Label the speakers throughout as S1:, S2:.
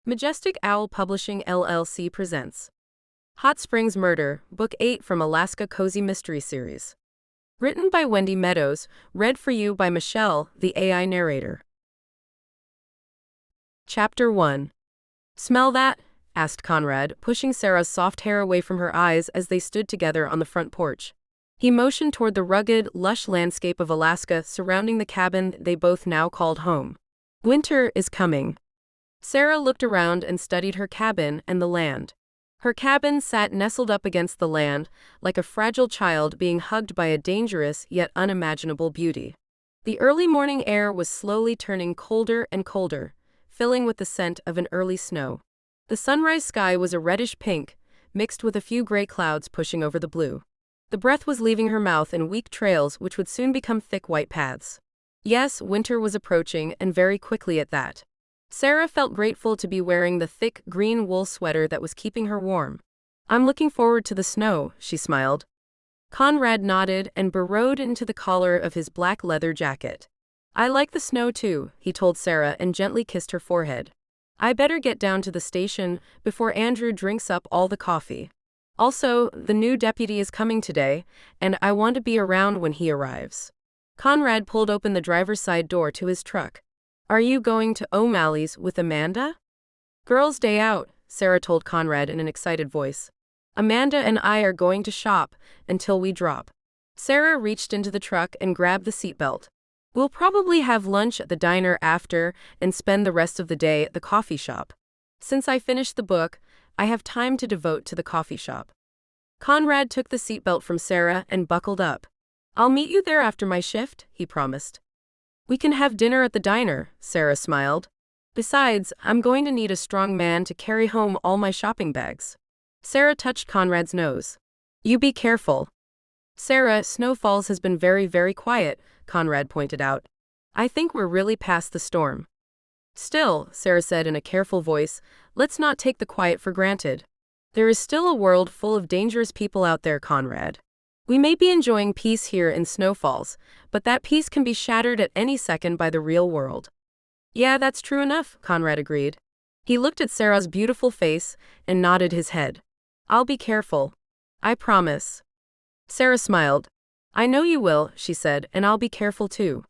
S1: Majestic Owl Publishing LLC presents Hot Springs Murder, Book 8 from Alaska Cozy Mystery Series. Written by Wendy Meadows, read for you by Michelle, the AI Narrator. Chapter 1. Smell that? Asked Conrad, pushing Sarah's soft hair away from her eyes as they stood together on the front porch. He motioned toward the rugged, lush landscape of Alaska surrounding the cabin they both now called home. Winter is coming. Sarah looked around and studied her cabin and the land. Her cabin sat nestled up against the land, like a fragile child being hugged by a dangerous yet unimaginable beauty. The early morning air was slowly turning colder and colder, filling with the scent of an early snow. The sunrise sky was a reddish pink, mixed with a few gray clouds pushing over the blue. The breath was leaving her mouth in weak trails which would soon become thick white paths. Yes, winter was approaching, and very quickly at that. Sarah felt grateful to be wearing the thick, green wool sweater that was keeping her warm. "I'm looking forward to the snow," she smiled. Conrad nodded and burrowed into the collar of his black leather jacket. "I like the snow too," he told Sarah and gently kissed her forehead. "I better get down to the station before Andrew drinks up all the coffee. Also, the new deputy is coming today, and I want to be around when he arrives." Conrad pulled open the driver's side door to his truck. "Are you going to O'Malley's with Amanda?" "Girls' day out," Sarah told Conrad in an excited voice. "Amanda and I are going to shop until we drop." Sarah reached into the truck and grabbed the seatbelt. "We'll probably have lunch at the diner after and spend the rest of the day at the coffee shop. Since I finished the book, I have time to devote to the coffee shop." Conrad took the seatbelt from Sarah and buckled up. "I'll meet you there after my shift," he promised. "We can have dinner at the diner," Sarah smiled. "Besides, I'm going to need a strong man to carry home all my shopping bags." Sarah touched Conrad's nose. "You be careful." "Sarah, Snow Falls has been very, very quiet," Conrad pointed out. "I think we're really past the storm." "Still," Sarah said in a careful voice, "let's not take the quiet for granted. There is still a world full of dangerous people out there, Conrad. We may be enjoying peace here in Snow Falls, but that peace can be shattered at any second by the real world." "Yeah, that's true enough," Conrad agreed. He looked at Sarah's beautiful face and nodded his head. "I'll be careful. I promise." Sarah smiled. "I know you will," she said, "and I'll be careful too.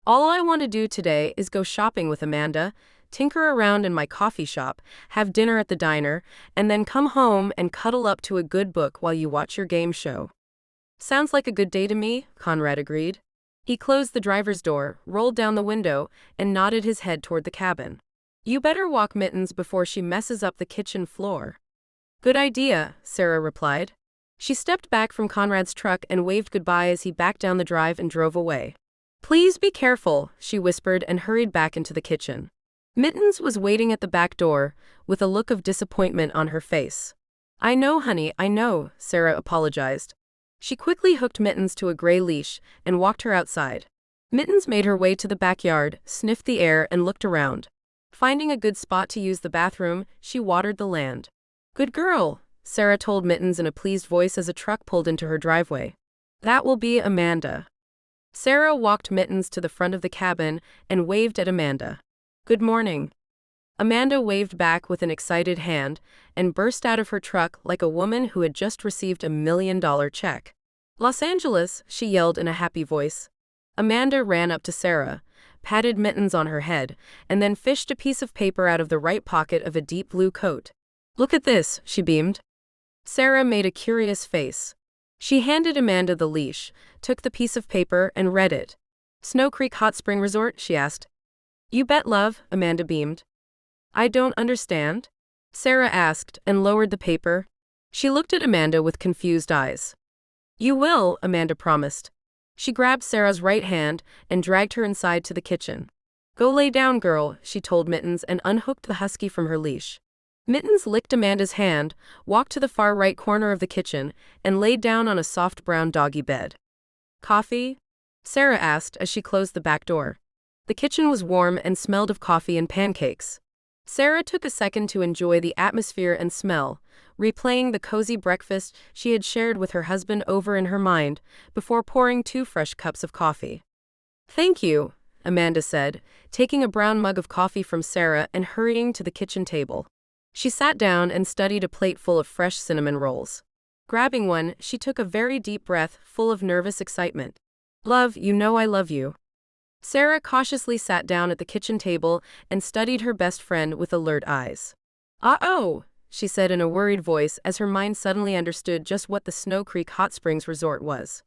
S1: All I want to do today is go shopping with Amanda, tinker around in my coffee shop, have dinner at the diner, and then come home and cuddle up to a good book while you watch your game show." "Sounds like a good day to me," Conrad agreed. He closed the driver's door, rolled down the window, and nodded his head toward the cabin. "You better walk Mittens before she messes up the kitchen floor." "Good idea," Sarah replied. She stepped back from Conrad's truck and waved goodbye as he backed down the drive and drove away. "Please be careful," she whispered and hurried back into the kitchen. Mittens was waiting at the back door, with a look of disappointment on her face. "I know, honey, I know," Sarah apologized. She quickly hooked Mittens to a gray leash and walked her outside. Mittens made her way to the backyard, sniffed the air, and looked around. Finding a good spot to use the bathroom, she watered the land. "Good girl," Sarah told Mittens in a pleased voice as a truck pulled into her driveway. "That will be Amanda." Sarah walked Mittens to the front of the cabin and waved at Amanda. "Good morning." Amanda waved back with an excited hand and burst out of her truck like a woman who had just received $1 million check. "Los Angeles," she yelled in a happy voice. Amanda ran up to Sarah, patted Mittens on her head, and then fished a piece of paper out of the right pocket of a deep blue coat. "Look at this," she beamed. Sarah made a curious face. She handed Amanda the leash, took the piece of paper, and read it. "Snow Creek Hot Spring Resort?" she asked. "You bet, love," Amanda beamed. "I don't understand?" Sarah asked and lowered the paper. She looked at Amanda with confused eyes. "You will," Amanda promised. She grabbed Sarah's right hand and dragged her inside to the kitchen. "Go lay down, girl," she told Mittens and unhooked the husky from her leash. Mittens licked Amanda's hand, walked to the far right corner of the kitchen, and laid down on a soft brown doggy bed. "Coffee?" Sarah asked as she closed the back door. The kitchen was warm and smelled of coffee and pancakes. Sarah took a second to enjoy the atmosphere and smell, replaying the cozy breakfast she had shared with her husband over in her mind, before pouring 2 fresh cups of coffee. "Thank you," Amanda said, taking a brown mug of coffee from Sarah and hurrying to the kitchen table. She sat down and studied a plate full of fresh cinnamon rolls. Grabbing one, she took a very deep breath, full of nervous excitement. "Love, you know I love you." Sarah cautiously sat down at the kitchen table and studied her best friend with alert eyes. "Uh-oh," she said in a worried voice as her mind suddenly understood just what the Snow Creek Hot Springs Resort was.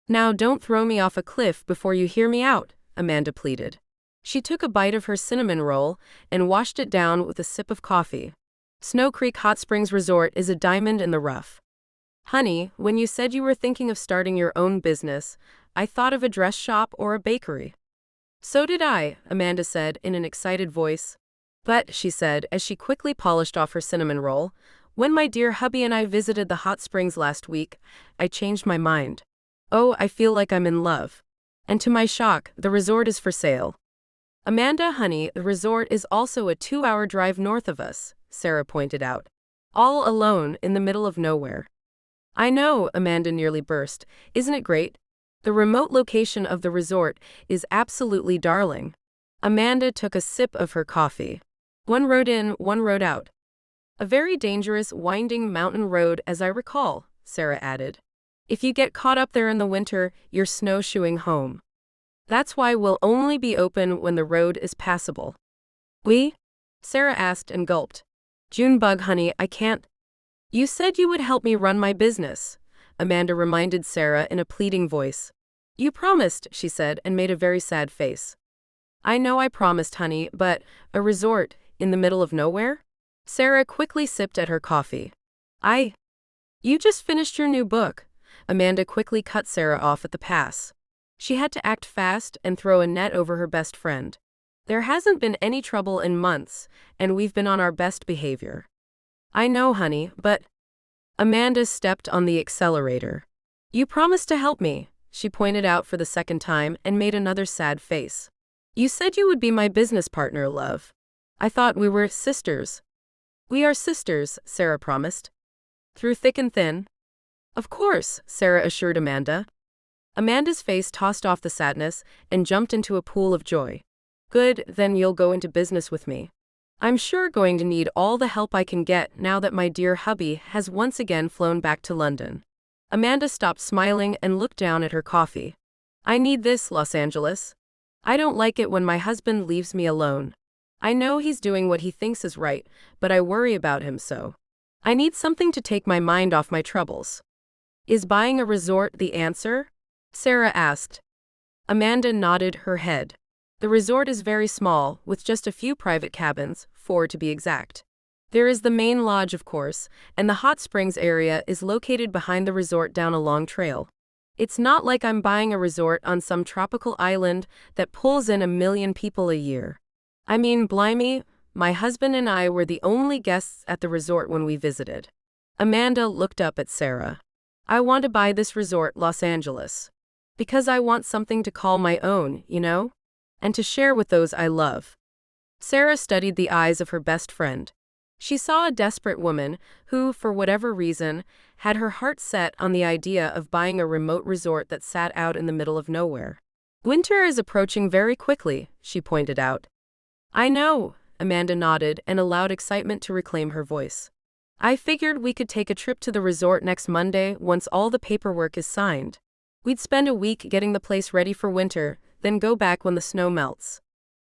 S1: "Now don't throw me off a cliff before you hear me out," Amanda pleaded. She took a bite of her cinnamon roll and washed it down with a sip of coffee. Snow Creek Hot Springs Resort is a diamond in the rough. Honey, when you said you were thinking of starting your own business, I thought of a dress shop or a bakery. So did I, Amanda said in an excited voice. But, she said as she quickly polished off her cinnamon roll, when my dear hubby and I visited the hot springs last week, I changed my mind. Oh, I feel like I'm in love. And to my shock, the resort is for sale. Amanda, honey, the resort is also a 2-hour drive north of us, Sarah pointed out. All alone in the middle of nowhere. I know, Amanda nearly burst. Isn't it great? The remote location of the resort is absolutely darling. Amanda took a sip of her coffee. One road in, one road out. A very dangerous, winding mountain road, as I recall, Sarah added. If you get caught up there in the winter, you're snowshoeing home. That's why we'll only be open when the road is passable. We? Sarah asked and gulped. Junebug, honey, I can't. You said you would help me run my business, Amanda reminded Sarah in a pleading voice. You promised, she said and made a very sad face. I know I promised, honey, but a resort in the middle of nowhere? Sarah quickly sipped at her coffee. You just finished your new book. Amanda quickly cut Sarah off at the pass. She had to act fast and throw a net over her best friend. There hasn't been any trouble in months, and we've been on our best behavior. I know, honey, but… Amanda stepped on the accelerator. You promised to help me, she pointed out for the second time and made another sad face. You said you would be my business partner, love. I thought we were sisters. We are sisters, Sarah promised. Through thick and thin? Of course, Sarah assured Amanda. Amanda's face tossed off the sadness and jumped into a pool of joy. Good, then you'll go into business with me. I'm sure going to need all the help I can get now that my dear hubby has once again flown back to London. Amanda stopped smiling and looked down at her coffee. I need this, Los Angeles. I don't like it when my husband leaves me alone. I know he's doing what he thinks is right, but I worry about him so. I need something to take my mind off my troubles. Is buying a resort the answer? Sarah asked. Amanda nodded her head. The resort is very small, with just a few private cabins, 4 to be exact. There is the main lodge, of course, and the hot springs area is located behind the resort down a long trail. It's not like I'm buying a resort on some tropical island that pulls in 1 million people a year. I mean, blimey, my husband and I were the only guests at the resort when we visited. Amanda looked up at Sarah. I want to buy this resort, Los Angeles. Because I want something to call my own, you know? And to share with those I love. Sarah studied the eyes of her best friend. She saw a desperate woman who, for whatever reason, had her heart set on the idea of buying a remote resort that sat out in the middle of nowhere. Winter is approaching very quickly, she pointed out. I know, Amanda nodded and allowed excitement to reclaim her voice. I figured we could take a trip to the resort next Monday once all the paperwork is signed. We'd spend a week getting the place ready for winter, then go back when the snow melts.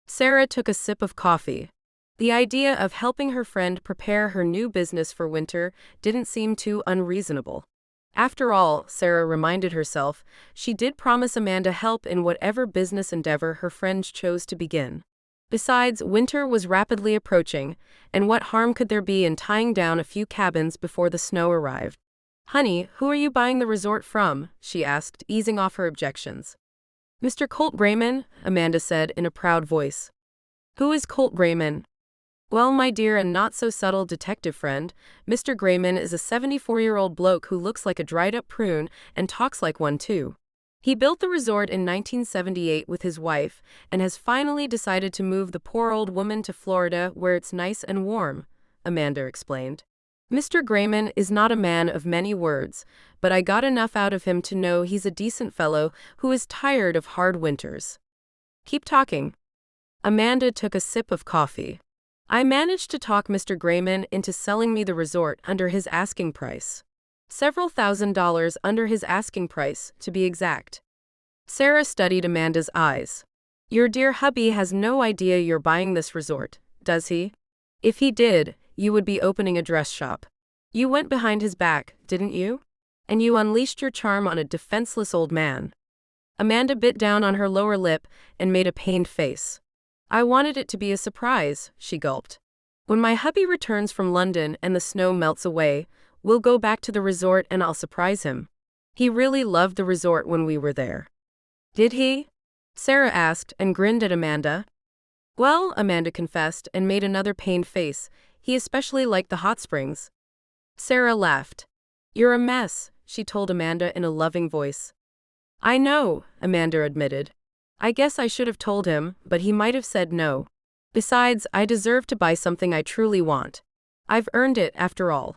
S1: Sarah took a sip of coffee. The idea of helping her friend prepare her new business for winter didn't seem too unreasonable. After all, Sarah reminded herself, she did promise Amanda help in whatever business endeavor her friend chose to begin. Besides, winter was rapidly approaching, and what harm could there be in tying down a few cabins before the snow arrived? Honey, who are you buying the resort from? She asked, easing off her objections. Mr. Colt Grayman, Amanda said in a proud voice. Who is Colt Grayman? Well, my dear and not-so-subtle detective friend, Mr. Grayman is a 74-year-old bloke who looks like a dried-up prune and talks like one, too. He built the resort in 1978 with his wife and has finally decided to move the poor old woman to Florida where it's nice and warm, Amanda explained. Mr. Grayman is not a man of many words, but I got enough out of him to know he's a decent fellow who is tired of hard winters. Keep talking. Amanda took a sip of coffee. I managed to talk Mr. Grayman into selling me the resort under his asking price. Several $1,000s under his asking price, to be exact. Sarah studied Amanda's eyes. Your dear hubby has no idea you're buying this resort, does he? If he did, you would be opening a dress shop. You went behind his back, didn't you? And you unleashed your charm on a defenseless old man. Amanda bit down on her lower lip and made a pained face. I wanted it to be a surprise, she gulped. When my hubby returns from London and the snow melts away, we'll go back to the resort and I'll surprise him. He really loved the resort when we were there. Did he? Sarah asked and grinned at Amanda. Well, Amanda confessed and made another pained face. He especially liked the hot springs. Sarah laughed. You're a mess, she told Amanda in a loving voice. I know, Amanda admitted. I guess I should have told him, but he might have said no. Besides, I deserve to buy something I truly want. I've earned it, after all.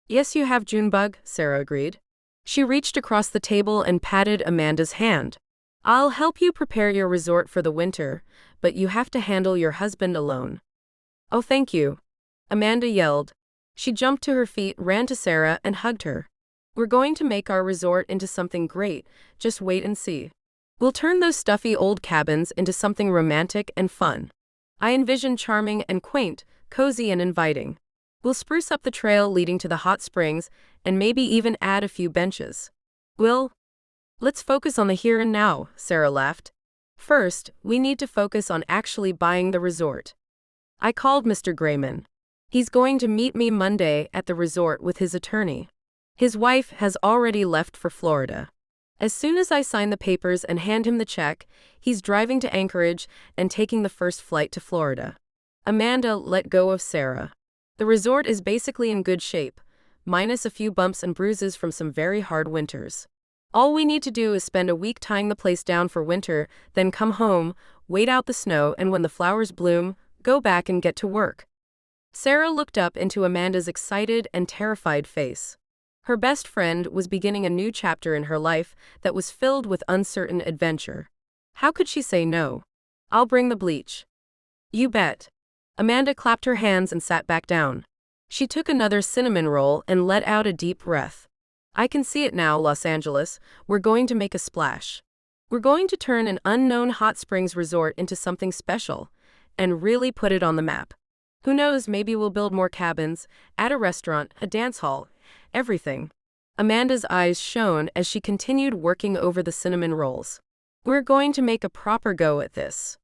S1: Yes, you have, Junebug, Sarah agreed. She reached across the table and patted Amanda's hand. I'll help you prepare your resort for the winter, but you have to handle your husband alone. Oh, thank you. Amanda yelled. She jumped to her feet, ran to Sarah, and hugged her. We're going to make our resort into something great, just wait and see. We'll turn those stuffy old cabins into something romantic and fun. I envision charming and quaint, cozy and inviting. We'll spruce up the trail leading to the hot springs and maybe even add a few benches. Let's focus on the here and now, Sarah laughed. First, we need to focus on actually buying the resort. I called Mr. Grayman. He's going to meet me Monday at the resort with his attorney. His wife has already left for Florida. As soon as I sign the papers and hand him the check, he's driving to Anchorage and taking the first flight to Florida. Amanda let go of Sarah. The resort is basically in good shape, minus a few bumps and bruises from some very hard winters. All we need to do is spend a week tying the place down for winter, then come home, wait out the snow, and when the flowers bloom, go back and get to work. Sarah looked up into Amanda's excited and terrified face. Her best friend was beginning a new chapter in her life that was filled with uncertain adventure. How could she say no? I'll bring the bleach. You bet. Amanda clapped her hands and sat back down. She took another cinnamon roll and let out a deep breath. I can see it now, Los Angeles. We're going to make a splash. We're going to turn an unknown hot springs resort into something special and really put it on the map. Who knows, maybe we'll build more cabins, add a restaurant, a dance hall, everything. Amanda's eyes shone as she continued working over the cinnamon rolls. We're going to make a proper go at this.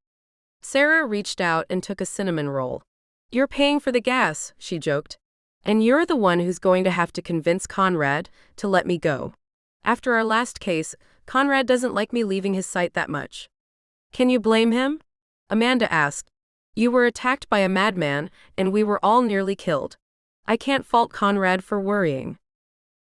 S1: Sarah reached out and took a cinnamon roll. You're paying for the gas, she joked. And you're the one who's going to have to convince Conrad to let me go. After our last case, Conrad doesn't like me leaving his site that much. Can you blame him? Amanda asked. You were attacked by a madman, and we were all nearly killed. I can't fault Conrad for worrying.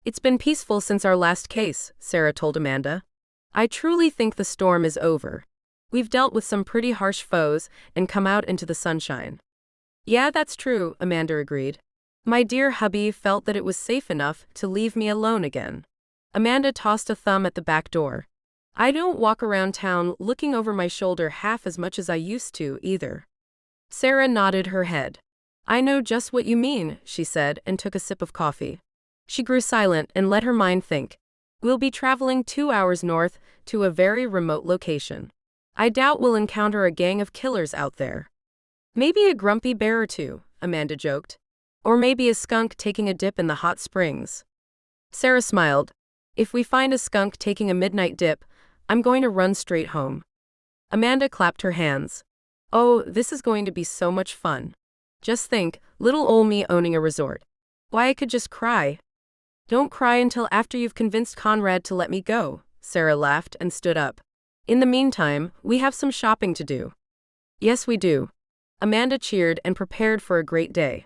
S1: It's been peaceful since our last case, Sarah told Amanda. I truly think the storm is over. We've dealt with some pretty harsh foes and come out into the sunshine. Yeah, that's true, Amanda agreed. My dear hubby felt that it was safe enough to leave me alone again. Amanda tossed a thumb at the back door. I don't walk around town looking over my shoulder half as much as I used to, either. Sarah nodded her head. I know just what you mean, she said, and took a sip of coffee. She grew silent and let her mind think. We'll be traveling 2 hours north to a very remote location. I doubt we'll encounter a gang of killers out there. Maybe a grumpy bear or two, Amanda joked. Or maybe a skunk taking a dip in the hot springs. Sarah smiled. If we find a skunk taking a midnight dip, I'm going to run straight home. Amanda clapped her hands. Oh, this is going to be so much fun. Just think, little ol' me owning a resort. Why, I could just cry. Don't cry until after you've convinced Conrad to let me go, Sarah laughed and stood up. In the meantime, we have some shopping to do. Yes, we do. Amanda cheered and prepared for a great day.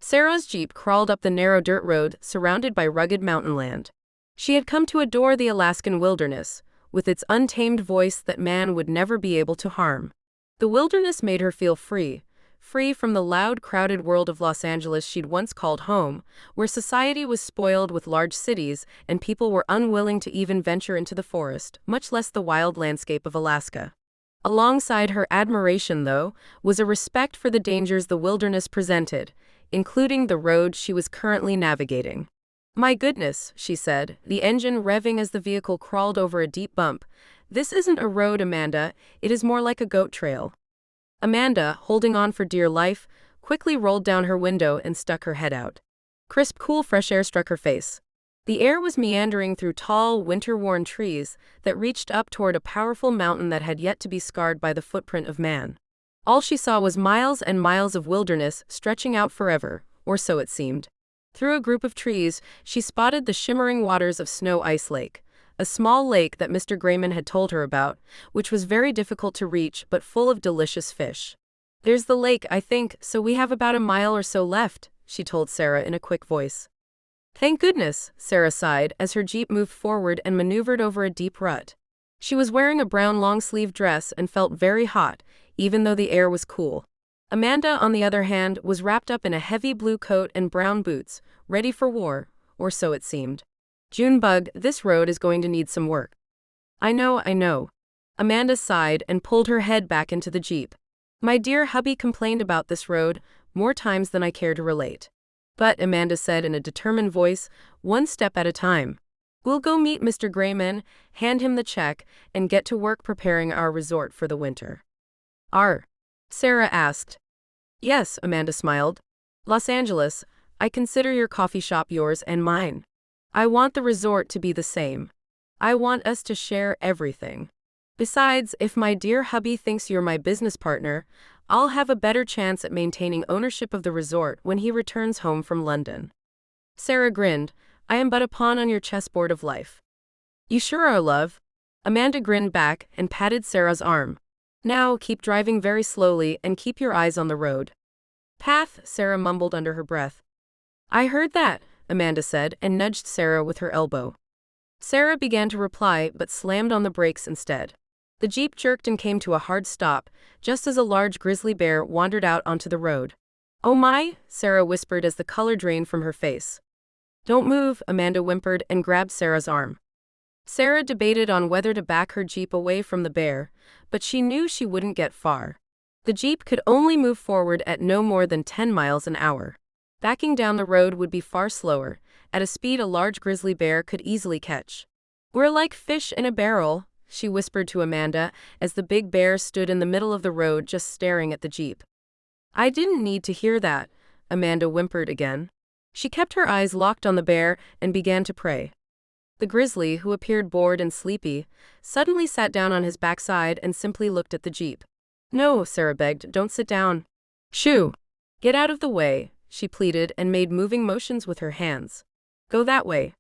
S1: Sarah's Jeep crawled up the narrow dirt road surrounded by rugged mountain land. She had come to adore the Alaskan wilderness, with its untamed voice that man would never be able to harm. The wilderness made her feel free from the loud, crowded world of Los Angeles she'd once called home, where society was spoiled with large cities and people were unwilling to even venture into the forest, much less the wild landscape of Alaska. Alongside her admiration, though, was a respect for the dangers the wilderness presented, including the road she was currently navigating. My goodness, she said, the engine revving as the vehicle crawled over a deep bump. This isn't a road, Amanda, it is more like a goat trail. Amanda, holding on for dear life, quickly rolled down her window and stuck her head out. Crisp, cool, fresh air struck her face. The air was meandering through tall, winter-worn trees that reached up toward a powerful mountain that had yet to be scarred by the footprint of man. All she saw was miles and miles of wilderness stretching out forever, or so it seemed. Through a group of trees, she spotted the shimmering waters of Snow Ice Lake, a small lake that Mr. Grayman had told her about, which was very difficult to reach but full of delicious fish. There's the lake, I think, so we have about a mile or so left, she told Sarah in a quick voice. Thank goodness, Sarah sighed as her Jeep moved forward and maneuvered over a deep rut. She was wearing a brown long-sleeve dress and felt very hot, even though the air was cool. Amanda, on the other hand, was wrapped up in a heavy blue coat and brown boots, ready for war, or so it seemed. Junebug, this road is going to need some work. I know. Amanda sighed and pulled her head back into the Jeep. My dear hubby complained about this road more times than I care to relate. But, Amanda said in a determined voice, one step at a time. We'll go meet Mr. Grayman, hand him the check, and get to work preparing our resort for the winter. Sarah asked. Yes, Amanda smiled. Los Angeles, I consider your coffee shop yours and mine. I want the resort to be the same. I want us to share everything. Besides, if my dear hubby thinks you're my business partner, I'll have a better chance at maintaining ownership of the resort when he returns home from London. Sarah grinned. I am but a pawn on your chessboard of life. You sure are, love. Amanda grinned back and patted Sarah's arm. Now, keep driving very slowly and keep your eyes on the road. Path, Sarah mumbled under her breath. I heard that, Amanda said and nudged Sarah with her elbow. Sarah began to reply but slammed on the brakes instead. The Jeep jerked and came to a hard stop, just as a large grizzly bear wandered out onto the road. Oh my, Sarah whispered as the color drained from her face. Don't move, Amanda whimpered and grabbed Sarah's arm. Sarah debated on whether to back her Jeep away from the bear, but she knew she wouldn't get far. The Jeep could only move forward at no more than 10 miles an hour. Backing down the road would be far slower, at a speed a large grizzly bear could easily catch. We're like fish in a barrel, she whispered to Amanda as the big bear stood in the middle of the road just staring at the Jeep. I didn't need to hear that, Amanda whimpered again. She kept her eyes locked on the bear and began to pray. The grizzly, who appeared bored and sleepy, suddenly sat down on his backside and simply looked at the Jeep. No, Sarah begged, don't sit down. Shoo! Get out of the way, she pleaded and made moving motions with her hands. Go that way.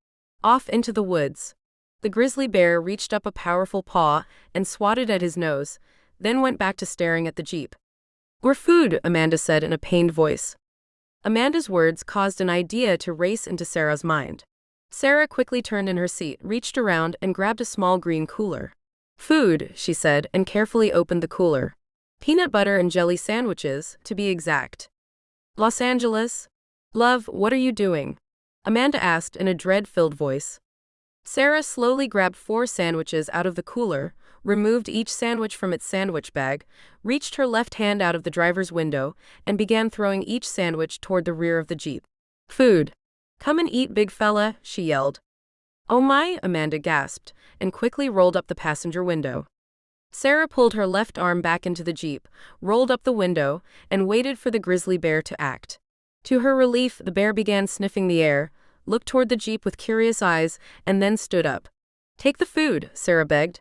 S1: Off into the woods. The grizzly bear reached up a powerful paw and swatted at his nose, then went back to staring at the Jeep. We're food, Amanda said in a pained voice. Amanda's words caused an idea to race into Sarah's mind. Sarah quickly turned in her seat, reached around, and grabbed a small green cooler. Food, she said, and carefully opened the cooler. Peanut butter and jelly sandwiches, to be exact. Los Angeles? Love, what are you doing? Amanda asked in a dread-filled voice. Sarah slowly grabbed 4 sandwiches out of the cooler, removed each sandwich from its sandwich bag, reached her left hand out of the driver's window, and began throwing each sandwich toward the rear of the Jeep. Food. Come and eat, big fella, she yelled. Oh my, Amanda gasped, and quickly rolled up the passenger window. Sarah pulled her left arm back into the Jeep, rolled up the window, and waited for the grizzly bear to act. To her relief, the bear began sniffing the air, looked toward the Jeep with curious eyes, and then stood up. Take the food, Sarah begged.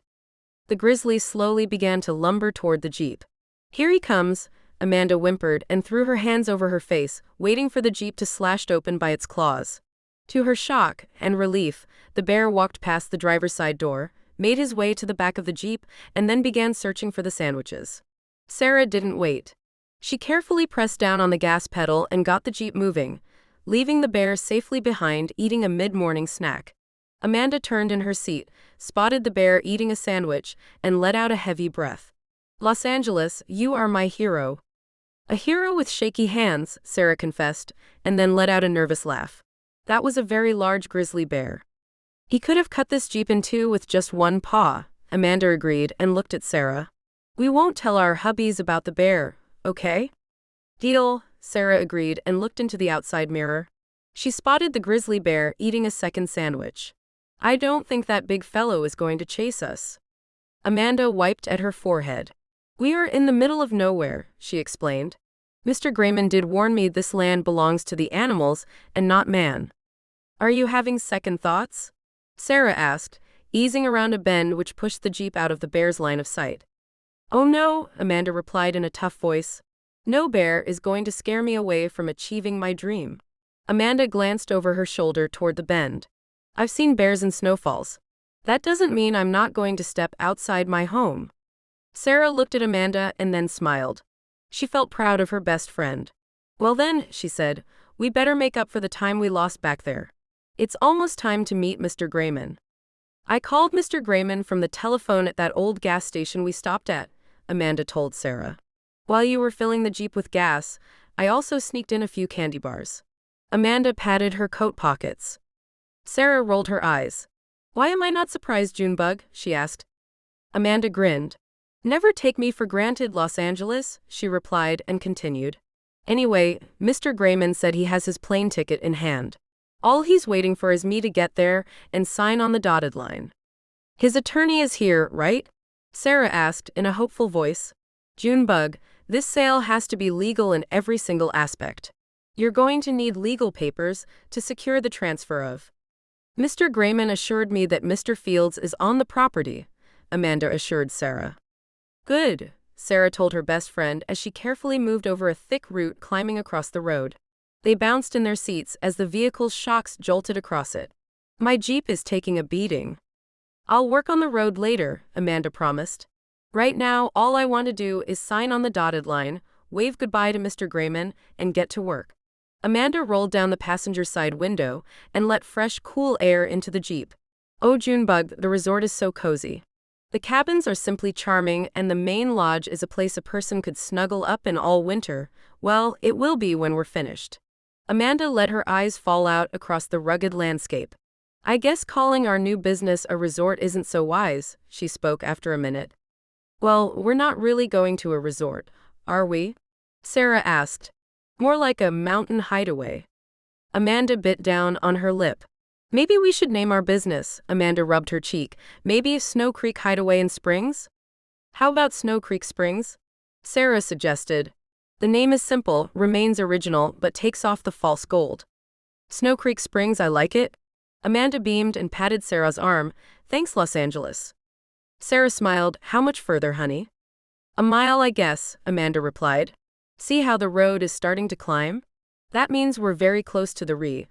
S1: The grizzly slowly began to lumber toward the Jeep. Here he comes, Amanda whimpered and threw her hands over her face, waiting for the Jeep to slashed open by its claws. To her shock and relief, the bear walked past the driver's side door, made his way to the back of the Jeep, and then began searching for the sandwiches. Sarah didn't wait. She carefully pressed down on the gas pedal and got the Jeep moving, leaving the bear safely behind eating a mid-morning snack. Amanda turned in her seat, spotted the bear eating a sandwich, and let out a heavy breath. Los Angeles, you are my hero. A hero with shaky hands, Sarah confessed, and then let out a nervous laugh. That was a very large grizzly bear. He could have cut this Jeep in two with just one paw, Amanda agreed and looked at Sarah. We won't tell our hubbies about the bear, okay? Deal, Sarah agreed and looked into the outside mirror. She spotted the grizzly bear eating a second sandwich. I don't think that big fellow is going to chase us. Amanda wiped at her forehead. We are in the middle of nowhere, she explained. Mr. Grayman did warn me this land belongs to the animals and not man. Are you having second thoughts? Sarah asked, easing around a bend which pushed the jeep out of the bear's line of sight. Oh no, Amanda replied in a tough voice. No bear is going to scare me away from achieving my dream. Amanda glanced over her shoulder toward the bend. I've seen bears in snowfalls. That doesn't mean I'm not going to step outside my home. Sarah looked at Amanda and then smiled. She felt proud of her best friend. Well then, she said, we better make up for the time we lost back there. It's almost time to meet Mr. Grayman. I called Mr. Grayman from the telephone at that old gas station we stopped at, Amanda told Sarah. While you were filling the jeep with gas, I also sneaked in a few candy bars. Amanda patted her coat pockets. Sarah rolled her eyes. Why am I not surprised, Junebug? She asked. Amanda grinned. Never take me for granted, Los Angeles, she replied and continued. Anyway, Mr. Grayman said he has his plane ticket in hand. All he's waiting for is me to get there and sign on the dotted line. His attorney is here, right? Sarah asked in a hopeful voice. Junebug, this sale has to be legal in every single aspect. You're going to need legal papers to secure the transfer of. Mr. Grayman assured me that Mr. Fields is on the property, Amanda assured Sarah. Good, Sarah told her best friend as she carefully moved over a thick root climbing across the road. They bounced in their seats as the vehicle's shocks jolted across it. My Jeep is taking a beating. I'll work on the road later, Amanda promised. Right now, all I want to do is sign on the dotted line, wave goodbye to Mr. Grayman, and get to work. Amanda rolled down the passenger side window and let fresh, cool air into the Jeep. Oh, Junebug, the resort is so cozy. The cabins are simply charming, and the main lodge is a place a person could snuggle up in all winter. Well, it will be when we're finished. Amanda let her eyes fall out across the rugged landscape. I guess calling our new business a resort isn't so wise, she spoke after a minute. Well, we're not really going to a resort, are we? Sarah asked. More like a mountain hideaway. Amanda bit down on her lip. Maybe we should name our business, Amanda rubbed her cheek. Maybe Snow Creek Hideaway in Springs? How about Snow Creek Springs? Sarah suggested. The name is simple, remains original, but takes off the false gold. Snow Creek Springs, I like it. Amanda beamed and patted Sarah's arm. Thanks, Los Angeles. Sarah smiled. How much further, honey? A mile, I guess, Amanda replied. See how the road is starting to climb? That means we're very close to the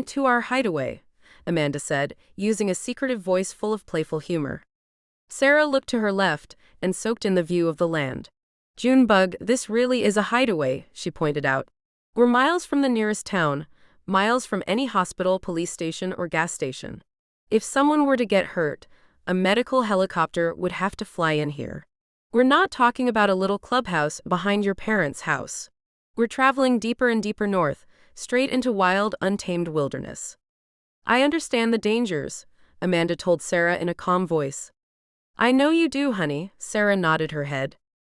S1: to our hideaway, Amanda said, using a secretive voice full of playful humor. Sarah looked to her left and soaked in the view of the land. Junebug, this really is a hideaway, she pointed out. We're miles from the nearest town, miles from any hospital, police station, or gas station. If someone were to get hurt, a medical helicopter would have to fly in here. We're not talking about a little clubhouse behind your parents' house. We're traveling deeper and deeper north, straight into wild, untamed wilderness. I understand the dangers, Amanda told Sarah in a calm voice. I know you do, honey, Sarah nodded her head.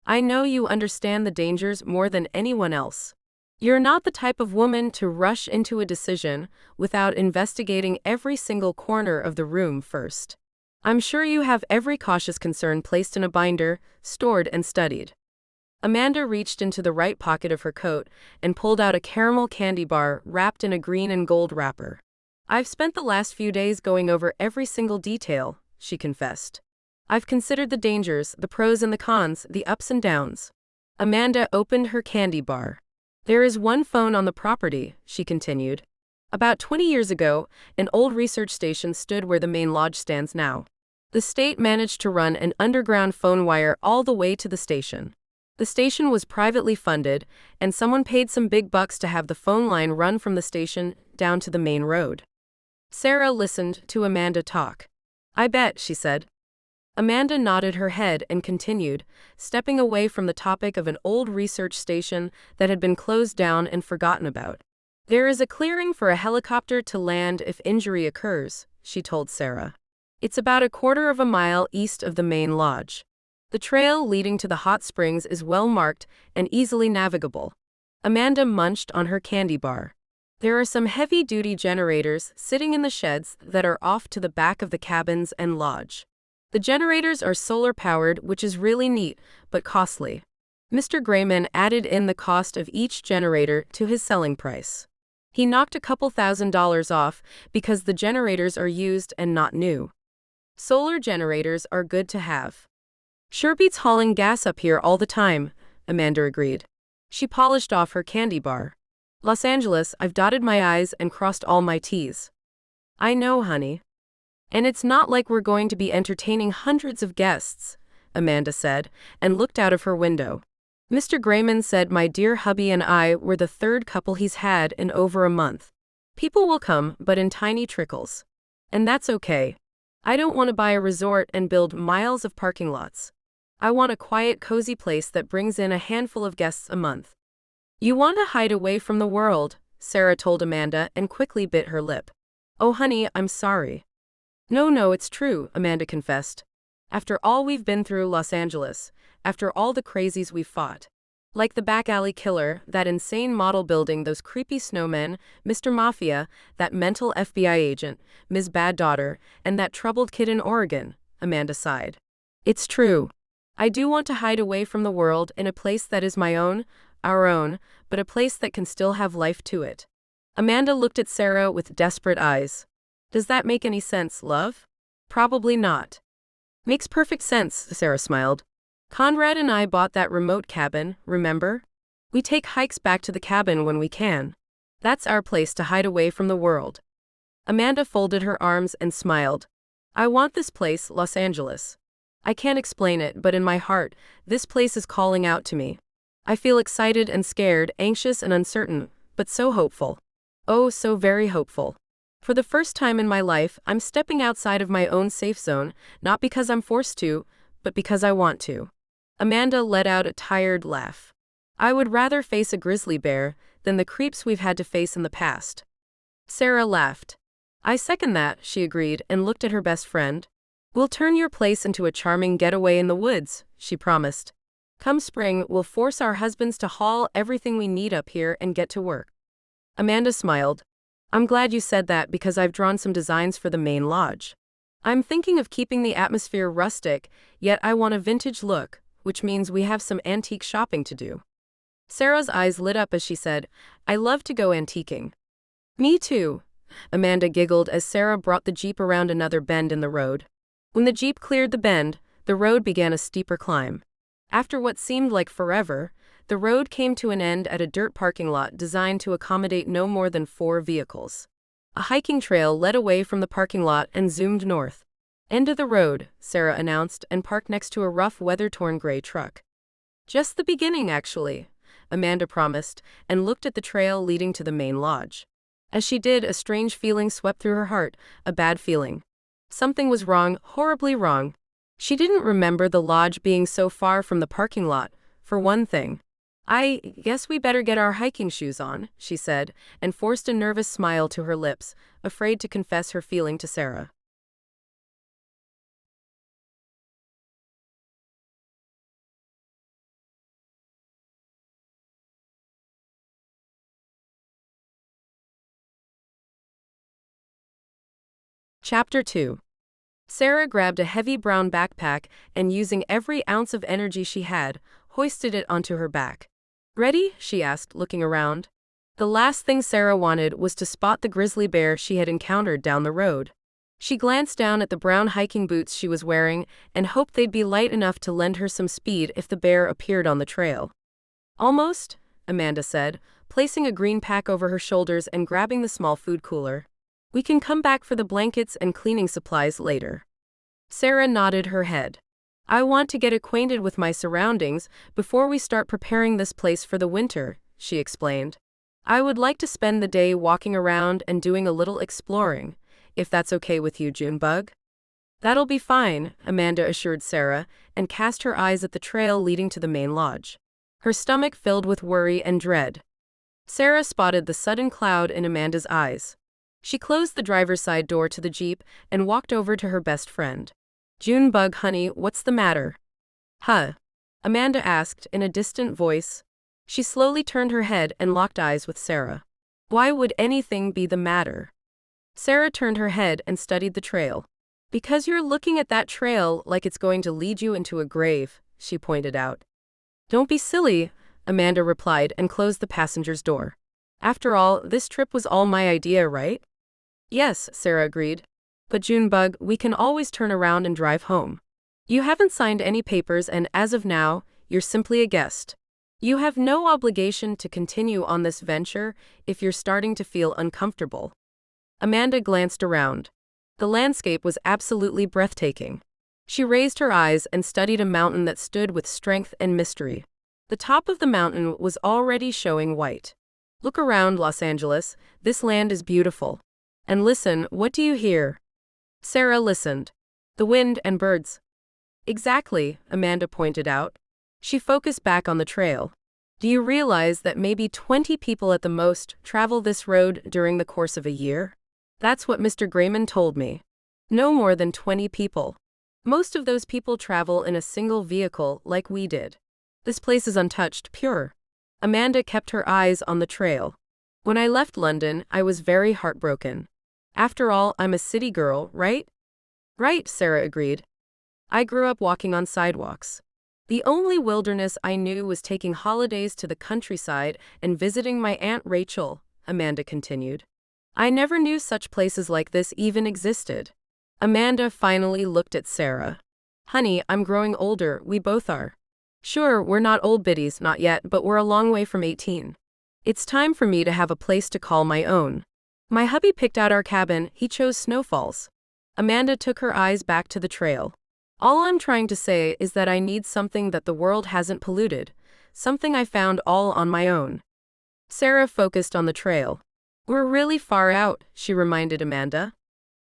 S1: I know you understand the dangers more than anyone else. You're not the type of woman to rush into a decision without investigating every single corner of the room first. I'm sure you have every cautious concern placed in a binder, stored and studied. Amanda reached into the right pocket of her coat and pulled out a caramel candy bar wrapped in a green and gold wrapper. I've spent the last few days going over every single detail, she confessed. I've considered the dangers, the pros and the cons, the ups and downs. Amanda opened her candy bar. There is one phone on the property, she continued. About 20 years ago, an old research station stood where the main lodge stands now. The state managed to run an underground phone wire all the way to the station. The station was privately funded, and someone paid some big bucks to have the phone line run from the station down to the main road. Sarah listened to Amanda talk. I bet, she said. Amanda nodded her head and continued, stepping away from the topic of an old research station that had been closed down and forgotten about. There is a clearing for a helicopter to land if injury occurs, she told Sarah. It's about a quarter of a mile east of the main lodge. The trail leading to the hot springs is well marked and easily navigable. Amanda munched on her candy bar. There are some heavy-duty generators sitting in the sheds that are off to the back of the cabins and lodge. The generators are solar-powered, which is really neat, but costly. Mr. Grayman added in the cost of each generator to his selling price. He knocked a couple $1,000s off because the generators are used and not new. Solar generators are good to have. Sure beats hauling gas up here all the time, Amanda agreed. She polished off her candy bar. Los Angeles, I've dotted my I's and crossed all my T's. I know, honey. And it's not like we're going to be entertaining hundreds of guests, Amanda said, and looked out of her window. Mr. Grayman said my dear hubby and I were the third couple he's had in over a month. People will come, but in tiny trickles. And that's okay. I don't want to buy a resort and build miles of parking lots. I want a quiet, cozy place that brings in a handful of guests a month. You want to hide away from the world, Sarah told Amanda and quickly bit her lip. Oh honey, I'm sorry. No, it's true, Amanda confessed. After all we've been through Los Angeles, after all the crazies we've fought. Like the back alley killer, that insane model building, those creepy snowmen, Mr. Mafia, that mental FBI agent, Ms. Bad Daughter, and that troubled kid in Oregon, Amanda sighed. It's true. I do want to hide away from the world in a place that is my own, our own, but a place that can still have life to it. Amanda looked at Sarah with desperate eyes. Does that make any sense, love? Probably not. Makes perfect sense, Sarah smiled. Conrad and I bought that remote cabin, remember? We take hikes back to the cabin when we can. That's our place to hide away from the world. Amanda folded her arms and smiled. I want this place, Los Angeles. I can't explain it, but in my heart, this place is calling out to me. I feel excited and scared, anxious and uncertain, but so hopeful. Oh, so very hopeful. For the first time in my life, I'm stepping outside of my own safe zone, not because I'm forced to, but because I want to. Amanda let out a tired laugh. I would rather face a grizzly bear than the creeps we've had to face in the past. Sarah laughed. I second that, she agreed and looked at her best friend. We'll turn your place into a charming getaway in the woods, she promised. Come spring, we'll force our husbands to haul everything we need up here and get to work. Amanda smiled. I'm glad you said that because I've drawn some designs for the main lodge. I'm thinking of keeping the atmosphere rustic, yet I want a vintage look, which means we have some antique shopping to do. Sarah's eyes lit up as she said, I love to go antiquing. Me too, Amanda giggled as Sarah brought the Jeep around another bend in the road. When the Jeep cleared the bend, the road began a steeper climb. After what seemed like forever, the road came to an end at a dirt parking lot designed to accommodate no more than 4 vehicles. A hiking trail led away from the parking lot and zoomed north. End of the road, Sarah announced and parked next to a rough, weather-torn gray truck. Just the beginning, actually, Amanda promised, and looked at the trail leading to the main lodge. As she did, a strange feeling swept through her heart, a bad feeling. Something was wrong, horribly wrong. She didn't remember the lodge being so far from the parking lot, for one thing. I guess we better get our hiking shoes on, she said, and forced a nervous smile to her lips, afraid to confess her feeling to Sarah. Chapter 2. Sarah grabbed a heavy brown backpack and, using every ounce of energy she had, hoisted it onto her back. Ready? She asked, looking around. The last thing Sarah wanted was to spot the grizzly bear she had encountered down the road. She glanced down at the brown hiking boots she was wearing and hoped they'd be light enough to lend her some speed if the bear appeared on the trail. Almost, Amanda said, placing a green pack over her shoulders and grabbing the small food cooler. We can come back for the blankets and cleaning supplies later. Sarah nodded her head. I want to get acquainted with my surroundings before we start preparing this place for the winter, she explained. I would like to spend the day walking around and doing a little exploring, if that's okay with you, Junebug. That'll be fine, Amanda assured Sarah, and cast her eyes at the trail leading to the main lodge. Her stomach filled with worry and dread. Sarah spotted the sudden cloud in Amanda's eyes. She closed the driver's side door to the Jeep and walked over to her best friend. Junebug, honey, what's the matter? Huh? Amanda asked in a distant voice. She slowly turned her head and locked eyes with Sarah. Why would anything be the matter? Sarah turned her head and studied the trail. Because you're looking at that trail like it's going to lead you into a grave, she pointed out. Don't be silly, Amanda replied and closed the passenger's door. After all, this trip was all my idea, right? Yes, Sarah agreed. But Junebug, we can always turn around and drive home. You haven't signed any papers and as of now, you're simply a guest. You have no obligation to continue on this venture if you're starting to feel uncomfortable. Amanda glanced around. The landscape was absolutely breathtaking. She raised her eyes and studied a mountain that stood with strength and mystery. The top of the mountain was already showing white. Look around, Los Angeles. This land is beautiful. And listen, what do you hear? Sarah listened. The wind and birds. Exactly, Amanda pointed out. She focused back on the trail. Do you realize that maybe 20 people at the most travel this road during the course of a year? That's what Mr. Grayman told me. No more than 20 people. Most of those people travel in a single vehicle like we did. This place is untouched, pure. Amanda kept her eyes on the trail. When I left London, I was very heartbroken. After all, I'm a city girl, right? Right, Sarah agreed. I grew up walking on sidewalks. The only wilderness I knew was taking holidays to the countryside and visiting my Aunt Rachel, Amanda continued. I never knew such places like this even existed. Amanda finally looked at Sarah. Honey, I'm growing older, we both are. Sure, we're not old biddies, not yet, but we're a long way from 18. It's time for me to have a place to call my own. My hubby picked out our cabin, he chose Snowfalls. Amanda took her eyes back to the trail. All I'm trying to say is that I need something that the world hasn't polluted, something I found all on my own. Sarah focused on the trail. We're really far out, she reminded Amanda.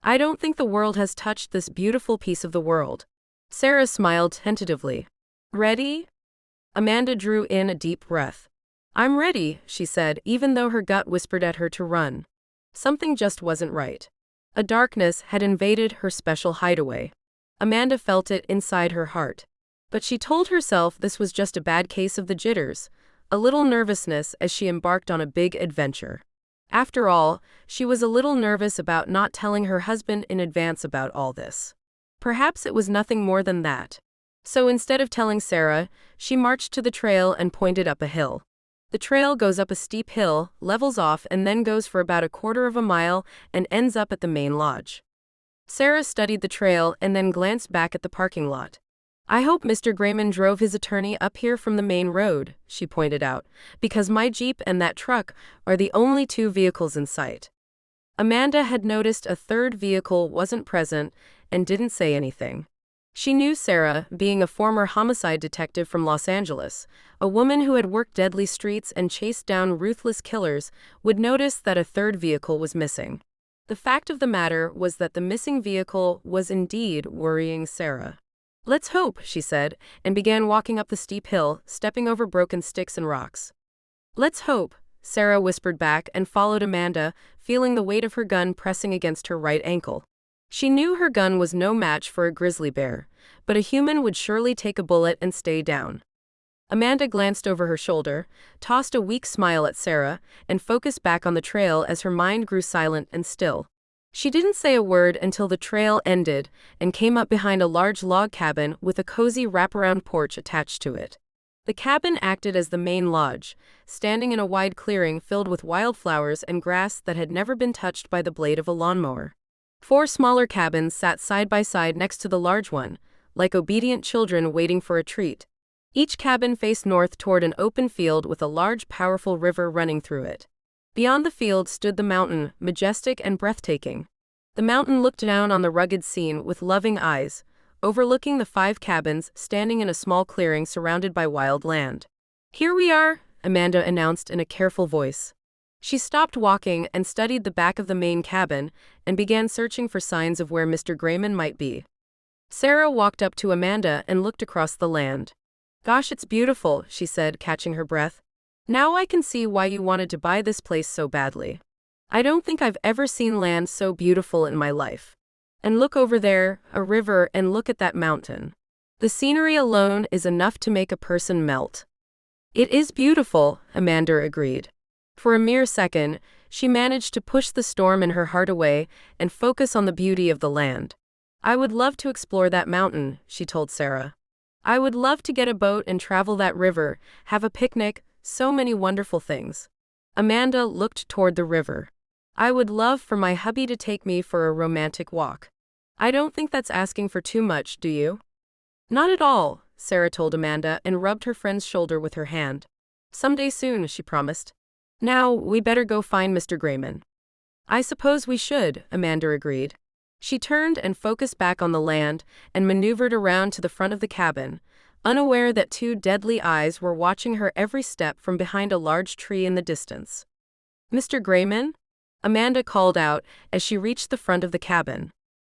S1: I don't think the world has touched this beautiful piece of the world. Sarah smiled tentatively. Ready? Amanda drew in a deep breath. I'm ready, she said, even though her gut whispered at her to run. Something just wasn't right. A darkness had invaded her special hideaway. Amanda felt it inside her heart. But she told herself this was just a bad case of the jitters, a little nervousness as she embarked on a big adventure. After all, she was a little nervous about not telling her husband in advance about all this. Perhaps it was nothing more than that. So instead of telling Sarah, she marched to the trail and pointed up a hill. The trail goes up a steep hill, levels off, and then goes for about a quarter of a mile and ends up at the main lodge. Sarah studied the trail and then glanced back at the parking lot. I hope Mr. Grayman drove his attorney up here from the main road, she pointed out, because my Jeep and that truck are the only two vehicles in sight. Amanda had noticed a third vehicle wasn't present and didn't say anything. She knew Sarah, being a former homicide detective from Los Angeles, a woman who had worked deadly streets and chased down ruthless killers, would notice that a third vehicle was missing. The fact of the matter was that the missing vehicle was indeed worrying Sarah. Let's hope, she said, and began walking up the steep hill, stepping over broken sticks and rocks. Let's hope, Sarah whispered back and followed Amanda, feeling the weight of her gun pressing against her right ankle. She knew her gun was no match for a grizzly bear, but a human would surely take a bullet and stay down. Amanda glanced over her shoulder, tossed a weak smile at Sarah, and focused back on the trail as her mind grew silent and still. She didn't say a word until the trail ended and came up behind a large log cabin with a cozy wraparound porch attached to it. The cabin acted as the main lodge, standing in a wide clearing filled with wildflowers and grass that had never been touched by the blade of a lawnmower. 4 smaller cabins sat side by side next to the large one, like obedient children waiting for a treat. Each cabin faced north toward an open field with a large, powerful river running through it. Beyond the field stood the mountain, majestic and breathtaking. The mountain looked down on the rugged scene with loving eyes, overlooking the 5 cabins standing in a small clearing surrounded by wild land. Here we are, Amanda announced in a careful voice. She stopped walking and studied the back of the main cabin and began searching for signs of where Mr. Grayman might be. Sarah walked up to Amanda and looked across the land. Gosh, it's beautiful, she said, catching her breath. Now I can see why you wanted to buy this place so badly. I don't think I've ever seen land so beautiful in my life. And look over there, a river, and look at that mountain. The scenery alone is enough to make a person melt. It is beautiful, Amanda agreed. For a mere second, she managed to push the storm in her heart away and focus on the beauty of the land. I would love to explore that mountain, she told Sarah. I would love to get a boat and travel that river, have a picnic, so many wonderful things. Amanda looked toward the river. I would love for my hubby to take me for a romantic walk. I don't think that's asking for too much, do you? Not at all, Sarah told Amanda and rubbed her friend's shoulder with her hand. Someday soon, she promised. Now, we better go find Mr. Grayman. I suppose we should, Amanda agreed. She turned and focused back on the land and maneuvered around to the front of the cabin, unaware that two deadly eyes were watching her every step from behind a large tree in the distance. Mr. Grayman? Amanda called out as she reached the front of the cabin.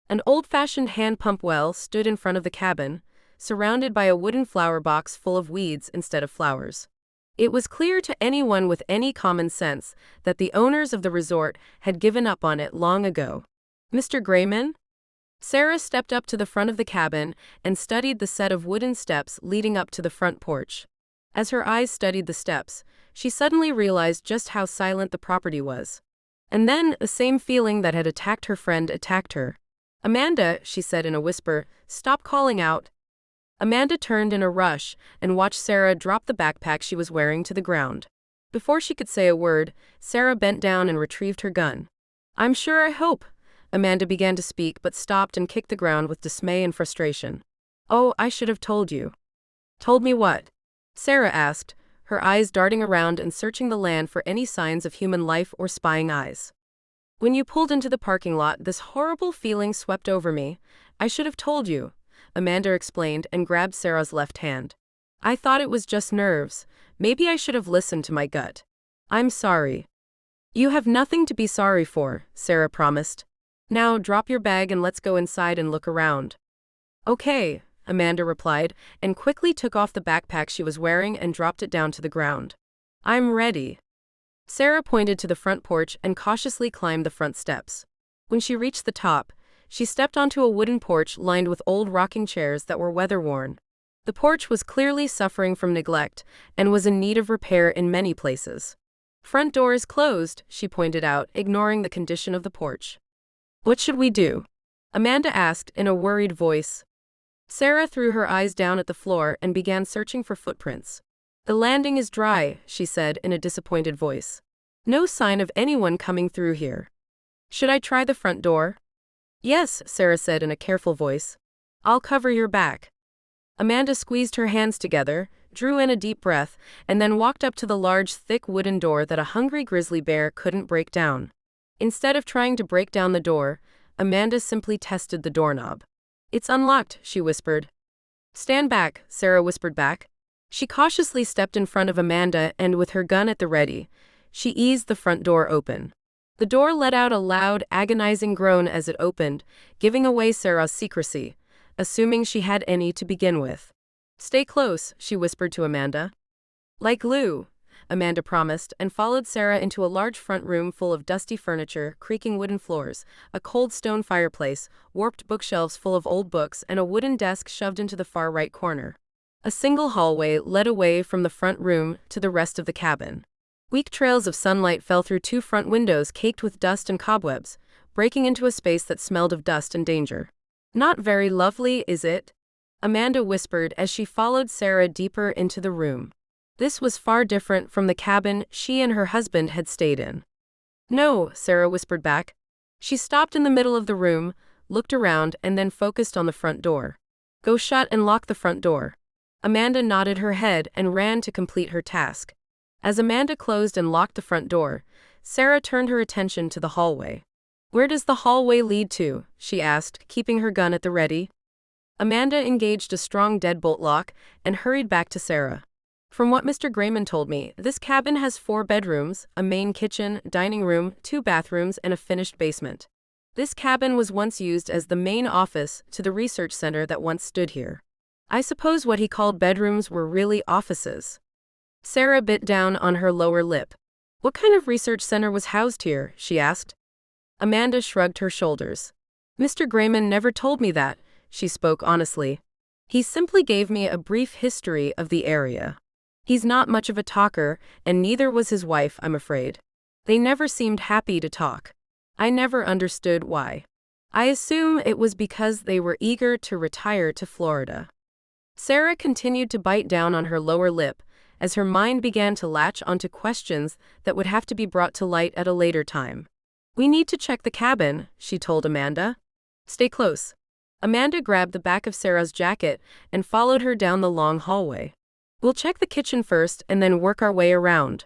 S1: An old-fashioned hand pump well stood in front of the cabin, surrounded by a wooden flower box full of weeds instead of flowers. It was clear to anyone with any common sense that the owners of the resort had given up on it long ago. Mr. Grayman? Sarah stepped up to the front of the cabin and studied the set of wooden steps leading up to the front porch. As her eyes studied the steps, she suddenly realized just how silent the property was. And then, the same feeling that had attacked her friend attacked her. Amanda, she said in a whisper, stop calling out. Amanda turned in a rush and watched Sarah drop the backpack she was wearing to the ground. Before she could say a word, Sarah bent down and retrieved her gun. I'm sure I hope. Amanda began to speak but stopped and kicked the ground with dismay and frustration. Oh, I should have told you. Told me what? Sarah asked, her eyes darting around and searching the land for any signs of human life or spying eyes. When you pulled into the parking lot, this horrible feeling swept over me. I should have told you, Amanda explained and grabbed Sarah's left hand. I thought it was just nerves. Maybe I should have listened to my gut. I'm sorry. You have nothing to be sorry for, Sarah promised. Now drop your bag and let's go inside and look around. Okay, Amanda replied, and quickly took off the backpack she was wearing and dropped it down to the ground. I'm ready. Sarah pointed to the front porch and cautiously climbed the front steps. When she reached the top, she stepped onto a wooden porch lined with old rocking chairs that were weather-worn. The porch was clearly suffering from neglect and was in need of repair in many places. Front door is closed, she pointed out, ignoring the condition of the porch. What should we do? Amanda asked in a worried voice. Sarah threw her eyes down at the floor and began searching for footprints. The landing is dry, she said in a disappointed voice. No sign of anyone coming through here. Should I try the front door? Yes, Sarah said in a careful voice. I'll cover your back. Amanda squeezed her hands together, drew in a deep breath, and then walked up to the large, thick wooden door that a hungry grizzly bear couldn't break down. Instead of trying to break down the door, Amanda simply tested the doorknob. It's unlocked, she whispered. Stand back, Sarah whispered back. She cautiously stepped in front of Amanda and, with her gun at the ready, she eased the front door open. The door let out a loud, agonizing groan as it opened, giving away Sarah's secrecy, assuming she had any to begin with. Stay close, she whispered to Amanda. Like glue, Amanda promised, and followed Sarah into a large front room full of dusty furniture, creaking wooden floors, a cold stone fireplace, warped bookshelves full of old books, and a wooden desk shoved into the far right corner. A single hallway led away from the front room to the rest of the cabin. Weak trails of sunlight fell through two front windows caked with dust and cobwebs, breaking into a space that smelled of dust and danger. Not very lovely, is it? Amanda whispered as she followed Sarah deeper into the room. This was far different from the cabin she and her husband had stayed in. No, Sarah whispered back. She stopped in the middle of the room, looked around, and then focused on the front door. Go shut and lock the front door. Amanda nodded her head and ran to complete her task. As Amanda closed and locked the front door, Sarah turned her attention to the hallway. Where does the hallway lead to? She asked, keeping her gun at the ready. Amanda engaged a strong deadbolt lock and hurried back to Sarah. From what Mr. Grayman told me, this cabin has 4 bedrooms, a main kitchen, dining room, 2 bathrooms, and a finished basement. This cabin was once used as the main office to the research center that once stood here. I suppose what he called bedrooms were really offices. Sarah bit down on her lower lip. What kind of research center was housed here? She asked. Amanda shrugged her shoulders. Mr. Grayman never told me that, she spoke honestly. He simply gave me a brief history of the area. He's not much of a talker, and neither was his wife, I'm afraid. They never seemed happy to talk. I never understood why. I assume it was because they were eager to retire to Florida. Sarah continued to bite down on her lower lip as her mind began to latch onto questions that would have to be brought to light at a later time. We need to check the cabin, she told Amanda. Stay close. Amanda grabbed the back of Sarah's jacket and followed her down the long hallway. We'll check the kitchen first and then work our way around.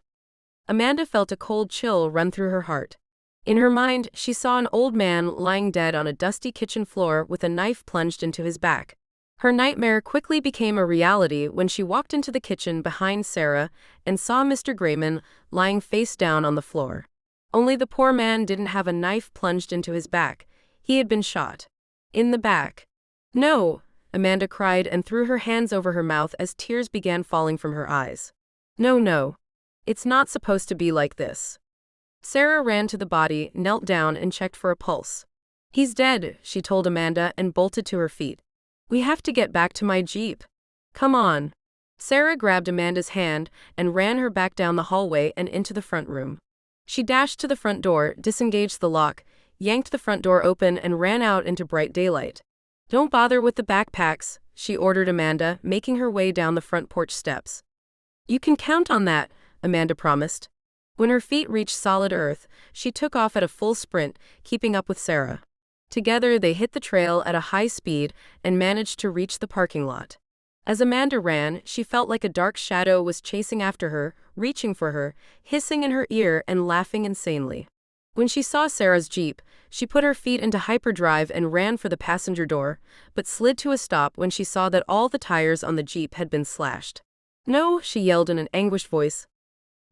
S1: Amanda felt a cold chill run through her heart. In her mind, she saw an old man lying dead on a dusty kitchen floor with a knife plunged into his back. Her nightmare quickly became a reality when she walked into the kitchen behind Sarah and saw Mr. Grayman lying face down on the floor. Only the poor man didn't have a knife plunged into his back. He had been shot. In the back. No, Amanda cried and threw her hands over her mouth as tears began falling from her eyes. No. It's not supposed to be like this. Sarah ran to the body, knelt down, and checked for a pulse. He's dead, she told Amanda and bolted to her feet. We have to get back to my Jeep. Come on. Sarah grabbed Amanda's hand and ran her back down the hallway and into the front room. She dashed to the front door, disengaged the lock, yanked the front door open, and ran out into bright daylight. Don't bother with the backpacks, she ordered Amanda, making her way down the front porch steps. You can count on that, Amanda promised. When her feet reached solid earth, she took off at a full sprint, keeping up with Sarah. Together they hit the trail at a high speed and managed to reach the parking lot. As Amanda ran, she felt like a dark shadow was chasing after her, reaching for her, hissing in her ear and laughing insanely. When she saw Sarah's Jeep, she put her feet into hyperdrive and ran for the passenger door, but slid to a stop when she saw that all the tires on the Jeep had been slashed. No, she yelled in an anguished voice.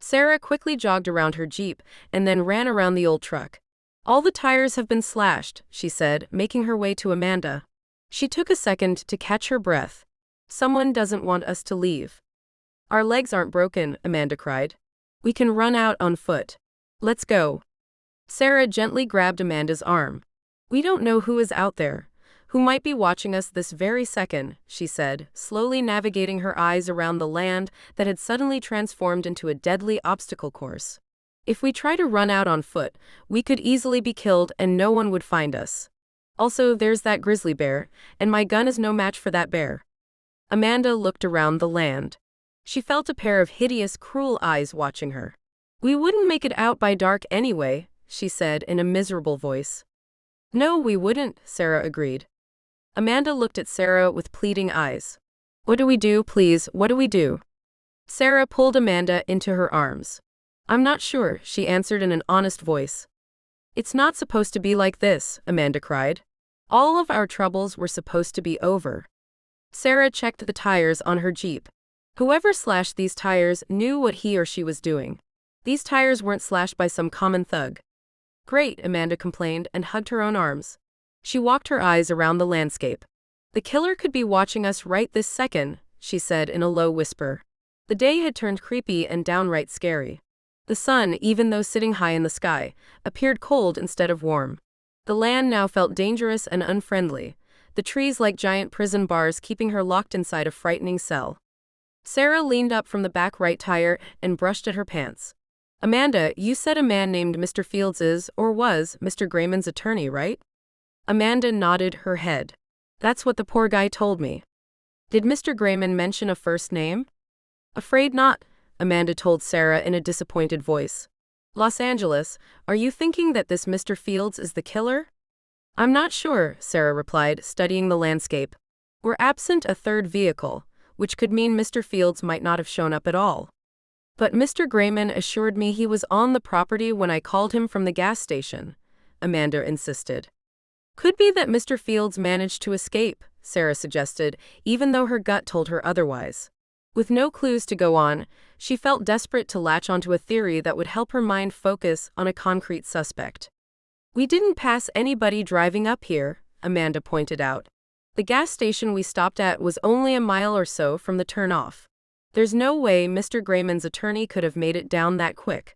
S1: Sarah quickly jogged around her Jeep and then ran around the old truck. All the tires have been slashed, she said, making her way to Amanda. She took a second to catch her breath. Someone doesn't want us to leave. Our legs aren't broken, Amanda cried. We can run out on foot. Let's go. Sarah gently grabbed Amanda's arm. We don't know who is out there, who might be watching us this very second, she said, slowly navigating her eyes around the land that had suddenly transformed into a deadly obstacle course. If we try to run out on foot, we could easily be killed and no one would find us. Also, there's that grizzly bear, and my gun is no match for that bear. Amanda looked around the land. She felt a pair of hideous, cruel eyes watching her. We wouldn't make it out by dark anyway, she said in a miserable voice. No, we wouldn't, Sarah agreed. Amanda looked at Sarah with pleading eyes. What do we do, please, what do we do? Sarah pulled Amanda into her arms. I'm not sure, she answered in an honest voice. It's not supposed to be like this, Amanda cried. All of our troubles were supposed to be over. Sarah checked the tires on her Jeep. Whoever slashed these tires knew what he or she was doing. These tires weren't slashed by some common thug. Great, Amanda complained and hugged her own arms. She walked her eyes around the landscape. The killer could be watching us right this second, she said in a low whisper. The day had turned creepy and downright scary. The sun, even though sitting high in the sky, appeared cold instead of warm. The land now felt dangerous and unfriendly, the trees like giant prison bars keeping her locked inside a frightening cell. Sarah leaned up from the back right tire and brushed at her pants. Amanda, you said a man named Mr. Fields is, or was, Mr. Grayman's attorney, right? Amanda nodded her head. That's what the poor guy told me. Did Mr. Grayman mention a first name? Afraid not, Amanda told Sarah in a disappointed voice. Los Angeles, are you thinking that this Mr. Fields is the killer? I'm not sure, Sarah replied, studying the landscape. We're absent a third vehicle, which could mean Mr. Fields might not have shown up at all. But Mr. Grayman assured me he was on the property when I called him from the gas station, Amanda insisted. Could be that Mr. Fields managed to escape, Sarah suggested, even though her gut told her otherwise. With no clues to go on, she felt desperate to latch onto a theory that would help her mind focus on a concrete suspect. We didn't pass anybody driving up here, Amanda pointed out. The gas station we stopped at was only a mile or so from the turnoff. There's no way Mr. Grayman's attorney could have made it down that quick.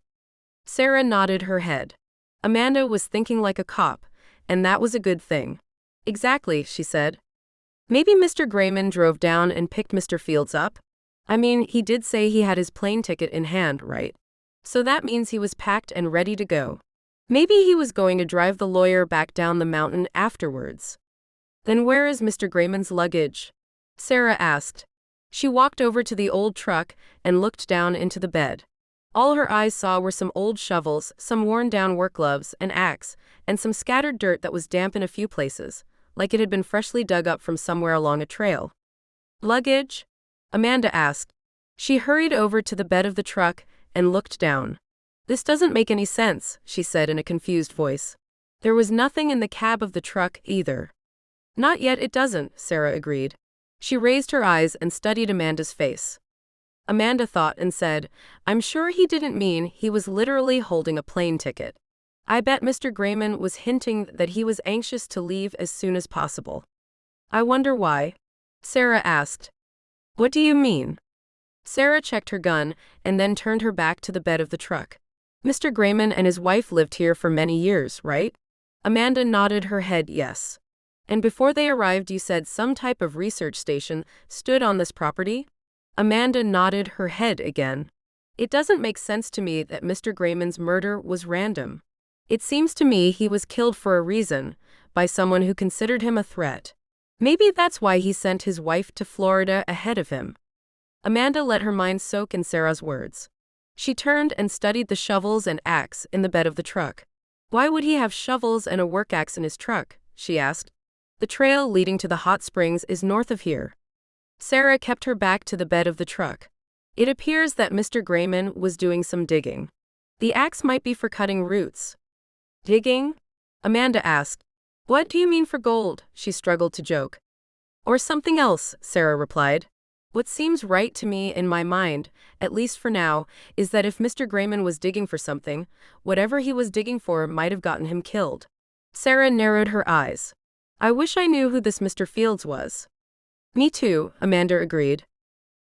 S1: Sarah nodded her head. Amanda was thinking like a cop, and that was a good thing. Exactly, she said. Maybe Mr. Grayman drove down and picked Mr. Fields up? I mean, he did say he had his plane ticket in hand, right? So that means he was packed and ready to go. Maybe he was going to drive the lawyer back down the mountain afterwards. Then where is Mr. Grayman's luggage? Sarah asked. She walked over to the old truck and looked down into the bed. All her eyes saw were some old shovels, some worn-down work gloves, an axe, and some scattered dirt that was damp in a few places, like it had been freshly dug up from somewhere along a trail. Luggage? Amanda asked. She hurried over to the bed of the truck and looked down. This doesn't make any sense, she said in a confused voice. There was nothing in the cab of the truck either. Not yet it doesn't, Sarah agreed. She raised her eyes and studied Amanda's face. Amanda thought and said, I'm sure he didn't mean he was literally holding a plane ticket. I bet Mr. Grayman was hinting that he was anxious to leave as soon as possible. I wonder why? Sarah asked. What do you mean? Sarah checked her gun and then turned her back to the bed of the truck. Mr. Grayman and his wife lived here for many years, right? Amanda nodded her head yes. And before they arrived you said some type of research station stood on this property? Amanda nodded her head again. It doesn't make sense to me that Mr. Grayman's murder was random. It seems to me he was killed for a reason, by someone who considered him a threat. Maybe that's why he sent his wife to Florida ahead of him. Amanda let her mind soak in Sarah's words. She turned and studied the shovels and axe in the bed of the truck. Why would he have shovels and a work axe in his truck? She asked. The trail leading to the hot springs is north of here. Sarah kept her back to the bed of the truck. It appears that Mr. Grayman was doing some digging. The axe might be for cutting roots. Digging? Amanda asked. What do you mean for gold? She struggled to joke. Or something else, Sarah replied. What seems right to me in my mind, at least for now, is that if Mr. Grayman was digging for something, whatever he was digging for might have gotten him killed. Sarah narrowed her eyes. I wish I knew who this Mr. Fields was. Me too, Amanda agreed.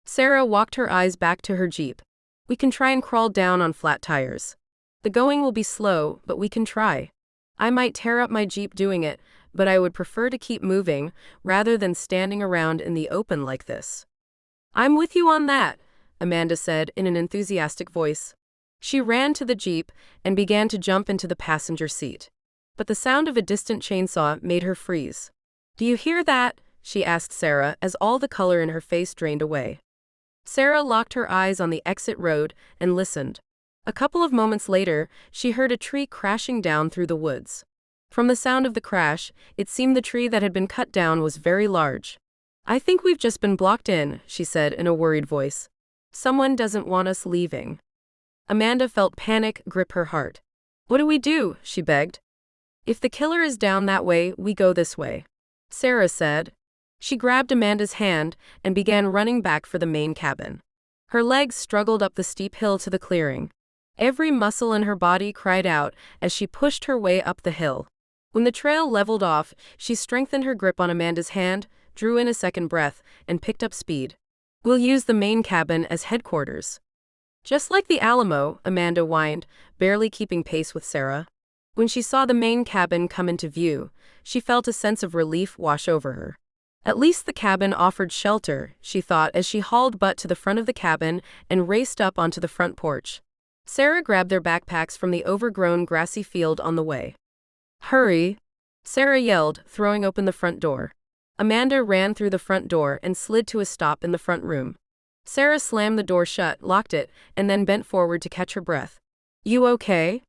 S1: Sarah walked her eyes back to her Jeep. We can try and crawl down on flat tires. The going will be slow, but we can try. I might tear up my Jeep doing it, but I would prefer to keep moving, rather than standing around in the open like this. I'm with you on that, Amanda said in an enthusiastic voice. She ran to the Jeep and began to jump into the passenger seat. But the sound of a distant chainsaw made her freeze. Do you hear that? She asked Sarah as all the color in her face drained away. Sarah locked her eyes on the exit road and listened. A couple of moments later, she heard a tree crashing down through the woods. From the sound of the crash, it seemed the tree that had been cut down was very large. I think we've just been blocked in, she said in a worried voice. Someone doesn't want us leaving. Amanda felt panic grip her heart. What do we do? She begged. If the killer is down that way, we go this way, Sarah said. She grabbed Amanda's hand and began running back for the main cabin. Her legs struggled up the steep hill to the clearing. Every muscle in her body cried out as she pushed her way up the hill. When the trail leveled off, she strengthened her grip on Amanda's hand, drew in a second breath, and picked up speed. We'll use the main cabin as headquarters. Just like the Alamo, Amanda whined, barely keeping pace with Sarah. When she saw the main cabin come into view, she felt a sense of relief wash over her. At least the cabin offered shelter, she thought as she hauled butt to the front of the cabin and raced up onto the front porch. Sarah grabbed their backpacks from the overgrown grassy field on the way. Hurry! Sarah yelled, throwing open the front door. Amanda ran through the front door and slid to a stop in the front room. Sarah slammed the door shut, locked it, and then bent forward to catch her breath. You okay?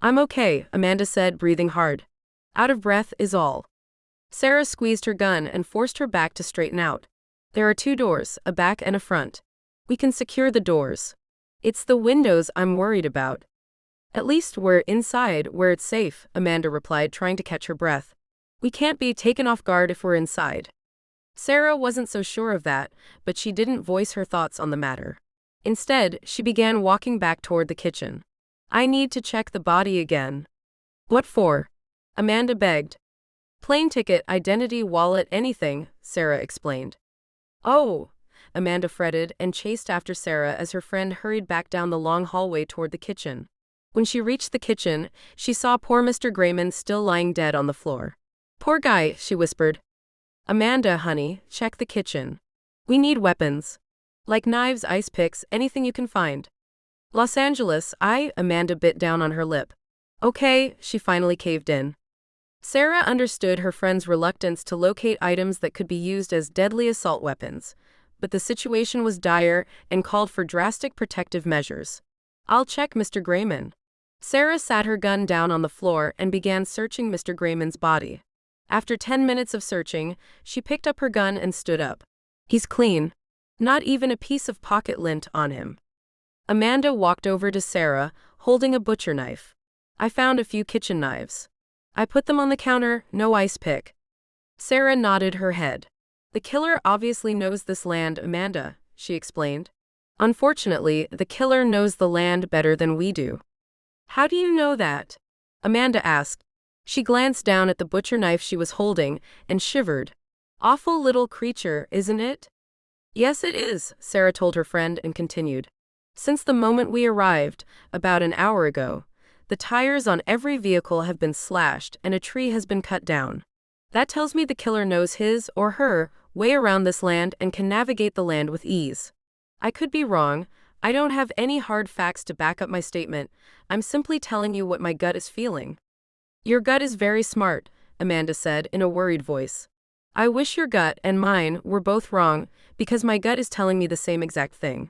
S1: I'm okay, Amanda said, breathing hard. Out of breath is all. Sarah squeezed her gun and forced her back to straighten out. There are 2 doors, a back and a front. We can secure the doors. It's the windows I'm worried about. At least we're inside where it's safe, Amanda replied, trying to catch her breath. We can't be taken off guard if we're inside. Sarah wasn't so sure of that, but she didn't voice her thoughts on the matter. Instead, she began walking back toward the kitchen. I need to check the body again. What for? Amanda begged. Plane ticket, identity, wallet, anything, Sarah explained. Oh, Amanda fretted and chased after Sarah as her friend hurried back down the long hallway toward the kitchen. When she reached the kitchen, she saw poor Mr. Grayman still lying dead on the floor. Poor guy, she whispered. Amanda, honey, check the kitchen. We need weapons. Like knives, ice picks, anything you can find. Los Angeles, Amanda bit down on her lip. Okay, she finally caved in. Sarah understood her friend's reluctance to locate items that could be used as deadly assault weapons, but the situation was dire and called for drastic protective measures. I'll check Mr. Grayman. Sarah sat her gun down on the floor and began searching Mr. Grayman's body. After 10 minutes of searching, she picked up her gun and stood up. He's clean. Not even a piece of pocket lint on him. Amanda walked over to Sarah, holding a butcher knife. I found a few kitchen knives. I put them on the counter, no ice pick. Sarah nodded her head. The killer obviously knows this land, Amanda, she explained. Unfortunately, the killer knows the land better than we do. How do you know that? Amanda asked. She glanced down at the butcher knife she was holding and shivered. Awful little creature, isn't it? Yes, it is, Sarah told her friend and continued. Since the moment we arrived, about an hour ago, the tires on every vehicle have been slashed and a tree has been cut down. That tells me the killer knows his or her way around this land and can navigate the land with ease. I could be wrong. I don't have any hard facts to back up my statement. I'm simply telling you what my gut is feeling. Your gut is very smart, Amanda said in a worried voice. I wish your gut and mine were both wrong, because my gut is telling me the same exact thing.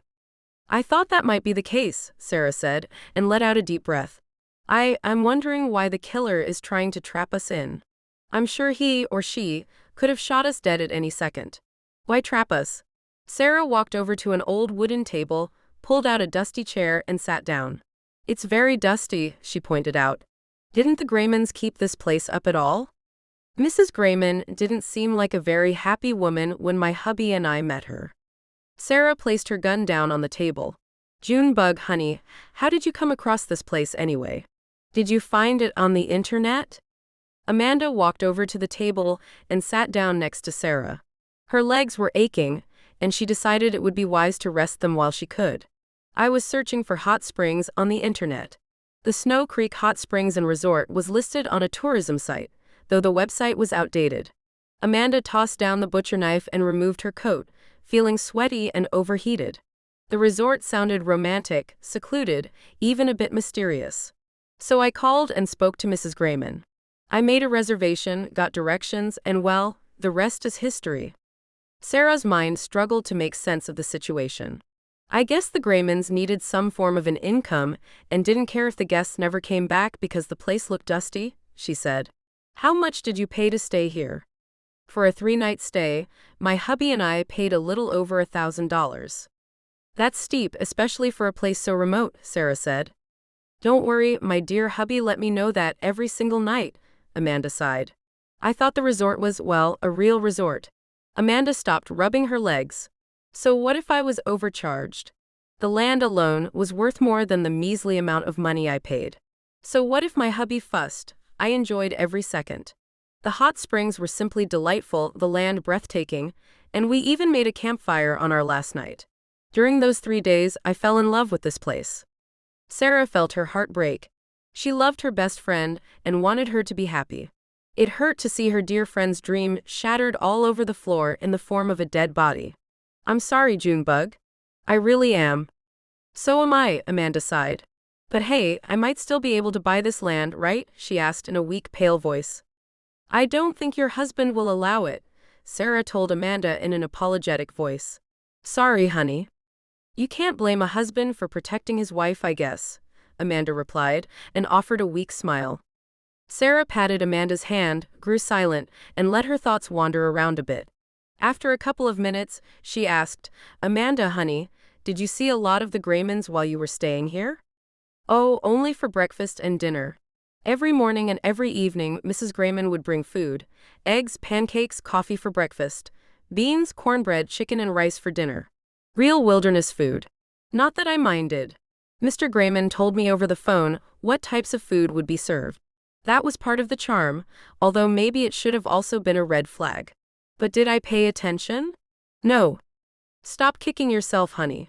S1: I thought that might be the case, Sarah said, and let out a deep breath. I'm wondering why the killer is trying to trap us in. I'm sure he or she could have shot us dead at any second. Why trap us? Sarah walked over to an old wooden table, pulled out a dusty chair, and sat down. It's very dusty, she pointed out. Didn't the Graymans keep this place up at all? Mrs. Grayman didn't seem like a very happy woman when my hubby and I met her. Sarah placed her gun down on the table. Junebug, honey, how did you come across this place anyway? Did you find it on the internet? Amanda walked over to the table and sat down next to Sarah. Her legs were aching, and she decided it would be wise to rest them while she could. I was searching for hot springs on the internet. The Snow Creek Hot Springs and Resort was listed on a tourism site, though the website was outdated. Amanda tossed down the butcher knife and removed her coat, feeling sweaty and overheated. The resort sounded romantic, secluded, even a bit mysterious. So I called and spoke to Mrs. Grayman. I made a reservation, got directions, and well, the rest is history. Sarah's mind struggled to make sense of the situation. I guess the Graymans needed some form of an income and didn't care if the guests never came back because the place looked dusty, she said. How much did you pay to stay here? For a 3-night stay, my hubby and I paid a little over $1,000. That's steep, especially for a place so remote, Sarah said. Don't worry, my dear hubby let me know that every single night, Amanda sighed. I thought the resort was, well, a real resort. Amanda stopped rubbing her legs. So what if I was overcharged? The land alone was worth more than the measly amount of money I paid. So what if my hubby fussed? I enjoyed every second. The hot springs were simply delightful, the land breathtaking, and we even made a campfire on our last night. During those 3 days, I fell in love with this place. Sarah felt her heart break. She loved her best friend and wanted her to be happy. It hurt to see her dear friend's dream shattered all over the floor in the form of a dead body. I'm sorry, Junebug. I really am. So am I, Amanda sighed. But hey, I might still be able to buy this land, right? She asked in a weak, pale voice. I don't think your husband will allow it, Sarah told Amanda in an apologetic voice. Sorry, honey. You can't blame a husband for protecting his wife, I guess, Amanda replied, and offered a weak smile. Sarah patted Amanda's hand, grew silent, and let her thoughts wander around a bit. After a couple of minutes, she asked, Amanda, honey, did you see a lot of the Graymans while you were staying here? Oh, only for breakfast and dinner. Every morning and every evening, Mrs. Grayman would bring food, eggs, pancakes, coffee for breakfast, beans, cornbread, chicken, and rice for dinner. Real wilderness food. Not that I minded. Mr. Grayman told me over the phone what types of food would be served. That was part of the charm, although maybe it should have also been a red flag. But did I pay attention? No. Stop kicking yourself, honey.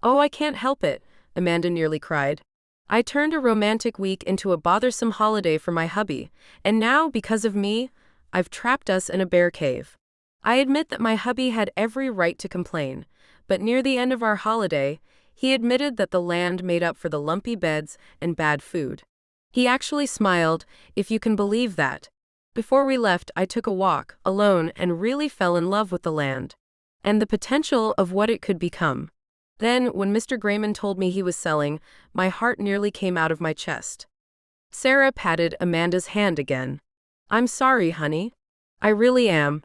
S1: Oh, I can't help it, Amanda nearly cried. I turned a romantic week into a bothersome holiday for my hubby, and now, because of me, I've trapped us in a bear cave. I admit that my hubby had every right to complain, but near the end of our holiday, he admitted that the land made up for the lumpy beds and bad food. He actually smiled, if you can believe that. Before we left, I took a walk, alone, and really fell in love with the land and the potential of what it could become. Then, when Mr. Grayman told me he was selling, my heart nearly came out of my chest. Sarah patted Amanda's hand again. I'm sorry, honey. I really am.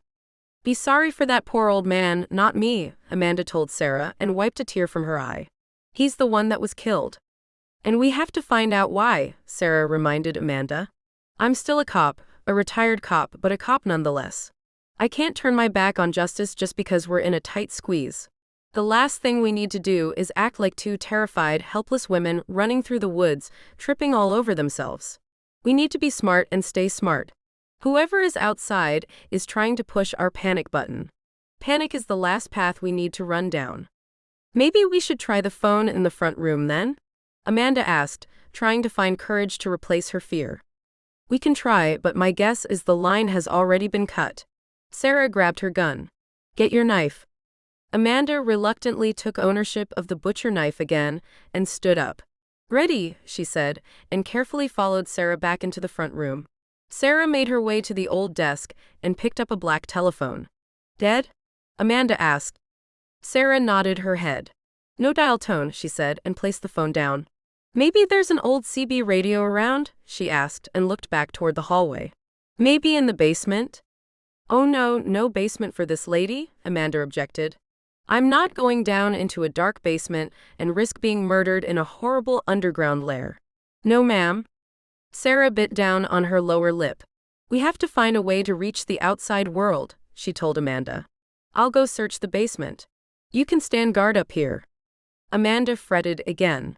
S1: Be sorry for that poor old man, not me, Amanda told Sarah and wiped a tear from her eye. He's the one that was killed. And we have to find out why, Sarah reminded Amanda. I'm still a cop, a retired cop, but a cop nonetheless. I can't turn my back on justice just because we're in a tight squeeze. The last thing we need to do is act like two terrified, helpless women running through the woods, tripping all over themselves. We need to be smart and stay smart. Whoever is outside is trying to push our panic button. Panic is the last path we need to run down. Maybe we should try the phone in the front room then? Amanda asked, trying to find courage to replace her fear. We can try, but my guess is the line has already been cut. Sarah grabbed her gun. Get your knife. Amanda reluctantly took ownership of the butcher knife again and stood up. Ready, she said, and carefully followed Sarah back into the front room. Sarah made her way to the old desk and picked up a black telephone. Dead? Amanda asked. Sarah nodded her head. No dial tone, she said, and placed the phone down. Maybe there's an old CB radio around, she asked and looked back toward the hallway. Maybe in the basement? Oh no, no basement for this lady, Amanda objected. I'm not going down into a dark basement and risk being murdered in a horrible underground lair. No, ma'am. Sarah bit down on her lower lip. We have to find a way to reach the outside world, she told Amanda. I'll go search the basement. You can stand guard up here. Amanda fretted again.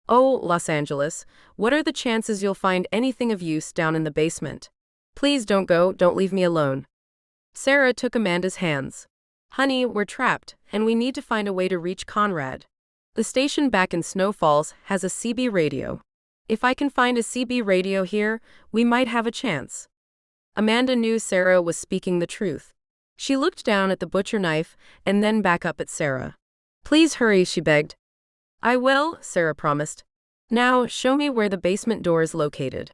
S1: Oh, Los Angeles, what are the chances you'll find anything of use down in the basement? Please don't go, don't leave me alone. Sarah took Amanda's hands. Honey, we're trapped, and we need to find a way to reach Conrad. The station back in Snow Falls has a CB radio. If I can find a CB radio here, we might have a chance. Amanda knew Sarah was speaking the truth. She looked down at the butcher knife and then back up at Sarah. Please hurry, she begged. I will, Sarah promised. Now, show me where the basement door is located.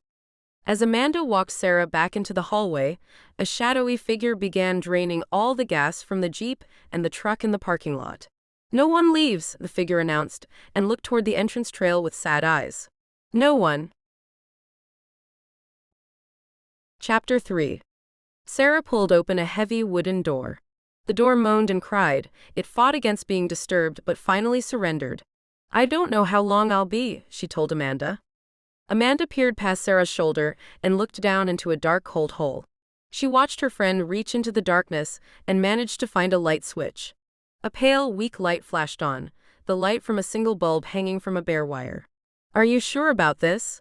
S1: As Amanda walked Sarah back into the hallway, a shadowy figure began draining all the gas from the Jeep and the truck in the parking lot. No one leaves, the figure announced, and looked toward the entrance trail with sad eyes. No one. Chapter 3. Sarah pulled open a heavy wooden door. The door moaned and cried. It fought against being disturbed but finally surrendered. I don't know how long I'll be, she told Amanda. Amanda peered past Sarah's shoulder and looked down into a dark, cold hole. She watched her friend reach into the darkness and managed to find a light switch. A pale, weak light flashed on, the light from a single bulb hanging from a bare wire. Are you sure about this?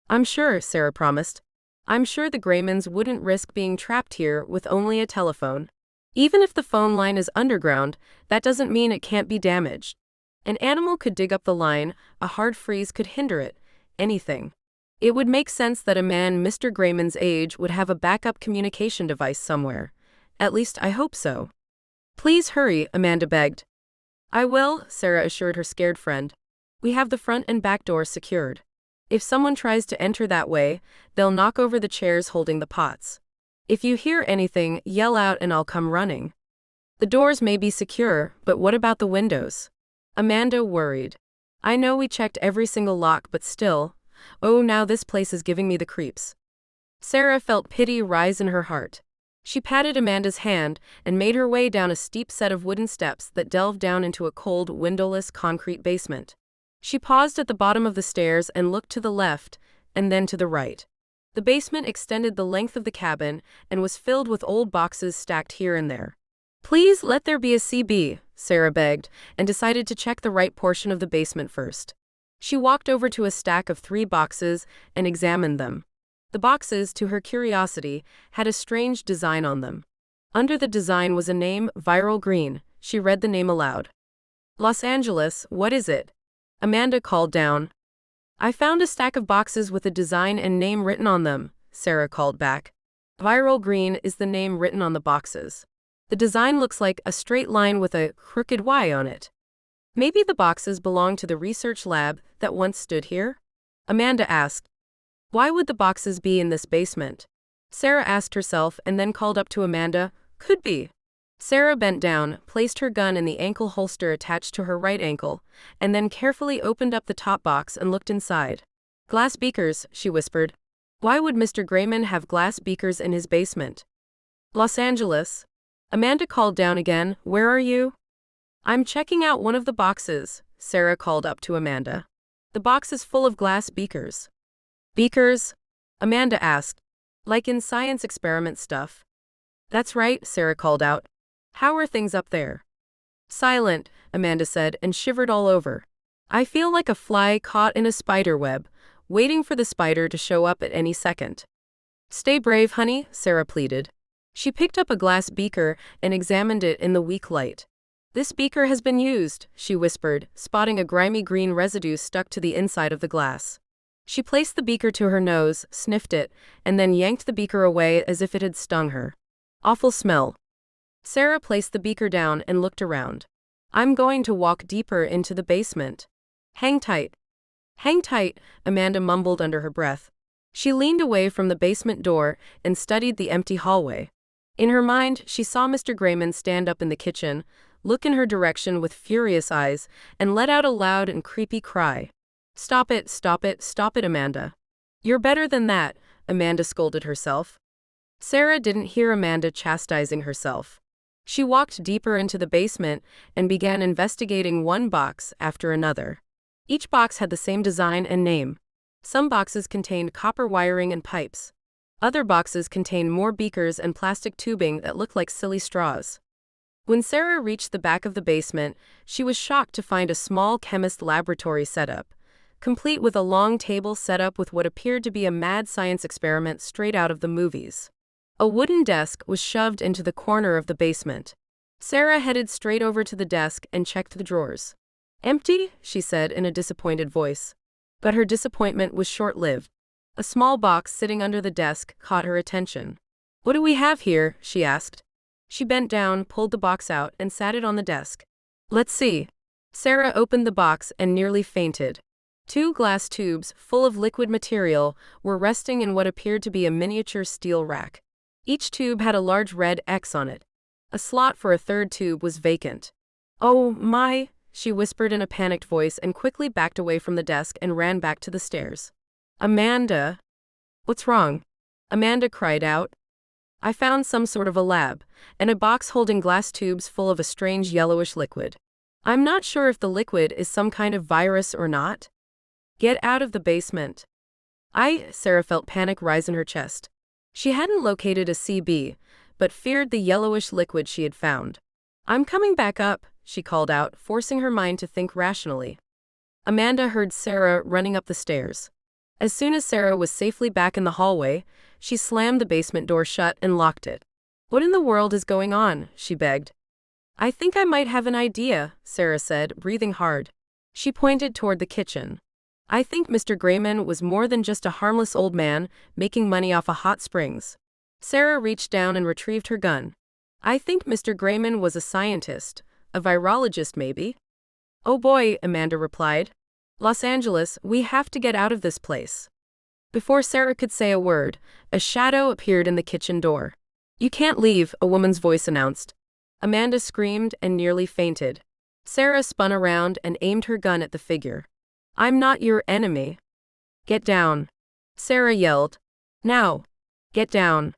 S1: I'm sure, Sarah promised. I'm sure the Graymans wouldn't risk being trapped here with only a telephone. Even if the phone line is underground, that doesn't mean it can't be damaged. An animal could dig up the line, a hard freeze could hinder it. Anything. It would make sense that a man Mr. Grayman's age would have a backup communication device somewhere. At least I hope so. Please hurry, Amanda begged. I will, Sarah assured her scared friend. We have the front and back doors secured. If someone tries to enter that way, they'll knock over the chairs holding the pots. If you hear anything, yell out and I'll come running. The doors may be secure, but what about the windows? Amanda worried. I know we checked every single lock, but still. Oh, now this place is giving me the creeps. Sarah felt pity rise in her heart. She patted Amanda's hand and made her way down a steep set of wooden steps that delved down into a cold, windowless concrete basement. She paused at the bottom of the stairs and looked to the left, and then to the right. The basement extended the length of the cabin and was filled with old boxes stacked here and there. Please let there be a CB, Sarah begged, and decided to check the right portion of the basement first. She walked over to a stack of 3 boxes and examined them. The boxes, to her curiosity, had a strange design on them. Under the design was a name, Viral Green. She read the name aloud. Los Angeles, what is it? Amanda called down. I found a stack of boxes with a design and name written on them, Sarah called back. Viral Green is the name written on the boxes. The design looks like a straight line with a crooked Y on it. Maybe the boxes belong to the research lab that once stood here? Amanda asked. Why would the boxes be in this basement? Sarah asked herself and then called up to Amanda. Could be. Sarah bent down, placed her gun in the ankle holster attached to her right ankle, and then carefully opened up the top box and looked inside. Glass beakers, she whispered. Why would Mr. Grayman have glass beakers in his basement? Los Angeles. Amanda called down again. Where are you? I'm checking out one of the boxes, Sarah called up to Amanda. The box is full of glass beakers. Beakers? Amanda asked. Like in science experiment stuff. That's right, Sarah called out. How are things up there? Silent, Amanda said and shivered all over. I feel like a fly caught in a spider web, waiting for the spider to show up at any second. Stay brave, honey, Sarah pleaded. She picked up a glass beaker and examined it in the weak light. This beaker has been used, she whispered, spotting a grimy green residue stuck to the inside of the glass. She placed the beaker to her nose, sniffed it, and then yanked the beaker away as if it had stung her. Awful smell. Sarah placed the beaker down and looked around. I'm going to walk deeper into the basement. Hang tight. Hang tight, Amanda mumbled under her breath. She leaned away from the basement door and studied the empty hallway. In her mind, she saw Mr. Grayman stand up in the kitchen, look in her direction with furious eyes, and let out a loud and creepy cry. Stop it, stop it, stop it, Amanda. You're better than that, Amanda scolded herself. Sarah didn't hear Amanda chastising herself. She walked deeper into the basement and began investigating one box after another. Each box had the same design and name. Some boxes contained copper wiring and pipes. Other boxes contained more beakers and plastic tubing that looked like silly straws. When Sarah reached the back of the basement, she was shocked to find a small chemist laboratory setup, complete with a long table set up with what appeared to be a mad science experiment straight out of the movies. A wooden desk was shoved into the corner of the basement. Sarah headed straight over to the desk and checked the drawers. Empty, she said in a disappointed voice. But her disappointment was short-lived. A small box sitting under the desk caught her attention. What do we have here? She asked. She bent down, pulled the box out, and sat it on the desk. Let's see. Sarah opened the box and nearly fainted. 2 glass tubes, full of liquid material, were resting in what appeared to be a miniature steel rack. Each tube had a large red X on it. A slot for a third tube was vacant. Oh, my, she whispered in a panicked voice and quickly backed away from the desk and ran back to the stairs. Amanda. What's wrong? Amanda cried out. I found some sort of a lab, and a box holding glass tubes full of a strange yellowish liquid. I'm not sure if the liquid is some kind of virus or not. Get out of the basement. Sarah felt panic rise in her chest. She hadn't located a CB, but feared the yellowish liquid she had found. I'm coming back up, she called out, forcing her mind to think rationally. Amanda heard Sarah running up the stairs. As soon as Sarah was safely back in the hallway, she slammed the basement door shut and locked it. What in the world is going on? She begged. I think I might have an idea, Sarah said, breathing hard. She pointed toward the kitchen. I think Mr. Grayman was more than just a harmless old man making money off of hot springs. Sarah reached down and retrieved her gun. I think Mr. Grayman was a scientist, a virologist maybe. Oh boy, Amanda replied. Los Angeles, we have to get out of this place. Before Sarah could say a word, a shadow appeared in the kitchen door. You can't leave, a woman's voice announced. Amanda screamed and nearly fainted. Sarah spun around and aimed her gun at the figure. I'm not your enemy. Get down. Sarah yelled. Now. Get down.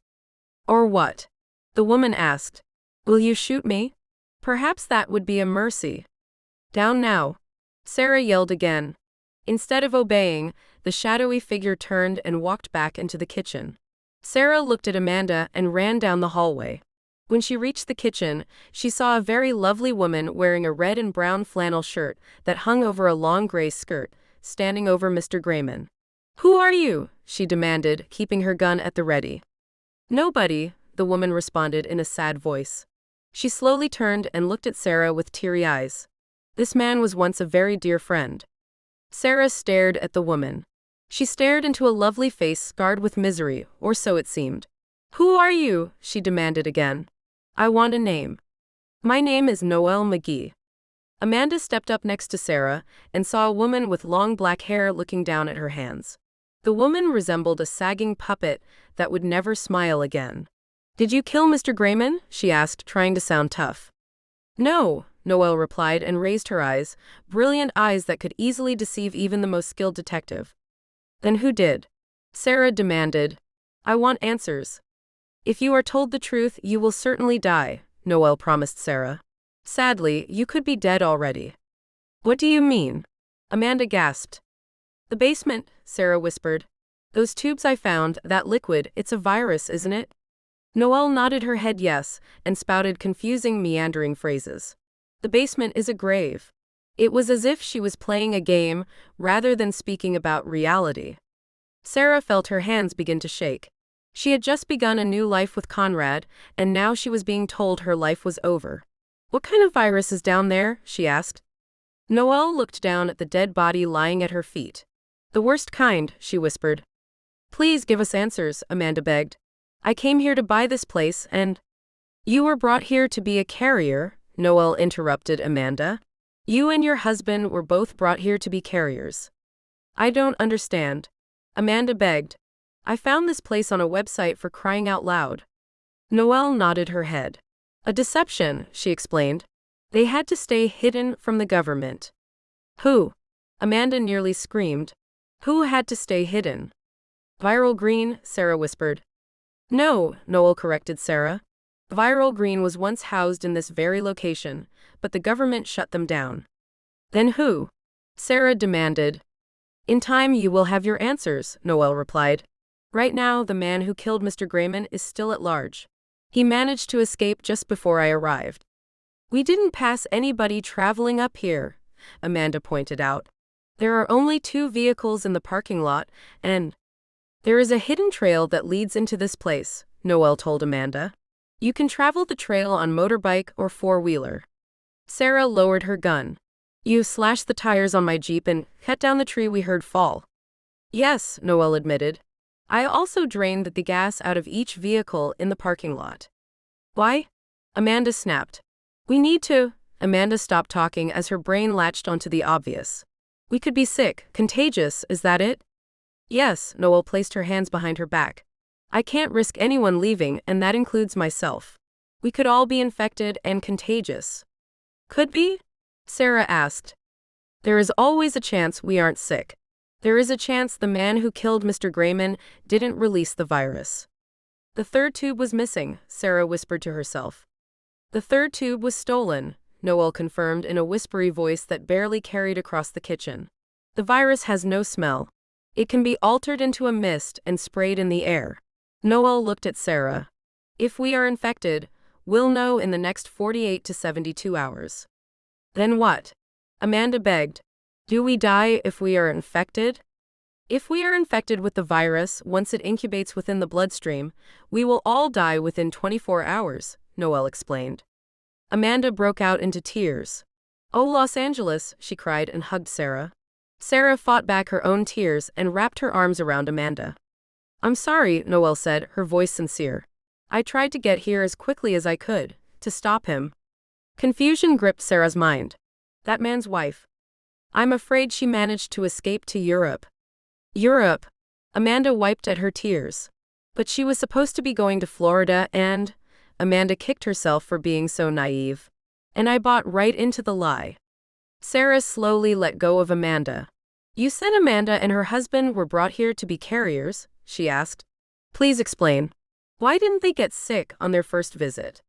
S1: Or what? The woman asked. Will you shoot me? Perhaps that would be a mercy. Down now. Sarah yelled again. Instead of obeying, the shadowy figure turned and walked back into the kitchen. Sarah looked at Amanda and ran down the hallway. When she reached the kitchen, she saw a very lovely woman wearing a red and brown flannel shirt that hung over a long gray skirt, standing over Mr. Grayman. Who are you? She demanded, keeping her gun at the ready. Nobody, the woman responded in a sad voice. She slowly turned and looked at Sarah with teary eyes. This man was once a very dear friend. Sarah stared at the woman. She stared into a lovely face scarred with misery, or so it seemed. Who are you? She demanded again. I want a name. My name is Noelle McGee. Amanda stepped up next to Sarah and saw a woman with long black hair looking down at her hands. The woman resembled a sagging puppet that would never smile again. Did you kill Mr. Grayman? She asked, trying to sound tough. No, Noelle replied and raised her eyes, brilliant eyes that could easily deceive even the most skilled detective. Then who did? Sarah demanded. I want answers. If you are told the truth, you will certainly die, Noelle promised Sarah. Sadly, you could be dead already. What do you mean? Amanda gasped. The basement, Sarah whispered. Those tubes I found, that liquid, it's a virus, isn't it? Noelle nodded her head yes, and spouted confusing, meandering phrases. The basement is a grave. It was as if she was playing a game, rather than speaking about reality. Sarah felt her hands begin to shake. She had just begun a new life with Conrad, and now she was being told her life was over. What kind of virus is down there? She asked. Noelle looked down at the dead body lying at her feet. The worst kind, she whispered. Please give us answers, Amanda begged. I came here to buy this place and… You were brought here to be a carrier, Noelle interrupted Amanda. You and your husband were both brought here to be carriers. I don't understand. Amanda begged. I found this place on a website for crying out loud. Noelle nodded her head. A deception, she explained. They had to stay hidden from the government. Who? Amanda nearly screamed. Who had to stay hidden? Viral Green, Sarah whispered. No, Noelle corrected Sarah. Viral Green was once housed in this very location, but the government shut them down. Then who? Sarah demanded. In time you will have your answers, Noelle replied. Right now, the man who killed Mr. Grayman is still at large. He managed to escape just before I arrived. We didn't pass anybody traveling up here, Amanda pointed out. There are only 2 vehicles in the parking lot, and… There is a hidden trail that leads into this place, Noelle told Amanda. You can travel the trail on motorbike or 4-wheeler. Sarah lowered her gun. You slashed the tires on my Jeep and cut down the tree we heard fall. Yes, Noelle admitted. I also drained the gas out of each vehicle in the parking lot. Why? Amanda snapped. We need to… Amanda stopped talking as her brain latched onto the obvious. We could be sick, contagious, is that it? Yes, Noelle placed her hands behind her back. I can't risk anyone leaving, and that includes myself. We could all be infected and contagious. Could be? Sarah asked. There is always a chance we aren't sick. There is a chance the man who killed Mr. Grayman didn't release the virus. The 3rd tube was missing, Sarah whispered to herself. The 3rd tube was stolen, Noelle confirmed in a whispery voice that barely carried across the kitchen. The virus has no smell. It can be altered into a mist and sprayed in the air. Noelle looked at Sarah. If we are infected, we'll know in the next 48 to 72 hours. Then what? Amanda begged. Do we die if we are infected? If we are infected with the virus, once it incubates within the bloodstream, we will all die within 24 hours, Noelle explained. Amanda broke out into tears. Oh, Los Angeles, she cried and hugged Sarah. Sarah fought back her own tears and wrapped her arms around Amanda. I'm sorry, Noelle said, her voice sincere. I tried to get here as quickly as I could, to stop him. Confusion gripped Sarah's mind. That man's wife. I'm afraid she managed to escape to Europe. Europe? Amanda wiped at her tears. But she was supposed to be going to Florida and… Amanda kicked herself for being so naive. And I bought right into the lie. Sarah slowly let go of Amanda. You said Amanda and her husband were brought here to be carriers, she asked. Please explain. Why didn't they get sick on their first visit?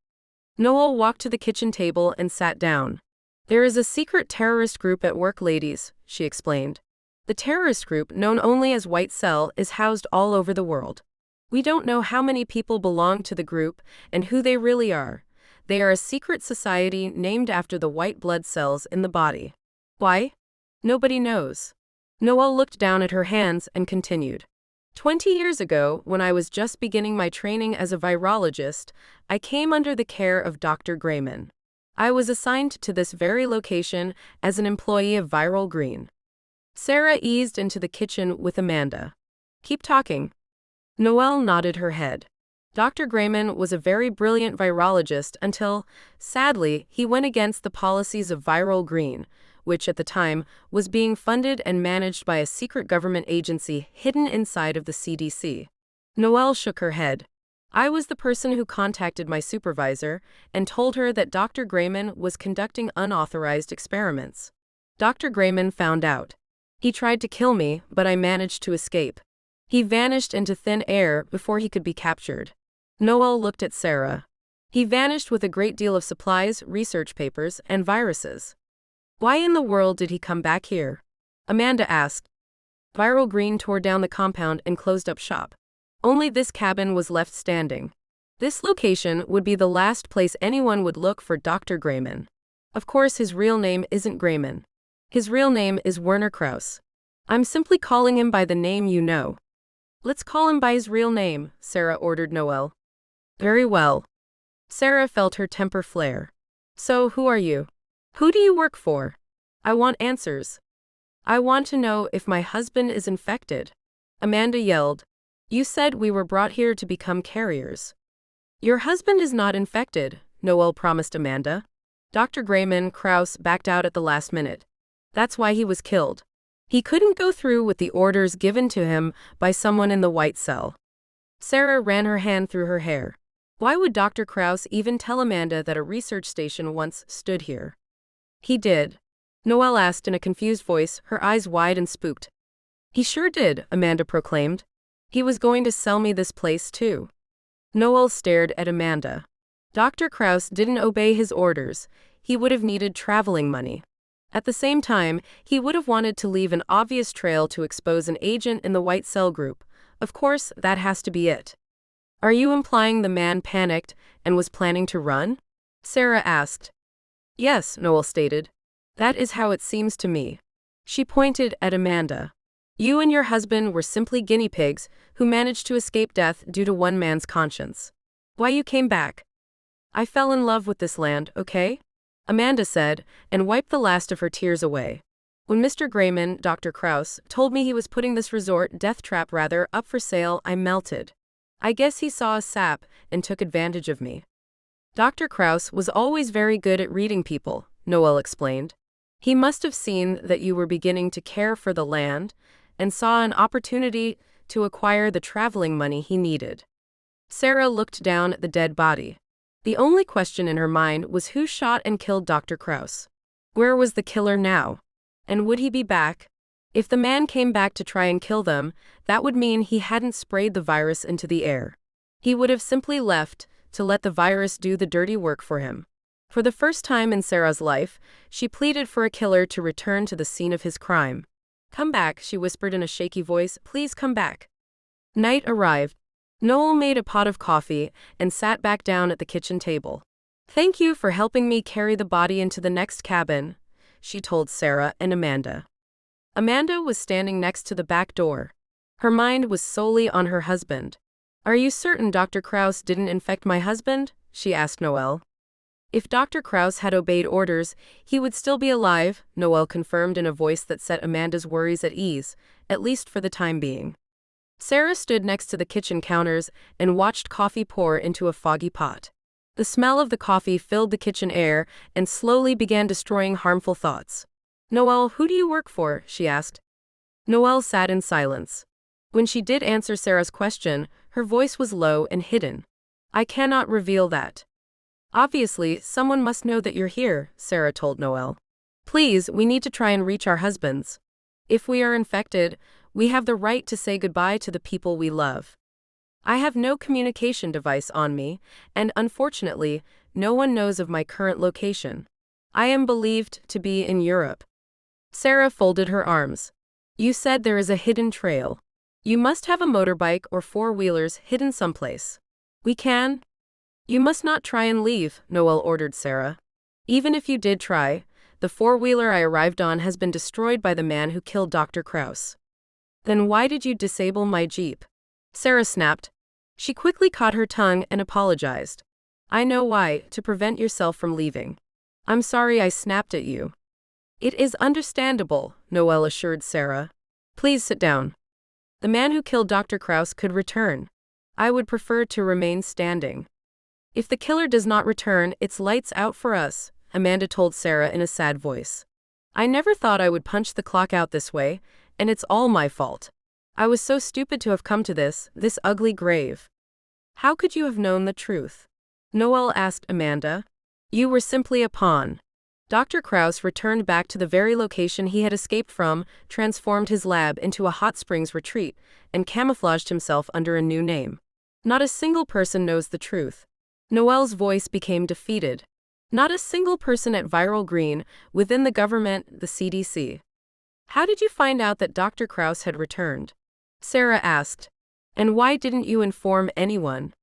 S1: Noelle walked to the kitchen table and sat down. There is a secret terrorist group at work, ladies, she explained. The terrorist group, known only as White Cell, is housed all over the world. We don't know how many people belong to the group and who they really are. They are a secret society named after the white blood cells in the body. Why? Nobody knows. Noelle looked down at her hands and continued. 20 years ago, when I was just beginning my training as a virologist, I came under the care of Dr. Grayman. I was assigned to this very location as an employee of Viral Green. Sarah eased into the kitchen with Amanda. Keep talking. Noelle nodded her head. Dr. Grayman was a very brilliant virologist until, sadly, he went against the policies of Viral Green, which at the time was being funded and managed by a secret government agency hidden inside of the CDC. Noelle shook her head. I was the person who contacted my supervisor and told her that Dr. Grayman was conducting unauthorized experiments. Dr. Grayman found out. He tried to kill me, but I managed to escape. He vanished into thin air before he could be captured. Noelle looked at Sarah. He vanished with a great deal of supplies, research papers, and viruses. Why in the world did he come back here? Amanda asked. Viral Green tore down the compound and closed up shop. Only this cabin was left standing. This location would be the last place anyone would look for Dr. Grayman. Of course, his real name isn't Grayman. His real name is Werner Krauss. I'm simply calling him by the name you know. Let's call him by his real name, Sarah ordered Noelle. Very well. Sarah felt her temper flare. So, who are you? Who do you work for? I want answers. I want to know if my husband is infected. Amanda yelled. You said we were brought here to become carriers. Your husband is not infected, Noelle promised Amanda. Dr. Grayman Krauss backed out at the last minute. That's why he was killed. He couldn't go through with the orders given to him by someone in the white cell. Sarah ran her hand through her hair. Why would Dr. Krauss even tell Amanda that a research station once stood here? He did. Noelle asked in a confused voice, her eyes wide and spooked. He sure did, Amanda proclaimed. He was going to sell me this place too. Noelle stared at Amanda. Dr. Krauss didn't obey his orders. He would have needed traveling money. At the same time, he would have wanted to leave an obvious trail to expose an agent in the white cell group. Of course, that has to be it. Are you implying the man panicked and was planning to run? Sarah asked. Yes, Noelle stated. That is how it seems to me. She pointed at Amanda. You and your husband were simply guinea pigs who managed to escape death due to one man's conscience. Why you came back? I fell in love with this land, okay? Amanda said, and wiped the last of her tears away. When Mr. Grayman, Dr. Krauss, told me he was putting this death trap up for sale, I melted. I guess he saw a sap and took advantage of me. Dr. Krauss was always very good at reading people, Noelle explained. He must have seen that you were beginning to care for the land and saw an opportunity to acquire the traveling money he needed. Sarah looked down at the dead body. The only question in her mind was who shot and killed Dr. Krauss. Where was the killer now? And would he be back? If the man came back to try and kill them, that would mean he hadn't sprayed the virus into the air. He would have simply left to let the virus do the dirty work for him. For the first time in Sarah's life, she pleaded for a killer to return to the scene of his crime. Come back, she whispered in a shaky voice. Please come back. Night arrived. Noelle made a pot of coffee and sat back down at the kitchen table. Thank you for helping me carry the body into the next cabin, she told Sarah and Amanda. Amanda was standing next to the back door. Her mind was solely on her husband. Are you certain Dr. Krauss didn't infect my husband? She asked Noelle. If Dr. Krauss had obeyed orders, he would still be alive, Noelle confirmed in a voice that set Amanda's worries at ease, at least for the time being. Sarah stood next to the kitchen counters and watched coffee pour into a foggy pot. The smell of the coffee filled the kitchen air and slowly began destroying harmful thoughts. Noelle, who do you work for? She asked. Noelle sat in silence. When she did answer Sarah's question, her voice was low and hidden. I cannot reveal that. Obviously, someone must know that you're here, Sarah told Noelle. Please, we need to try and reach our husbands. If we are infected, we have the right to say goodbye to the people we love. I have no communication device on me, and unfortunately, no one knows of my current location. I am believed to be in Europe. Sarah folded her arms. You said there is a hidden trail. You must have a motorbike or four-wheelers hidden someplace. We can? You must not try and leave, Noelle ordered Sarah. Even if you did try, the four-wheeler I arrived on has been destroyed by the man who killed Dr. Krauss. Then why did you disable my Jeep? Sarah snapped. She quickly caught her tongue and apologized. I know why, to prevent yourself from leaving. I'm sorry I snapped at you. It is understandable, Noelle assured Sarah. Please sit down. The man who killed Dr. Krauss could return. I would prefer to remain standing. If the killer does not return, it's lights out for us, Amanda told Sarah in a sad voice. I never thought I would punch the clock out this way, and it's all my fault. I was so stupid to have come to this ugly grave. How could you have known the truth? Noel asked Amanda. You were simply a pawn. Dr. Krauss returned back to the very location he had escaped from, transformed his lab into a hot springs retreat, and camouflaged himself under a new name. Not a single person knows the truth. Noel's voice became defeated. Not a single person at Viral Green, within the government, the CDC. How did you find out that Dr. Krauss had returned? Sarah asked. And why didn't you inform anyone?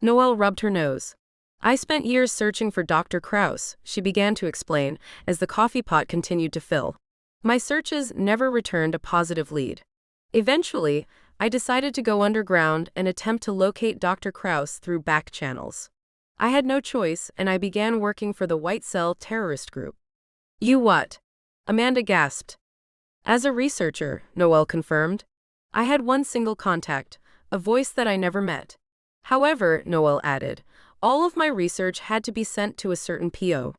S1: Noel rubbed her nose. I spent years searching for Dr. Krauss, she began to explain, as the coffee pot continued to fill. My searches never returned a positive lead. Eventually, I decided to go underground and attempt to locate Dr. Krauss through back channels. I had no choice, and I began working for the White Cell terrorist group. You what? Amanda gasped. As a researcher, Noel confirmed. I had one single contact, a voice that I never met. However, Noel added, all of my research had to be sent to a certain P.O.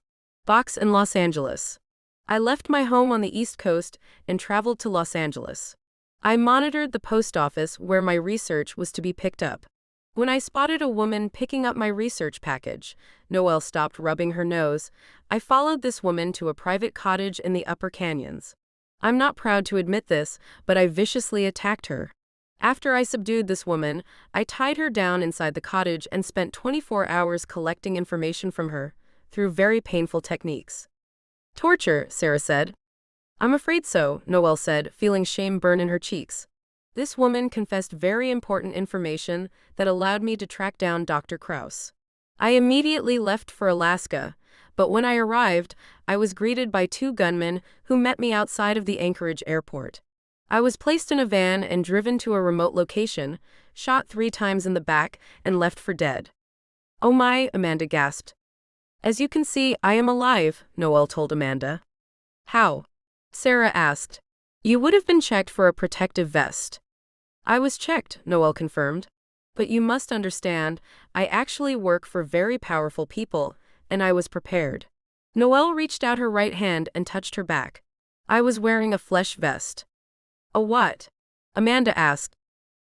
S1: box in Los Angeles. I left my home on the East Coast and traveled to Los Angeles. I monitored the post office where my research was to be picked up. When I spotted a woman picking up my research package, Noel stopped rubbing her nose. I followed this woman to a private cottage in the Upper Canyons. I'm not proud to admit this, but I viciously attacked her. After I subdued this woman, I tied her down inside the cottage and spent 24 hours collecting information from her, through very painful techniques. Torture, Sarah said. I'm afraid so, Noel said, feeling shame burn in her cheeks. This woman confessed very important information that allowed me to track down Dr. Krauss. I immediately left for Alaska, but when I arrived, I was greeted by 2 gunmen who met me outside of the Anchorage airport. I was placed in a van and driven to a remote location, shot 3 times in the back, and left for dead. Oh my, Amanda gasped. As you can see, I am alive, Noel told Amanda. How? Sarah asked. You would have been checked for a protective vest. I was checked, Noel confirmed. But you must understand, I actually work for very powerful people, and I was prepared. Noel reached out her right hand and touched her back. I was wearing a flesh vest. A what? Amanda asked.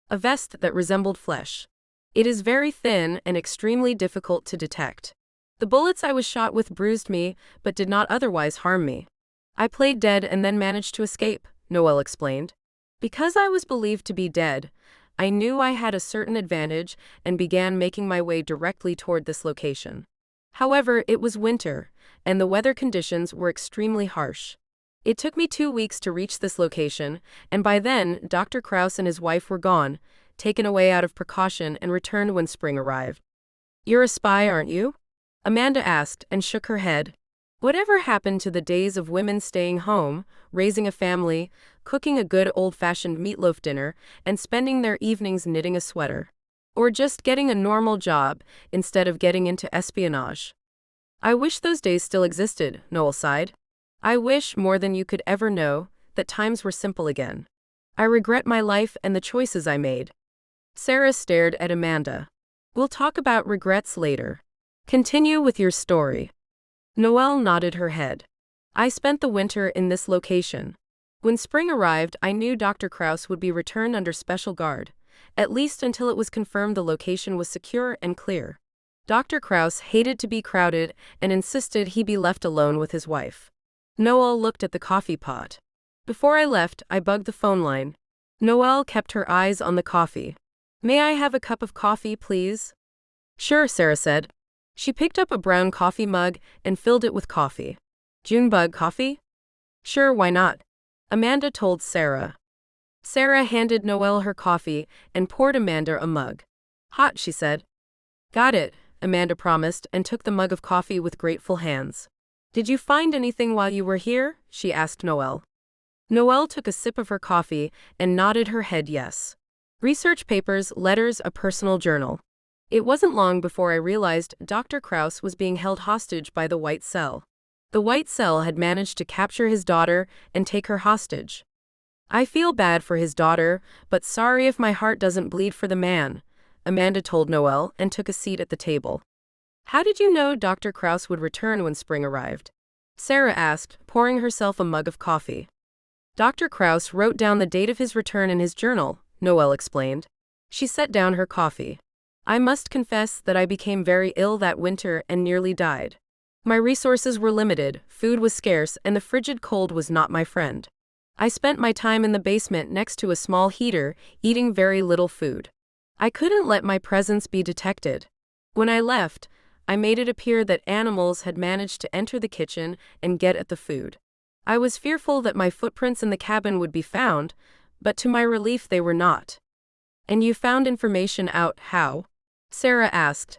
S1: A vest that resembled flesh. It is very thin and extremely difficult to detect. The bullets I was shot with bruised me, but did not otherwise harm me. I played dead and then managed to escape, Noel explained. Because I was believed to be dead, I knew I had a certain advantage and began making my way directly toward this location. However, it was winter, and the weather conditions were extremely harsh. It took me 2 weeks to reach this location, and by then, Dr. Krauss and his wife were gone, taken away out of precaution and returned when spring arrived. You're a spy, aren't you? Amanda asked and shook her head. Whatever happened to the days of women staying home, raising a family, cooking a good old-fashioned meatloaf dinner, and spending their evenings knitting a sweater? Or just getting a normal job instead of getting into espionage? I wish those days still existed, Noel sighed. I wish, more than you could ever know, that times were simple again. I regret my life and the choices I made. Sarah stared at Amanda. We'll talk about regrets later. Continue with your story. Noelle nodded her head. I spent the winter in this location. When spring arrived, I knew Dr. Krauss would be returned under special guard, at least until it was confirmed the location was secure and clear. Dr. Krauss hated to be crowded and insisted he be left alone with his wife. Noelle looked at the coffee pot. Before I left, I bugged the phone line. Noelle kept her eyes on the coffee. May I have a cup of coffee, please? Sure, Sarah said. She picked up a brown coffee mug and filled it with coffee. Junebug coffee? Sure, why not? Amanda told Sarah. Sarah handed Noelle her coffee and poured Amanda a mug. Hot, she said. Got it, Amanda promised and took the mug of coffee with grateful hands. Did you find anything while you were here? She asked Noelle. Noelle took a sip of her coffee and nodded her head yes. Research papers, letters, a personal journal. It wasn't long before I realized Dr. Krauss was being held hostage by the White Cell. The White Cell had managed to capture his daughter and take her hostage. I feel bad for his daughter, but sorry if my heart doesn't bleed for the man, Amanda told Noelle and took a seat at the table. How did you know Dr. Krause would return when spring arrived? Sarah asked, pouring herself a mug of coffee. Dr. Krause wrote down the date of his return in his journal, Noelle explained. She set down her coffee. I must confess that I became very ill that winter and nearly died. My resources were limited, food was scarce, and the frigid cold was not my friend. I spent my time in the basement next to a small heater, eating very little food. I couldn't let my presence be detected. When I left, I made it appear that animals had managed to enter the kitchen and get at the food. I was fearful that my footprints in the cabin would be found, but to my relief they were not. And you found information out how? Sarah asked.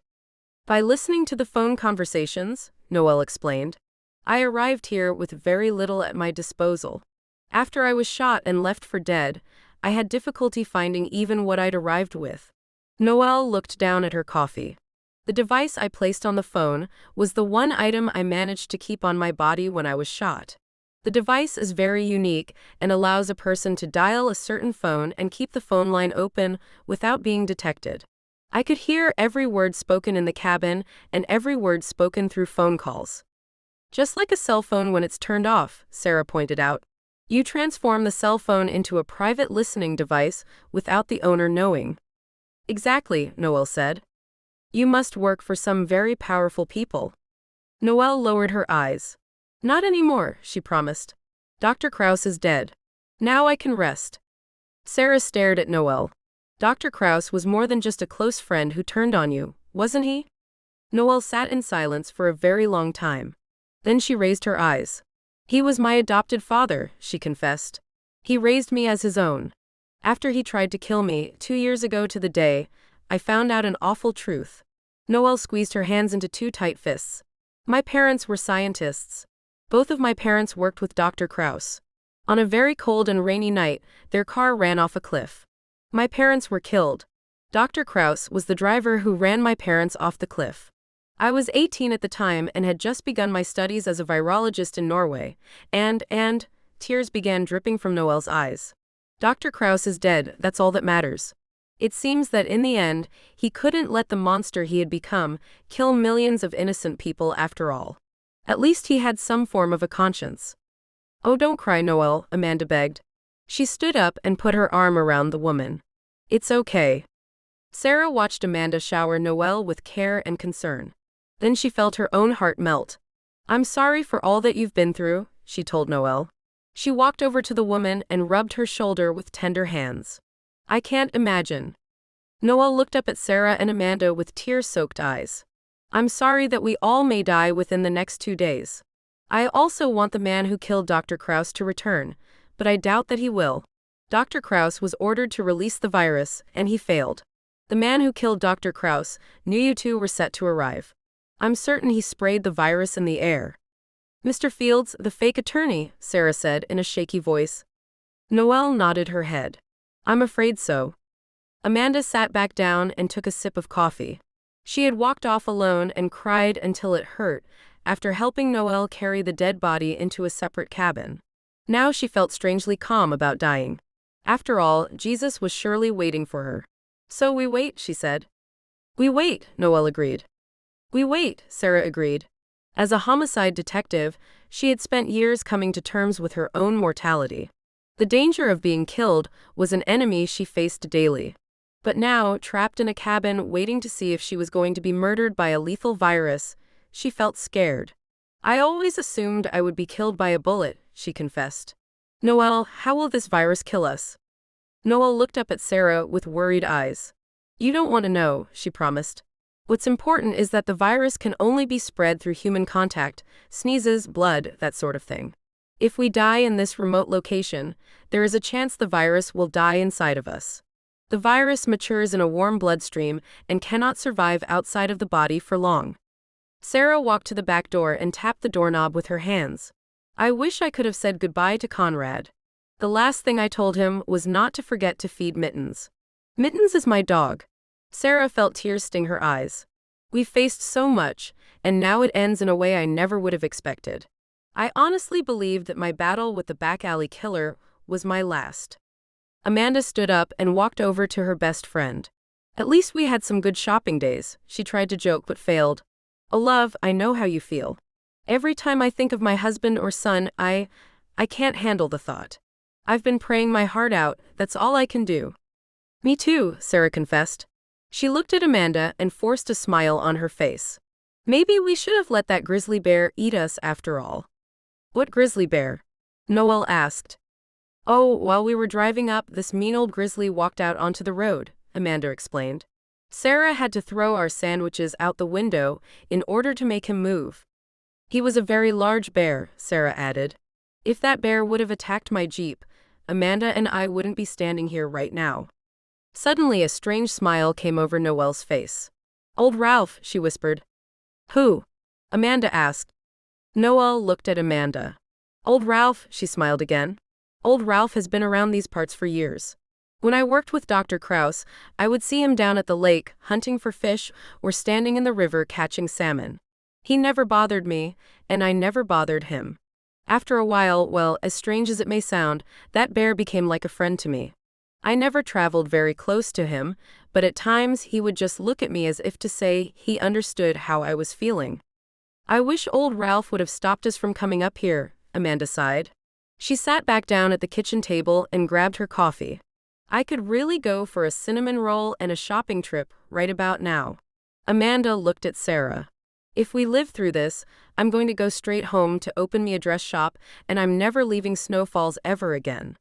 S1: By listening to the phone conversations, Noelle explained. I arrived here with very little at my disposal. After I was shot and left for dead, I had difficulty finding even what I'd arrived with. Noelle looked down at her coffee. The device I placed on the phone was the one item I managed to keep on my body when I was shot. The device is very unique and allows a person to dial a certain phone and keep the phone line open without being detected. I could hear every word spoken in the cabin and every word spoken through phone calls. Just like a cell phone when it's turned off, Sarah pointed out. You transform the cell phone into a private listening device without the owner knowing. Exactly, Noelle said. You must work for some very powerful people. Noelle lowered her eyes. Not anymore, she promised. Dr. Krause is dead. Now I can rest. Sarah stared at Noelle. Dr. Krause was more than just a close friend who turned on you, wasn't he? Noelle sat in silence for a very long time. Then she raised her eyes. He was my adopted father, she confessed. He raised me as his own. After he tried to kill me, 2 years ago to the day, I found out an awful truth. Noelle squeezed her hands into two tight fists. My parents were scientists. Both of my parents worked with Dr. Krause. On a very cold and rainy night, their car ran off a cliff. My parents were killed. Dr. Krause was the driver who ran my parents off the cliff. I was 18 at the time and had just begun my studies as a virologist in Norway, and tears began dripping from Noelle's eyes. Dr. Krause is dead, that's all that matters. It seems that in the end, he couldn't let the monster he had become kill millions of innocent people after all. At least he had some form of a conscience. Oh, don't cry, Noelle, Amanda begged. She stood up and put her arm around the woman. It's okay. Sarah watched Amanda shower Noelle with care and concern. Then she felt her own heart melt. I'm sorry for all that you've been through, she told Noelle. She walked over to the woman and rubbed her shoulder with tender hands. I can't imagine. Noelle looked up at Sarah and Amanda with tear-soaked eyes. I'm sorry that we all may die within the next 2 days. I also want the man who killed Dr. Krause to return, but I doubt that he will. Dr. Krause was ordered to release the virus, and he failed. The man who killed Dr. Krause knew you two were set to arrive. I'm certain he sprayed the virus in the air. Mr. Fields, the fake attorney, Sarah said in a shaky voice. Noelle nodded her head. I'm afraid so. Amanda sat back down and took a sip of coffee. She had walked off alone and cried until it hurt, after helping Noelle carry the dead body into a separate cabin. Now she felt strangely calm about dying. After all, Jesus was surely waiting for her. So we wait, she said. We wait, Noelle agreed. We wait, Sarah agreed. As a homicide detective, she had spent years coming to terms with her own mortality. The danger of being killed was an enemy she faced daily. But now, trapped in a cabin waiting to see if she was going to be murdered by a lethal virus, she felt scared. I always assumed I would be killed by a bullet, she confessed. Noelle, how will this virus kill us? Noelle looked up at Sarah with worried eyes. You don't want to know, she promised. What's important is that the virus can only be spread through human contact, sneezes, blood, that sort of thing. If we die in this remote location, there is a chance the virus will die inside of us. The virus matures in a warm bloodstream and cannot survive outside of the body for long. Sarah walked to the back door and tapped the doorknob with her hands. I wish I could have said goodbye to Conrad. The last thing I told him was not to forget to feed Mittens. Mittens is my dog. Sarah felt tears sting her eyes. We've faced so much, and now it ends in a way I never would have expected. I honestly believed that my battle with the back alley killer was my last. Amanda stood up and walked over to her best friend. At least we had some good shopping days, she tried to joke but failed. Oh love, I know how you feel. Every time I think of my husband or son, I can't handle the thought. I've been praying my heart out, that's all I can do. Me too, Sarah confessed. She looked at Amanda and forced a smile on her face. Maybe we should have let that grizzly bear eat us after all. What grizzly bear? Noel asked. Oh, while we were driving up, this mean old grizzly walked out onto the road, Amanda explained. Sarah had to throw our sandwiches out the window in order to make him move. He was a very large bear, Sarah added. If that bear would have attacked my Jeep, Amanda and I wouldn't be standing here right now. Suddenly a strange smile came over Noelle's face. Old Ralph, she whispered. Who? Amanda asked. Noelle looked at Amanda. Old Ralph, she smiled again. Old Ralph has been around these parts for years. When I worked with Dr. Krause, I would see him down at the lake, hunting for fish, or standing in the river catching salmon. He never bothered me, and I never bothered him. After a while, well, as strange as it may sound, that bear became like a friend to me. I never traveled very close to him, but at times he would just look at me as if to say he understood how I was feeling. I wish old Ralph would have stopped us from coming up here, Amanda sighed. She sat back down at the kitchen table and grabbed her coffee. I could really go for a cinnamon roll and a shopping trip right about now. Amanda looked at Sarah. If we live through this, I'm going to go straight home to open me a dress shop, and I'm never leaving Snow Falls ever again.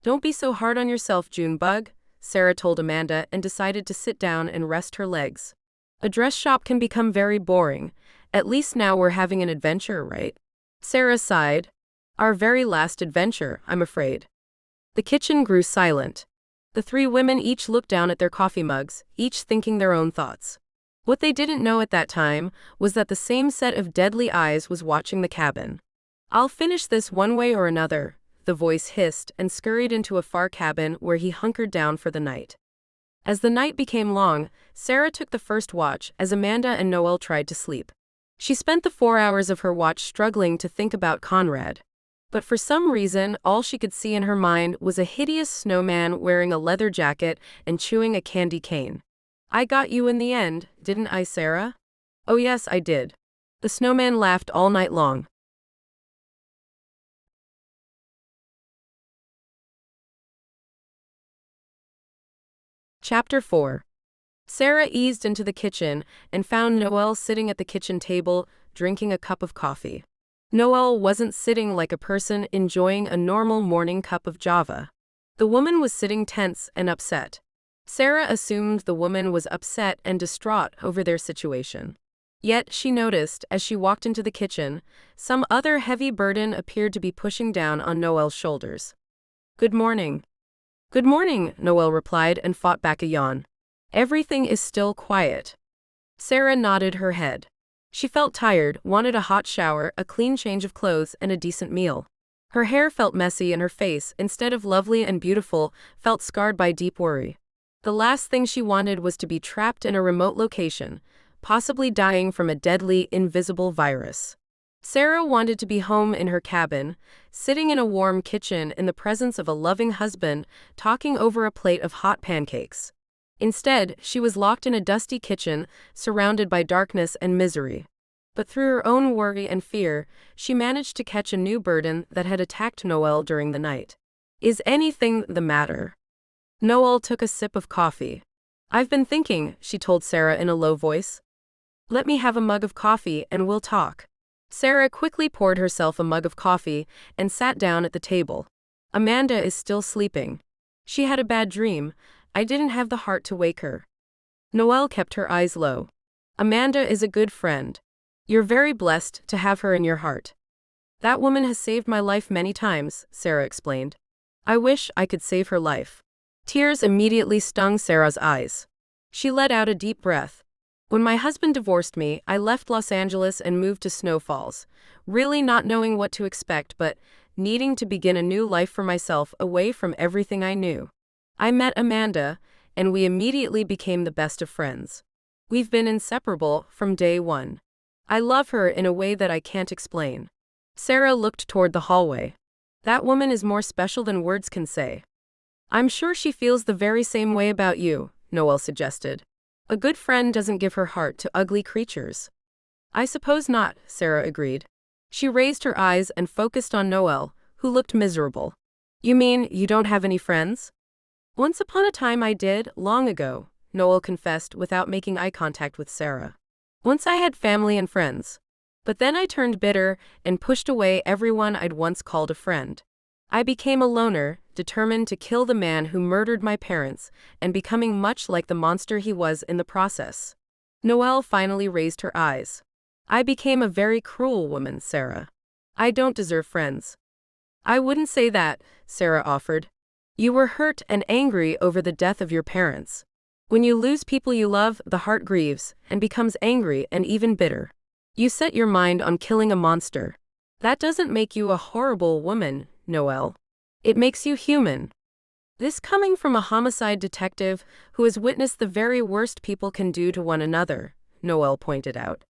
S1: Don't be so hard on yourself, Junebug, Sarah told Amanda and decided to sit down and rest her legs. A dress shop can become very boring. At least now we're having an adventure, right? Sarah sighed. Our very last adventure, I'm afraid. The kitchen grew silent. The three women each looked down at their coffee mugs, each thinking their own thoughts. What they didn't know at that time was that the same set of deadly eyes was watching the cabin. I'll finish this one way or another, the voice hissed and scurried into a far cabin where he hunkered down for the night. As the night became long, Sarah took the first watch as Amanda and Noelle tried to sleep. She spent the 4 hours of her watch struggling to think about Conrad. But for some reason, all she could see in her mind was a hideous snowman wearing a leather jacket and chewing a candy cane. I got you in the end, didn't I, Sarah? Oh yes, I did. The snowman laughed all night long. Chapter 4. Sarah eased into the kitchen and found Noelle sitting at the kitchen table, drinking a cup of coffee. Noelle wasn't sitting like a person enjoying a normal morning cup of java. The woman was sitting tense and upset. Sarah assumed the woman was upset and distraught over their situation. Yet, she noticed, as she walked into the kitchen, some other heavy burden appeared to be pushing down on Noelle's shoulders. Good morning. Good morning, Noelle replied and fought back a yawn. Everything is still quiet. Sarah nodded her head. She felt tired, wanted a hot shower, a clean change of clothes, and a decent meal. Her hair felt messy and her face, instead of lovely and beautiful, felt scarred by deep worry. The last thing she wanted was to be trapped in a remote location, possibly dying from a deadly, invisible virus. Sarah wanted to be home in her cabin, sitting in a warm kitchen in the presence of a loving husband, talking over a plate of hot pancakes. Instead, she was locked in a dusty kitchen, surrounded by darkness and misery. But through her own worry and fear, she managed to catch a new burden that had attacked Noelle during the night. Is anything the matter? Noelle took a sip of coffee. I've been thinking, she told Sarah in a low voice. Let me have a mug of coffee and we'll talk. Sarah quickly poured herself a mug of coffee and sat down at the table. Amanda is still sleeping. She had a bad dream. I didn't have the heart to wake her. Noelle kept her eyes low. Amanda is a good friend. You're very blessed to have her in your heart. That woman has saved my life many times, Sarah explained. I wish I could save her life. Tears immediately stung Sarah's eyes. She let out a deep breath. When my husband divorced me, I left Los Angeles and moved to Snow Falls, really not knowing what to expect but needing to begin a new life for myself away from everything I knew. I met Amanda, and we immediately became the best of friends. We've been inseparable from day one. I love her in a way that I can't explain. Sarah looked toward the hallway. That woman is more special than words can say. I'm sure she feels the very same way about you, Noelle suggested. A good friend doesn't give her heart to ugly creatures. I suppose not, Sarah agreed. She raised her eyes and focused on Noelle, who looked miserable. You mean you don't have any friends? Once upon a time I did, long ago, Noelle confessed without making eye contact with Sarah. Once I had family and friends. But then I turned bitter and pushed away everyone I'd once called a friend. I became a loner, determined to kill the man who murdered my parents, and becoming much like the monster he was in the process. Noelle finally raised her eyes. I became a very cruel woman, Sarah. I don't deserve friends. I wouldn't say that, Sarah offered. You were hurt and angry over the death of your parents. When you lose people you love, the heart grieves and becomes angry and even bitter. You set your mind on killing a monster. That doesn't make you a horrible woman, Noelle. It makes you human. This coming from a homicide detective who has witnessed the very worst people can do to one another, Noelle pointed out.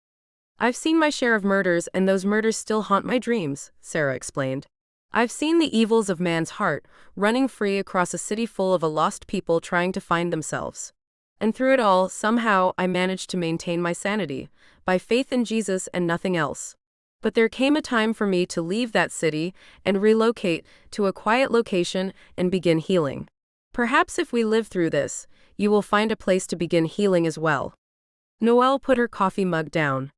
S1: I've seen my share of murders and those murders still haunt my dreams, Sarah explained. I've seen the evils of man's heart running free across a city full of lost people trying to find themselves. And through it all, somehow I managed to maintain my sanity, by faith in Jesus and nothing else. But there came a time for me to leave that city and relocate to a quiet location and begin healing. Perhaps if we live through this, you will find a place to begin healing as well. Noelle put her coffee mug down.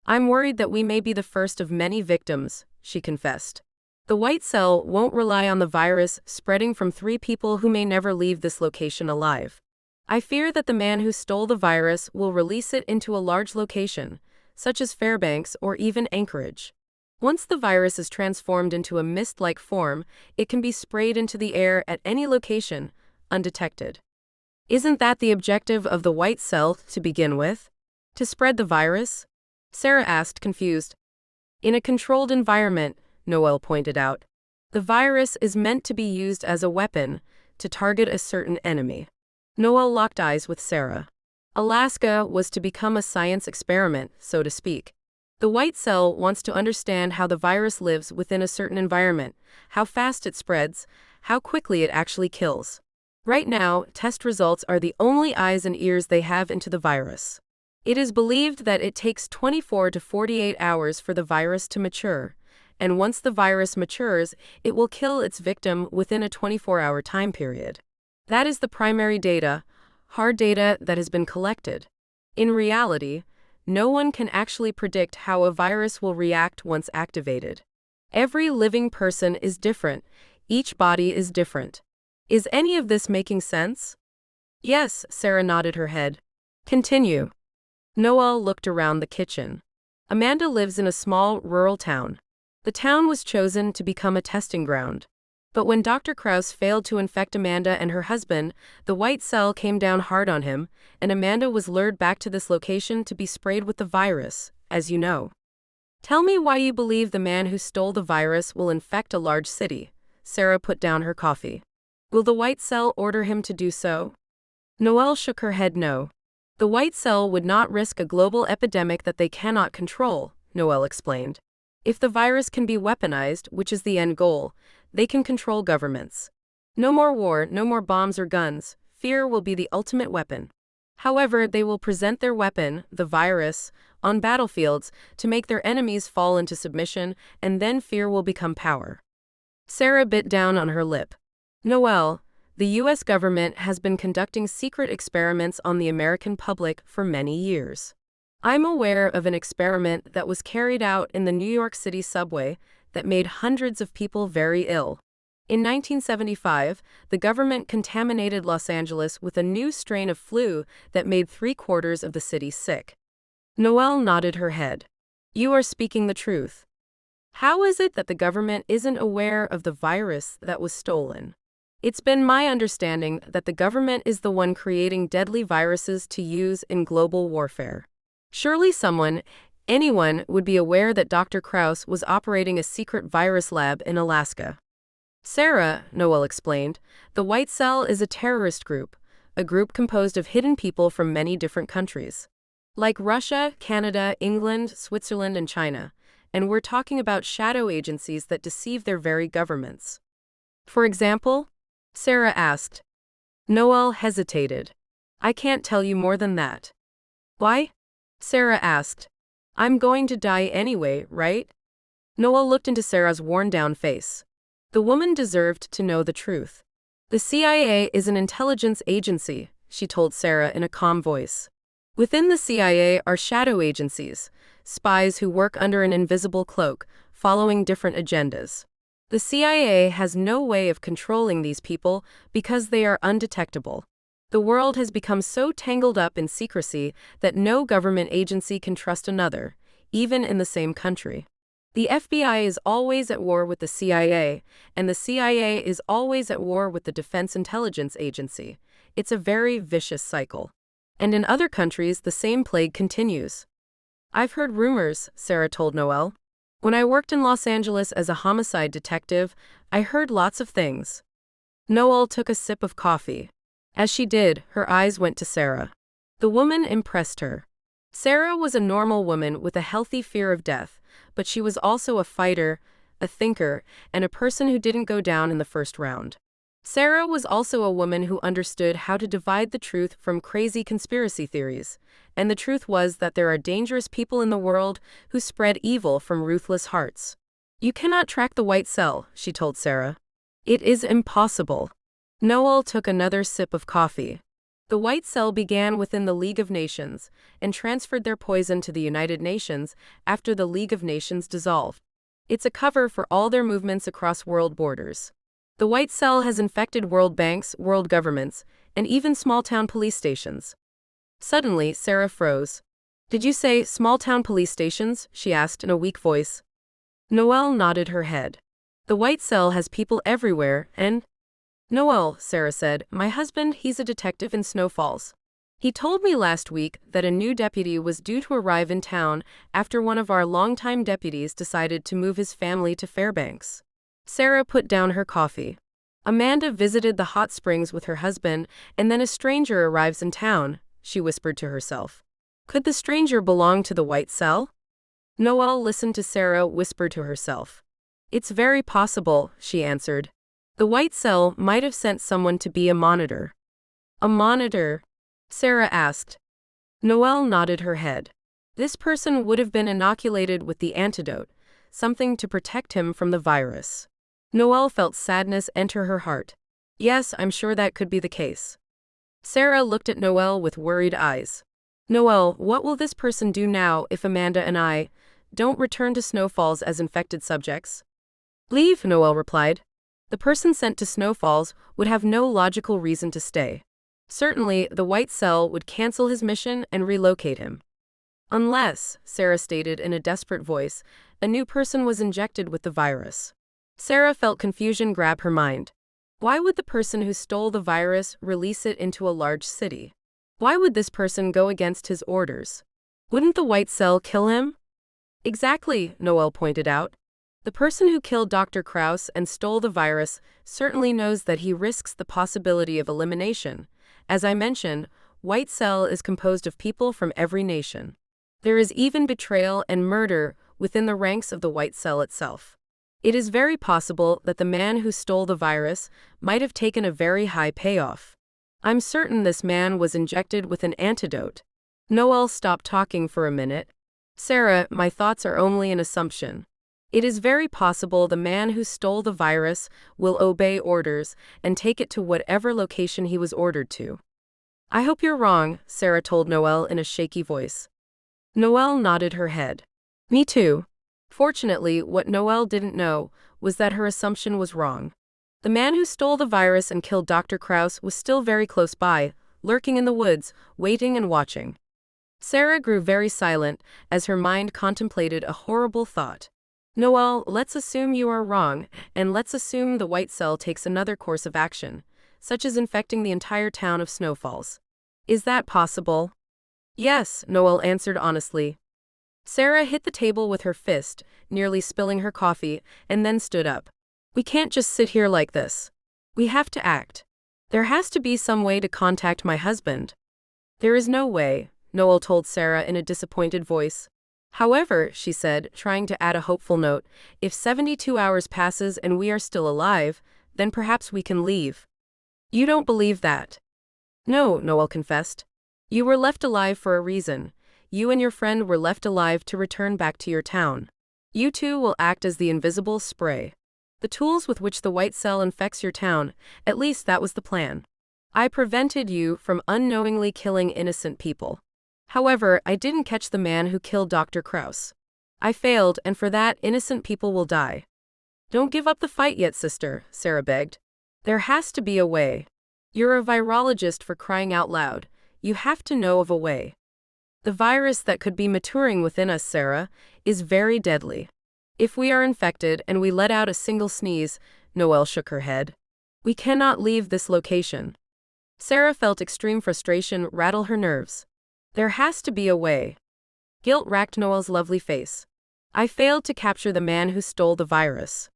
S1: I'm worried that we may be the first of many victims, she confessed. The white cell won't rely on the virus spreading from 3 people who may never leave this location alive. I fear that the man who stole the virus will release it into a large location, such as Fairbanks or even Anchorage. Once the virus is transformed into a mist-like form, it can be sprayed into the air at any location, undetected. Isn't that the objective of the white cell to begin with? To spread the virus? Sarah asked, confused. In a controlled environment, Noelle pointed out. The virus is meant to be used as a weapon to target a certain enemy. Noelle locked eyes with Sarah. Alaska was to become a science experiment, so to speak. The white cell wants to understand how the virus lives within a certain environment, how fast it spreads, how quickly it actually kills. Right now, test results are the only eyes and ears they have into the virus. It is believed that it takes 24 to 48 hours for the virus to mature, and once the virus matures, it will kill its victim within a 24-hour time period. That is the primary data, hard data that has been collected. In reality, no one can actually predict how a virus will react once activated. Every living person is different, each body is different. Is any of this making sense? Yes, Sarah nodded her head. Continue. Noelle looked around the kitchen. Amanda lives in a small, rural town. The town was chosen to become a testing ground. But when Dr. Krause failed to infect Amanda and her husband, the white cell came down hard on him, and Amanda was lured back to this location to be sprayed with the virus, as you know. Tell me why you believe the man who stole the virus will infect a large city. Sarah put down her coffee. Will the white cell order him to do so? Noelle shook her head no. The white cell would not risk a global epidemic that they cannot control, Noelle explained. If the virus can be weaponized, which is the end goal, they can control governments. No more war, no more bombs or guns. Fear will be the ultimate weapon. However, they will present their weapon, the virus, on battlefields to make their enemies fall into submission, and then fear will become power. Sarah bit down on her lip. Noelle, the U.S. government has been conducting secret experiments on the American public for many years. I'm aware of an experiment that was carried out in the New York City subway that made hundreds of people very ill. In 1975, the government contaminated Los Angeles with a new strain of flu that made 3/4 of the city sick. Noelle nodded her head. You are speaking the truth. How is it that the government isn't aware of the virus that was stolen? It's been my understanding that the government is the one creating deadly viruses to use in global warfare. Surely anyone would be aware that Dr. Krause was operating a secret virus lab in Alaska. Sarah, Noelle explained, the White Cell is a terrorist group, a group composed of hidden people from many different countries. Like Russia, Canada, England, Switzerland, and China. And we're talking about shadow agencies that deceive their very governments. For example? Sarah asked. Noelle hesitated. I can't tell you more than that. Why? Sarah asked. I'm going to die anyway, right? Noel looked into Sarah's worn-down face. The woman deserved to know the truth. The CIA is an intelligence agency, she told Sarah in a calm voice. Within the CIA are shadow agencies, spies who work under an invisible cloak, following different agendas. The CIA has no way of controlling these people because they are undetectable. The world has become so tangled up in secrecy that no government agency can trust another, even in the same country. The FBI is always at war with the CIA, and the CIA is always at war with the Defense Intelligence Agency. It's a very vicious cycle. And in other countries, the same plague continues. I've heard rumors, Sarah told Noel. When I worked in Los Angeles as a homicide detective, I heard lots of things. Noel took a sip of coffee. As she did, her eyes went to Sarah. The woman impressed her. Sarah was a normal woman with a healthy fear of death, but she was also a fighter, a thinker, and a person who didn't go down in the first round. Sarah was also a woman who understood how to divide the truth from crazy conspiracy theories, and the truth was that there are dangerous people in the world who spread evil from ruthless hearts. You cannot track the white cell, she told Sarah. It is impossible. Noel took another sip of coffee. The white cell began within the League of Nations and transferred their poison to the United Nations after the League of Nations dissolved. It's a cover for all their movements across world borders. The white cell has infected world banks, world governments, and even small-town police stations. Suddenly, Sarah froze. Did you say small-town police stations? She asked in a weak voice. Noel nodded her head. The white cell has people everywhere, and… Noel, Sarah said, my husband, he's a detective in Snow Falls. He told me last week that a new deputy was due to arrive in town after one of our longtime deputies decided to move his family to Fairbanks. Sarah put down her coffee. Amanda visited the hot springs with her husband, and then a stranger arrives in town, she whispered to herself. Could the stranger belong to the white cell? Noel listened to Sarah whisper to herself. It's very possible, she answered. The white cell might have sent someone to be a monitor. A monitor? Sarah asked. Noel nodded her head. This person would have been inoculated with the antidote, something to protect him from the virus. Noel felt sadness enter her heart. Yes, I'm sure that could be the case. Sarah looked at Noel with worried eyes. Noel, what will this person do now if Amanda and I don't return to Snow Falls as infected subjects? Leave, Noel replied. The person sent to Snow Falls would have no logical reason to stay. Certainly, the white cell would cancel his mission and relocate him. Unless, Sarah stated in a desperate voice, a new person was injected with the virus. Sarah felt confusion grab her mind. Why would the person who stole the virus release it into a large city? Why would this person go against his orders? Wouldn't the white cell kill him? Exactly, Noel pointed out. The person who killed Dr. Krauss and stole the virus certainly knows that he risks the possibility of elimination. As I mentioned, white cell is composed of people from every nation. There is even betrayal and murder within the ranks of the white cell itself. It is very possible that the man who stole the virus might have taken a very high payoff. I'm certain this man was injected with an antidote. Noel stopped talking for a minute. Sarah, my thoughts are only an assumption. It is very possible the man who stole the virus will obey orders and take it to whatever location he was ordered to. I hope you're wrong, Sarah told Noel in a shaky voice. Noel nodded her head. Me too. Fortunately, what Noel didn't know was that her assumption was wrong. The man who stole the virus and killed Dr. Krauss was still very close by, lurking in the woods, waiting and watching. Sarah grew very silent as her mind contemplated a horrible thought. Noel, let's assume you are wrong, and let's assume the white cell takes another course of action, such as infecting the entire town of Snow Falls. Is that possible? Yes, Noel answered honestly. Sarah hit the table with her fist, nearly spilling her coffee, and then stood up. We can't just sit here like this. We have to act. There has to be some way to contact my husband. There is no way, Noel told Sarah in a disappointed voice. However, she said, trying to add a hopeful note, if 72 hours passes and we are still alive, then perhaps we can leave. You don't believe that? No, Noel confessed. You were left alive for a reason. You and your friend were left alive to return back to your town. You two will act as the invisible spray. The tools with which the white cell infects your town, at least that was the plan. I prevented you from unknowingly killing innocent people. However, I didn't catch the man who killed Dr. Kraus. I failed, and for that, innocent people will die. Don't give up the fight yet, sister, Sarah begged. There has to be a way. You're a virologist, for crying out loud. You have to know of a way. The virus that could be maturing within us, Sarah, is very deadly. If we are infected and we let out a single sneeze, Noelle shook her head. We cannot leave this location. Sarah felt extreme frustration rattle her nerves. There has to be a way. Guilt racked Noelle's lovely face. I failed to capture the man who stole the virus.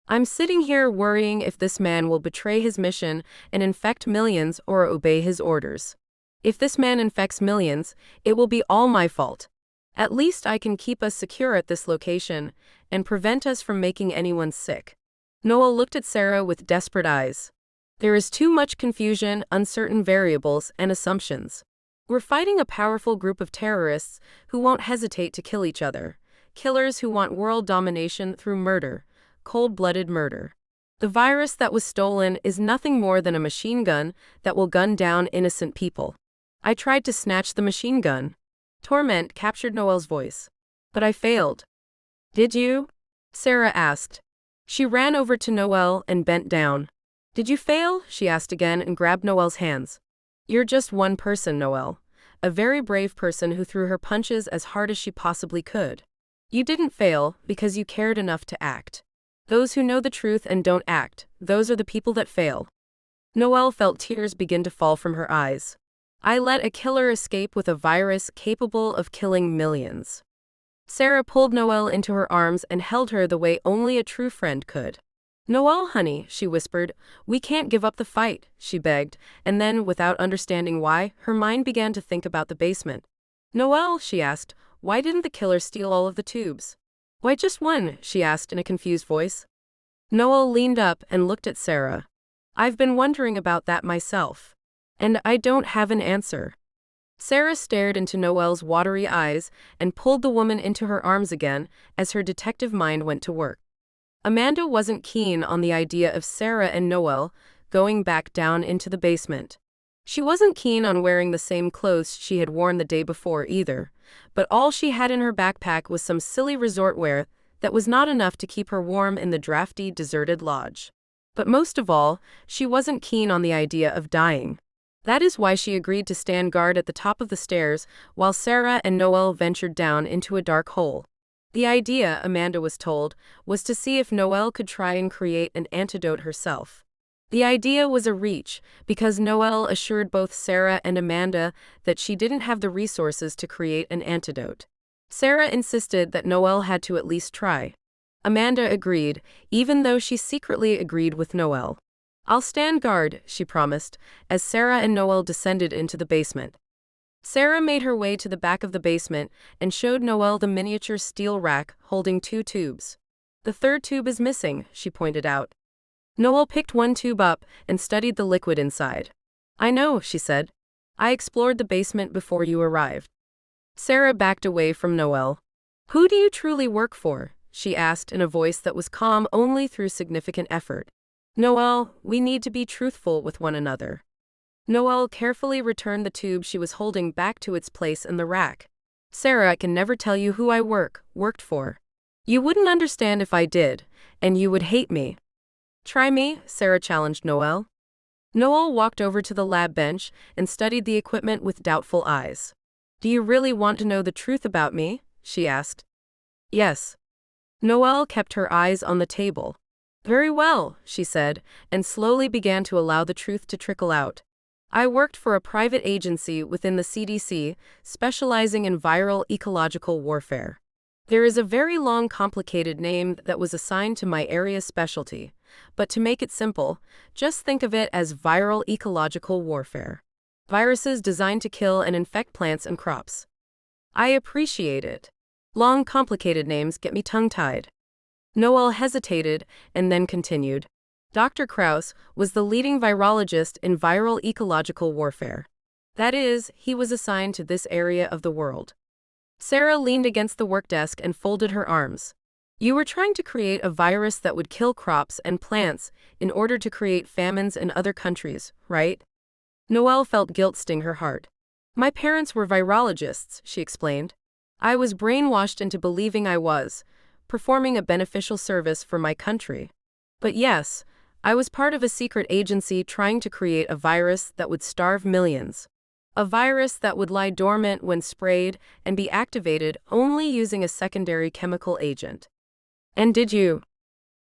S1: I'm sitting here worrying if this man will betray his mission and infect millions or obey his orders. If this man infects millions, it will be all my fault. At least I can keep us secure at this location and prevent us from making anyone sick. Noel looked at Sarah with desperate eyes. There is too much confusion, uncertain variables, and assumptions. We're fighting a powerful group of terrorists who won't hesitate to kill each other. Killers who want world domination through murder, cold-blooded murder. The virus that was stolen is nothing more than a machine gun that will gun down innocent people. I tried to snatch the machine gun. Torment captured Noelle's voice. But I failed. Did you? Sarah asked. She ran over to Noelle and bent down. Did you fail? She asked again and grabbed Noelle's hands. You're just one person, Noelle. A very brave person who threw her punches as hard as she possibly could. You didn't fail because you cared enough to act. Those who know the truth and don't act, those are the people that fail. Noelle felt tears begin to fall from her eyes. I let a killer escape with a virus capable of killing millions. Sarah pulled Noelle into her arms and held her the way only a true friend could. Noelle, honey, she whispered, we can't give up the fight, she begged, and then, without understanding why, her mind began to think about the basement. Noelle, she asked, why didn't the killer steal all of the tubes? Why just one? She asked in a confused voice. Noelle leaned up and looked at Sarah. I've been wondering about that myself. And I don't have an answer. Sarah stared into Noelle's watery eyes and pulled the woman into her arms again as her detective mind went to work. Amanda wasn't keen on the idea of Sarah and Noelle going back down into the basement. She wasn't keen on wearing the same clothes she had worn the day before either, but all she had in her backpack was some silly resort wear that was not enough to keep her warm in the drafty, deserted lodge. But most of all, she wasn't keen on the idea of dying. That is why she agreed to stand guard at the top of the stairs while Sarah and Noelle ventured down into a dark hole. The idea, Amanda was told, was to see if Noelle could try and create an antidote herself. The idea was a reach because Noelle assured both Sarah and Amanda that she didn't have the resources to create an antidote. Sarah insisted that Noelle had to at least try. Amanda agreed, even though she secretly agreed with Noelle. I'll stand guard, she promised, as Sarah and Noelle descended into the basement. Sarah made her way to the back of the basement and showed Noelle the miniature steel rack holding 2 tubes. The third tube is missing, she pointed out. Noelle picked one tube up and studied the liquid inside. I know, she said. I explored the basement before you arrived. Sarah backed away from Noelle. Who do you truly work for? She asked in a voice that was calm only through significant effort. Noelle, we need to be truthful with one another. Noelle carefully returned the tube she was holding back to its place in the rack. Sarah, I can never tell you who I worked for. You wouldn't understand if I did, and you would hate me. Try me, Sarah challenged Noelle. Noelle walked over to the lab bench and studied the equipment with doubtful eyes. Do you really want to know the truth about me? She asked. Yes. Noelle kept her eyes on the table. Very well, she said, and slowly began to allow the truth to trickle out. I worked for a private agency within the CDC, specializing in viral ecological warfare. There is a very long, complicated name that was assigned to my area specialty, but to make it simple, just think of it as viral ecological warfare. Viruses designed to kill and infect plants and crops. I appreciate it. Long, complicated names get me tongue-tied. Noelle hesitated and then continued. Dr. Krauss was the leading virologist in viral ecological warfare. That is, he was assigned to this area of the world. Sarah leaned against the work desk and folded her arms. You were trying to create a virus that would kill crops and plants in order to create famines in other countries, right? Noelle felt guilt sting her heart. My parents were virologists, she explained. I was brainwashed into believing I was performing a beneficial service for my country. But yes, I was part of a secret agency trying to create a virus that would starve millions. A virus that would lie dormant when sprayed and be activated only using a secondary chemical agent. And did you?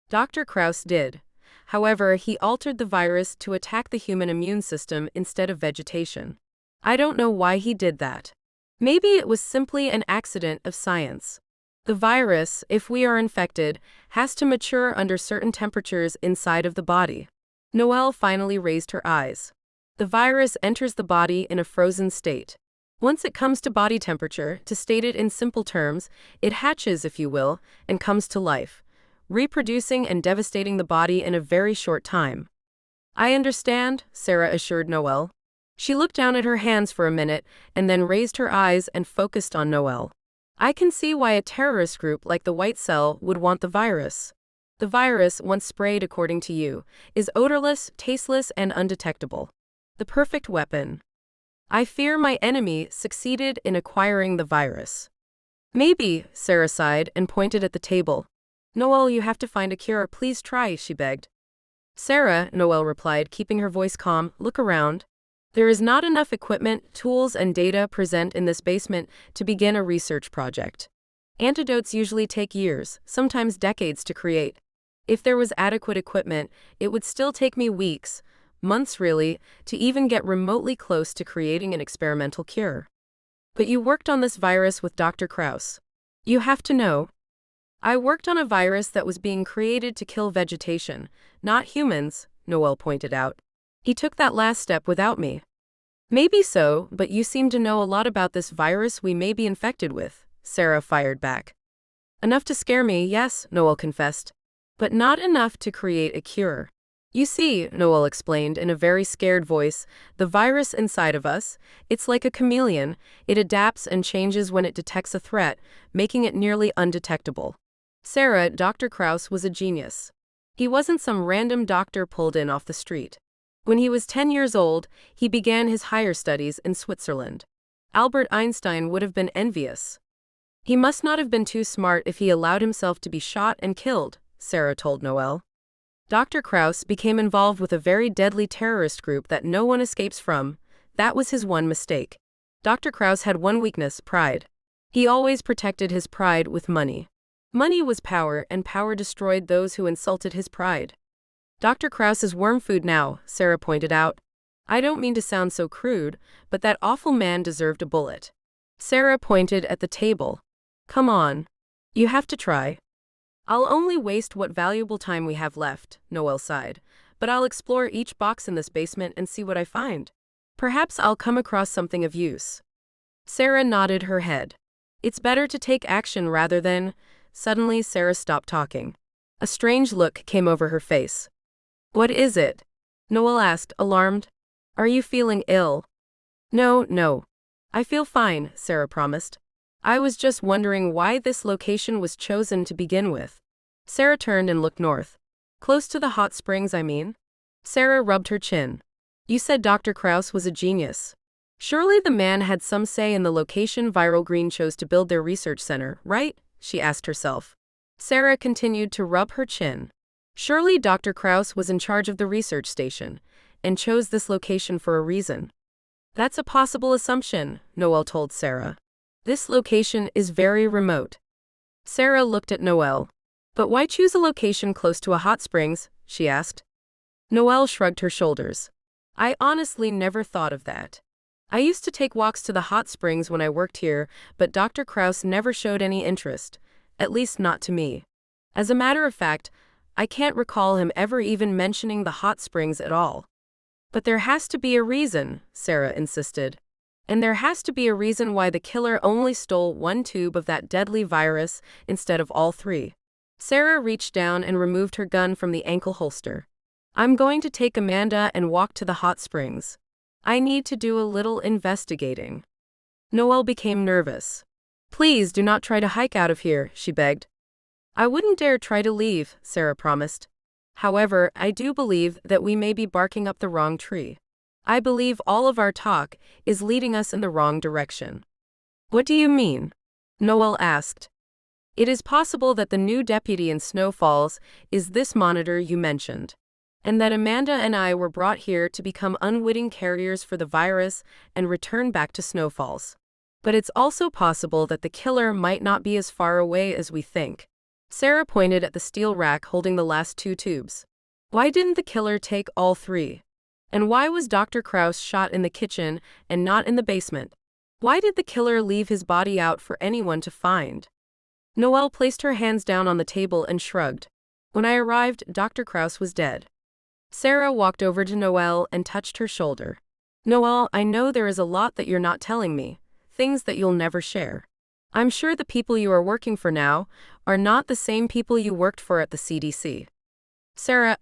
S1: Dr. Krauss did. However, he altered the virus to attack the human immune system instead of vegetation. I don't know why he did that. Maybe it was simply an accident of science. The virus, if we are infected, has to mature under certain temperatures inside of the body. Noelle finally raised her eyes. The virus enters the body in a frozen state. Once it comes to body temperature, to state it in simple terms, it hatches, if you will, and comes to life, reproducing and devastating the body in a very short time. I understand, Sarah assured Noelle. She looked down at her hands for a minute and then raised her eyes and focused on Noelle. I can see why a terrorist group like the White Cell would want the virus. The virus, once sprayed according to you, is odorless, tasteless, and undetectable. The perfect weapon. I fear my enemy succeeded in acquiring the virus. Maybe, Sarah sighed and pointed at the table. Noelle, you have to find a cure. Please try, she begged. Sarah, Noelle replied, keeping her voice calm, look around. There is not enough equipment, tools, and data present in this basement to begin a research project. Antidotes usually take years, sometimes decades to create. If there was adequate equipment, it would still take me weeks, months really, to even get remotely close to creating an experimental cure. But you worked on this virus with Dr. Krauss. You have to know. I worked on a virus that was being created to kill vegetation, not humans, Noelle pointed out. He took that last step without me. Maybe so, but you seem to know a lot about this virus we may be infected with, Sarah fired back. Enough to scare me, yes, Noelle confessed. But not enough to create a cure. You see, Noelle explained in a very scared voice, the virus inside of us, it's like a chameleon, it adapts and changes when it detects a threat, making it nearly undetectable. Sarah, Dr. Krauss was a genius. He wasn't some random doctor pulled in off the street. When he was 10 years old, he began his higher studies in Switzerland. Albert Einstein would have been envious. He must not have been too smart if he allowed himself to be shot and killed, Sarah told Noelle. Dr. Krauss became involved with a very deadly terrorist group that no one escapes from. That was his one mistake. Dr. Krauss had one weakness, pride. He always protected his pride with money. Money was power, and power destroyed those who insulted his pride. Dr. Krauss is worm food now, Sarah pointed out. I don't mean to sound so crude, but that awful man deserved a bullet. Sarah pointed at the table. Come on. You have to try. I'll only waste what valuable time we have left, Noelle sighed, but I'll explore each box in this basement and see what I find. Perhaps I'll come across something of use. Sarah nodded her head. It's better to take action rather than… Suddenly, Sarah stopped talking. A strange look came over her face. What is it? Noelle asked, alarmed. Are you feeling ill? No. I feel fine, Sarah promised. I was just wondering why this location was chosen to begin with. Sarah turned and looked north. Close to the hot springs, I mean? Sarah rubbed her chin. You said Dr. Krauss was a genius. Surely the man had some say in the location Viral Green chose to build their research center, right? She asked herself. Sarah continued to rub her chin. Surely Dr. Krauss was in charge of the research station, and chose this location for a reason. That's a possible assumption, Noelle told Sarah. This location is very remote. Sarah looked at Noelle. But why choose a location close to a hot springs? She asked. Noelle shrugged her shoulders. I honestly never thought of that. I used to take walks to the hot springs when I worked here, but Dr. Krauss never showed any interest, at least not to me. As a matter of fact, I can't recall him ever even mentioning the hot springs at all. But there has to be a reason, Sarah insisted. And there has to be a reason why the killer only stole one tube of that deadly virus instead of all three. Sarah reached down and removed her gun from the ankle holster. I'm going to take Amanda and walk to the hot springs. I need to do a little investigating. Noelle became nervous. Please do not try to hike out of here, she begged. I wouldn't dare try to leave, Sarah promised. However, I do believe that we may be barking up the wrong tree. I believe all of our talk is leading us in the wrong direction. What do you mean? Noelle asked. It is possible that the new deputy in Snow Falls is this monitor you mentioned, and that Amanda and I were brought here to become unwitting carriers for the virus and return back to Snow Falls. But it's also possible that the killer might not be as far away as we think. Sarah pointed at the steel rack holding the last 2 tubes. Why didn't the killer take all 3? And why was Dr. Krause shot in the kitchen and not in the basement? Why did the killer leave his body out for anyone to find? Noelle placed her hands down on the table and shrugged. When I arrived, Dr. Krause was dead. Sarah walked over to Noelle and touched her shoulder. Noelle, I know there is a lot that you're not telling me, things that you'll never share. I'm sure the people you are working for now are not the same people you worked for at the CDC. Sarah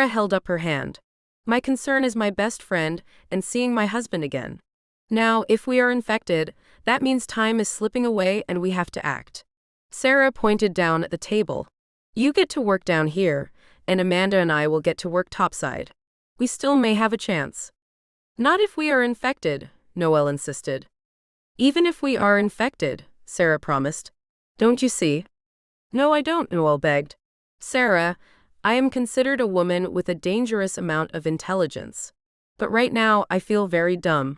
S1: held up her hand. My concern is my best friend and seeing my husband again. Now, if we are infected, that means time is slipping away and we have to act. Sarah pointed down at the table. You get to work down here, and Amanda and I will get to work topside. We still may have a chance. Not if we are infected, Noelle insisted. Even if we are infected, Sarah promised. Don't you see? No, I don't, Noelle begged. Sarah, I am considered a woman with a dangerous amount of intelligence. But right now, I feel very dumb.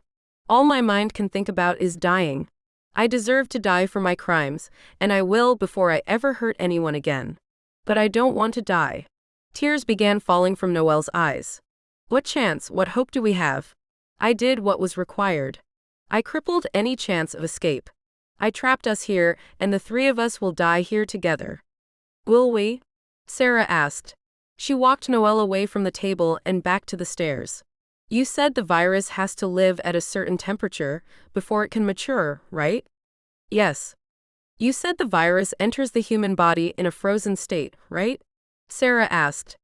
S1: All my mind can think about is dying. I deserve to die for my crimes, and I will before I ever hurt anyone again. But I don't want to die. Tears began falling from Noelle's eyes. What chance, what hope do we have? I did what was required. I crippled any chance of escape. I trapped us here, and the 3 of us will die here together. Will we? Sarah asked. She walked Noelle away from the table and back to the stairs. You said the virus has to live at a certain temperature before it can mature, right? Yes. You said the virus enters the human body in a frozen state, right? Sarah asked.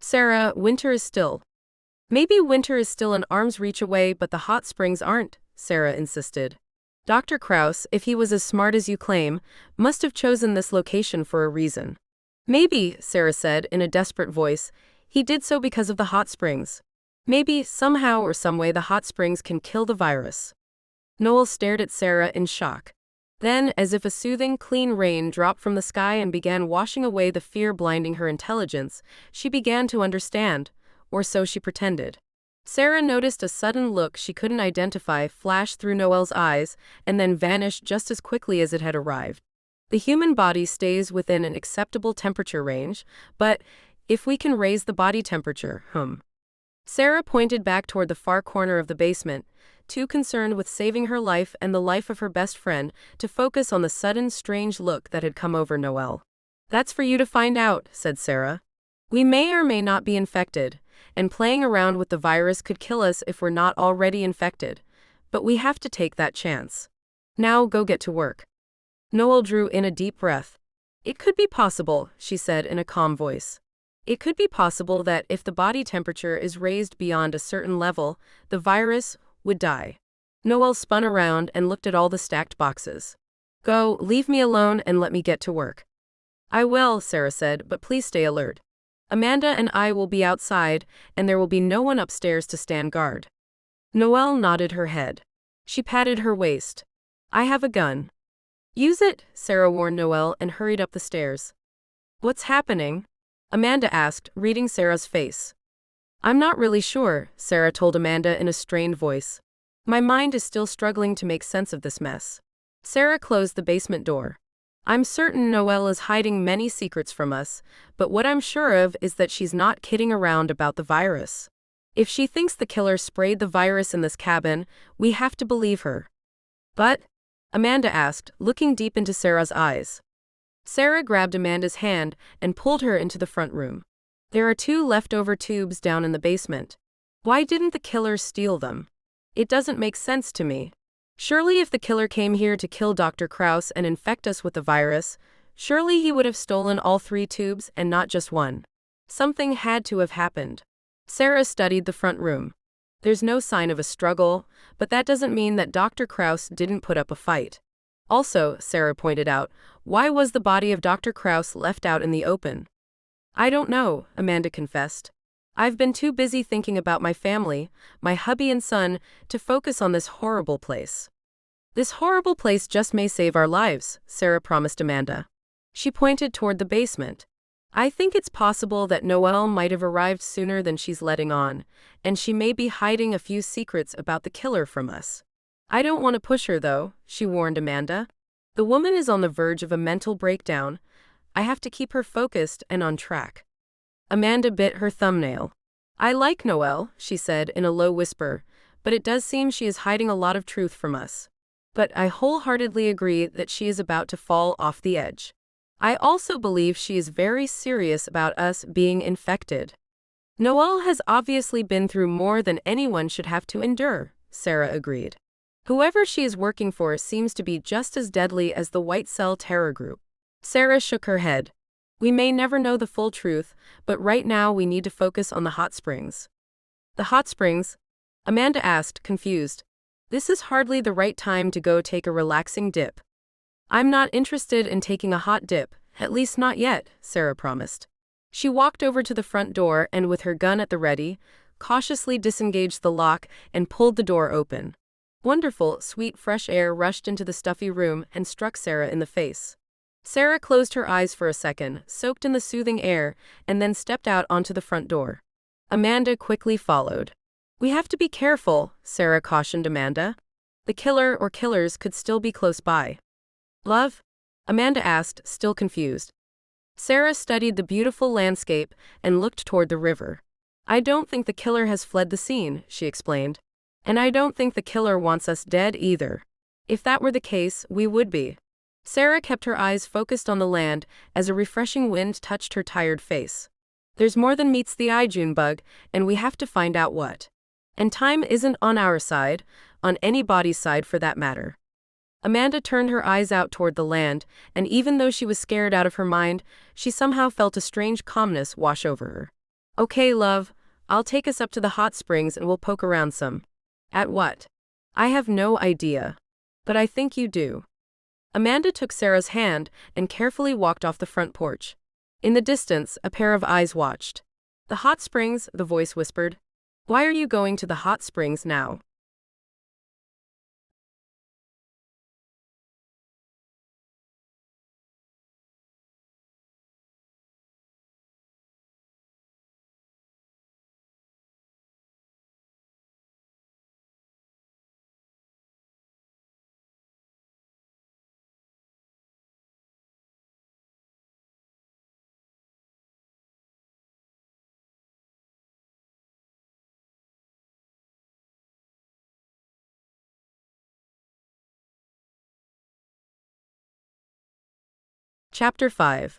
S1: Sarah, winter is still. Maybe winter is still an arm's reach away, but the hot springs aren't, Sarah insisted. Dr. Krause, if he was as smart as you claim, must have chosen this location for a reason. Maybe, Sarah said in a desperate voice, he did so because of the hot springs. Maybe, somehow or someway the hot springs can kill the virus. Noelle stared at Sarah in shock. Then, as if a soothing, clean rain dropped from the sky and began washing away the fear blinding her intelligence, she began to understand, or so she pretended. Sarah noticed a sudden look she couldn't identify flash through Noelle's eyes and then vanish just as quickly as it had arrived. The human body stays within an acceptable temperature range, but if we can raise the body temperature, Sarah pointed back toward the far corner of the basement, too concerned with saving her life and the life of her best friend to focus on the sudden strange look that had come over Noelle. That's for you to find out, said Sarah. We may or may not be infected, and playing around with the virus could kill us if we're not already infected, but we have to take that chance. Now go get to work. Noelle drew in a deep breath. It could be possible, she said in a calm voice. It could be possible that if the body temperature is raised beyond a certain level, the virus would die. Noelle spun around and looked at all the stacked boxes. Go, leave me alone and let me get to work. I will, Sarah said, but please stay alert. Amanda and I will be outside, and there will be no one upstairs to stand guard. Noelle nodded her head. She patted her waist. I have a gun. Use it, Sarah warned Noelle and hurried up the stairs. What's happening? Amanda asked, reading Sarah's face. I'm not really sure, Sarah told Amanda in a strained voice. My mind is still struggling to make sense of this mess. Sarah closed the basement door. I'm certain Noelle is hiding many secrets from us, but what I'm sure of is that she's not kidding around about the virus. If she thinks the killer sprayed the virus in this cabin, we have to believe her. But? Amanda asked, looking deep into Sarah's eyes. Sarah grabbed Amanda's hand and pulled her into the front room. There are 2 leftover tubes down in the basement. Why didn't the killer steal them? It doesn't make sense to me. Surely if the killer came here to kill Dr. Krause and infect us with the virus, surely he would have stolen all 3 tubes and not just one. Something had to have happened. Sarah studied the front room. There's no sign of a struggle, but that doesn't mean that Dr. Krauss didn't put up a fight. Also, Sarah pointed out, why was the body of Dr. Krauss left out in the open? I don't know, Amanda confessed. I've been too busy thinking about my family, my hubby and son, to focus on this horrible place. This horrible place just may save our lives, Sarah promised Amanda. She pointed toward the basement. I think it's possible that Noelle might have arrived sooner than she's letting on, and she may be hiding a few secrets about the killer from us. I don't want to push her, though, she warned Amanda. The woman is on the verge of a mental breakdown. I have to keep her focused and on track. Amanda bit her thumbnail. I like Noelle, she said in a low whisper, but it does seem she is hiding a lot of truth from us. But I wholeheartedly agree that she is about to fall off the edge. I also believe she is very serious about us being infected. Noelle has obviously been through more than anyone should have to endure, Sarah agreed. Whoever she is working for seems to be just as deadly as the White Cell terror group. Sarah shook her head. We may never know the full truth, but right now we need to focus on the hot springs. The hot springs? Amanda asked, confused. This is hardly the right time to go take a relaxing dip. I'm not interested in taking a hot dip, at least not yet, Sarah promised. She walked over to the front door and with her gun at the ready, cautiously disengaged the lock and pulled the door open. Wonderful, sweet fresh air rushed into the stuffy room and struck Sarah in the face. Sarah closed her eyes for a second, soaked in the soothing air, and then stepped out onto the front door. Amanda quickly followed. We have to be careful, Sarah cautioned Amanda. The killer or killers could still be close by. Love? Amanda asked, still confused. Sarah studied the beautiful landscape and looked toward the river. I don't think the killer has fled the scene, she explained. And I don't think the killer wants us dead either. If that were the case, we would be. Sarah kept her eyes focused on the land as a refreshing wind touched her tired face. There's more than meets the eye, Junebug, and we have to find out what. And time isn't on our side, on anybody's side for that matter. Amanda turned her eyes out toward the land, and even though she was scared out of her mind, she somehow felt a strange calmness wash over her. Okay, love, I'll take us up to the hot springs and we'll poke around some. At what? I have no idea. But I think you do. Amanda took Sarah's hand and carefully walked off the front porch. In the distance, a pair of eyes watched. The hot springs, the voice whispered. Why are you going to the hot springs now? Chapter 5.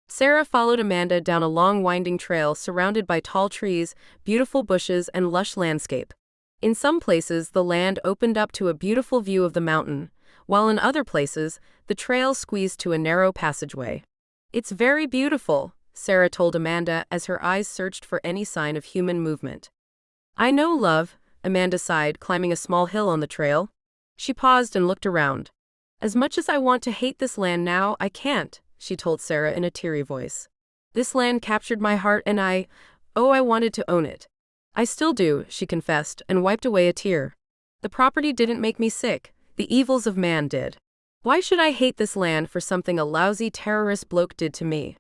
S1: Sarah followed Amanda down a long winding trail surrounded by tall trees, beautiful bushes, and lush landscape. In some places, the land opened up to a beautiful view of the mountain, while in other places, the trail squeezed to a narrow passageway. It's very beautiful, Sarah told Amanda as her eyes searched for any sign of human movement. I know, love, Amanda sighed, climbing a small hill on the trail. She paused and looked around. As much as I want to hate this land now, I can't, she told Sarah in a teary voice. This land captured my heart and I wanted to own it. I still do, she confessed, and wiped away a tear. The property didn't make me sick, the evils of man did. Why should I hate this land for something a lousy terrorist bloke did to me?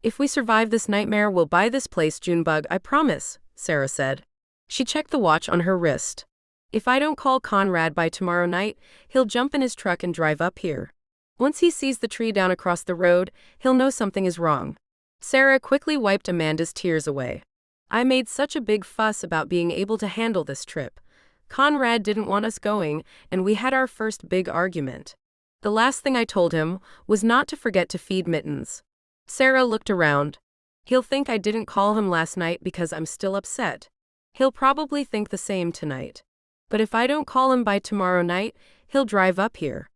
S1: If we survive this nightmare, we'll buy this place, Junebug, I promise, Sarah said. She checked the watch on her wrist. If I don't call Conrad by tomorrow night, he'll jump in his truck and drive up here. Once he sees the tree down across the road, he'll know something is wrong. Sarah quickly wiped Amanda's tears away. I made such a big fuss about being able to handle this trip. Conrad didn't want us going, and we had our first big argument. The last thing I told him was not to forget to feed Mittens. Sarah looked around. He'll think I didn't call him last night because I'm still upset. He'll probably think the same tonight. But if I don't call him by tomorrow night, he'll drive up here.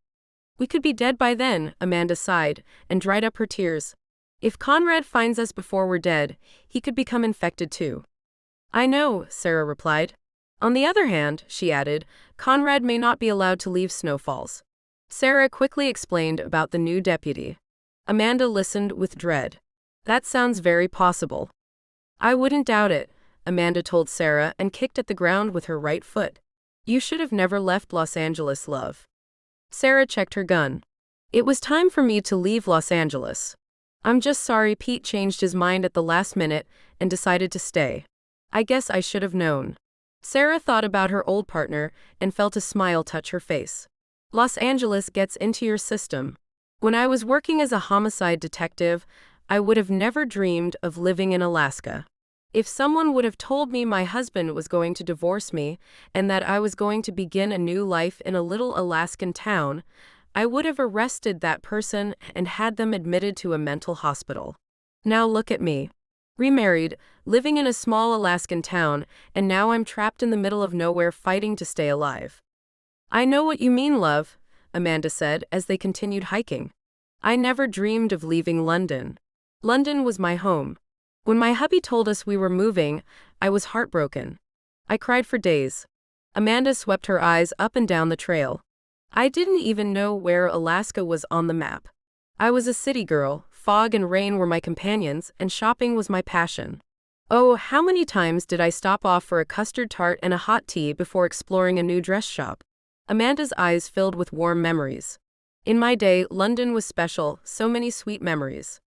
S1: We could be dead by then, Amanda sighed, and dried up her tears. If Conrad finds us before we're dead, he could become infected too. I know, Sarah replied. On the other hand, she added, Conrad may not be allowed to leave Snow Falls. Sarah quickly explained about the new deputy. Amanda listened with dread. That sounds very possible. I wouldn't doubt it, Amanda told Sarah and kicked at the ground with her right foot. You should have never left Los Angeles, love. Sarah checked her gun. It was time for me to leave Los Angeles. I'm just sorry Pete changed his mind at the last minute and decided to stay. I guess I should have known. Sarah thought about her old partner and felt a smile touch her face. Los Angeles gets into your system. When I was working as a homicide detective, I would have never dreamed of living in Alaska. If someone would have told me my husband was going to divorce me and that I was going to begin a new life in a little Alaskan town, I would have arrested that person and had them admitted to a mental hospital. Now look at me. Remarried, living in a small Alaskan town, and now I'm trapped in the middle of nowhere fighting to stay alive. I know what you mean, love, Amanda said as they continued hiking. I never dreamed of leaving London. London was my home. When my hubby told us we were moving, I was heartbroken. I cried for days. Amanda swept her eyes up and down the trail. I didn't even know where Alaska was on the map. I was a city girl, fog and rain were my companions, and shopping was my passion. Oh, how many times did I stop off for a custard tart and a hot tea before exploring a new dress shop? Amanda's eyes filled with warm memories. In my day, London was special, so many sweet memories.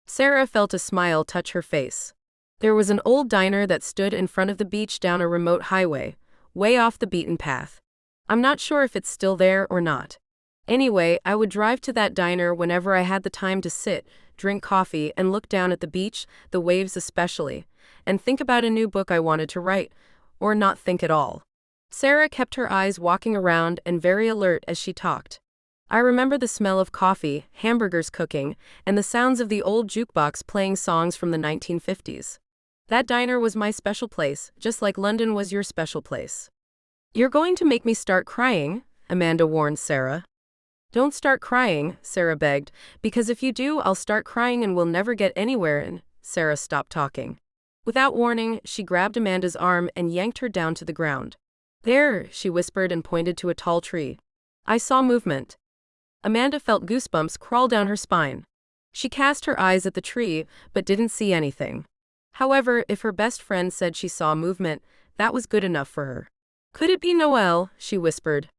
S1: Sarah felt a smile touch her face. There was an old diner that stood in front of the beach down a remote highway, way off the beaten path. I'm not sure if it's still there or not. Anyway, I would drive to that diner whenever I had the time to sit, drink coffee, and look down at the beach, the waves especially, and think about a new book I wanted to write, or not think at all. Sarah kept her eyes walking around and very alert as she talked. I remember the smell of coffee, hamburgers cooking, and the sounds of the old jukebox playing songs from the 1950s. That diner was my special place, just like London was your special place. You're going to make me start crying, Amanda warned Sarah. Don't start crying, Sarah begged, because if you do, I'll start crying and we'll never get anywhere. And Sarah stopped talking. Without warning, she grabbed Amanda's arm and yanked her down to the ground. There, she whispered and pointed to a tall tree. I saw movement. Amanda felt goosebumps crawl down her spine. She cast her eyes at the tree, but didn't see anything. However, if her best friend said she saw movement, that was good enough for her. Could it be Noelle? She whispered.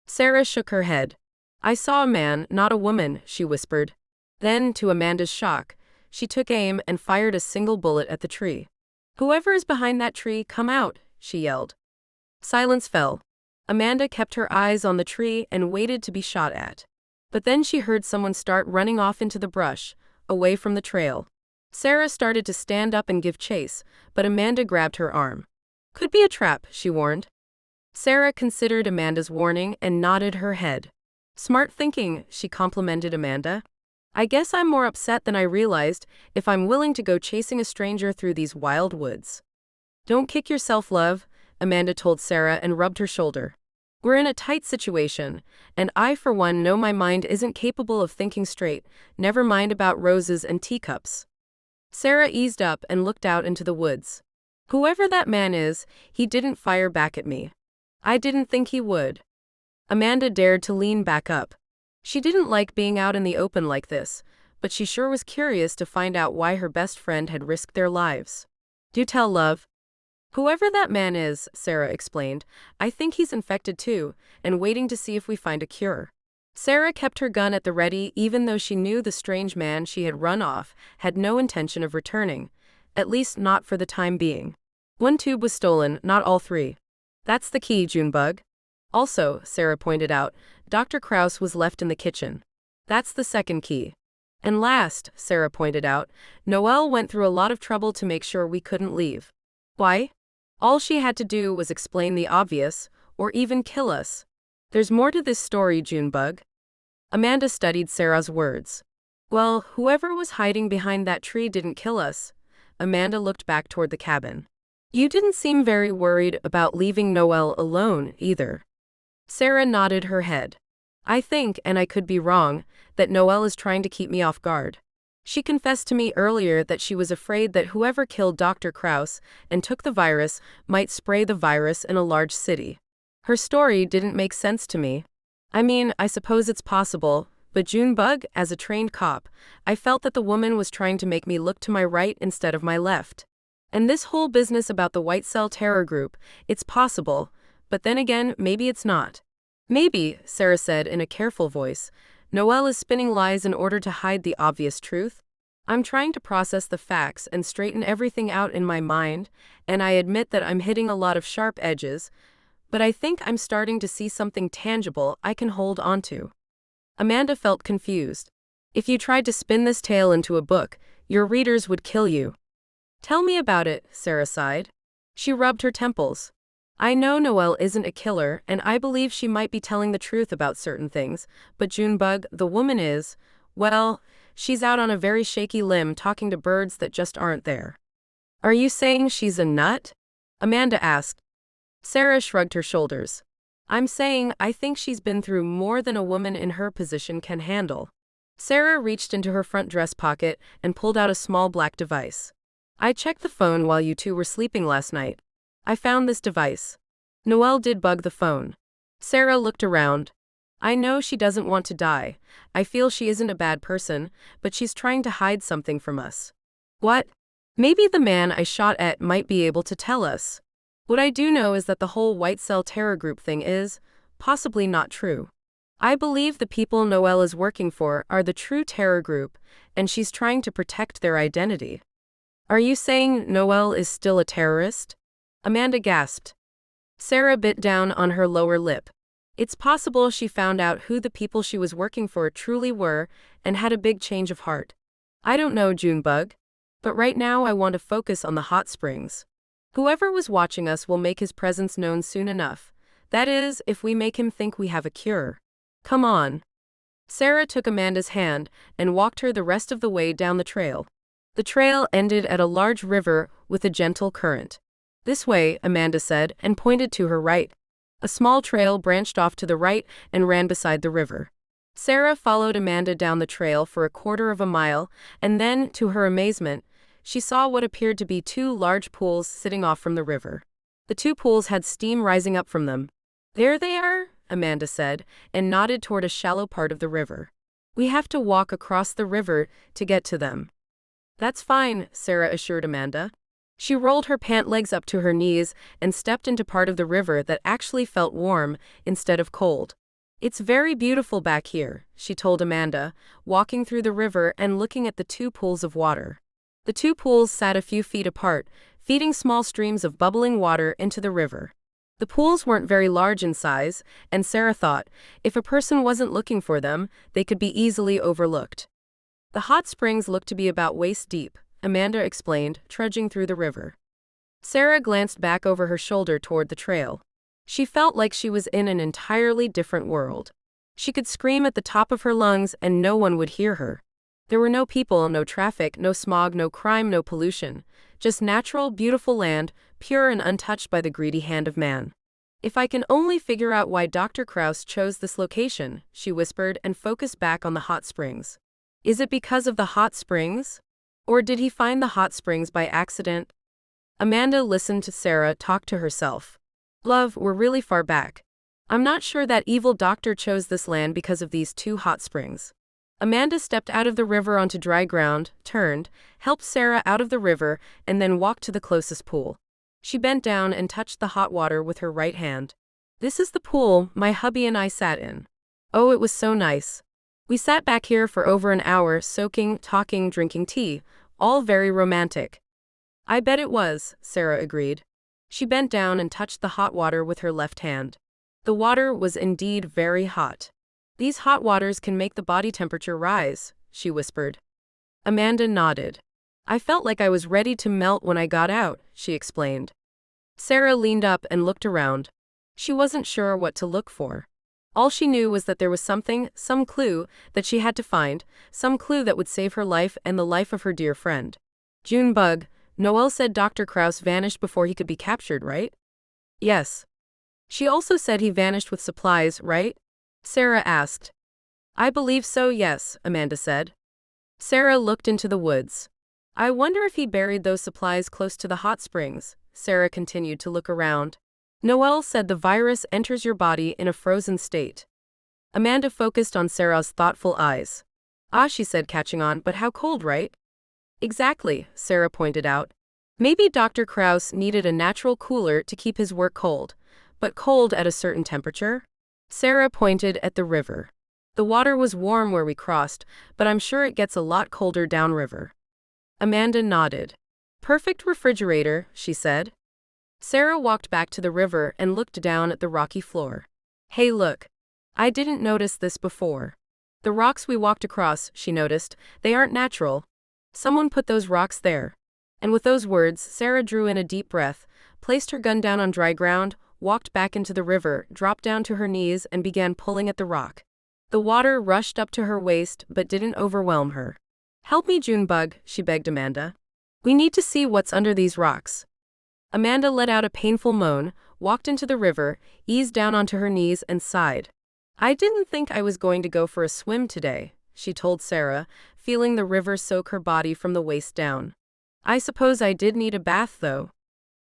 S1: Sarah shook her head. I saw a man, not a woman, she whispered. Then, to Amanda's shock, she took aim and fired a single bullet at the tree. Whoever is behind that tree, come out, she yelled. Silence fell. Amanda kept her eyes on the tree and waited to be shot at. But then she heard someone start running off into the brush, away from the trail. Sarah started to stand up and give chase, but Amanda grabbed her arm. Could be a trap, she warned. Sarah considered Amanda's warning and nodded her head. Smart thinking, she complimented Amanda. I guess I'm more upset than I realized if I'm willing to go chasing a stranger through these wild woods. Don't kick yourself, love, Amanda told Sarah and rubbed her shoulder. We're in a tight situation, and I for one know my mind isn't capable of thinking straight, never mind about roses and teacups. Sarah eased up and looked out into the woods. Whoever that man is, he didn't fire back at me. I didn't think he would. Amanda dared to lean back up. She didn't like being out in the open like this, but she sure was curious to find out why her best friend had risked their lives. Do tell, love. Whoever that man is, Sarah explained, I think he's infected too, and waiting to see if we find a cure. Sarah kept her gun at the ready even though she knew the strange man she had run off had no intention of returning, at least not for the time being. One tube was stolen, not all three. That's the key, Junebug. Also, Sarah pointed out, Dr. Krauss was left in the kitchen. That's the second key. And last, Sarah pointed out, Noelle went through a lot of trouble to make sure we couldn't leave. Why? All she had to do was explain the obvious, or even kill us. There's more to this story, Junebug. Amanda studied Sarah's words. Well, whoever was hiding behind that tree didn't kill us. Amanda looked back toward the cabin. You didn't seem very worried about leaving Noelle alone, either. Sarah nodded her head. I think, and I could be wrong, that Noelle is trying to keep me off guard. She confessed to me earlier that she was afraid that whoever killed Dr. Kraus and took the virus might spray the virus in a large city. Her story didn't make sense to me. I mean, I suppose it's possible, but Junebug, as a trained cop, I felt that the woman was trying to make me look to my right instead of my left. And this whole business about the White Cell terror group, it's possible, but then again, maybe it's not. Maybe, Sarah said in a careful voice, Noelle is spinning lies in order to hide the obvious truth. I'm trying to process the facts and straighten everything out in my mind, and I admit that I'm hitting a lot of sharp edges, but I think I'm starting to see something tangible I can hold onto. Amanda felt confused. If you tried to spin this tale into a book, your readers would kill you. Tell me about it, Sarah sighed. She rubbed her temples. I know Noelle isn't a killer, and I believe she might be telling the truth about certain things, but Junebug, the woman is, well, she's out on a very shaky limb talking to birds that just aren't there. Are you saying she's a nut? Amanda asked. Sarah shrugged her shoulders. I'm saying I think she's been through more than a woman in her position can handle. Sarah reached into her front dress pocket and pulled out a small black device. I checked the phone while you two were sleeping last night. I found this device. Noelle did bug the phone. Sarah looked around. I know she doesn't want to die. I feel she isn't a bad person, but she's trying to hide something from us. What? Maybe the man I shot at might be able to tell us. What I do know is that the whole White Cell terror group thing is, possibly not true. I believe the people Noelle is working for are the true terror group, and she's trying to protect their identity. Are you saying Noelle is still a terrorist? Amanda gasped. Sarah bit down on her lower lip. It's possible she found out who the people she was working for truly were and had a big change of heart. I don't know, Junebug. But right now I want to focus on the hot springs. Whoever was watching us will make his presence known soon enough. That is, if we make him think we have a cure. Come on. Sarah took Amanda's hand and walked her the rest of the way down the trail. The trail ended at a large river with a gentle current. This way, Amanda said, and pointed to her right. A small trail branched off to the right and ran beside the river. Sarah followed Amanda down the trail for a quarter of a mile, and then, to her amazement, she saw what appeared to be two large pools sitting off from the river. The two pools had steam rising up from them. There they are, Amanda said, and nodded toward a shallow part of the river. We have to walk across the river to get to them. That's fine, Sarah assured Amanda. She rolled her pant legs up to her knees and stepped into part of the river that actually felt warm instead of cold. It's very beautiful back here, she told Amanda, walking through the river and looking at the two pools of water. The two pools sat a few feet apart, feeding small streams of bubbling water into the river. The pools weren't very large in size, and Sarah thought, if a person wasn't looking for them, they could be easily overlooked. The hot springs looked to be about waist deep, Amanda explained, trudging through the river. Sarah glanced back over her shoulder toward the trail. She felt like she was in an entirely different world. She could scream at the top of her lungs and no one would hear her. There were no people, no traffic, no smog, no crime, no pollution. Just natural, beautiful land, pure and untouched by the greedy hand of man. If I can only figure out why Dr. Kraus chose this location, she whispered and focused back on the hot springs. Is it because of the hot springs? Or did he find the hot springs by accident? Amanda listened to Sarah talk to herself. Love, we're really far back. I'm not sure that evil doctor chose this land because of these two hot springs. Amanda stepped out of the river onto dry ground, turned, helped Sarah out of the river, and then walked to the closest pool. She bent down and touched the hot water with her right hand. This is the pool my hubby and I sat in. Oh, it was so nice. We sat back here for over an hour, soaking, talking, drinking tea, all very romantic. I bet it was, Sarah agreed. She bent down and touched the hot water with her left hand. The water was indeed very hot. These hot waters can make the body temperature rise, she whispered. Amanda nodded. I felt like I was ready to melt when I got out, she explained. Sarah leaned up and looked around. She wasn't sure what to look for. All she knew was that there was something, some clue, that she had to find, some clue that would save her life and the life of her dear friend. Junebug, Noelle said Dr. Kraus vanished before he could be captured, right? Yes. She also said he vanished with supplies, right? Sarah asked. I believe so, yes, Amanda said. Sarah looked into the woods. I wonder if he buried those supplies close to the hot springs. Sarah continued to look around. Noelle said the virus enters your body in a frozen state. Amanda focused on Sarah's thoughtful eyes. Ah, she said, catching on, but how cold, right? Exactly, Sarah pointed out. Maybe Dr. Krauss needed a natural cooler to keep his work cold, but cold at a certain temperature? Sarah pointed at the river. The water was warm where we crossed, but I'm sure it gets a lot colder downriver. Amanda nodded. Perfect refrigerator, she said. Sarah walked back to the river and looked down at the rocky floor. Hey, look. I didn't notice this before. The rocks we walked across, she noticed, they aren't natural. Someone put those rocks there. And with those words, Sarah drew in a deep breath, placed her gun down on dry ground, walked back into the river, dropped down to her knees, and began pulling at the rock. The water rushed up to her waist but didn't overwhelm her. Help me, Junebug, she begged Amanda. We need to see what's under these rocks. Amanda let out a painful moan, walked into the river, eased down onto her knees, and sighed. I didn't think I was going to go for a swim today, she told Sarah, feeling the river soak her body from the waist down. I suppose I did need a bath, though.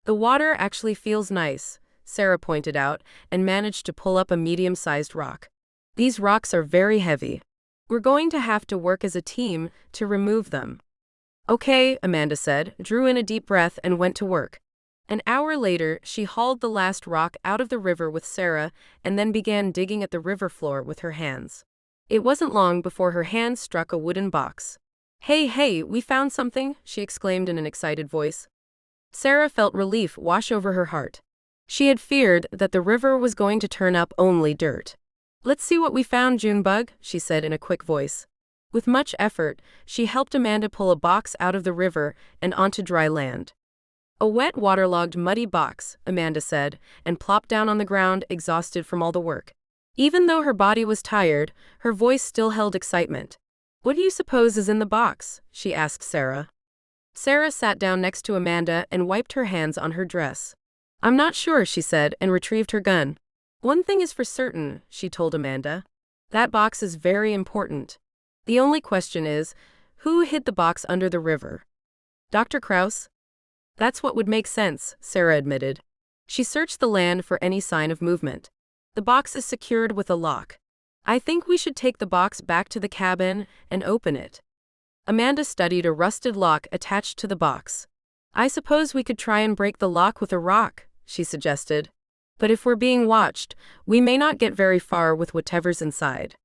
S1: The water actually feels nice, Sarah pointed out, and managed to pull up a medium-sized rock. These rocks are very heavy. We're going to have to work as a team to remove them. Okay, Amanda said, drew in a deep breath, and went to work. An hour later, she hauled the last rock out of the river with Sarah and then began digging at the river floor with her hands. It wasn't long before her hands struck a wooden box. Hey, we found something, she exclaimed in an excited voice. Sarah felt relief wash over her heart. She had feared that the river was going to turn up only dirt. Let's see what we found, Junebug, she said in a quick voice. With much effort, she helped Amanda pull a box out of the river and onto dry land. A wet, waterlogged, muddy box, Amanda said, and plopped down on the ground, exhausted from all the work. Even though her body was tired, her voice still held excitement. What do you suppose is in the box? She asked Sarah. Sarah sat down next to Amanda and wiped her hands on her dress. I'm not sure, she said, and retrieved her gun. One thing is for certain, she told Amanda. That box is very important. The only question is, who hid the box under the river? Dr. Krauss? That's what would make sense, Sarah admitted. She searched the land for any sign of movement. The box is secured with a lock. I think we should take the box back to the cabin and open it. Amanda studied a rusted lock attached to the box. I suppose we could try and break the lock with a rock, she suggested. But if we're being watched, we may not get very far with whatever's inside.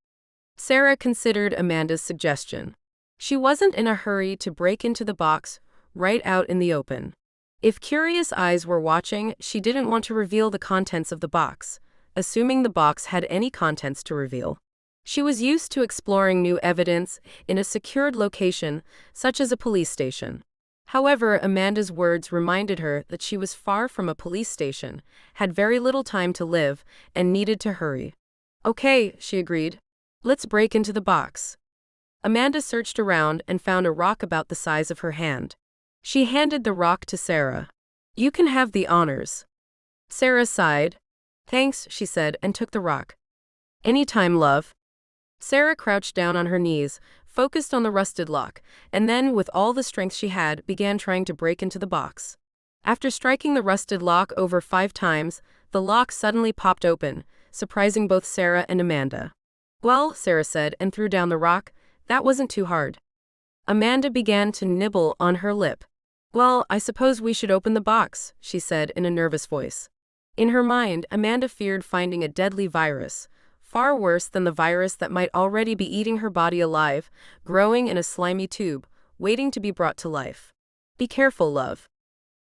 S1: Sarah considered Amanda's suggestion. She wasn't in a hurry to break into the box right out in the open. If curious eyes were watching, she didn't want to reveal the contents of the box, assuming the box had any contents to reveal. She was used to exploring new evidence in a secured location, such as a police station. However, Amanda's words reminded her that she was far from a police station, had very little time to live, and needed to hurry. Okay, she agreed. Let's break into the box. Amanda searched around and found a rock about the size of her hand. She handed the rock to Sarah. You can have the honors. Sarah sighed. Thanks, she said, and took the rock. Anytime, love. Sarah crouched down on her knees, focused on the rusted lock, and then, with all the strength she had, began trying to break into the box. After striking the rusted lock over 5 times, the lock suddenly popped open, surprising both Sarah and Amanda. Well, Sarah said, and threw down the rock, that wasn't too hard. Amanda began to nibble on her lip. Well, I suppose we should open the box, she said in a nervous voice. In her mind, Amanda feared finding a deadly virus, far worse than the virus that might already be eating her body alive, growing in a slimy tube, waiting to be brought to life. Be careful, love.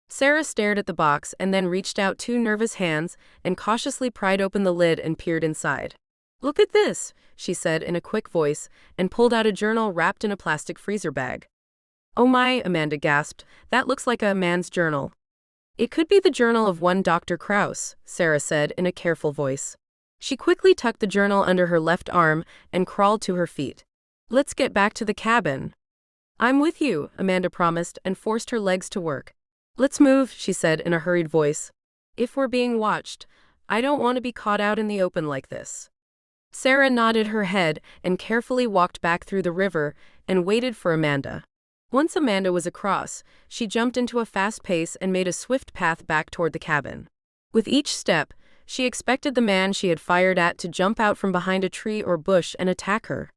S1: Sarah stared at the box and then reached out 2 nervous hands and cautiously pried open the lid and peered inside. Look at this, she said in a quick voice, and pulled out a journal wrapped in a plastic freezer bag. Oh my, Amanda gasped, that looks like a man's journal. It could be the journal of one Dr. Krauss, Sarah said in a careful voice. She quickly tucked the journal under her left arm and crawled to her feet. Let's get back to the cabin. I'm with you, Amanda promised and forced her legs to work. Let's move, she said in a hurried voice. If we're being watched, I don't want to be caught out in the open like this. Sarah nodded her head and carefully walked back through the river and waited for Amanda. Once Amanda was across, she jumped into a fast pace and made a swift path back toward the cabin. With each step, she expected the man she had fired at to jump out from behind a tree or bush and attack her.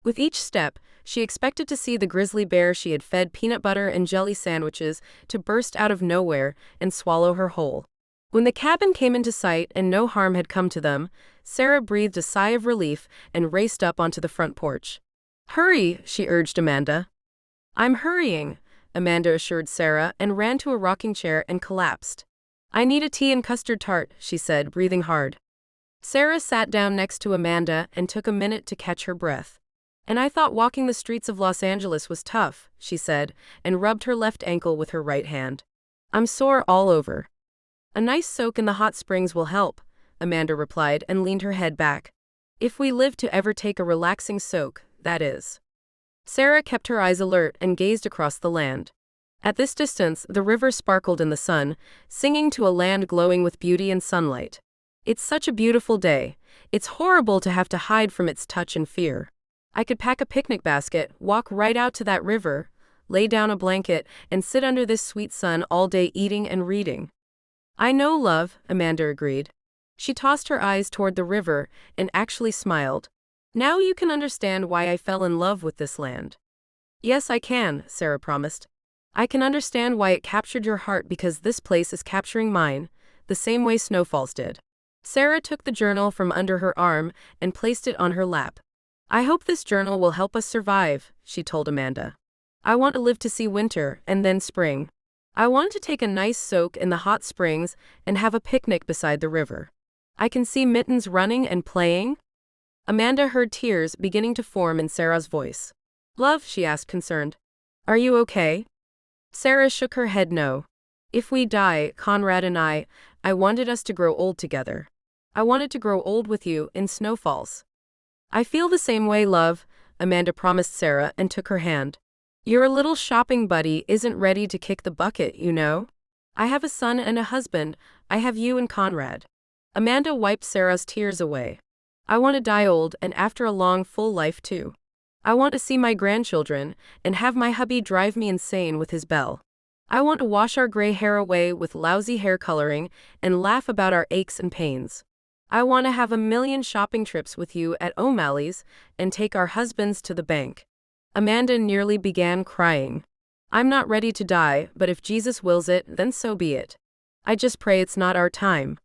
S1: With each step, she expected to see the grizzly bear she had fed peanut butter and jelly sandwiches to burst out of nowhere and swallow her whole. When the cabin came into sight and no harm had come to them, Sarah breathed a sigh of relief and raced up onto the front porch. "Hurry," she urged Amanda. "I'm hurrying," Amanda assured Sarah and ran to a rocking chair and collapsed. "I need a tea and custard tart," she said, breathing hard. Sarah sat down next to Amanda and took a minute to catch her breath. "And I thought walking the streets of Los Angeles was tough," she said, and rubbed her left ankle with her right hand. "I'm sore all over." "A nice soak in the hot springs will help," Amanda replied and leaned her head back. "If we live to ever take a relaxing soak, that is." Sarah kept her eyes alert and gazed across the land. At this distance, the river sparkled in the sun, singing to a land glowing with beauty and sunlight. "It's such a beautiful day. It's horrible to have to hide from its touch and fear. I could pack a picnic basket, walk right out to that river, lay down a blanket, and sit under this sweet sun all day eating and reading." "I know, love," Amanda agreed. She tossed her eyes toward the river and actually smiled. "Now you can understand why I fell in love with this land." "Yes, I can," Sarah promised. "I can understand why it captured your heart because this place is capturing mine, the same way snowfalls did." Sarah took the journal from under her arm and placed it on her lap. "I hope this journal will help us survive," she told Amanda. "I want to live to see winter and then spring. I want to take a nice soak in the hot springs and have a picnic beside the river. I can see Mittens running and playing." Amanda heard tears beginning to form in Sarah's voice. "Love," she asked, concerned, "are you okay?" Sarah shook her head no. "If we die, Conrad and I wanted us to grow old together. I wanted to grow old with you in snowfalls." "I feel the same way, love," Amanda promised Sarah and took her hand. "Your little shopping buddy isn't ready to kick the bucket, you know. I have a son and a husband. I have you and Conrad." Amanda wiped Sarah's tears away. "I want to die old and after a long, full life too. I want to see my grandchildren and have my hubby drive me insane with his bell. I want to wash our gray hair away with lousy hair coloring and laugh about our aches and pains. I want to have a million shopping trips with you at O'Malley's and take our husbands to the bank." Amanda nearly began crying. "I'm not ready to die, but if Jesus wills it, then so be it. I just pray it's not our time."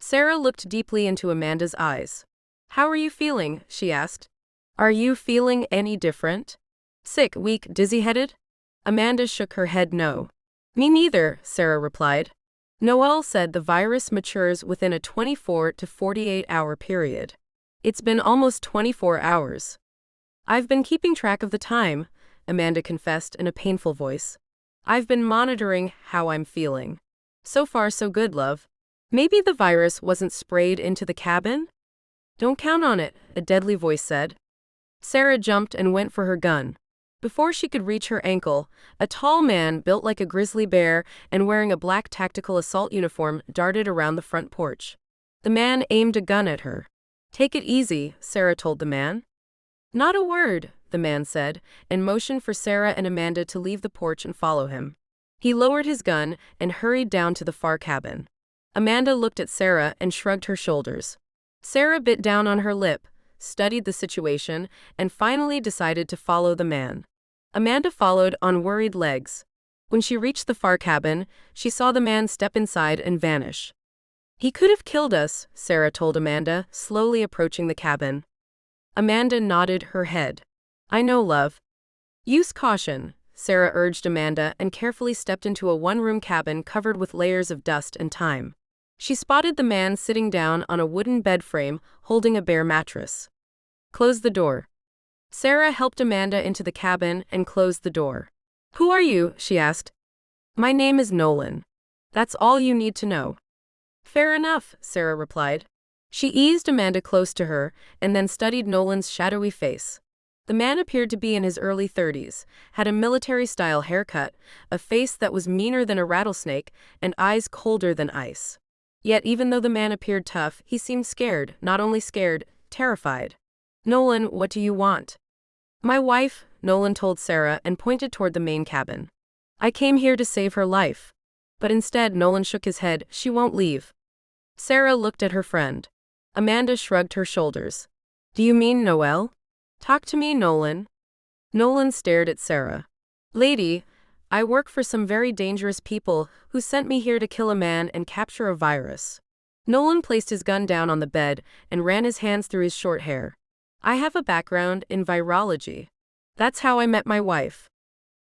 S1: Sarah looked deeply into Amanda's eyes. "How are you feeling?" she asked. "Are you feeling any different? Sick, weak, dizzy-headed?" Amanda shook her head no. "Me neither," Sarah replied. "Noel said the virus matures within a 24 to 48-hour period. It's been almost 24 hours. I've been keeping track of the time," Amanda confessed in a painful voice. "I've been monitoring how I'm feeling. So far so good, love. Maybe the virus wasn't sprayed into the cabin?" "Don't count on it," a deadly voice said. Sarah jumped and went for her gun. Before she could reach her ankle, a tall man built like a grizzly bear and wearing a black tactical assault uniform darted around the front porch. The man aimed a gun at her. "Take it easy," Sarah told the man. "Not a word," the man said, and motioned for Sarah and Amanda to leave the porch and follow him. He lowered his gun and hurried down to the far cabin. Amanda looked at Sarah and shrugged her shoulders. Sarah bit down on her lip, studied the situation, and finally decided to follow the man. Amanda followed on worried legs. When she reached the far cabin, she saw the man step inside and vanish. "He could have killed us," Sarah told Amanda, slowly approaching the cabin. Amanda nodded her head. "I know, love." "Use caution," Sarah urged Amanda and carefully stepped into a one-room cabin covered with layers of dust and time. She spotted the man sitting down on a wooden bed frame, holding a bare mattress. "Close the door." Sarah helped Amanda into the cabin and closed the door. "Who are you?" she asked. "My name is Nolan. That's all you need to know." "Fair enough," Sarah replied. She eased Amanda close to her and then studied Nolan's shadowy face. The man appeared to be in his early 30s, had a military-style haircut, a face that was meaner than a rattlesnake, and eyes colder than ice. Yet even though the man appeared tough, he seemed scared, not only scared, terrified. "Nolan, what do you want?" My wife, Nolan told Sarah and pointed toward the main cabin. I came here to save her life. But instead, Nolan shook his head. She won't leave. Sarah looked at her friend. Amanda shrugged her shoulders. Do you mean Noelle? Talk to me, Nolan. Nolan stared at Sarah. Lady, I work for some very dangerous people who sent me here to kill a man and capture a virus. Nolan placed his gun down on the bed and ran his hands through his short hair. I have a background in virology. That's how I met my wife.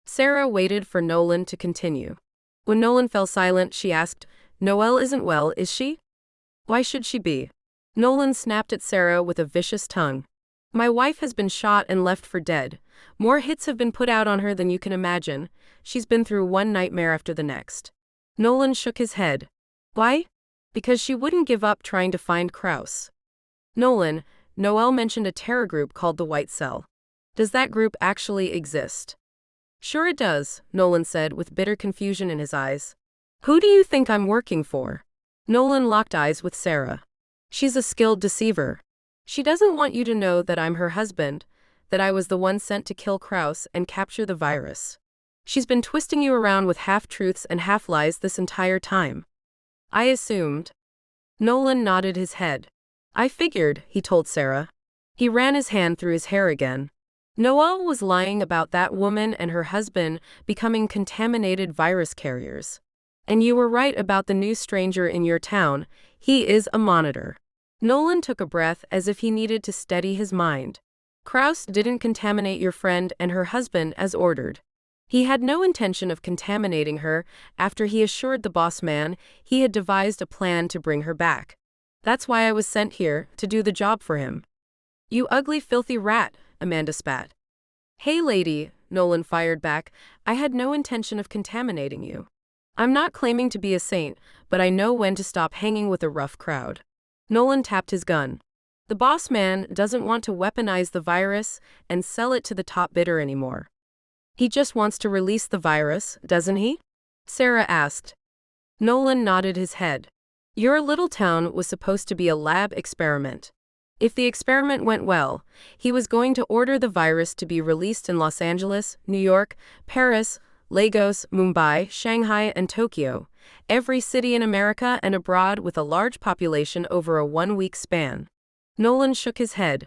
S1: Sarah waited for Nolan to continue. When Nolan fell silent, she asked, Noelle isn't well, is she? Why should she be? Nolan snapped at Sarah with a vicious tongue. My wife has been shot and left for dead. More hits have been put out on her than you can imagine. She's been through one nightmare after the next. Nolan shook his head. Why? Because she wouldn't give up trying to find Kraus. Nolan, Noelle mentioned a terror group called the White Cell. Does that group actually exist? Sure it does, Nolan said with bitter confusion in his eyes. Who do you think I'm working for? Nolan locked eyes with Sarah. She's a skilled deceiver. She doesn't want you to know that I'm her husband, that I was the one sent to kill Kraus and capture the virus. She's been twisting you around with half-truths and half-lies this entire time. I assumed. Nolan nodded his head. I figured, he told Sarah. He ran his hand through his hair again. Noelle was lying about that woman and her husband becoming contaminated virus carriers. And you were right about the new stranger in your town. He is a monitor. Nolan took a breath as if he needed to steady his mind. Kraus didn't contaminate your friend and her husband as ordered. He had no intention of contaminating her after he assured the boss man he had devised a plan to bring her back. That's why I was sent here, to do the job for him. You ugly filthy rat, Amanda spat. Hey lady, Nolan fired back, I had no intention of contaminating you. I'm not claiming to be a saint, but I know when to stop hanging with a rough crowd. Nolan tapped his gun. The boss man doesn't want to weaponize the virus and sell it to the top bidder anymore. He just wants to release the virus, doesn't he? Sarah asked. Nolan nodded his head. Your little town was supposed to be a lab experiment. If the experiment went well, he was going to order the virus to be released in Los Angeles, New York, Paris, Lagos, Mumbai, Shanghai, and Tokyo, every city in America and abroad with a large population over a 1-week span. Nolan shook his head.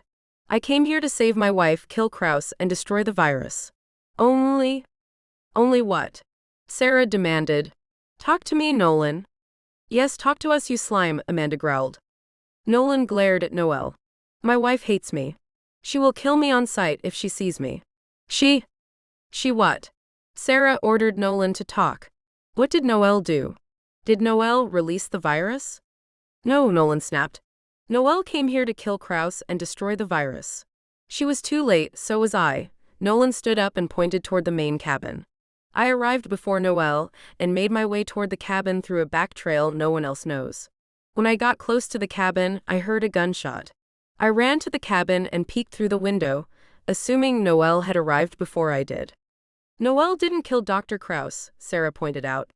S1: I came here to save my wife, kill Kraus, and destroy the virus. Only what? Sarah demanded. Talk to me, Nolan. Yes, talk to us, you slime, Amanda growled. Nolan glared at Noelle. My wife hates me. She will kill me on sight if she sees me. She what? Sarah ordered Nolan to talk. What did Noelle do? Did Noelle release the virus? No, Nolan snapped. Noelle came here to kill Kraus and destroy the virus. She was too late, so was I. Nolan stood up and pointed toward the main cabin. I arrived before Noelle and made my way toward the cabin through a back trail no one else knows. When I got close to the cabin, I heard a gunshot. I ran to the cabin and peeked through the window, assuming Noelle had arrived before I did. Noelle didn't kill Dr. Kraus, Sarah pointed out.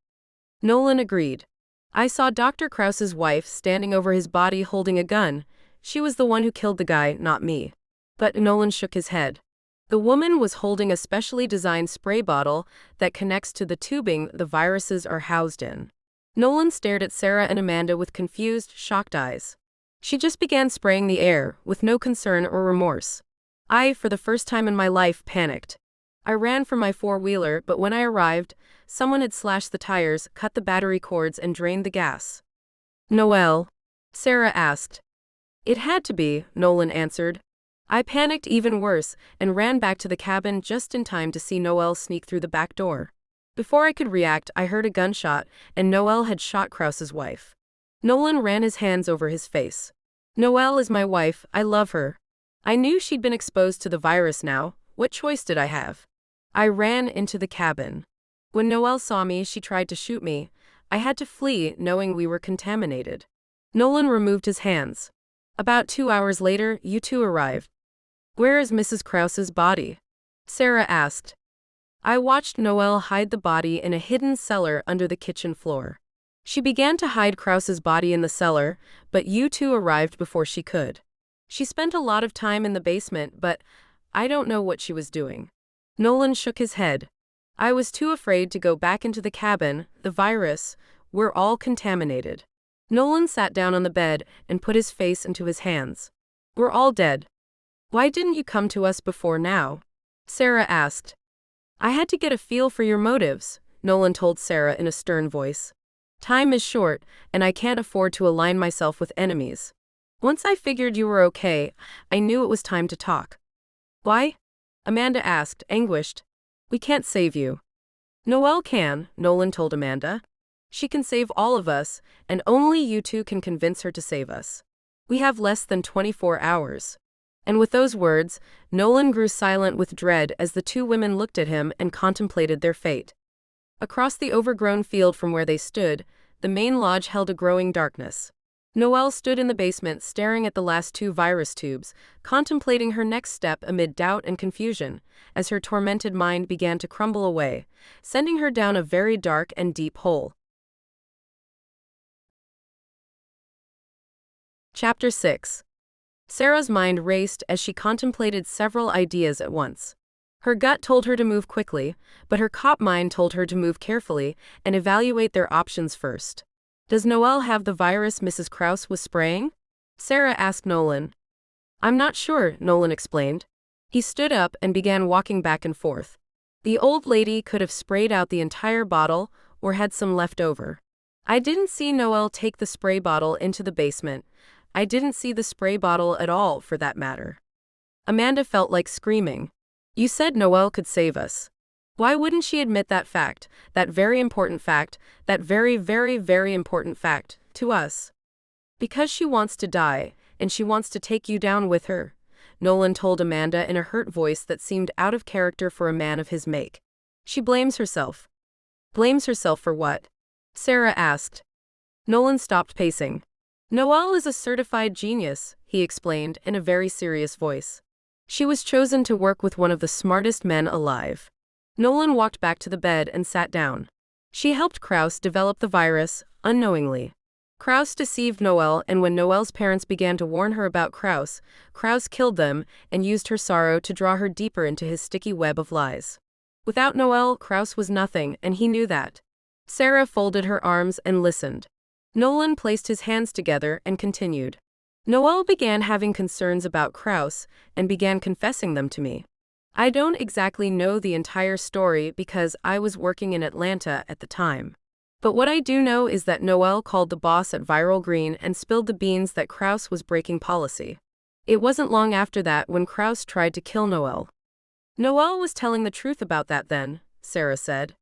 S1: Nolan agreed. I saw Dr. Kraus's wife standing over his body holding a gun. She was the one who killed the guy, not me. But Nolan shook his head. The woman was holding a specially designed spray bottle that connects to the tubing the viruses are housed in. Nolan stared at Sarah and Amanda with confused, shocked eyes. She just began spraying the air, with no concern or remorse. I, for the first time in my life, panicked. I ran for my four-wheeler, but when I arrived, someone had slashed the tires, cut the battery cords, and drained the gas. Noelle? Sarah asked. It had to be, Nolan answered. I panicked even worse and ran back to the cabin just in time to see Noelle sneak through the back door. Before I could react, I heard a gunshot, and Noelle had shot Kraus's wife. Nolan ran his hands over his face. Noelle is my wife, I love her. I knew she'd been exposed to the virus now. What choice did I have? I ran into the cabin. When Noelle saw me, she tried to shoot me. I had to flee, knowing we were contaminated. Nolan removed his hands. About 2 hours later, you two arrived. Where is Mrs. Kraus's body? Sarah asked. I watched Noelle hide the body in a hidden cellar under the kitchen floor. She began to hide Kraus's body in the cellar, but you two arrived before she could. She spent a lot of time in the basement, but I don't know what she was doing. Nolan shook his head. I was too afraid to go back into the cabin. The virus. We're all contaminated. Nolan sat down on the bed and put his face into his hands. We're all dead. Why didn't you come to us before now? Sarah asked. I had to get a feel for your motives, Nolan told Sarah in a stern voice. Time is short, and I can't afford to align myself with enemies. Once I figured you were okay, I knew it was time to talk. Why? Amanda asked, anguished. We can't save you. Noelle can, Nolan told Amanda. She can save all of us, and only you two can convince her to save us. We have less than 24 hours. And with those words, Nolan grew silent with dread as the two women looked at him and contemplated their fate. Across the overgrown field from where they stood, the main lodge held a growing darkness. Noelle stood in the basement staring at the last two virus tubes, contemplating her next step amid doubt and confusion, as her tormented mind began to crumble away, sending her down a very dark and deep hole. Chapter 6. Sarah's mind raced as she contemplated several ideas at once. Her gut told her to move quickly, but her cop mind told her to move carefully and evaluate their options first. Does Noelle have the virus Mrs. Krause was spraying? Sarah asked Nolan. I'm not sure, Nolan explained. He stood up and began walking back and forth. The old lady could have sprayed out the entire bottle or had some left over. I didn't see Noelle take the spray bottle into the basement. I didn't see the spray bottle at all, for that matter. Amanda felt like screaming. You said Noelle could save us. Why wouldn't she admit that fact, that very important fact, that very, very, very important fact, to us? Because she wants to die, and she wants to take you down with her, Nolan told Amanda in a hurt voice that seemed out of character for a man of his make. She blames herself. Blames herself for what? Sarah asked. Nolan stopped pacing. Noelle is a certified genius, he explained in a very serious voice. She was chosen to work with one of the smartest men alive. Nolan walked back to the bed and sat down. She helped Krause develop the virus, unknowingly. Krause deceived Noelle, and when Noelle's parents began to warn her about Krause, Krause killed them and used her sorrow to draw her deeper into his sticky web of lies. Without Noelle, Krause was nothing, and he knew that. Sarah folded her arms and listened. Nolan placed his hands together and continued. Noelle began having concerns about Krause and began confessing them to me. I don't exactly know the entire story because I was working in Atlanta at the time. But what I do know is that Noelle called the boss at Viral Green and spilled the beans that Krause was breaking policy. It wasn't long after that when Krause tried to kill Noelle. Noelle was telling the truth about that then, Sarah said.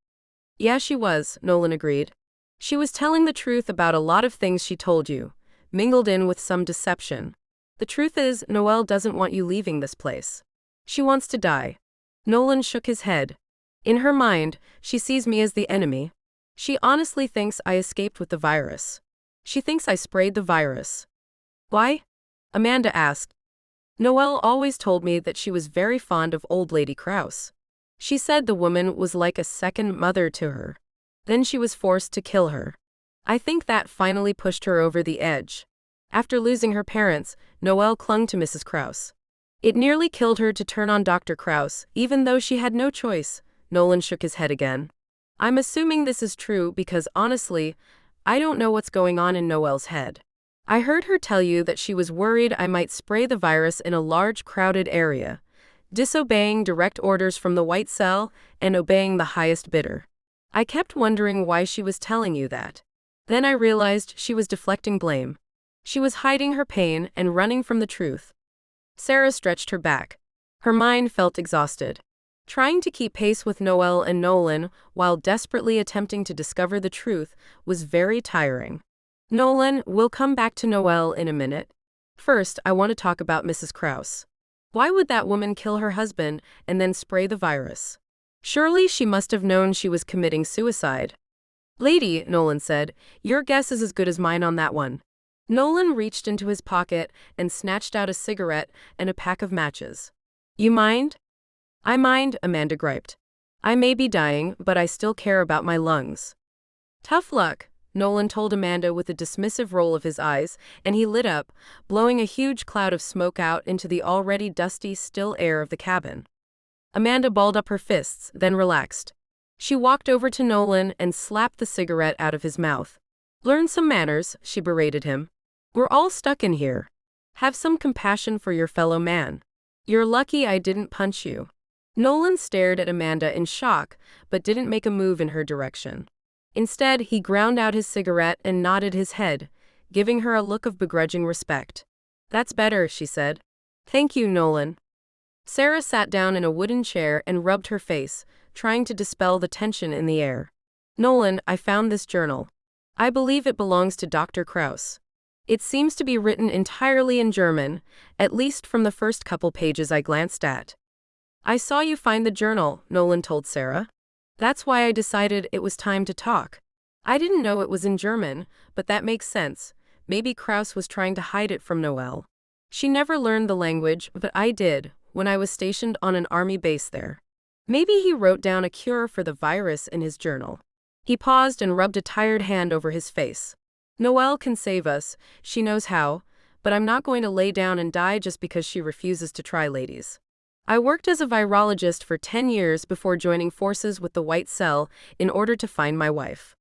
S1: Yeah, she was, Nolan agreed. She was telling the truth about a lot of things she told you, mingled in with some deception. The truth is, Noelle doesn't want you leaving this place. She wants to die. Nolan shook his head. In her mind, she sees me as the enemy. She honestly thinks I escaped with the virus. She thinks I sprayed the virus. Why? Amanda asked. Noelle always told me that she was very fond of old lady Krause. She said the woman was like a second mother to her. Then she was forced to kill her. I think that finally pushed her over the edge. After losing her parents, Noelle clung to Mrs. Krause. It nearly killed her to turn on Dr. Krause, even though she had no choice. Nolan shook his head again. I'm assuming this is true because honestly, I don't know what's going on in Noelle's head. I heard her tell you that she was worried I might spray the virus in a large crowded area, disobeying direct orders from the White Cell and obeying the highest bidder. I kept wondering why she was telling you that. Then I realized she was deflecting blame. She was hiding her pain and running from the truth. Sarah stretched her back. Her mind felt exhausted. Trying to keep pace with Noelle and Nolan while desperately attempting to discover the truth was very tiring. Nolan, we'll come back to Noelle in a minute. First, I want to talk about Mrs. Krause. Why would that woman kill her husband and then spray the virus? Surely she must have known she was committing suicide. Lady, Nolan said, your guess is as good as mine on that one. Nolan reached into his pocket and snatched out a cigarette and a pack of matches. You mind? I mind, Amanda griped. I may be dying, but I still care about my lungs. Tough luck, Nolan told Amanda with a dismissive roll of his eyes, and he lit up, blowing a huge cloud of smoke out into the already dusty, still air of the cabin. Amanda balled up her fists, then relaxed. She walked over to Nolan and slapped the cigarette out of his mouth. "Learn some manners," she berated him. "We're all stuck in here. Have some compassion for your fellow man. You're lucky I didn't punch you." Nolan stared at Amanda in shock, but didn't make a move in her direction. Instead, he ground out his cigarette and nodded his head, giving her a look of begrudging respect. "That's better," she said. "Thank you, Nolan." Sarah sat down in a wooden chair and rubbed her face, trying to dispel the tension in the air. "Nolan, I found this journal. I believe it belongs to Dr. Krauss. It seems to be written entirely in German, at least from the first couple pages I glanced at." "I saw you find the journal," Nolan told Sarah. "That's why I decided it was time to talk. I didn't know it was in German, but that makes sense. Maybe Krauss was trying to hide it from Noelle. She never learned the language, but I did, when I was stationed on an army base there. Maybe he wrote down a cure for the virus in his journal." He paused and rubbed a tired hand over his face. "Noelle can save us, she knows how, but I'm not going to lay down and die just because she refuses to try, ladies. I worked as a virologist for 10 years before joining forces with the White Cell in order to find my wife."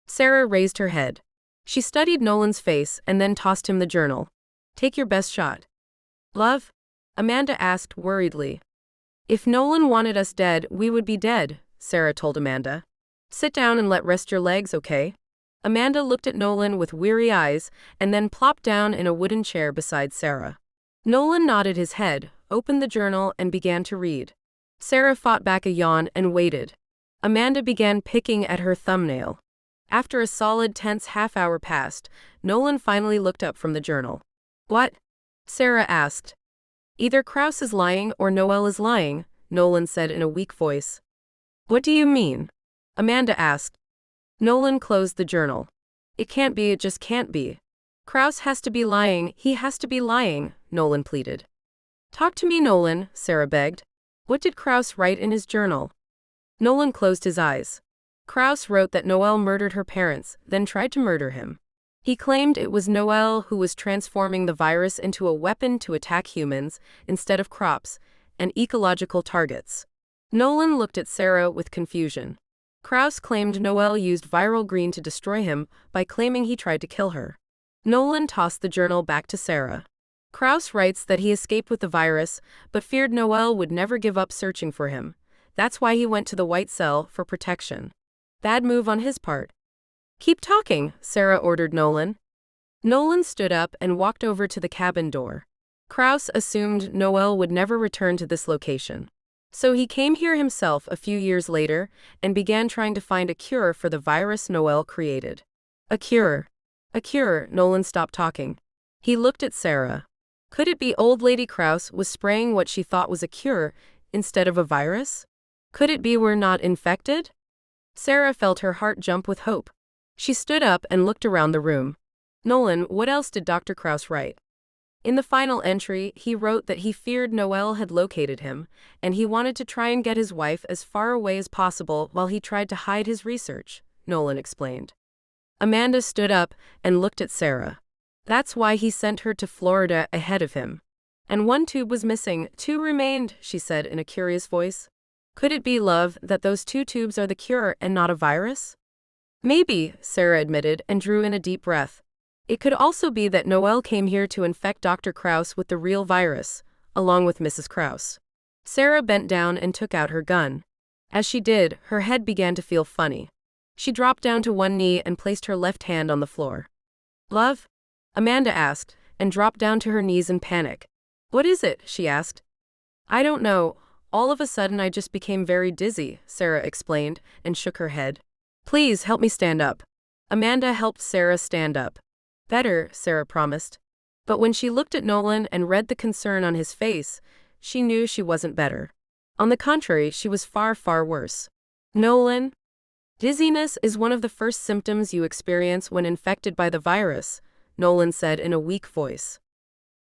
S1: Sarah raised her head. She studied Nolan's face and then tossed him the journal. "Take your best shot." "Love?" Amanda asked worriedly. "If Nolan wanted us dead, we would be dead," Sarah told Amanda. "Sit down and rest your legs, okay?" Amanda looked at Nolan with weary eyes and then plopped down in a wooden chair beside Sarah. Nolan nodded his head, opened the journal, and began to read. Sarah fought back a yawn and waited. Amanda began picking at her thumbnail. After a solid tense half-hour passed, Nolan finally looked up from the journal. "What?" Sarah asked. "Either Krauss is lying or Noelle is lying," Nolan said in a weak voice. "What do you mean?" Amanda asked. Nolan closed the journal. "It can't be, it just can't be. Krauss has to be lying, he has to be lying," Nolan pleaded. "Talk to me, Nolan," Sarah begged. "What did Krauss write in his journal?" Nolan closed his eyes. Krauss wrote that Noelle murdered her parents, then tried to murder him. He claimed it was Noelle who was transforming the virus into a weapon to attack humans, instead of crops, and ecological targets. Nolan looked at Sarah with confusion. Krauss claimed Noelle used viral green to destroy him by claiming he tried to kill her. Nolan tossed the journal back to Sarah. Krauss writes that he escaped with the virus, but feared Noelle would never give up searching for him. That's why he went to the White Cell for protection. Bad move on his part. "Keep talking," Sarah ordered Nolan. Nolan stood up and walked over to the cabin door. Krauss assumed Noelle would never return to this location. So he came here himself a few years later and began trying to find a cure for the virus Noelle created. A cure. A cure, Nolan stopped talking. He looked at Sarah. Could it be old lady Krauss was spraying what she thought was a cure instead of a virus? Could it be we're not infected? Sarah felt her heart jump with hope. She stood up and looked around the room. "Nolan, what else did Dr. Krauss write?" In the final entry, he wrote that he feared Noelle had located him, and he wanted to try and get his wife as far away as possible while he tried to hide his research, Nolan explained. Amanda stood up and looked at Sarah. That's why he sent her to Florida ahead of him. And one tube was missing, 2 remained, she said in a curious voice. Could it be, love, that those 2 tubes are the cure and not a virus? Maybe, Sarah admitted and drew in a deep breath. It could also be that Noelle came here to infect Dr. Krauss with the real virus, along with Mrs. Krauss. Sarah bent down and took out her gun. As she did, her head began to feel funny. She dropped down to one knee and placed her left hand on the floor. "Love?" Amanda asked, and dropped down to her knees in panic. "What is it?" she asked. "I don't know. All of a sudden I just became very dizzy," Sarah explained, and shook her head. "Please help me stand up." Amanda helped Sarah stand up. "Better," Sarah promised. But when she looked at Nolan and read the concern on his face, she knew she wasn't better. On the contrary, she was far, far worse. "Nolan? Dizziness is one of the first symptoms you experience when infected by the virus," Nolan said in a weak voice.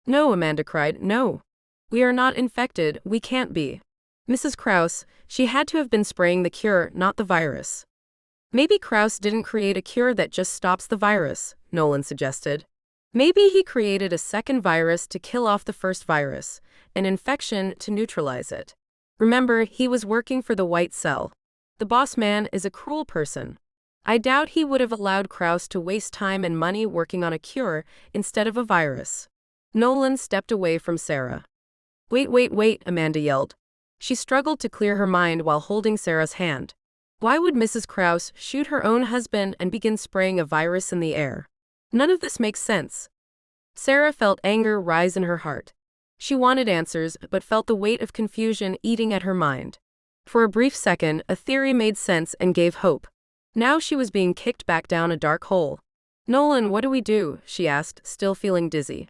S1: "No," Amanda cried, "no. We are not infected, we can't be. Mrs. Krauss, she had to have been spraying the cure, not the virus." Maybe Krauss didn't create a cure that just stops the virus, Nolan suggested. Maybe he created a second virus to kill off the first virus, an infection to neutralize it. Remember, he was working for the white cell. The boss man is a cruel person. I doubt he would have allowed Krauss to waste time and money working on a cure instead of a virus. Nolan stepped away from Sarah. Wait, Amanda yelled. She struggled to clear her mind while holding Sarah's hand. Why would Mrs. Krauss shoot her own husband and begin spraying a virus in the air? None of this makes sense. Sarah felt anger rise in her heart. She wanted answers, but felt the weight of confusion eating at her mind. For a brief second, a theory made sense and gave hope. Now she was being kicked back down a dark hole. Nolan, what do we do? She asked, still feeling dizzy.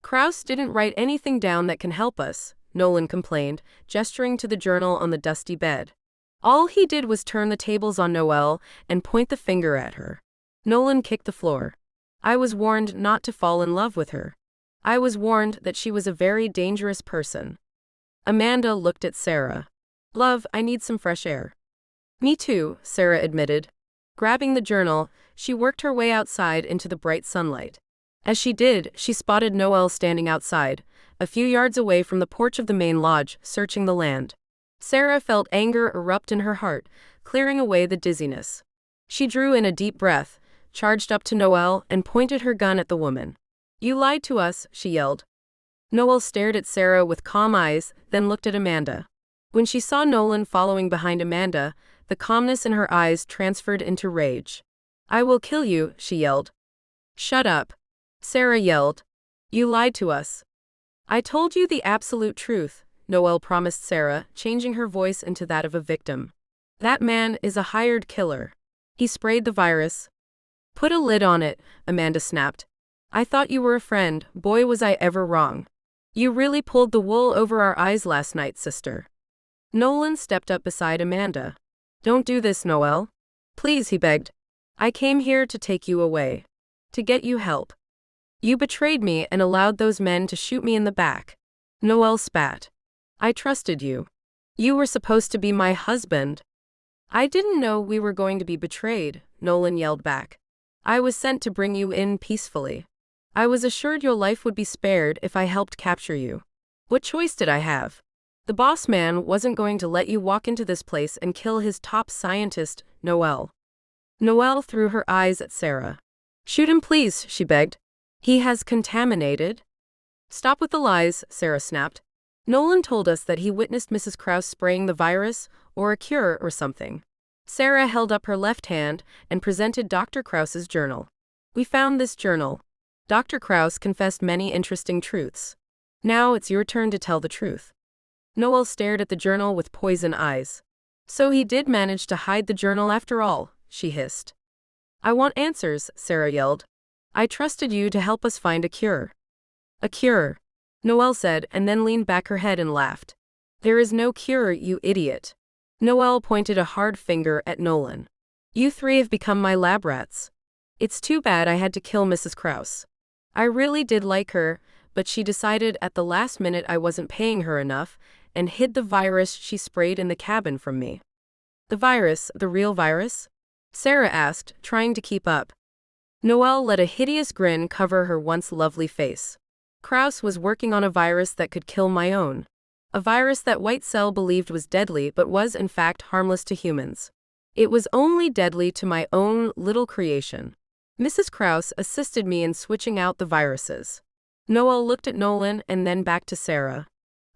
S1: Krauss didn't write anything down that can help us, Nolan complained, gesturing to the journal on the dusty bed. All he did was turn the tables on Noelle and point the finger at her. Nolan kicked the floor. I was warned not to fall in love with her. I was warned that she was a very dangerous person. Amanda looked at Sarah. Love, I need some fresh air. Me too, Sarah admitted. Grabbing the journal, she worked her way outside into the bright sunlight. As she did, she spotted Noelle standing outside, a few yards away from the porch of the main lodge, searching the land. Sarah felt anger erupt in her heart, clearing away the dizziness. She drew in a deep breath, charged up to Noelle, and pointed her gun at the woman. You lied to us, she yelled. Noelle stared at Sarah with calm eyes, then looked at Amanda. When she saw Nolan following behind Amanda, the calmness in her eyes transferred into rage. I will kill you, she yelled. Shut up. Sarah yelled. You lied to us. I told you the absolute truth, Noelle promised Sarah, changing her voice into that of a victim. That man is a hired killer. He sprayed the virus. Put a lid on it, Amanda snapped. I thought you were a friend, boy was I ever wrong. You really pulled the wool over our eyes last night, sister. Nolan stepped up beside Amanda. Don't do this, Noelle. Please, he begged. I came here to take you away. To get you help. You betrayed me and allowed those men to shoot me in the back. Noelle spat. I trusted you. You were supposed to be my husband. I didn't know we were going to be betrayed, Nolan yelled back. I was sent to bring you in peacefully. I was assured your life would be spared if I helped capture you. What choice did I have? The boss man wasn't going to let you walk into this place and kill his top scientist, Noelle. Noelle threw her eyes at Sarah. Shoot him, please, she begged. He has contaminated. Stop with the lies, Sarah snapped. Nolan told us that he witnessed Mrs. Krauss spraying the virus, or a cure or something. Sarah held up her left hand and presented Dr. Krauss's journal. We found this journal. Dr. Krauss confessed many interesting truths. Now it's your turn to tell the truth. Noelle stared at the journal with poison eyes. So he did manage to hide the journal after all, she hissed. I want answers, Sarah yelled. I trusted you to help us find a cure. A cure, Noelle said, and then leaned back her head and laughed. There is no cure, you idiot. Noelle pointed a hard finger at Nolan. You three have become my lab rats. It's too bad I had to kill Mrs. Krauss. I really did like her, but she decided at the last minute I wasn't paying her enough and hid the virus she sprayed in the cabin from me. The virus, the real virus? Sarah asked, trying to keep up. Noelle let a hideous grin cover her once lovely face. Krauss was working on a virus that could kill my own. A virus that White Cell believed was deadly but was in fact harmless to humans. It was only deadly to my own little creation. Mrs. Krauss assisted me in switching out the viruses. Noelle looked at Nolan and then back to Sarah.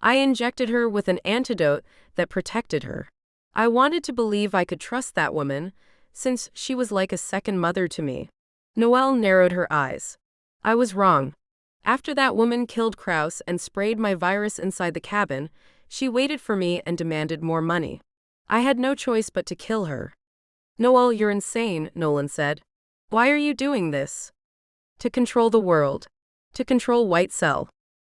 S1: I injected her with an antidote that protected her. I wanted to believe I could trust that woman, since she was like a second mother to me. Noelle narrowed her eyes. I was wrong. After that woman killed Krauss and sprayed my virus inside the cabin, she waited for me and demanded more money. I had no choice but to kill her. Noelle, you're insane, Nolan said. Why are you doing this? To control the world. To control White Cell.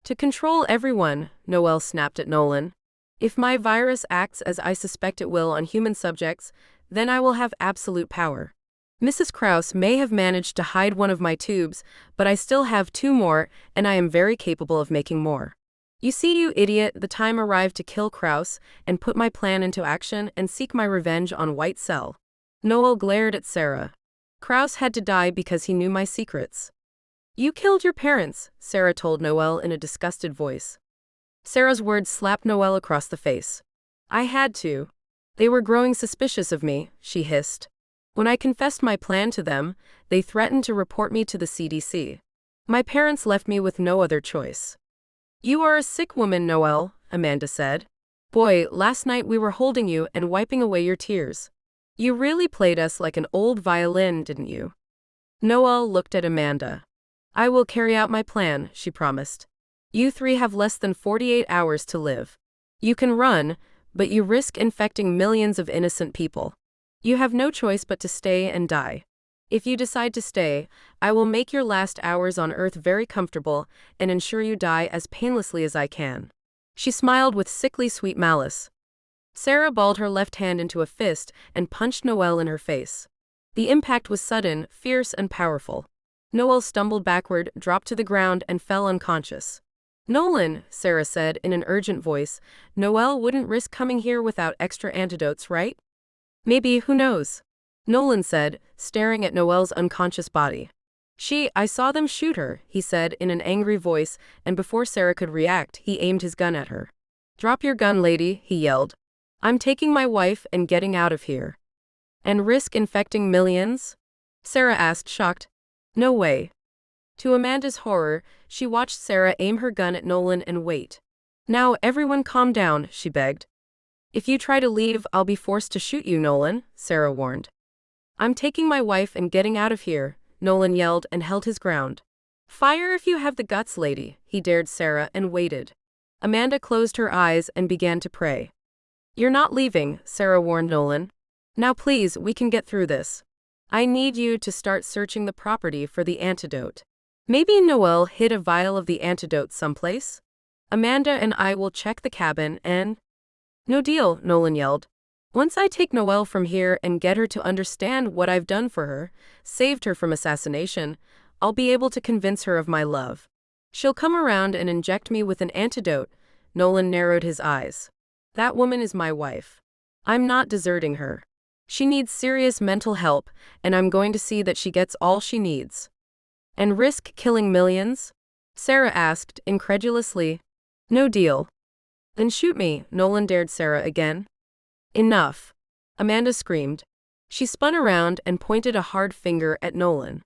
S1: To control everyone, Noelle snapped at Nolan. If my virus acts as I suspect it will on human subjects, then I will have absolute power. Mrs. Krauss may have managed to hide one of my tubes, but I still have 2 more, and I am very capable of making more. You see, you idiot, the time arrived to kill Krauss and put my plan into action and seek my revenge on White Cell. Noel glared at Sarah. Kraus had to die because he knew my secrets. You killed your parents, Sarah told Noel in a disgusted voice. Sarah's words slapped Noel across the face. I had to. They were growing suspicious of me, she hissed. When I confessed my plan to them, they threatened to report me to the CDC. My parents left me with no other choice. You are a sick woman, Noel, Amanda said. Boy, last night we were holding you and wiping away your tears. You really played us like an old violin, didn't you? Noel looked at Amanda. I will carry out my plan, she promised. You three have less than 48 hours to live. You can run, but you risk infecting millions of innocent people. You have no choice but to stay and die. If you decide to stay, I will make your last hours on Earth very comfortable and ensure you die as painlessly as I can. She smiled with sickly sweet malice. Sarah balled her left hand into a fist and punched Noel in her face. The impact was sudden, fierce, and powerful. Noel stumbled backward, dropped to the ground, and fell unconscious. Nolan, Sarah said in an urgent voice, Noel wouldn't risk coming here without extra antidotes, right? Maybe, who knows? Nolan said, staring at Noel's unconscious body. I saw them shoot her, he said in an angry voice, and before Sarah could react, he aimed his gun at her. Drop your gun, lady, he yelled. I'm taking my wife and getting out of here. And risk infecting millions? Sarah asked, shocked. No way. To Amanda's horror, she watched Sarah aim her gun at Nolan and wait. Now everyone calm down, she begged. If you try to leave, I'll be forced to shoot you, Nolan, Sarah warned. I'm taking my wife and getting out of here, Nolan yelled and held his ground. Fire if you have the guts, lady, he dared Sarah and waited. Amanda closed her eyes and began to pray. You're not leaving, Sarah warned Nolan. Now please, we can get through this. I need you to start searching the property for the antidote. Maybe Noel hid a vial of the antidote someplace? Amanda and I will check the cabin and… No deal, Nolan yelled. Once I take Noel from here and get her to understand what I've done for her, saved her from assassination, I'll be able to convince her of my love. She'll come around and inject me with an antidote. Nolan narrowed his eyes. That woman is my wife. I'm not deserting her. She needs serious mental help, and I'm going to see that she gets all she needs. And risk killing millions? Sarah asked, incredulously. No deal. Then shoot me, Nolan dared Sarah again. Enough. Amanda screamed. She spun around and pointed a hard finger at Nolan.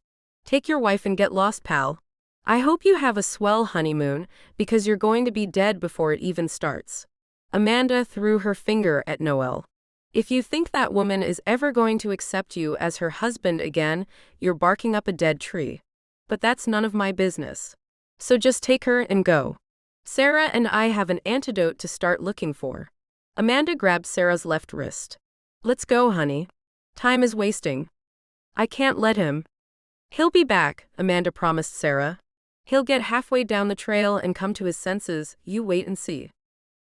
S1: Take your wife and get lost, pal. I hope you have a swell honeymoon, because you're going to be dead before it even starts. Amanda threw her finger at Noel. If you think that woman is ever going to accept you as her husband again, you're barking up a dead tree. But that's none of my business. So just take her and go. Sarah and I have an antidote to start looking for. Amanda grabbed Sarah's left wrist. Let's go, honey. Time is wasting. I can't let him. He'll be back, Amanda promised Sarah. He'll get halfway down the trail and come to his senses, you wait and see.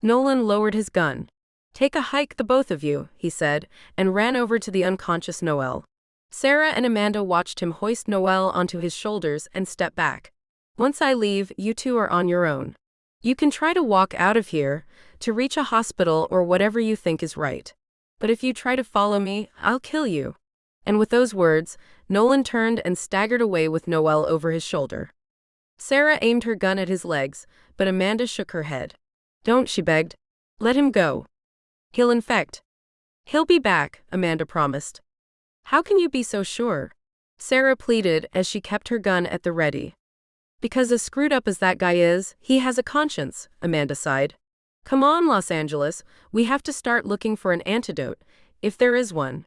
S1: Nolan lowered his gun. Take a hike, the both of you, he said, and ran over to the unconscious Noel. Sarah and Amanda watched him hoist Noel onto his shoulders and step back. Once I leave, you two are on your own. You can try to walk out of here, to reach a hospital or whatever you think is right. But if you try to follow me, I'll kill you. And with those words, Nolan turned and staggered away with Noel over his shoulder. Sarah aimed her gun at his legs, but Amanda shook her head. Don't, she begged. Let him go. He'll infect. He'll be back, Amanda promised. How can you be so sure? Sarah pleaded as she kept her gun at the ready. Because as screwed up as that guy is, he has a conscience, Amanda sighed. Come on, Los Angeles, we have to start looking for an antidote, if there is one.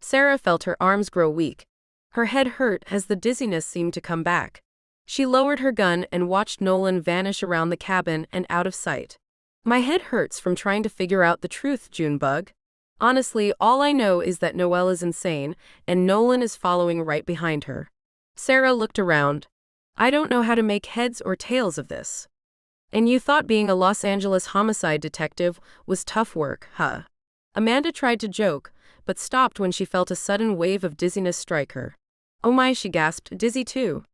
S1: Sarah felt her arms grow weak. Her head hurt as the dizziness seemed to come back. She lowered her gun and watched Nolan vanish around the cabin and out of sight. My head hurts from trying to figure out the truth, Junebug. Honestly, all I know is that Noel is insane, and Nolan is following right behind her. Sarah looked around. I don't know how to make heads or tails of this. And you thought being a Los Angeles homicide detective was tough work, huh? Amanda tried to joke, but stopped when she felt a sudden wave of dizziness strike her. Oh my, she gasped, dizzy too.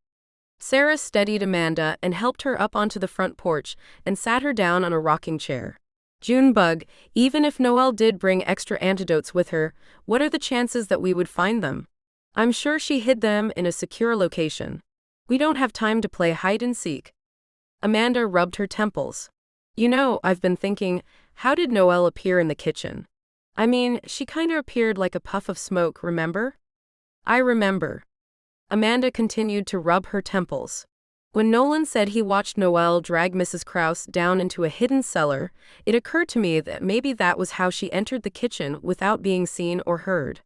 S1: Sarah steadied Amanda and helped her up onto the front porch and sat her down on a rocking chair. Junebug, even if Noelle did bring extra antidotes with her, what are the chances that we would find them? I'm sure she hid them in a secure location. We don't have time to play hide and seek. Amanda rubbed her temples. You know, I've been thinking, how did Noelle appear in the kitchen? I mean, she kinda appeared like a puff of smoke, remember? I remember. Amanda continued to rub her temples. When Nolan said he watched Noelle drag Mrs. Krause down into a hidden cellar, it occurred to me that maybe that was how she entered the kitchen without being seen or heard.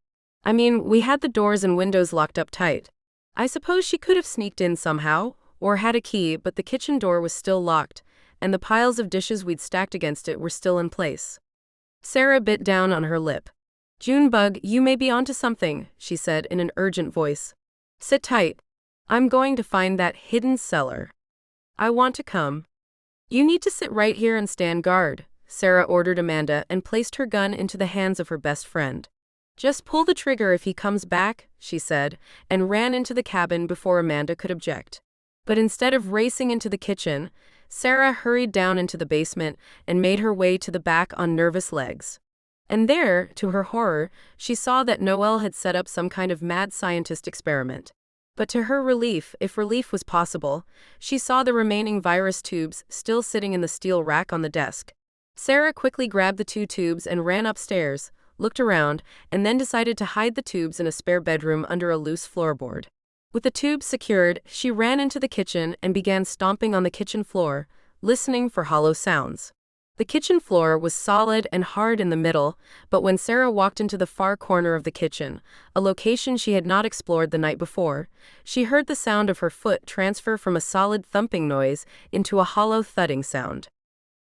S1: I mean, we had the doors and windows locked up tight. I suppose she could have sneaked in somehow, or had a key, but the kitchen door was still locked, and the piles of dishes we'd stacked against it were still in place. Sarah bit down on her lip. Junebug, you may be onto something, she said in an urgent voice. Sit tight. I'm going to find that hidden cellar. I want to come. You need to sit right here and stand guard, Sarah ordered Amanda and placed her gun into the hands of her best friend. Just pull the trigger if he comes back, she said, and ran into the cabin before Amanda could object. But instead of racing into the kitchen, Sarah hurried down into the basement and made her way to the back on nervous legs. And there, to her horror, she saw that Noelle had set up some kind of mad scientist experiment. But to her relief, if relief was possible, she saw the remaining virus tubes still sitting in the steel rack on the desk. Sarah quickly grabbed the 2 tubes and ran upstairs, looked around, and then decided to hide the tubes in a spare bedroom under a loose floorboard. With the tubes secured, she ran into the kitchen and began stomping on the kitchen floor, listening for hollow sounds. The kitchen floor was solid and hard in the middle, but when Sarah walked into the far corner of the kitchen, a location she had not explored the night before, she heard the sound of her foot transfer from a solid thumping noise into a hollow thudding sound.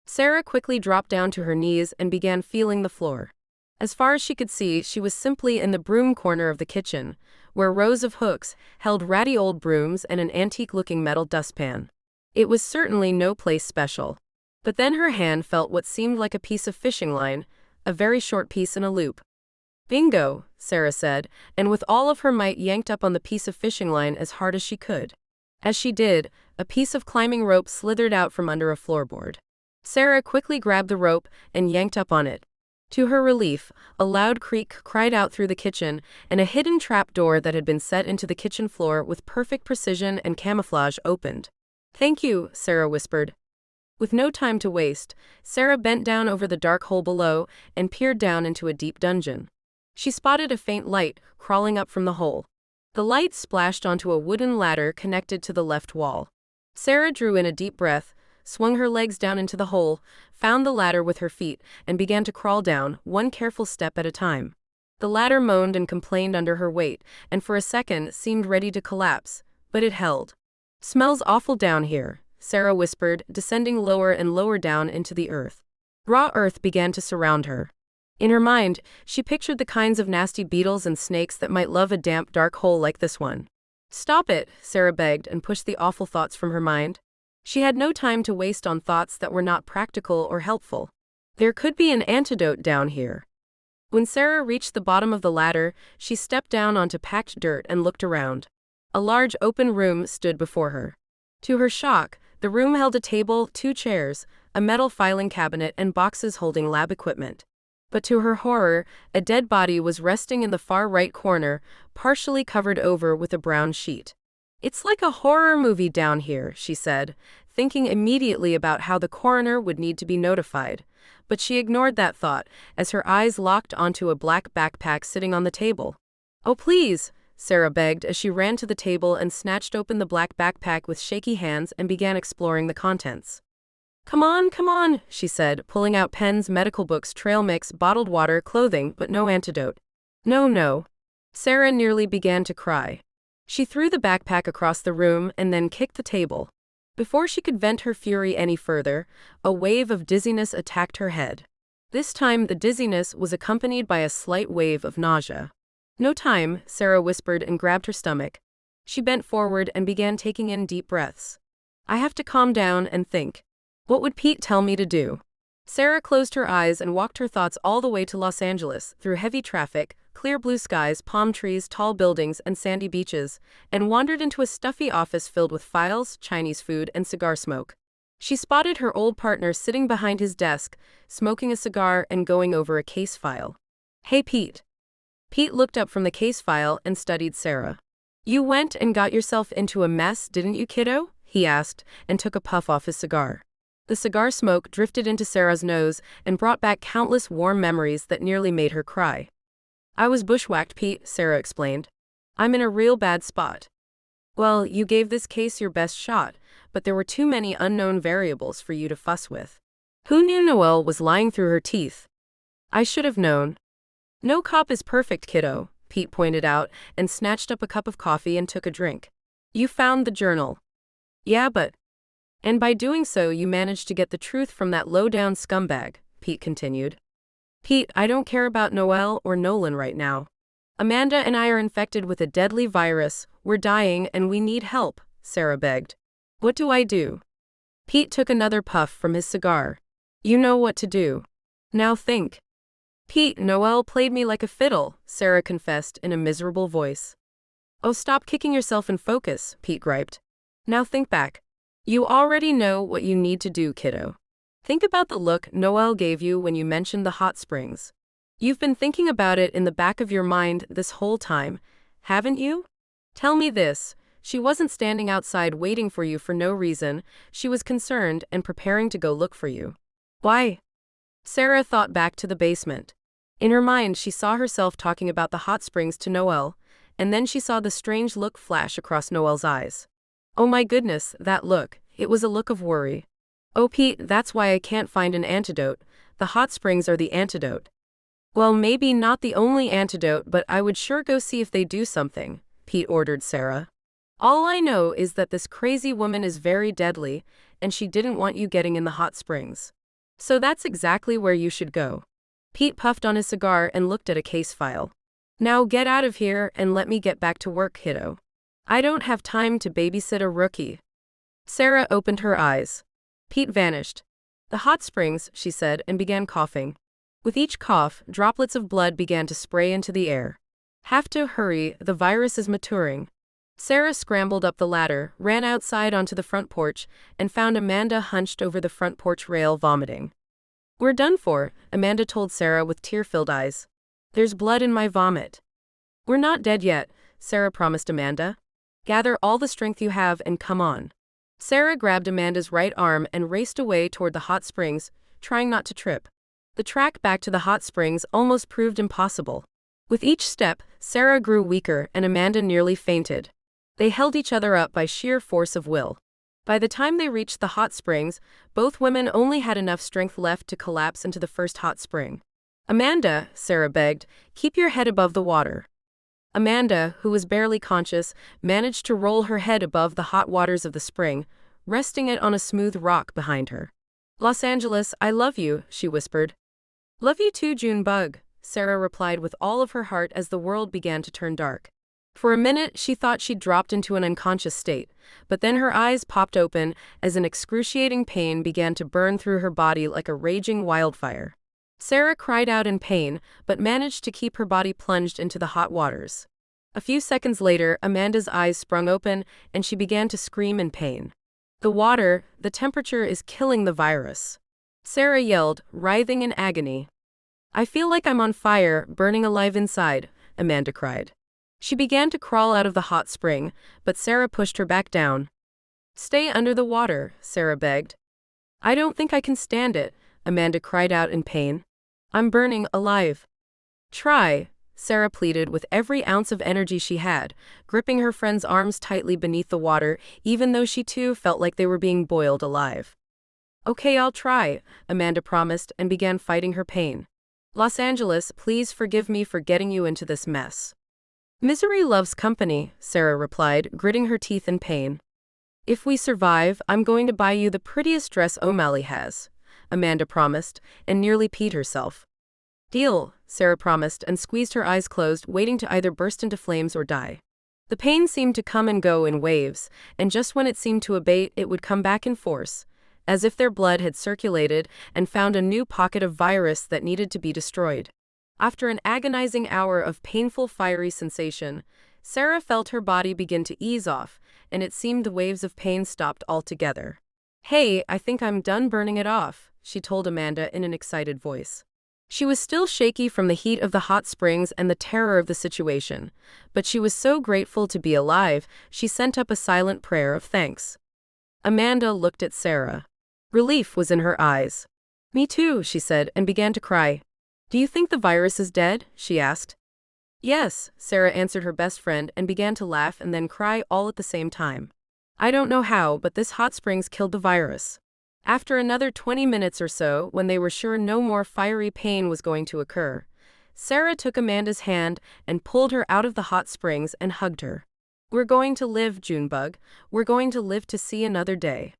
S1: Sarah quickly dropped down to her knees and began feeling the floor. As far as she could see, she was simply in the broom corner of the kitchen, where rows of hooks held ratty old brooms and an antique-looking metal dustpan. It was certainly no place special. But then her hand felt what seemed like a piece of fishing line, a very short piece in a loop. Bingo, Sarah said, and with all of her might yanked up on the piece of fishing line as hard as she could. As she did, a piece of climbing rope slithered out from under a floorboard. Sarah quickly grabbed the rope and yanked up on it. To her relief, a loud creak cried out through the kitchen, and a hidden trap door that had been set into the kitchen floor with perfect precision and camouflage opened. Thank you, Sarah whispered. With no time to waste, Sarah bent down over the dark hole below and peered down into a deep dungeon. She spotted a faint light crawling up from the hole. The light splashed onto a wooden ladder connected to the left wall. Sarah drew in a deep breath, swung her legs down into the hole, found the ladder with her feet, and began to crawl down, one careful step at a time. The ladder moaned and complained under her weight, and for a second seemed ready to collapse, but it held. Smells awful down here, Sarah whispered, descending lower and lower down into the earth. Raw earth began to surround her. In her mind, she pictured the kinds of nasty beetles and snakes that might love a damp, dark hole like this one. Stop it, Sarah begged and pushed the awful thoughts from her mind. She had no time to waste on thoughts that were not practical or helpful. There could be an antidote down here. When Sarah reached the bottom of the ladder, she stepped down onto packed dirt and looked around. A large open room stood before her. To her shock, the room held a table, 2 chairs, a metal filing cabinet, and boxes holding lab equipment. But to her horror, a dead body was resting in the far right corner, partially covered over with a brown sheet. It's like a horror movie down here, she said, thinking immediately about how the coroner would need to be notified. But she ignored that thought, as her eyes locked onto a black backpack sitting on the table. Oh please, Sarah begged as she ran to the table and snatched open the black backpack with shaky hands and began exploring the contents. Come on, she said, pulling out pens, medical books, trail mix, bottled water, clothing, but no antidote. No. Sarah nearly began to cry. She threw the backpack across the room and then kicked the table. Before she could vent her fury any further, a wave of dizziness attacked her head. This time the dizziness was accompanied by a slight wave of nausea. No time, Sarah whispered and grabbed her stomach. She bent forward and began taking in deep breaths. I have to calm down and think. What would Pete tell me to do? Sarah closed her eyes and walked her thoughts all the way to Los Angeles, through heavy traffic, clear blue skies, palm trees, tall buildings, and sandy beaches, and wandered into a stuffy office filled with files, Chinese food, and cigar smoke. She spotted her old partner sitting behind his desk, smoking a cigar and going over a case file. "Hey, Pete." Pete looked up from the case file and studied Sarah. "You went and got yourself into a mess, didn't you, kiddo?" he asked, and took a puff off his cigar. The cigar smoke drifted into Sarah's nose and brought back countless warm memories that nearly made her cry. "I was bushwhacked, Pete," Sarah explained. "I'm in a real bad spot." "Well, you gave this case your best shot, but there were too many unknown variables for you to fuss with." Who knew Noelle was lying through her teeth? "I should have known." "No cop is perfect, kiddo," Pete pointed out and snatched up a cup of coffee and took a drink. "You found the journal." "Yeah, but—" "And by doing so you managed to get the truth from that low-down scumbag," Pete continued. "Pete, I don't care about Noelle or Nolan right now. Amanda and I are infected with a deadly virus, we're dying and we need help," Sarah begged. "What do I do?" Pete took another puff from his cigar. "You know what to do. Now think." "Pete, Noelle played me like a fiddle," Sarah confessed in a miserable voice. "Oh, stop kicking yourself and focus," Pete griped. "Now think back. You already know what you need to do, kiddo. Think about the look Noelle gave you when you mentioned the hot springs. You've been thinking about it in the back of your mind this whole time, haven't you? Tell me this, she wasn't standing outside waiting for you for no reason, she was concerned and preparing to go look for you. Why?" Sarah thought back to the basement. In her mind, she saw herself talking about the hot springs to Noelle, and then she saw the strange look flash across Noelle's eyes. Oh my goodness, that look, it was a look of worry. "Oh Pete, that's why I can't find an antidote. The hot springs are the antidote." "Well, maybe not the only antidote, but I would sure go see if they do something," Pete ordered Sarah. "All I know is that this crazy woman is very deadly, and she didn't want you getting in the hot springs. So that's exactly where you should go." Pete puffed on his cigar and looked at a case file. "Now get out of here and let me get back to work, kiddo. I don't have time to babysit a rookie." Sarah opened her eyes. Pete vanished. "The hot springs," she said, and began coughing. With each cough, droplets of blood began to spray into the air. "Have to hurry, the virus is maturing." Sarah scrambled up the ladder, ran outside onto the front porch, and found Amanda hunched over the front porch rail vomiting. "We're done for," Amanda told Sarah with tear-filled eyes. "There's blood in my vomit." "We're not dead yet," Sarah promised Amanda. "Gather all the strength you have and come on." Sarah grabbed Amanda's right arm and raced away toward the hot springs, trying not to trip. The track back to the hot springs almost proved impossible. With each step, Sarah grew weaker and Amanda nearly fainted. They held each other up by sheer force of will. By the time they reached the hot springs, both women only had enough strength left to collapse into the first hot spring. "Amanda," Sarah begged, "keep your head above the water." Amanda, who was barely conscious, managed to roll her head above the hot waters of the spring, resting it on a smooth rock behind her. "Los Angeles, I love you," she whispered. "Love you too, Junebug," Sarah replied with all of her heart as the world began to turn dark. For a minute, she thought she'd dropped into an unconscious state, but then her eyes popped open as an excruciating pain began to burn through her body like a raging wildfire. Sarah cried out in pain, but managed to keep her body plunged into the hot waters. A few seconds later, Amanda's eyes sprung open, and she began to scream in pain. The temperature is killing the virus," Sarah yelled, writhing in agony. "I feel like I'm on fire, burning alive inside," Amanda cried. She began to crawl out of the hot spring, but Sarah pushed her back down. "Stay under the water," Sarah begged. "I don't think I can stand it," Amanda cried out in pain. "I'm burning alive." "Try," Sarah pleaded with every ounce of energy she had, gripping her friend's arms tightly beneath the water, even though she too felt like they were being boiled alive. "Okay, I'll try," Amanda promised and began fighting her pain. "Los Angeles, please forgive me for getting you into this mess." "Misery loves company," Sarah replied, gritting her teeth in pain. "If we survive, I'm going to buy you the prettiest dress O'Malley has," Amanda promised, and nearly peed herself. "Deal," Sarah promised and squeezed her eyes closed, waiting to either burst into flames or die. The pain seemed to come and go in waves, and just when it seemed to abate, it would come back in force, as if their blood had circulated and found a new pocket of virus that needed to be destroyed. After an agonizing hour of painful fiery sensation, Sarah felt her body begin to ease off, and it seemed the waves of pain stopped altogether. Hey, I think I'm done burning it off, she told Amanda in an excited voice. She was still shaky from the heat of the hot springs and the terror of the situation, but she was so grateful to be alive, she sent up a silent prayer of thanks. Amanda looked at Sarah. Relief was in her eyes. Me too, she said, and began to cry. Do you think the virus is dead? She asked. Yes, Sarah answered her best friend and began to laugh and then cry all at the same time. I don't know how, but this hot springs killed the virus. After another 20 minutes or so, when they were sure no more fiery pain was going to occur, Sarah took Amanda's hand and pulled her out of the hot springs and hugged her. We're going to live, Junebug. We're going to live to see another day.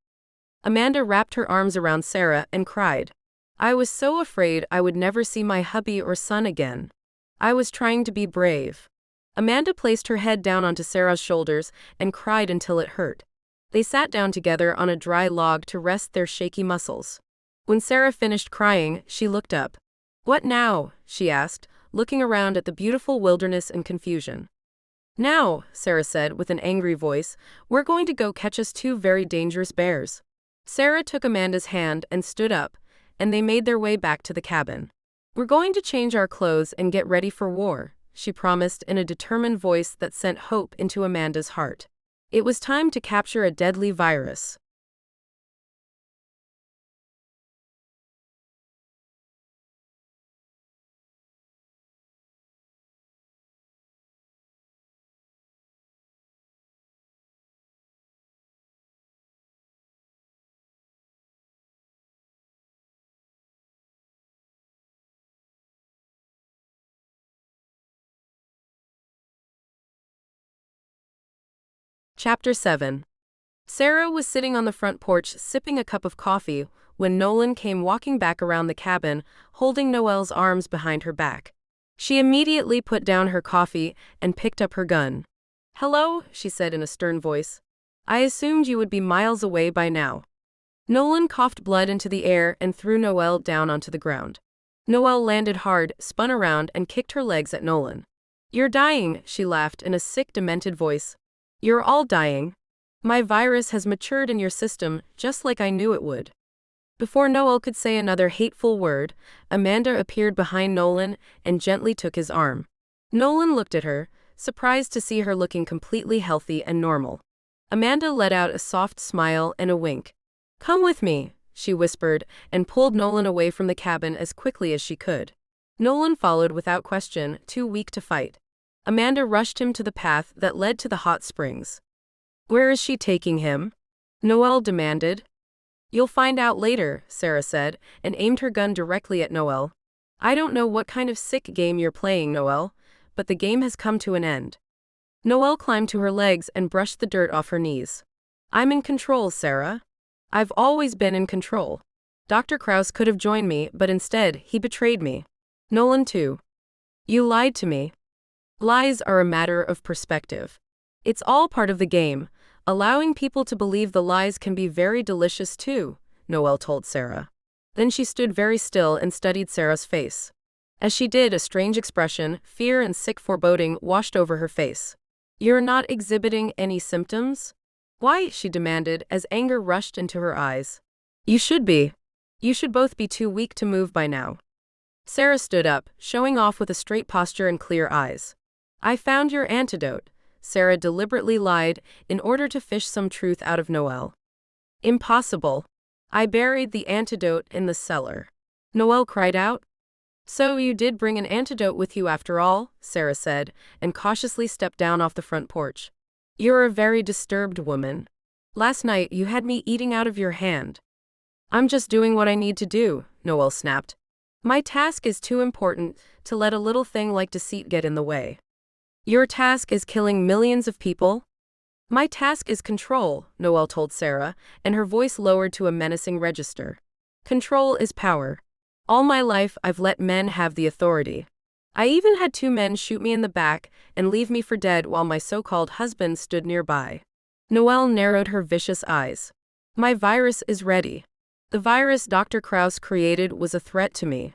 S1: Amanda wrapped her arms around Sarah and cried. I was so afraid I would never see my hubby or son again. I was trying to be brave. Amanda placed her head down onto Sarah's shoulders and cried until it hurt. They sat down together on a dry log to rest their shaky muscles. When Sarah finished crying, she looked up. What now? She asked, looking around at the beautiful wilderness in confusion. Now, Sarah said with an angry voice, we're going to go catch us two very dangerous bears. Sarah took Amanda's hand and stood up, and they made their way back to the cabin. We're going to change our clothes and get ready for war, she promised in a determined voice that sent hope into Amanda's heart. It was time to capture a deadly virus. Chapter 7. Sarah was sitting on the front porch sipping a cup of coffee when Nolan came walking back around the cabin, holding Noelle's arms behind her back. She immediately put down her coffee and picked up her gun. Hello, she said in a stern voice. I assumed you would be miles away by now. Nolan coughed blood into the air and threw Noelle down onto the ground. Noelle landed hard, spun around, and kicked her legs at Nolan. You're dying, she laughed in a sick, demented voice. You're all dying. My virus has matured in your system, just like I knew it would. Before Noel could say another hateful word, Amanda appeared behind Nolan and gently took his arm. Nolan looked at her, surprised to see her looking completely healthy and normal. Amanda let out a soft smile and a wink. Come with me, she whispered, and pulled Nolan away from the cabin as quickly as she could. Nolan followed without question, too weak to fight. Amanda rushed him to the path that led to the hot springs. Where is she taking him? Noelle demanded. You'll find out later, Sarah said, and aimed her gun directly at Noelle. I don't know what kind of sick game you're playing, Noelle, but the game has come to an end. Noelle climbed to her legs and brushed the dirt off her knees. I'm in control, Sarah. I've always been in control. Dr. Krause could have joined me, but instead, he betrayed me. Nolan too. You lied to me. Lies are a matter of perspective. It's all part of the game. Allowing people to believe the lies can be very delicious too, Noelle told Sarah. Then she stood very still and studied Sarah's face. As she did, a strange expression, fear and sick foreboding, washed over her face. You're not exhibiting any symptoms? Why? She demanded as anger rushed into her eyes. You should be. You should both be too weak to move by now. Sarah stood up, showing off with a straight posture and clear eyes. I found your antidote. Sarah deliberately lied in order to fish some truth out of Noelle. Impossible. I buried the antidote in the cellar. Noelle cried out. So you did bring an antidote with you after all, Sarah said, and cautiously stepped down off the front porch. You're a very disturbed woman. Last night you had me eating out of your hand. I'm just doing what I need to do, Noelle snapped. My task is too important to let a little thing like deceit get in the way. Your task is killing millions of people? My task is control, Noelle told Sarah, and her voice lowered to a menacing register. Control is power. All my life I've let men have the authority. I even had 2 men shoot me in the back and leave me for dead while my so-called husband stood nearby. Noelle narrowed her vicious eyes. My virus is ready. The virus Dr. Krause created was a threat to me.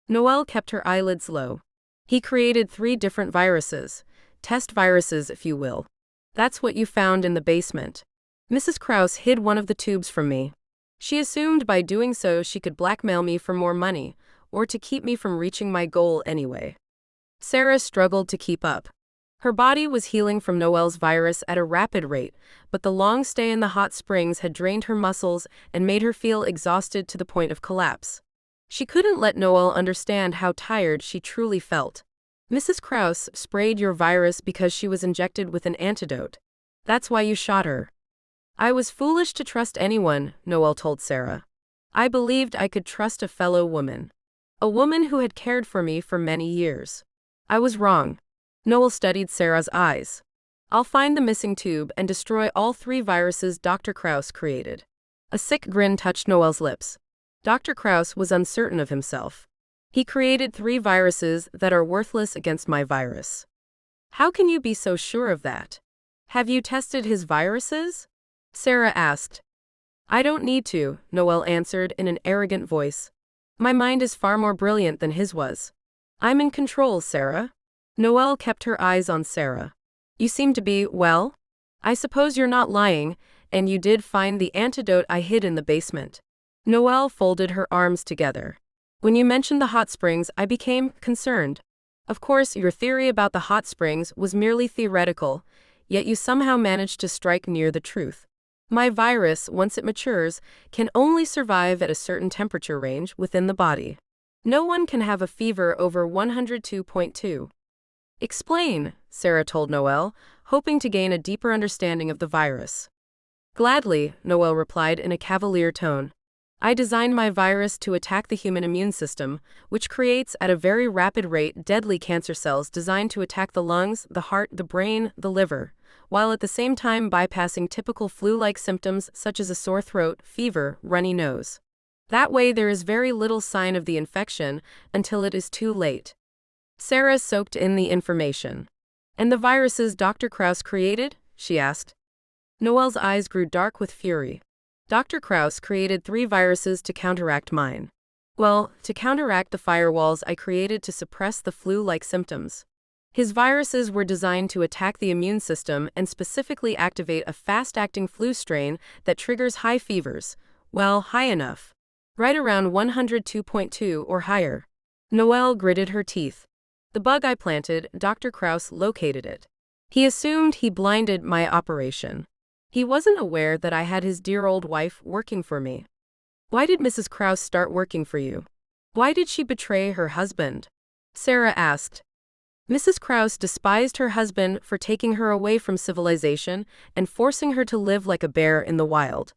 S1: Noelle kept her eyelids low. He created 3 different viruses. Test viruses, if you will. That's what you found in the basement. Mrs. Krause hid one of the tubes from me. She assumed by doing so she could blackmail me for more money, or to keep me from reaching my goal anyway. Sarah struggled to keep up. Her body was healing from Noelle's virus at a rapid rate, but the long stay in the hot springs had drained her muscles and made her feel exhausted to the point of collapse. She couldn't let Noelle understand how tired she truly felt. Mrs. Krause sprayed your virus because she was injected with an antidote. That's why you shot her. I was foolish to trust anyone, Noelle told Sarah. I believed I could trust a fellow woman. A woman who had cared for me for many years. I was wrong. Noelle studied Sarah's eyes. I'll find the missing tube and destroy all 3 viruses Dr. Krause created. A sick grin touched Noelle's lips. Dr. Krause was uncertain of himself. He created 3 viruses that are worthless against my virus. How can you be so sure of that? Have you tested his viruses? Sarah asked. I don't need to, Noelle answered in an arrogant voice. My mind is far more brilliant than his was. I'm in control, Sarah. Noelle kept her eyes on Sarah. You seem to be, well? I suppose you're not lying, and you did find the antidote I hid in the basement. Noelle folded her arms together. When you mentioned the hot springs, I became concerned. Of course, your theory about the hot springs was merely theoretical, yet you somehow managed to strike near the truth. My virus, once it matures, can only survive at a certain temperature range within the body. No one can have a fever over 102.2. Explain, Sarah told Noelle, hoping to gain a deeper understanding of the virus. Gladly, Noelle replied in a cavalier tone. I designed my virus to attack the human immune system, which creates at a very rapid rate deadly cancer cells designed to attack the lungs, the heart, the brain, the liver, while at the same time bypassing typical flu-like symptoms such as a sore throat, fever, runny nose. That way there is very little sign of the infection until it is too late. Sarah soaked in the information. And the viruses Dr. Krause created? She asked. Noelle's eyes grew dark with fury. Dr. Krause created 3 viruses to counteract mine. Well, to counteract the firewalls I created to suppress the flu-like symptoms. His viruses were designed to attack the immune system and specifically activate a fast-acting flu strain that triggers high fevers, well, high enough. Right around 102.2 or higher. Noelle gritted her teeth. The bug I planted, Dr. Krause located it. He assumed he blinded my operation. He wasn't aware that I had his dear old wife working for me. Why did Mrs. Krause start working for you? Why did she betray her husband? Sarah asked. Mrs. Krause despised her husband for taking her away from civilization and forcing her to live like a bear in the wild.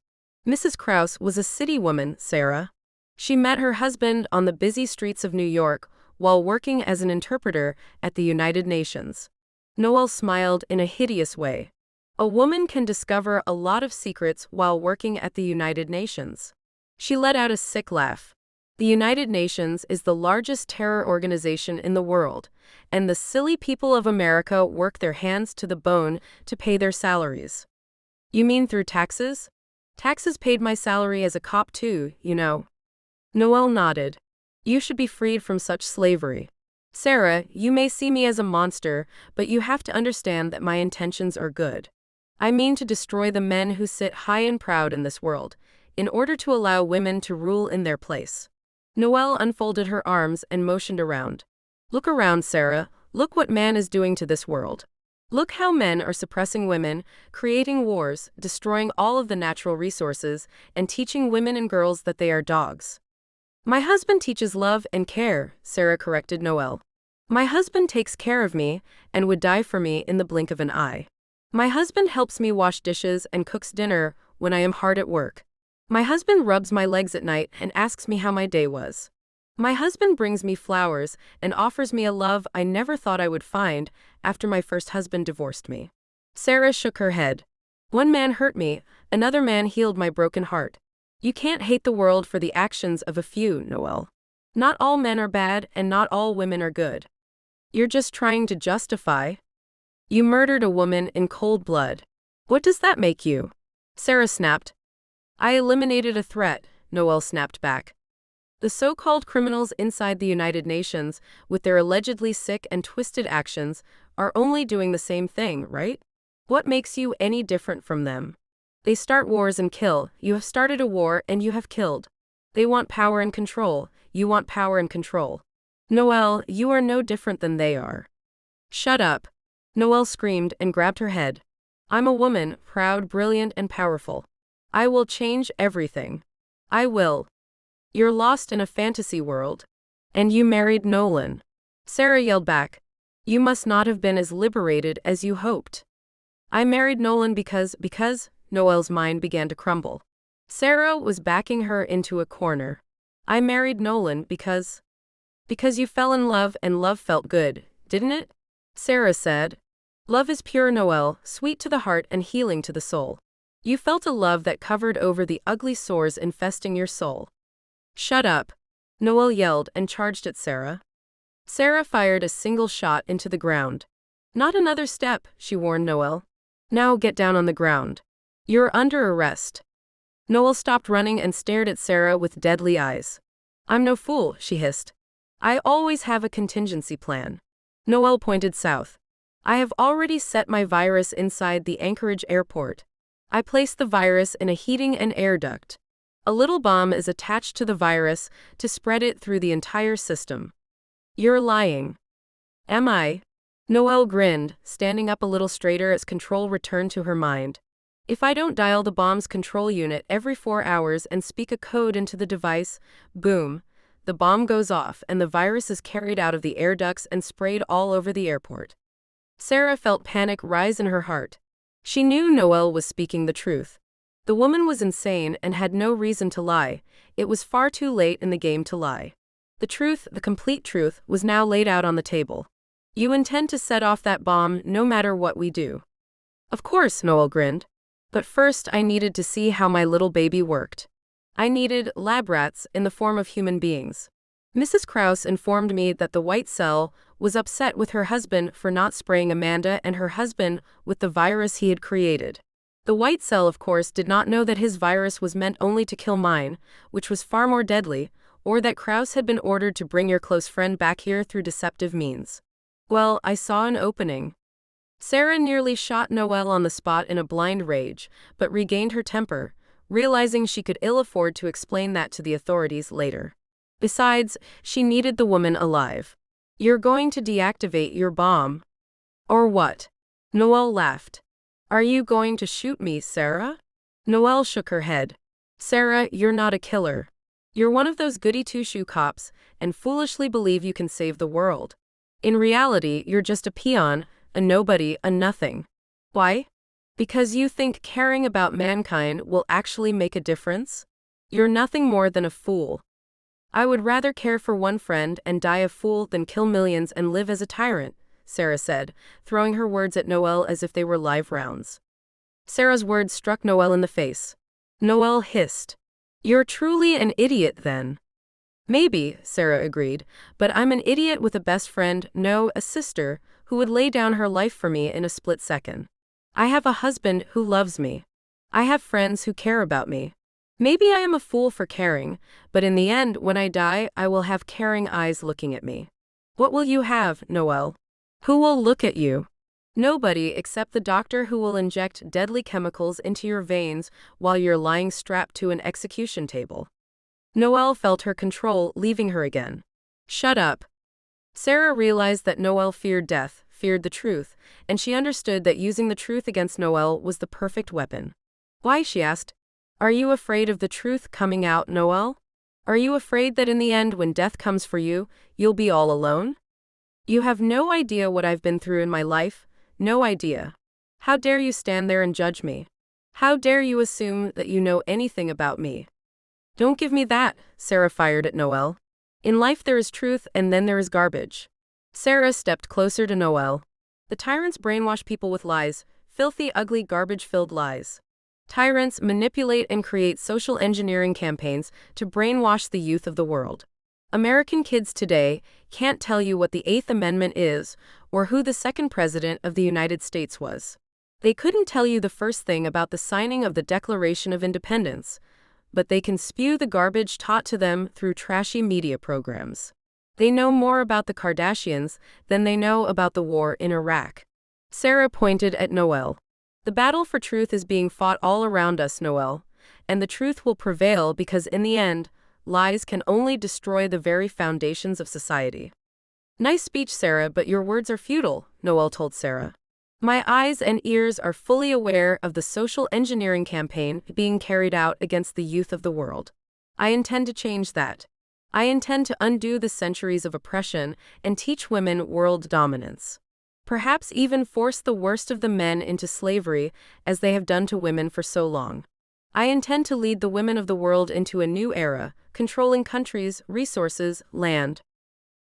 S1: Mrs. Krause was a city woman, Sarah. She met her husband on the busy streets of New York while working as an interpreter at the United Nations. Noelle smiled in a hideous way. A woman can discover a lot of secrets while working at the United Nations. She let out a sick laugh. The United Nations is the largest terror organization in the world, and the silly people of America work their hands to the bone to pay their salaries. You mean through taxes? Taxes paid my salary as a cop too, you know. Noelle nodded. You should be freed from such slavery. Sarah, you may see me as a monster, but you have to understand that my intentions are good. I mean to destroy the men who sit high and proud in this world, in order to allow women to rule in their place. Noelle unfolded her arms and motioned around. Look around, Sarah. Look what man is doing to this world. Look how men are suppressing women, creating wars, destroying all of the natural resources, and teaching women and girls that they are dogs. My husband teaches love and care, Sarah corrected Noelle. My husband takes care of me and would die for me in the blink of an eye. My husband helps me wash dishes and cooks dinner when I am hard at work. My husband rubs my legs at night and asks me how my day was. My husband brings me flowers and offers me a love I never thought I would find after my first husband divorced me. Sarah shook her head. One man hurt me, another man healed my broken heart. You can't hate the world for the actions of a few, Noelle. Not all men are bad and not all women are good. You're just trying to justify. You murdered a woman in cold blood. What does that make you? Sarah snapped. I eliminated a threat, Noelle snapped back. The so-called criminals inside the United Nations, with their allegedly sick and twisted actions, are only doing the same thing, right? What makes you any different from them? They start wars and kill. You have started a war and you have killed. They want power and control. You want power and control. Noelle, you are no different than they are. Shut up. Noelle screamed and grabbed her head. I'm a woman, proud, brilliant, and powerful. I will change everything. I will. You're lost in a fantasy world. And you married Nolan. Sarah yelled back. You must not have been as liberated as you hoped. I married Nolan because Noelle's mind began to crumble. Sarah was backing her into a corner. I married Nolan because you fell in love and love felt good, didn't it? Sarah said. Love is pure, Noelle, sweet to the heart and healing to the soul. You felt a love that covered over the ugly sores infesting your soul. Shut up. Noelle yelled and charged at Sarah. Sarah fired a single shot into the ground. Not another step, she warned Noelle. Now get down on the ground. You're under arrest. Noelle stopped running and stared at Sarah with deadly eyes. I'm no fool, she hissed. I always have a contingency plan. Noelle pointed south. I have already set my virus inside the Anchorage airport. I placed the virus in a heating and air duct. A little bomb is attached to the virus to spread it through the entire system. You're lying. Am I? Noelle grinned, standing up a little straighter as control returned to her mind. If I don't dial the bomb's control unit every 4 hours and speak a code into the device, boom, the bomb goes off and the virus is carried out of the air ducts and sprayed all over the airport. Sarah felt panic rise in her heart. She knew Noelle was speaking the truth. The woman was insane and had no reason to lie. It was far too late in the game to lie. The truth, the complete truth, was now laid out on the table. You intend to set off that bomb no matter what we do. Of course, Noelle grinned. But first I needed to see how my little baby worked. I needed lab rats in the form of human beings. Mrs. Krause informed me that the white cell was upset with her husband for not spraying Amanda and her husband with the virus he had created. The white cell, of course, did not know that his virus was meant only to kill mine, which was far more deadly, or that Krause had been ordered to bring your close friend back here through deceptive means. Well, I saw an opening. Sarah nearly shot Noelle on the spot in a blind rage, but regained her temper, realizing she could ill afford to explain that to the authorities later. Besides, she needed the woman alive. You're going to deactivate your bomb. Or what? Noelle laughed. Are you going to shoot me, Sarah? Noelle shook her head. Sarah, you're not a killer. You're one of those goody two-shoe cops and foolishly believe you can save the world. In reality, you're just a peon, a nobody, a nothing. Why? Because you think caring about mankind will actually make a difference? You're nothing more than a fool. I would rather care for one friend and die a fool than kill millions and live as a tyrant, Sarah said, throwing her words at Noelle as if they were live rounds. Sarah's words struck Noelle in the face. Noelle hissed. You're truly an idiot then. Maybe, Sarah agreed, but I'm an idiot with a best friend, no, a sister, who would lay down her life for me in a split second. I have a husband who loves me. I have friends who care about me. Maybe I am a fool for caring, but in the end, when I die, I will have caring eyes looking at me. What will you have, Noelle? Who will look at you? Nobody except the doctor who will inject deadly chemicals into your veins while you're lying strapped to an execution table. Noelle felt her control leaving her again. Shut up. Sarah realized that Noelle feared death, feared the truth, and she understood that using the truth against Noelle was the perfect weapon. Why, she asked. Are you afraid of the truth coming out, Noelle? Are you afraid that in the end, when death comes for you, you'll be all alone? You have no idea what I've been through in my life, no idea. How dare you stand there and judge me? How dare you assume that you know anything about me? Don't give me that, Sarah fired at Noelle. In life there is truth and then there is garbage. Sarah stepped closer to Noelle. The tyrants brainwash people with lies, filthy, ugly, garbage-filled lies. Tyrants manipulate and create social engineering campaigns to brainwash the youth of the world. American kids today can't tell you what the Eighth Amendment is or who the second president of the United States was. They couldn't tell you the first thing about the signing of the Declaration of Independence, but they can spew the garbage taught to them through trashy media programs. They know more about the Kardashians than they know about the war in Iraq. Sarah pointed at Noelle. The battle for truth is being fought all around us, Noel, and the truth will prevail because in the end, lies can only destroy the very foundations of society. Nice speech, Sarah, but your words are futile, Noel told Sarah. My eyes and ears are fully aware of the social engineering campaign being carried out against the youth of the world. I intend to change that. I intend to undo the centuries of oppression and teach women world dominance. Perhaps even force the worst of the men into slavery as they have done to women for so long. I intend to lead the women of the world into a new era, controlling countries, resources, land.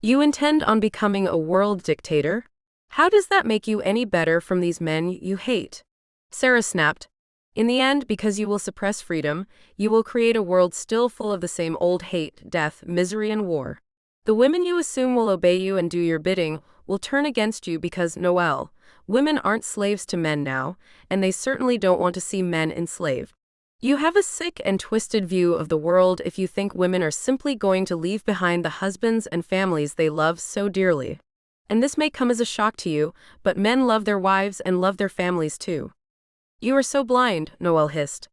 S1: You intend on becoming a world dictator? How does that make you any better from these men you hate? Sarah snapped. In the end, because you will suppress freedom, you will create a world still full of the same old hate, death, misery, and war. The women you assume will obey you and do your bidding will turn against you because, Noel, women aren't slaves to men now, and they certainly don't want to see men enslaved. You have a sick and twisted view of the world if you think women are simply going to leave behind the husbands and families they love so dearly. And this may come as a shock to you, but men love their wives and love their families too. You are so blind, Noel hissed.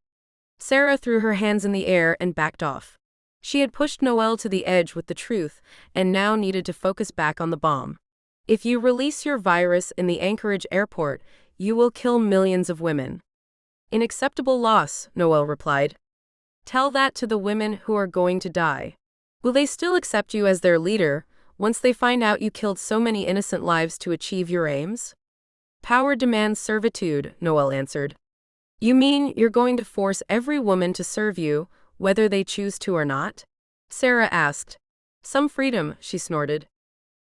S1: Sarah threw her hands in the air and backed off. She had pushed Noel to the edge with the truth and now needed to focus back on the bomb. If you release your virus in the Anchorage airport, you will kill millions of women. Unacceptable loss, Noel replied. Tell that to the women who are going to die. Will they still accept you as their leader once they find out you killed so many innocent lives to achieve your aims? Power demands servitude, Noel answered. You mean you're going to force every woman to serve you, whether they choose to or not? Sarah asked. Some freedom, she snorted.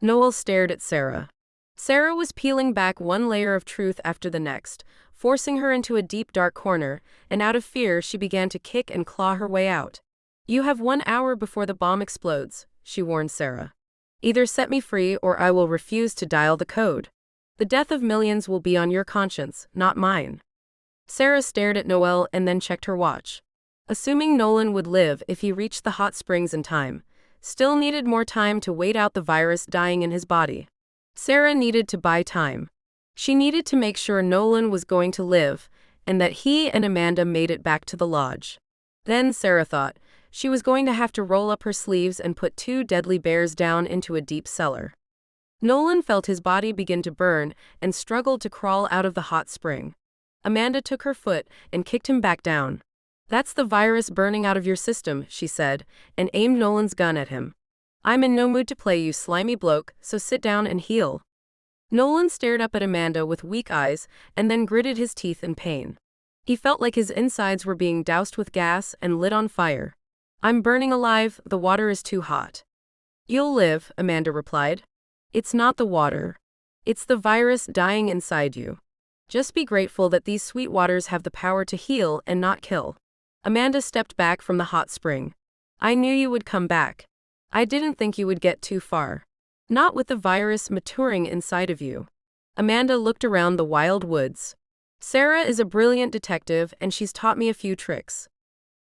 S1: Noel stared at Sarah. Sarah was peeling back one layer of truth after the next, forcing her into a deep dark corner, and out of fear she began to kick and claw her way out. You have 1 hour before the bomb explodes, she warned Sarah. Either set me free or I will refuse to dial the code. The death of millions will be on your conscience, not mine. Sarah stared at Noel and then checked her watch. Assuming Nolan would live if he reached the hot springs in time, still needed more time to wait out the virus dying in his body. Sarah needed to buy time. She needed to make sure Nolan was going to live, and that he and Amanda made it back to the lodge. Then, Sarah thought, she was going to have to roll up her sleeves and put 2 deadly bears down into a deep cellar. Nolan felt his body begin to burn and struggled to crawl out of the hot spring. Amanda took her foot and kicked him back down. That's the virus burning out of your system, she said, and aimed Nolan's gun at him. I'm in no mood to play, you slimy bloke, so sit down and heal. Nolan stared up at Amanda with weak eyes and then gritted his teeth in pain. He felt like his insides were being doused with gas and lit on fire. I'm burning alive, the water is too hot. You'll live, Amanda replied. It's not the water. It's the virus dying inside you. Just be grateful that these sweet waters have the power to heal and not kill. Amanda stepped back from the hot spring. I knew you would come back. I didn't think you would get too far. Not with the virus maturing inside of you. Amanda looked around the wild woods. Sarah is a brilliant detective and she's taught me a few tricks.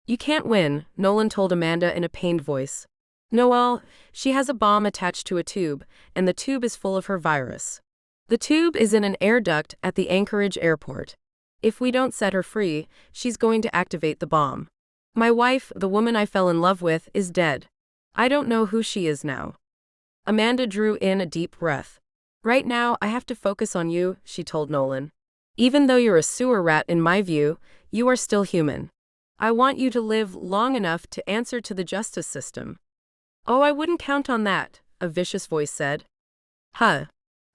S1: You can't win, Nolan told Amanda in a pained voice. Noel, she has a bomb attached to a tube, and the tube is full of her virus. The tube is in an air duct at the Anchorage airport. If we don't set her free, she's going to activate the bomb. My wife, the woman I fell in love with, is dead. I don't know who she is now. Amanda drew in a deep breath. Right now, I have to focus on you, she told Nolan. Even though you're a sewer rat in my view, you are still human. I want you to live long enough to answer to the justice system. Oh, I wouldn't count on that, a vicious voice said. Huh.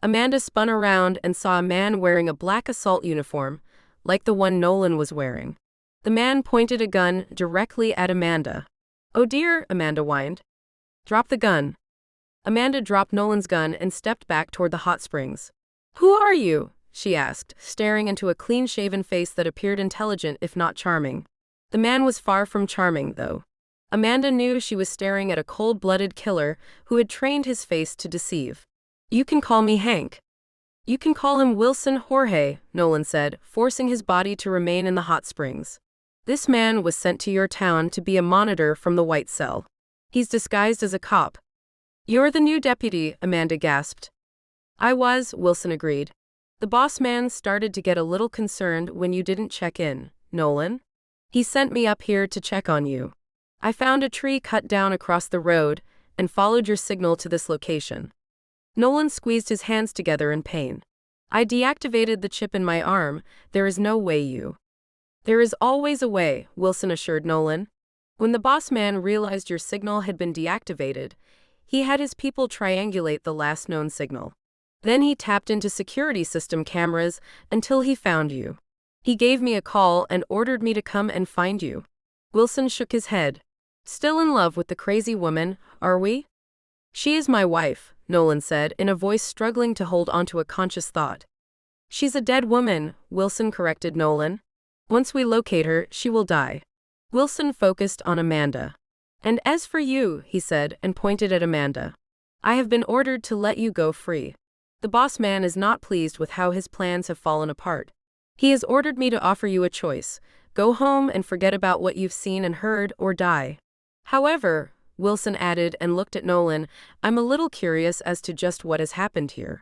S1: Amanda spun around and saw a man wearing a black assault uniform, like the one Nolan was wearing. The man pointed a gun directly at Amanda. Oh dear, Amanda whined. Drop the gun. Amanda dropped Nolan's gun and stepped back toward the hot springs. Who are you? She asked, staring into a clean-shaven face that appeared intelligent if not charming. The man was far from charming, though. Amanda knew she was staring at a cold-blooded killer who had trained his face to deceive. You can call me Hank. You can call him Wilson Jorge, Nolan said, forcing his body to remain in the hot springs. This man was sent to your town to be a monitor from the White Cell. He's disguised as a cop. You're the new deputy, Amanda gasped. I was, Wilson agreed. The boss man started to get a little concerned when you didn't check in, Nolan. He sent me up here to check on you. I found a tree cut down across the road and followed your signal to this location. Nolan squeezed his hands together in pain. I deactivated the chip in my arm. There is no way you. There is always a way, Wilson assured Nolan. When the boss man realized your signal had been deactivated, he had his people triangulate the last known signal. Then he tapped into security system cameras until he found you. He gave me a call and ordered me to come and find you. Wilson shook his head. Still in love with the crazy woman, are we? She is my wife, Nolan said in a voice struggling to hold onto a conscious thought. She's a dead woman, Wilson corrected Nolan. Once we locate her, she will die. Wilson focused on Amanda. And as for you, he said and pointed at Amanda. I have been ordered to let you go free. The boss man is not pleased with how his plans have fallen apart. He has ordered me to offer you a choice. Go home and forget about what you've seen and heard, or die. However, Wilson added and looked at Nolan, I'm a little curious as to just what has happened here.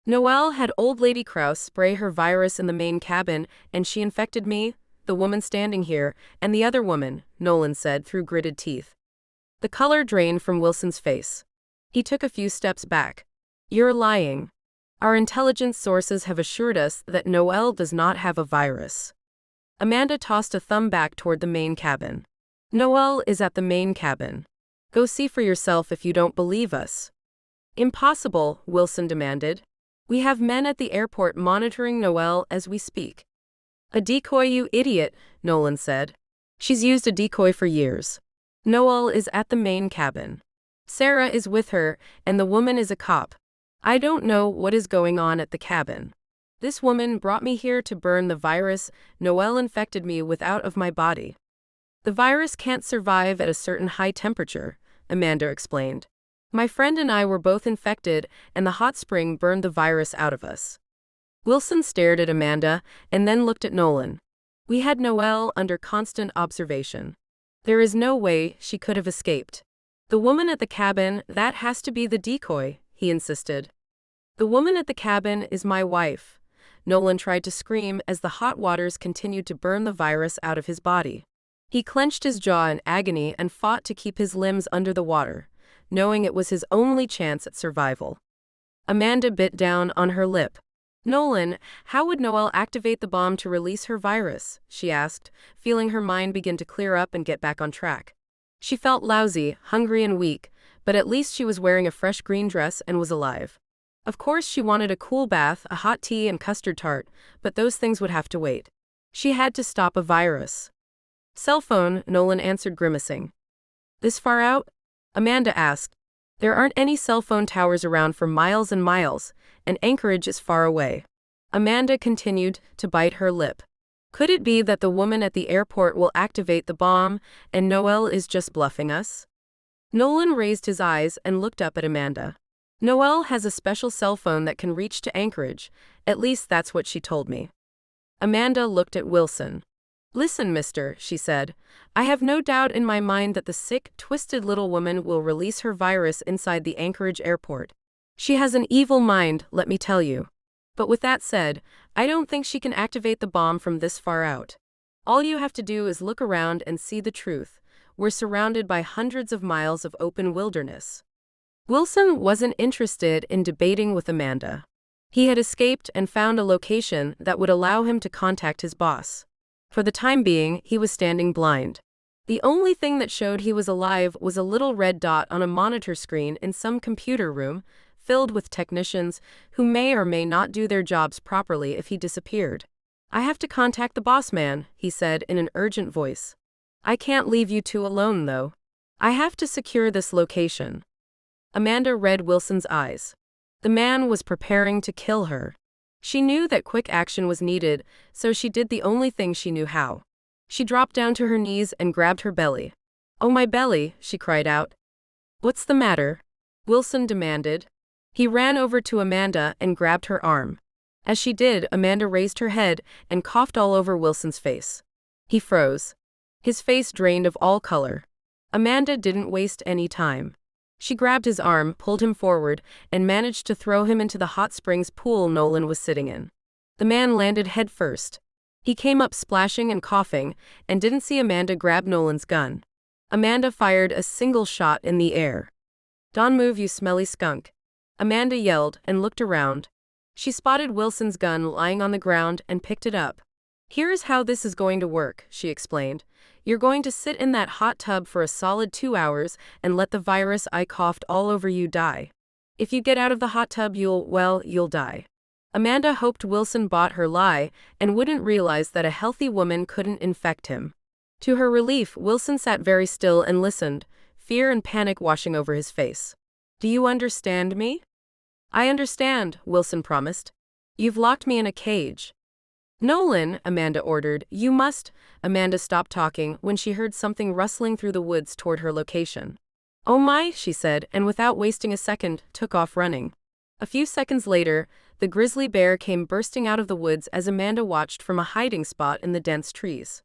S1: Noelle had Old Lady Kraus spray her virus in the main cabin, and she infected me, the woman standing here, and the other woman, Nolan said through gritted teeth. The color drained from Wilson's face. He took a few steps back. You're lying. Our intelligence sources have assured us that Noelle does not have a virus. Amanda tossed a thumb back toward the main cabin. Noelle is at the main cabin. Go see for yourself if you don't believe us. Impossible, Wilson demanded. We have men at the airport monitoring Noelle as we speak. A decoy, you idiot, Nolan said. She's used a decoy for years. Noelle is at the main cabin. Sarah is with her, and the woman is a cop. I don't know what is going on at the cabin. This woman brought me here to burn the virus Noelle infected me with out of my body. The virus can't survive at a certain high temperature, Amanda explained. My friend and I were both infected, and the hot spring burned the virus out of us. Wilson stared at Amanda and then looked at Nolan. We had Noelle under constant observation. There is no way she could have escaped. The woman at the cabin, that has to be the decoy, he insisted. The woman at the cabin is my wife. Nolan tried to scream as the hot waters continued to burn the virus out of his body. He clenched his jaw in agony and fought to keep his limbs under the water, knowing it was his only chance at survival. Amanda bit down on her lip. Nolan, how would Noelle activate the bomb to release her virus? She asked, feeling her mind begin to clear up and get back on track. She felt lousy, hungry and weak, but at least she was wearing a fresh green dress and was alive. Of course she wanted a cool bath, a hot tea and custard tart, but those things would have to wait. She had to stop a virus. Cell phone, Nolan answered grimacing. This far out? Amanda asked. There aren't any cell phone towers around for miles and miles, and Anchorage is far away. Amanda continued to bite her lip. Could it be that the woman at the airport will activate the bomb, and Noelle is just bluffing us? Nolan raised his eyes and looked up at Amanda. Noelle has a special cell phone that can reach to Anchorage, at least that's what she told me. Amanda looked at Wilson. Listen, mister, she said. I have no doubt in my mind that the sick, twisted little woman will release her virus inside the Anchorage airport. She has an evil mind, let me tell you. But with that said, I don't think she can activate the bomb from this far out. All you have to do is look around and see the truth. We're surrounded by hundreds of miles of open wilderness. Wilson wasn't interested in debating with Amanda. He had escaped and found a location that would allow him to contact his boss. For the time being, he was standing blind. The only thing that showed he was alive was a little red dot on a monitor screen in some computer room, filled with technicians who may or may not do their jobs properly if he disappeared. I have to contact the boss man, he said in an urgent voice. I can't leave you two alone, though. I have to secure this location. Amanda read Wilson's eyes. The man was preparing to kill her. She knew that quick action was needed, so she did the only thing she knew how. She dropped down to her knees and grabbed her belly. Oh, my belly, she cried out. What's the matter? Wilson demanded. He ran over to Amanda and grabbed her arm. As she did, Amanda raised her head and coughed all over Wilson's face. He froze. His face drained of all color. Amanda didn't waste any time. She grabbed his arm, pulled him forward, and managed to throw him into the hot springs pool Nolan was sitting in. The man landed headfirst. He came up splashing and coughing, and didn't see Amanda grab Nolan's gun. Amanda fired a single shot in the air. "Don't move, you smelly skunk," Amanda yelled and looked around. She spotted Wilson's gun lying on the ground and picked it up. "Here's how this is going to work," she explained. "You're going to sit in that hot tub for a solid 2 hours and let the virus I coughed all over you die. If you get out of the hot tub, you'll die." Amanda hoped Wilson bought her lie and wouldn't realize that a healthy woman couldn't infect him. To her relief, Wilson sat very still and listened, fear and panic washing over his face. "Do you understand me?" "I understand," Wilson promised. "You've locked me in a cage." "Nolan," Amanda ordered, "you must—" Amanda stopped talking when she heard something rustling through the woods toward her location. "Oh my," she said, and without wasting a second, took off running. A few seconds later, the grizzly bear came bursting out of the woods as Amanda watched from a hiding spot in the dense trees.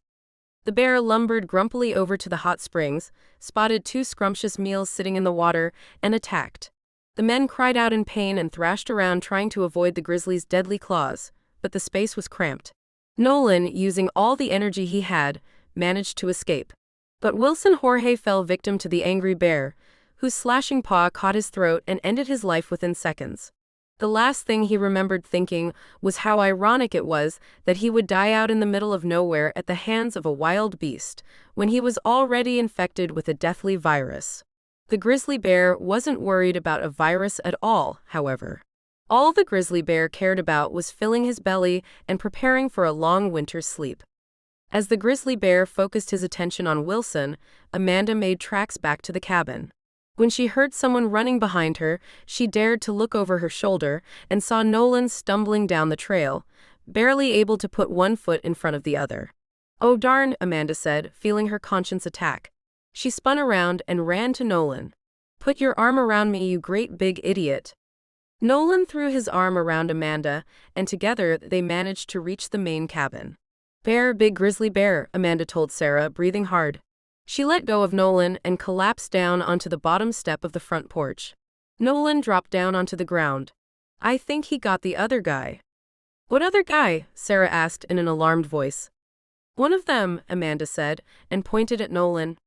S1: The bear lumbered grumpily over to the hot springs, spotted 2 scrumptious meals sitting in the water, and attacked. The men cried out in pain and thrashed around trying to avoid the grizzly's deadly claws, but the space was cramped. Nolan, using all the energy he had, managed to escape. But Wilson Jorge fell victim to the angry bear, whose slashing paw caught his throat and ended his life within seconds. The last thing he remembered thinking was how ironic it was that he would die out in the middle of nowhere at the hands of a wild beast, when he was already infected with a deathly virus. The grizzly bear wasn't worried about a virus at all, however. All the grizzly bear cared about was filling his belly and preparing for a long winter's sleep. As the grizzly bear focused his attention on Wilson, Amanda made tracks back to the cabin. When she heard someone running behind her, she dared to look over her shoulder and saw Nolan stumbling down the trail, barely able to put one foot in front of the other. "Oh darn," Amanda said, feeling her conscience attack. She spun around and ran to Nolan. "Put your arm around me, you great big idiot." Nolan threw his arm around Amanda, and together they managed to reach the main cabin. "Bear, big grizzly bear," Amanda told Sarah, breathing hard. She let go of Nolan and collapsed down onto the bottom step of the front porch. Nolan dropped down onto the ground. "I think he got the other guy." "What other guy?" Sarah asked in an alarmed voice. "One of them," Amanda said, and pointed at Nolan.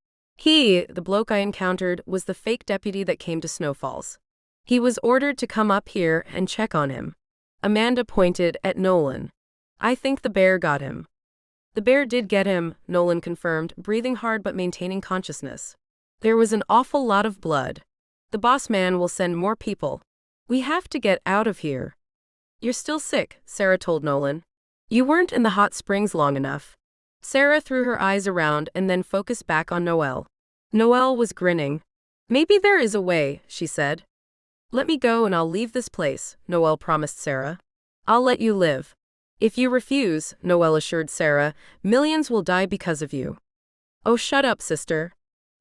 S1: The bloke I encountered, was the fake deputy that came to Snowfalls. He was ordered to come up here and check on him." Amanda pointed at Nolan. "I think the bear got him." "The bear did get him," Nolan confirmed, breathing hard but maintaining consciousness. "There was an awful lot of blood. The boss man will send more people. We have to get out of here." "You're still sick," Sarah told Nolan. "You weren't in the hot springs long enough." Sarah threw her eyes around and then focused back on Noelle. Noelle was grinning. "Maybe there is a way," she said. "Let me go and I'll leave this place," Noelle promised Sarah. "I'll let you live." "If you refuse," Noelle assured Sarah, "millions will die because of you." "Oh, shut up, sister,"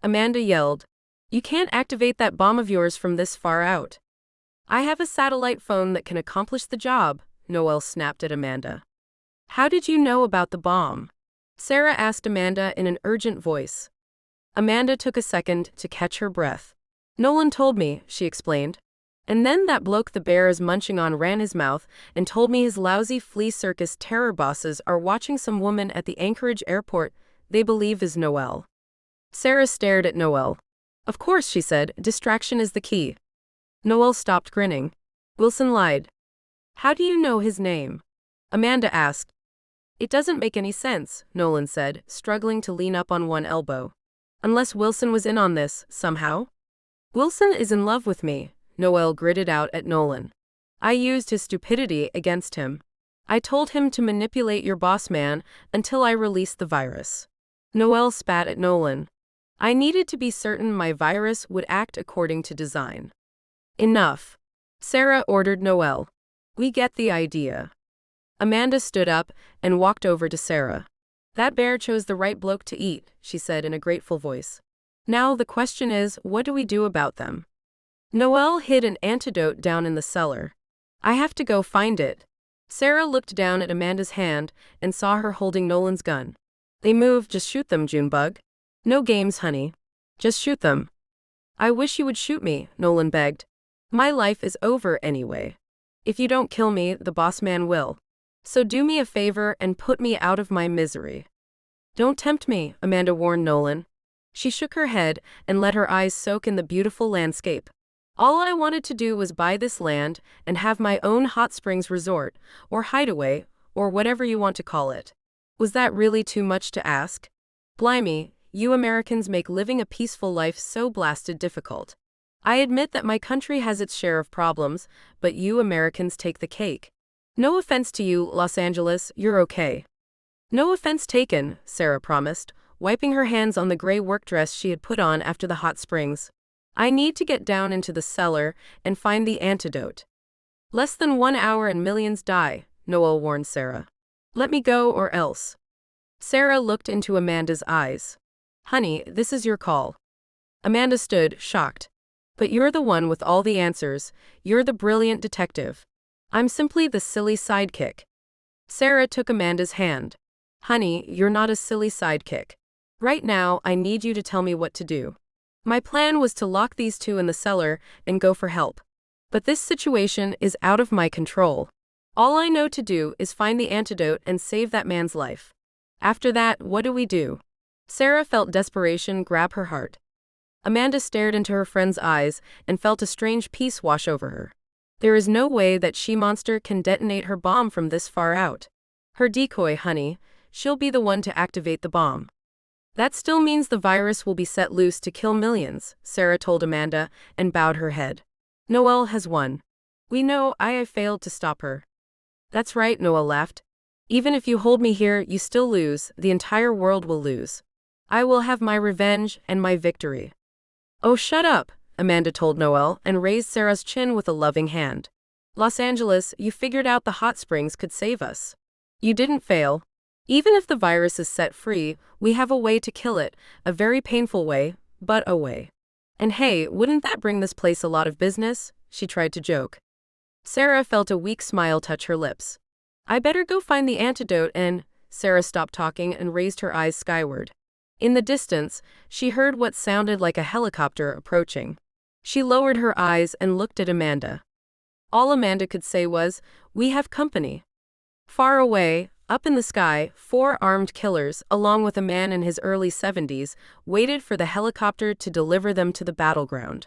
S1: Amanda yelled. "You can't activate that bomb of yours from this far out." "I have a satellite phone that can accomplish the job," Noelle snapped at Amanda. "How did you know about the bomb?" Sarah asked Amanda in an urgent voice. Amanda took a second to catch her breath. "Nolan told me," she explained. "And then that bloke the bear is munching on ran his mouth and told me his lousy flea circus terror bosses are watching some woman at the Anchorage airport they believe is Noelle." Sarah stared at Noelle. "Of course," she said, "distraction is the key." Noelle stopped grinning. "Wilson lied." "How do you know his name?" Amanda asked. "It doesn't make any sense," Nolan said, struggling to lean up on one elbow. "Unless Wilson was in on this, somehow?" "Wilson is in love with me," Noelle gritted out at Nolan. "I used his stupidity against him. I told him to manipulate your boss man until I released the virus." Noelle spat at Nolan. "I needed to be certain my virus would act according to design." "Enough," Sarah ordered Noelle. "We get the idea." Amanda stood up and walked over to Sarah. "That bear chose the right bloke to eat," she said in a grateful voice. "Now the question is, what do we do about them?" Noelle hid an antidote down in the cellar. "I have to go find it." Sarah looked down at Amanda's hand and saw her holding Nolan's gun. "They move, just shoot them, Junebug." "No games, honey. Just shoot them." I wish you would shoot me, Nolan begged. My life is over anyway. If you don't kill me, the boss man will. So do me a favor and put me out of my misery. Don't tempt me, Amanda warned Nolan. She shook her head and let her eyes soak in the beautiful landscape. All I wanted to do was buy this land and have my own hot springs resort, or hideaway, or whatever you want to call it. Was that really too much to ask? Blimey, you Americans make living a peaceful life so blasted difficult. I admit that my country has its share of problems, but you Americans take the cake. No offense to you, Los Angeles, you're okay. No offense taken, Sarah promised, wiping her hands on the gray work dress she had put on after the hot springs. I need to get down into the cellar and find the antidote. Less than 1 hour and millions die, Noel warned Sarah. Let me go or else. Sarah looked into Amanda's eyes. Honey, this is your call. Amanda stood, shocked. But you're the one with all the answers. You're the brilliant detective. I'm simply the silly sidekick. Sarah took Amanda's hand. Honey, you're not a silly sidekick. Right now, I need you to tell me what to do. My plan was to lock these two in the cellar and go for help. But this situation is out of my control. All I know to do is find the antidote and save that man's life. After that, what do we do? Sarah felt desperation grab her heart. Amanda stared into her friend's eyes and felt a strange peace wash over her. There is no way that she-monster can detonate her bomb from this far out. Her decoy, honey, she'll be the one to activate the bomb. That still means the virus will be set loose to kill millions, Sarah told Amanda and bowed her head. Noel has won. We know I have failed to stop her. That's right, Noel laughed. Even if you hold me here, you still lose, the entire world will lose. I will have my revenge and my victory. Oh, shut up, Amanda told Noel and raised Sarah's chin with a loving hand. Los Angeles, you figured out the hot springs could save us. You didn't fail. Even if the virus is set free, we have a way to kill it, a very painful way, but a way. And hey, wouldn't that bring this place a lot of business? She tried to joke. Sarah felt a weak smile touch her lips. I better go find the antidote and… Sarah stopped talking and raised her eyes skyward. In the distance, she heard what sounded like a helicopter approaching. She lowered her eyes and looked at Amanda. All Amanda could say was, "We have company." Far away, up in the sky, 4 armed killers, along with a man in his early 70s, waited for the helicopter to deliver them to the battleground.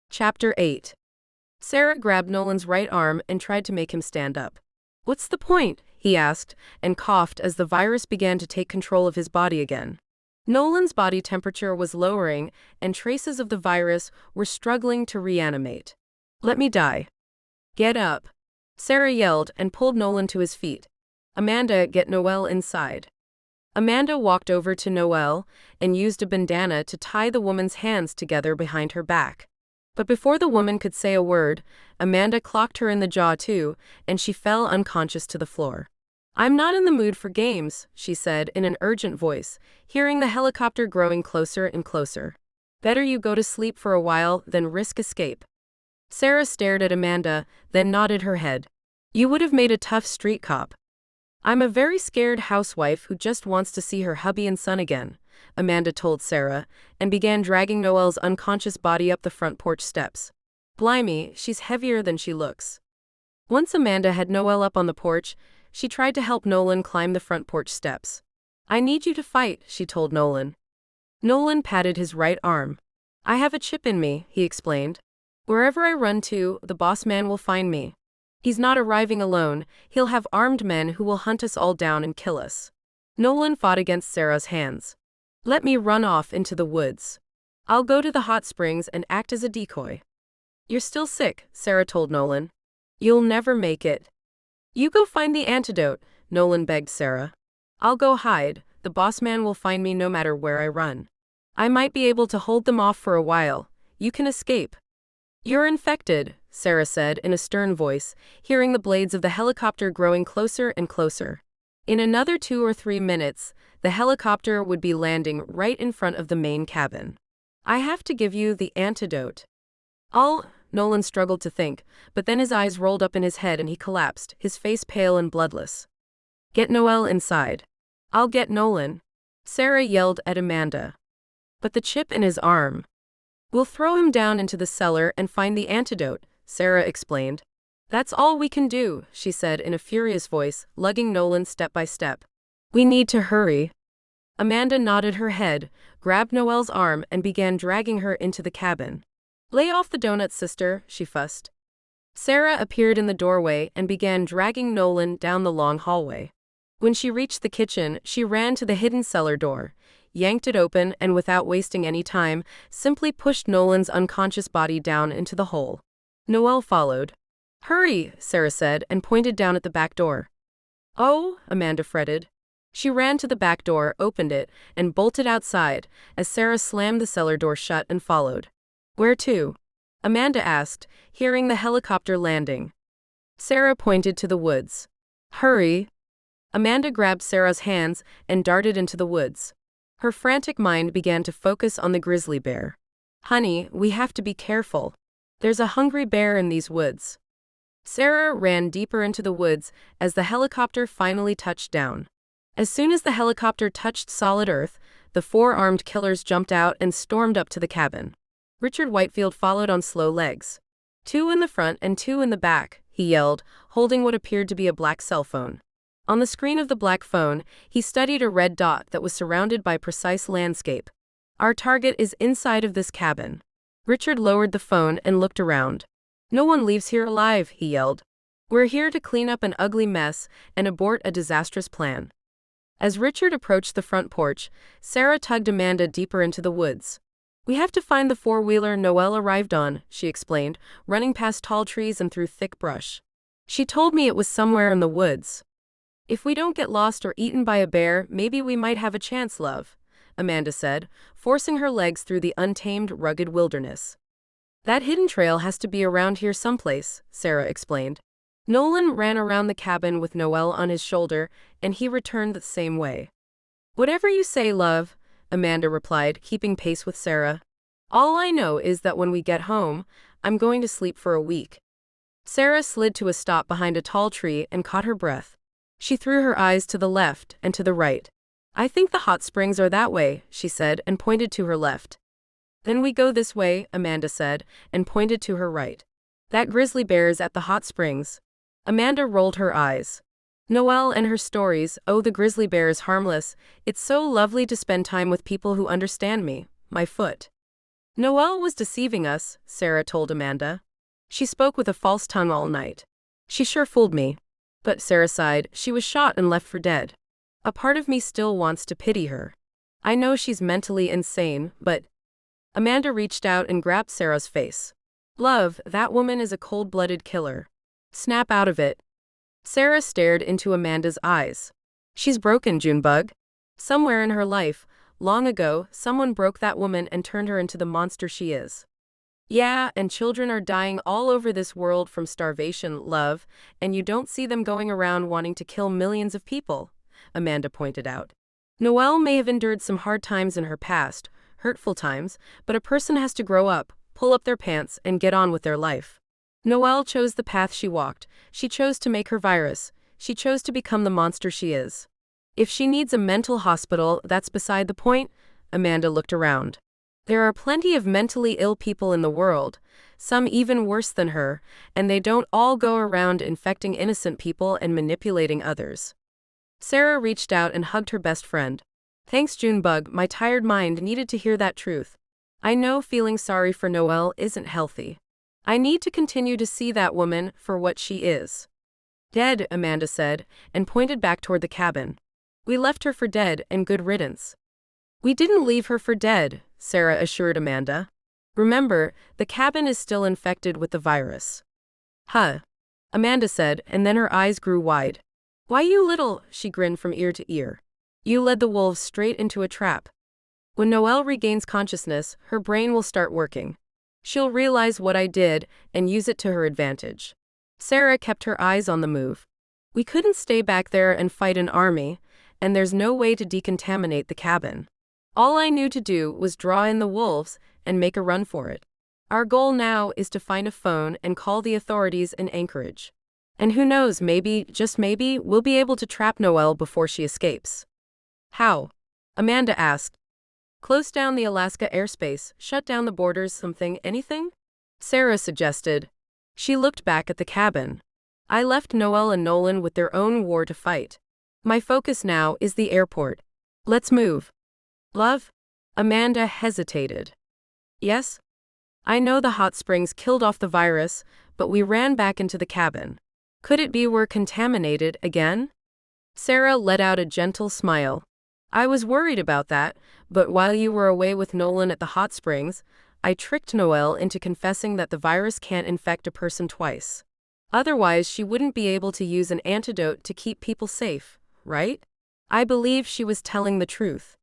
S1: Chapter 8. Sarah grabbed Nolan's right arm and tried to make him stand up. What's the point? He asked, and coughed as the virus began to take control of his body again. Nolan's body temperature was lowering, and traces of the virus were struggling to reanimate. Let me die. Get up. Sarah yelled and pulled Nolan to his feet. Amanda, get Noel inside. Amanda walked over to Noel and used a bandana to tie the woman's hands together behind her back. But before the woman could say a word, Amanda clocked her in the jaw too, and she fell unconscious to the floor. I'm not in the mood for games, she said in an urgent voice, hearing the helicopter growing closer and closer. Better you go to sleep for a while than risk escape. Sarah stared at Amanda, then nodded her head. You would have made a tough street cop. I'm a very scared housewife who just wants to see her hubby and son again, Amanda told Sarah, and began dragging Noel's unconscious body up the front porch steps. Blimey, she's heavier than she looks. Once Amanda had Noel up on the porch, she tried to help Nolan climb the front porch steps. I need you to fight, she told Nolan. Nolan patted his right arm. I have a chip in me, he explained. Wherever I run to, the boss man will find me. He's not arriving alone, he'll have armed men who will hunt us all down and kill us. Nolan fought against Sarah's hands. Let me run off into the woods. I'll go to the hot springs and act as a decoy. You're still sick, Sarah told Nolan. You'll never make it. You go find the antidote, Nolan begged Sarah. I'll go hide, the boss man will find me no matter where I run. I might be able to hold them off for a while. You can escape. You're infected, Sarah said in a stern voice, hearing the blades of the helicopter growing closer and closer. In another 2 or 3 minutes, the helicopter would be landing right in front of the main cabin. I have to give you the antidote. Nolan struggled to think, but then his eyes rolled up in his head and he collapsed, his face pale and bloodless. Get Noel inside. I'll get Nolan. Sarah yelled at Amanda. But the chip in his arm. We'll throw him down into the cellar and find the antidote, Sarah explained. That's all we can do, she said in a furious voice, lugging Nolan step by step. We need to hurry. Amanda nodded her head, grabbed Noel's arm and began dragging her into the cabin. Lay off the donuts, sister, she fussed. Sarah appeared in the doorway and began dragging Nolan down the long hallway. When she reached the kitchen, she ran to the hidden cellar door, yanked it open and without wasting any time, simply pushed Nolan's unconscious body down into the hole. Noel followed. Hurry, Sarah said and pointed down at the back door. Oh, Amanda fretted. She ran to the back door, opened it, and bolted outside, as Sarah slammed the cellar door shut and followed. Where to? Amanda asked, hearing the helicopter landing. Sarah pointed to the woods. Hurry. Amanda grabbed Sarah's hands and darted into the woods. Her frantic mind began to focus on the grizzly bear. Honey, we have to be careful. There's a hungry bear in these woods. Sarah ran deeper into the woods as the helicopter finally touched down. As soon as the helicopter touched solid earth, the 4 armed killers jumped out and stormed up to the cabin. Richard Whitefield followed on slow legs. 2 in the front and 2 in the back, he yelled, holding what appeared to be a black cell phone. On the screen of the black phone, he studied a red dot that was surrounded by precise landscape. Our target is inside of this cabin. Richard lowered the phone and looked around. No one leaves here alive, he yelled. We're here to clean up an ugly mess and abort a disastrous plan. As Richard approached the front porch, Sarah tugged Amanda deeper into the woods. We have to find the 4-wheeler Noel arrived on, she explained, running past tall trees and through thick brush. She told me it was somewhere in the woods. If we don't get lost or eaten by a bear, maybe we might have a chance, love, Amanda said, forcing her legs through the untamed, rugged wilderness. That hidden trail has to be around here someplace, Sarah explained. Nolan ran around the cabin with Noel on his shoulder, and he returned the same way. Whatever you say, love, Amanda replied, keeping pace with Sarah. All I know is that when we get home, I'm going to sleep for a week. Sarah slid to a stop behind a tall tree and caught her breath. She threw her eyes to the left and to the right. I think the hot springs are that way, she said, and pointed to her left. Then we go this way, Amanda said, and pointed to her right. That grizzly bear is at the hot springs. Amanda rolled her eyes. Noelle and her stories, oh, the grizzly bear is harmless. It's so lovely to spend time with people who understand me. My foot. Noelle was deceiving us, Sarah told Amanda. She spoke with a false tongue all night. She sure fooled me. But Sarah sighed, she was shot and left for dead. A part of me still wants to pity her. I know she's mentally insane, but... Amanda reached out and grabbed Sarah's face. Love, that woman is a cold-blooded killer. Snap out of it. Sarah stared into Amanda's eyes. She's broken, Junebug. Somewhere in her life, long ago, someone broke that woman and turned her into the monster she is. Yeah, and children are dying all over this world from starvation, love, and you don't see them going around wanting to kill millions of people, Amanda pointed out. Noelle may have endured some hard times in her past, hurtful times, but a person has to grow up, pull up their pants, and get on with their life. Noelle chose the path she walked. She chose to make her virus. She chose to become the monster she is. If she needs a mental hospital, that's beside the point, Amanda looked around. There are plenty of mentally ill people in the world, some even worse than her, and they don't all go around infecting innocent people and manipulating others. Sarah reached out and hugged her best friend. Thanks, Junebug, my tired mind needed to hear that truth. I know feeling sorry for Noelle isn't healthy. I need to continue to see that woman for what she is. Dead, Amanda said, and pointed back toward the cabin. We left her for dead, and good riddance. We didn't leave her for dead, Sarah assured Amanda. Remember, the cabin is still infected with the virus. Huh, Amanda said, and then her eyes grew wide. Why, you little, she grinned from ear to ear. You led the wolves straight into a trap. When Noelle regains consciousness, her brain will start working. She'll realize what I did and use it to her advantage. Sarah kept her eyes on the move. We couldn't stay back there and fight an army, and there's no way to decontaminate the cabin. All I knew to do was draw in the wolves and make a run for it. Our goal now is to find a phone and call the authorities in Anchorage. And who knows, maybe, just maybe, we'll be able to trap Noelle before she escapes. How? Amanda asked. Close down the Alaska airspace, shut down the borders, something, anything? Sarah suggested. She looked back at the cabin. I left Noelle and Nolan with their own war to fight. My focus now is the airport. Let's move. Love? Amanda hesitated. Yes? I know the hot springs killed off the virus, but we ran back into the cabin. Could it be we're contaminated again? Sarah let out a gentle smile. I was worried about that, but while you were away with Nolan at the hot springs, I tricked Noelle into confessing that the virus can't infect a person twice. Otherwise, she wouldn't be able to use an antidote to keep people safe, right? I believe she was telling the truth.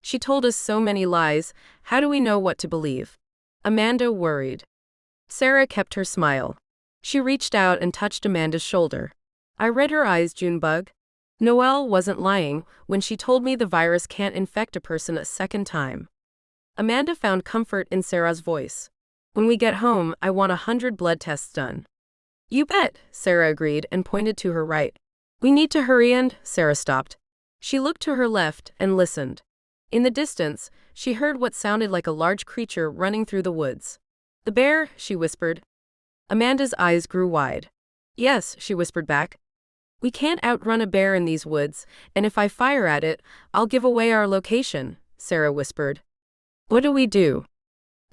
S1: She told us so many lies, how do we know what to believe? Amanda worried. Sarah kept her smile. She reached out and touched Amanda's shoulder. I read her eyes, Junebug. Noelle wasn't lying when she told me the virus can't infect a person a second time. Amanda found comfort in Sarah's voice. When we get home, I want 100 blood tests done. You bet, Sarah agreed and pointed to her right. We need to hurry and, Sarah stopped. She looked to her left and listened. In the distance, she heard what sounded like a large creature running through the woods. The bear, she whispered. Amanda's eyes grew wide. Yes, she whispered back. We can't outrun a bear in these woods, and if I fire at it, I'll give away our location, Sarah whispered. What do we do?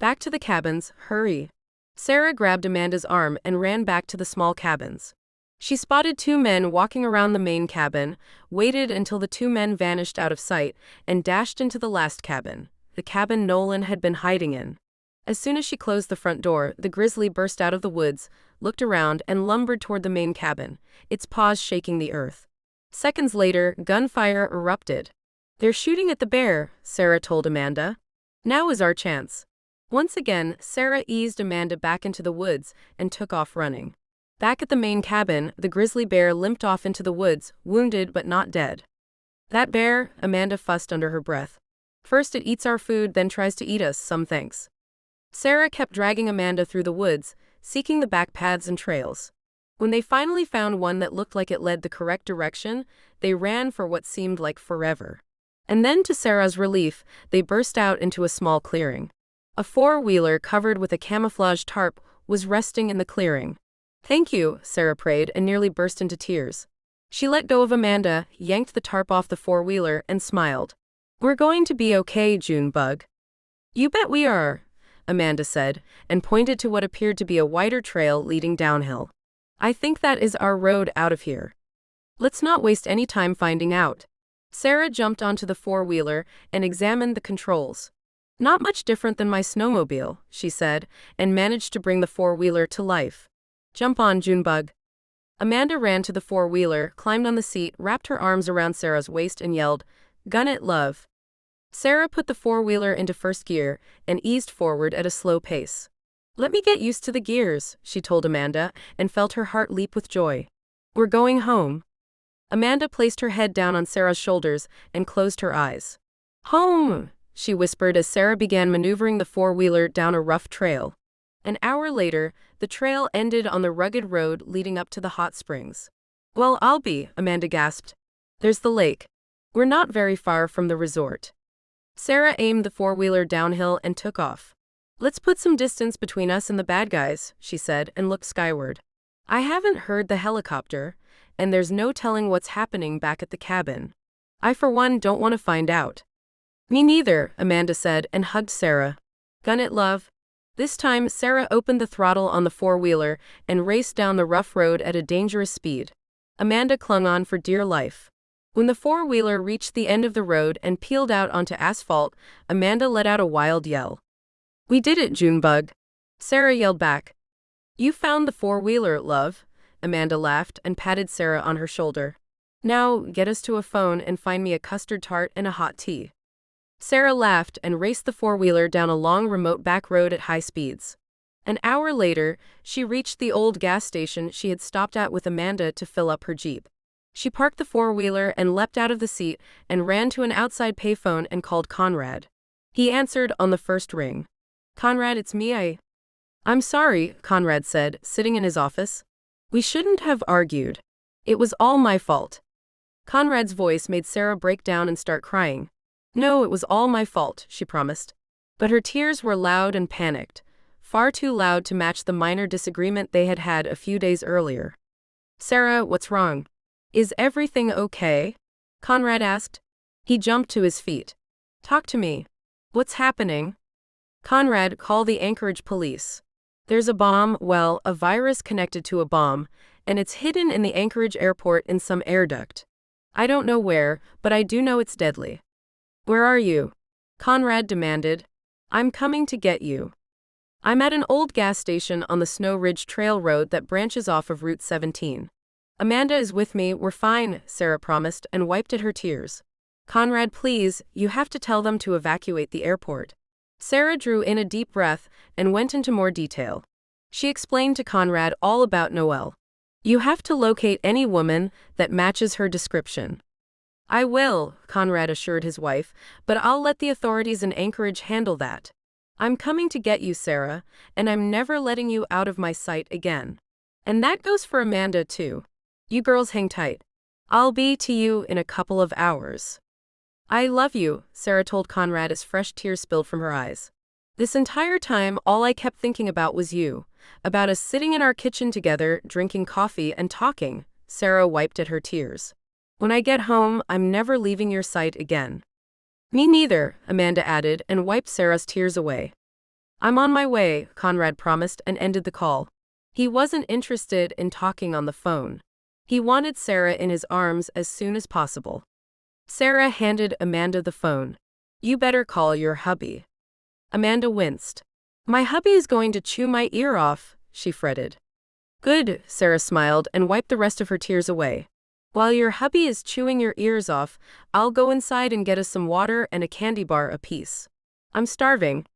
S1: Back to the cabins, hurry. Sarah grabbed Amanda's arm and ran back to the small cabins. She spotted 2 men walking around the main cabin, waited until the 2 men vanished out of sight, and dashed into the last cabin, the cabin Nolan had been hiding in. As soon as she closed the front door, the grizzly burst out of the woods, looked around, and lumbered toward the main cabin, its paws shaking the earth. Seconds later, gunfire erupted. They're shooting at the bear, Sarah told Amanda. Now is our chance. Once again, Sarah eased Amanda back into the woods and took off running. Back at the main cabin, the grizzly bear limped off into the woods, wounded but not dead. That bear, Amanda fussed under her breath. First it eats our food, then tries to eat us, some thanks. Sarah kept dragging Amanda through the woods, seeking the back paths and trails. When they finally found one that looked like it led the correct direction, they ran for what seemed like forever. And then, to Sarah's relief, they burst out into a small clearing. A 4-wheeler covered with a camouflage tarp was resting in the clearing. Thank you, Sarah prayed and nearly burst into tears. She let go of Amanda, yanked the tarp off the 4-wheeler, and smiled. We're going to be okay, Junebug. You bet we are, Amanda said, and pointed to what appeared to be a wider trail leading downhill. I think that is our road out of here. Let's not waste any time finding out. Sarah jumped onto the 4-wheeler and examined the controls. Not much different than my snowmobile, she said, and managed to bring the 4-wheeler to life. Jump on, Junebug. Amanda ran to the 4-wheeler, climbed on the seat, wrapped her arms around Sarah's waist and yelled, Gun it, love. Sarah put the 4-wheeler into first gear and eased forward at a slow pace. Let me get used to the gears, she told Amanda, and felt her heart leap with joy. We're going home. Amanda placed her head down on Sarah's shoulders and closed her eyes. Home, she whispered as Sarah began maneuvering the 4-wheeler down a rough trail. An hour later, the trail ended on the rugged road leading up to the hot springs. Well, I'll be, Amanda gasped. There's the lake. We're not very far from the resort. Sarah aimed the 4-wheeler downhill and took off. Let's put some distance between us and the bad guys, she said, and looked skyward. I haven't heard the helicopter, and there's no telling what's happening back at the cabin. I, for one, don't want to find out. Me neither, Amanda said and hugged Sarah. Gun it, love. This time, Sarah opened the throttle on the 4-wheeler and raced down the rough road at a dangerous speed. Amanda clung on for dear life. When the 4-wheeler reached the end of the road and peeled out onto asphalt, Amanda let out a wild yell. We did it, Junebug. Sarah yelled back. You found the 4-wheeler, love. Amanda laughed and patted Sarah on her shoulder. Now, get us to a phone and find me a custard tart and a hot tea. Sarah laughed and raced the 4-wheeler down a long remote back road at high speeds. An hour later, she reached the old gas station she had stopped at with Amanda to fill up her Jeep. She parked the 4-wheeler and leapt out of the seat and ran to an outside payphone and called Conrad. He answered on the first ring. Conrad, it's me. I'm sorry, Conrad said, sitting in his office. We shouldn't have argued. It was all my fault. Conrad's voice made Sarah break down and start crying. No, it was all my fault, she promised. But her tears were loud and panicked, far too loud to match the minor disagreement they had had a few days earlier. Sarah, what's wrong? Is everything okay? Conrad asked. He jumped to his feet. Talk to me. What's happening? Conrad, call the Anchorage police. There's a bomb, well, a virus connected to a bomb, and it's hidden in the Anchorage airport in some air duct. I don't know where, but I do know it's deadly. Where are you? Conrad demanded. I'm coming to get you. I'm at an old gas station on the Snow Ridge Trail road that branches off of Route 17. Amanda is with me, we're fine, Sarah promised and wiped at her tears. Conrad, please, you have to tell them to evacuate the airport. Sarah drew in a deep breath and went into more detail. She explained to Conrad all about Noelle. You have to locate any woman that matches her description. I will, Conrad assured his wife, but I'll let the authorities in Anchorage handle that. I'm coming to get you, Sarah, and I'm never letting you out of my sight again. And that goes for Amanda, too. You girls hang tight. I'll be to you in a couple of hours. I love you, Sarah told Conrad as fresh tears spilled from her eyes. This entire time, all I kept thinking about was you, about us sitting in our kitchen together, drinking coffee and talking. Sarah wiped at her tears. When I get home, I'm never leaving your sight again. Me neither, Amanda added and wiped Sarah's tears away. I'm on my way, Conrad promised and ended the call. He wasn't interested in talking on the phone. He wanted Sarah in his arms as soon as possible. Sarah handed Amanda the phone. You better call your hubby. Amanda winced. My hubby is going to chew my ear off, she fretted. Good, Sarah smiled and wiped the rest of her tears away. While your hubby is chewing your ears off, I'll go inside and get us some water and a candy bar apiece. I'm starving.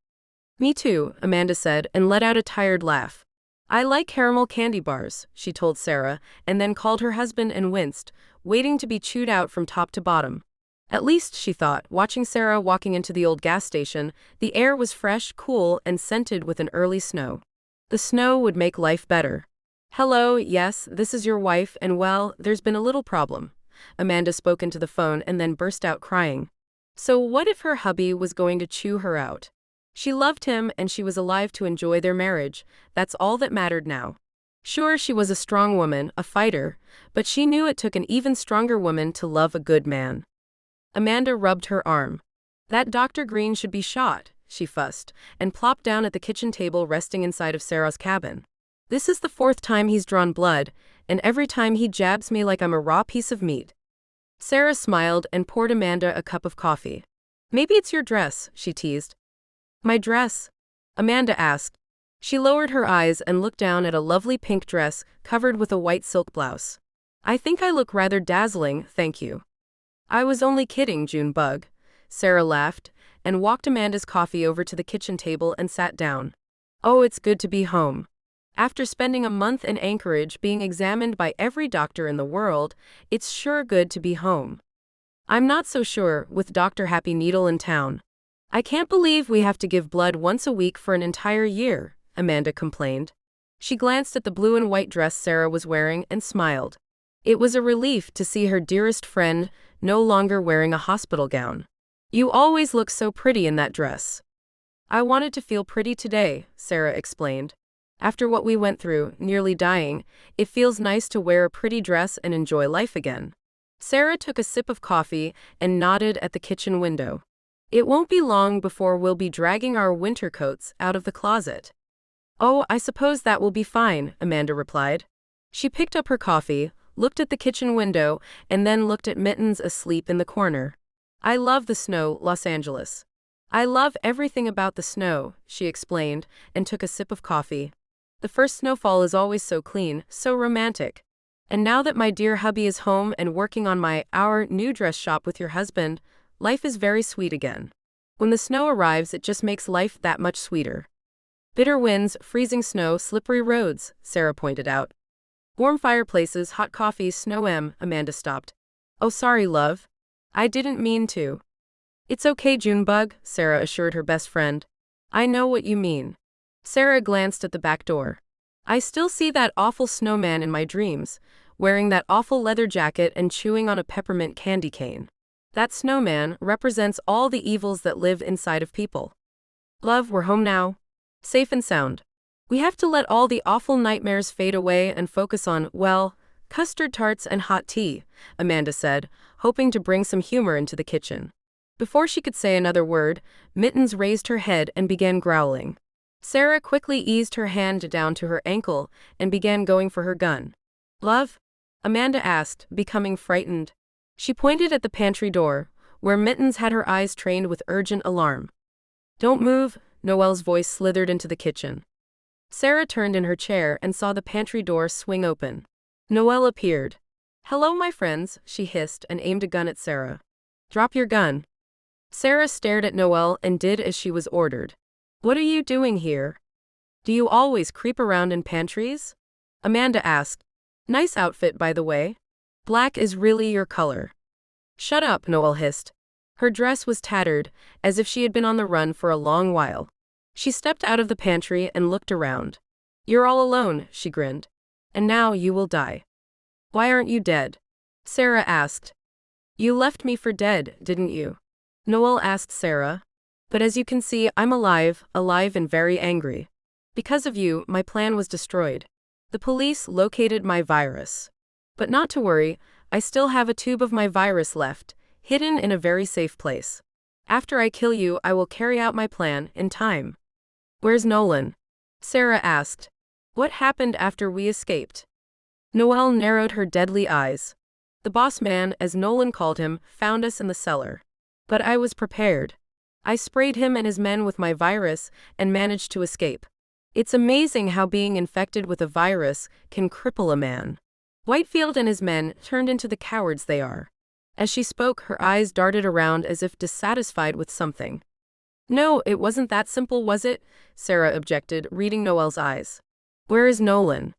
S1: Me too, Amanda said and let out a tired laugh. I like caramel candy bars, she told Sarah, and then called her husband and winced, waiting to be chewed out from top to bottom. At least, she thought, watching Sarah walking into the old gas station, the air was fresh, cool, and scented with an early snow. The snow would make life better. Hello, yes, this is your wife, and well, there's been a little problem. Amanda spoke into the phone and then burst out crying. So what if her hubby was going to chew her out? She loved him and she was alive to enjoy their marriage. That's all that mattered now. Sure, she was a strong woman, a fighter, but she knew it took an even stronger woman to love a good man. Amanda rubbed her arm. That Dr. Green should be shot, she fussed, and plopped down at the kitchen table resting inside of Sarah's cabin. This is the 4th time he's drawn blood, and every time he jabs me like I'm a raw piece of meat. Sarah smiled and poured Amanda a cup of coffee. Maybe it's your dress, she teased. My dress? Amanda asked. She lowered her eyes and looked down at a lovely pink dress covered with a white silk blouse. I think I look rather dazzling, thank you. I was only kidding, Junebug. Sarah laughed and walked Amanda's coffee over to the kitchen table and sat down. Oh, it's good to be home. After spending a month in Anchorage being examined by every doctor in the world, it's sure good to be home. I'm not so sure, with Dr. Happy Needle in town. I can't believe we have to give blood once a week for an entire year, Amanda complained. She glanced at the blue and white dress Sarah was wearing and smiled. It was a relief to see her dearest friend no longer wearing a hospital gown. You always look so pretty in that dress. I wanted to feel pretty today, Sarah explained. After what we went through, nearly dying, it feels nice to wear a pretty dress and enjoy life again. Sarah took a sip of coffee and nodded at the kitchen window. It won't be long before we'll be dragging our winter coats out of the closet. Oh, I suppose that will be fine, Amanda replied. She picked up her coffee, looked at the kitchen window, and then looked at Mittens asleep in the corner. I love the snow, Los Angeles. I love everything about the snow, she explained, and took a sip of coffee. The first snowfall is always so clean, so romantic. And now that my dear hubby is home and working on our new dress shop with your husband, life is very sweet again. When the snow arrives, it just makes life that much sweeter. Bitter winds, freezing snow, slippery roads, Sarah pointed out. Warm fireplaces, hot coffee, snow. Amanda stopped. Oh, sorry, love. I didn't mean to. It's okay, Junebug, Sarah assured her best friend. I know what you mean. Sarah glanced at the back door. I still see that awful snowman in my dreams, wearing that awful leather jacket and chewing on a peppermint candy cane. That snowman represents all the evils that live inside of people. Love, we're home now. Safe and sound. We have to let all the awful nightmares fade away and focus on, well, custard tarts and hot tea, Amanda said, hoping to bring some humor into the kitchen. Before she could say another word, Mittens raised her head and began growling. Sarah quickly eased her hand down to her ankle and began going for her gun. Love? Amanda asked, becoming frightened. She pointed at the pantry door, where Mittens had her eyes trained with urgent alarm. Don't move, Noelle's voice slithered into the kitchen. Sarah turned in her chair and saw the pantry door swing open. Noelle appeared. Hello, my friends, she hissed and aimed a gun at Sarah. Drop your gun. Sarah stared at Noelle and did as she was ordered. What are you doing here? Do you always creep around in pantries? Amanda asked. Nice outfit, by the way. Black is really your color. Shut up, Noelle hissed. Her dress was tattered, as if she had been on the run for a long while. She stepped out of the pantry and looked around. You're all alone, she grinned. And now you will die. Why aren't you dead? Sarah asked. You left me for dead, didn't you? Noelle asked Sarah. But as you can see, I'm alive and very angry. Because of you, my plan was destroyed. The police located my virus. But not to worry, I still have a tube of my virus left, hidden in a very safe place. After I kill you, I will carry out my plan in time. Where's Nolan? Sarah asked. What happened after we escaped? Noelle narrowed her deadly eyes. The boss man, as Nolan called him, found us in the cellar. But I was prepared. I sprayed him and his men with my virus and managed to escape. It's amazing how being infected with a virus can cripple a man. Whitefield and his men turned into the cowards they are. As she spoke, her eyes darted around as if dissatisfied with something. No, it wasn't that simple, was it? Sarah objected, reading Noelle's eyes. Where is Nolan?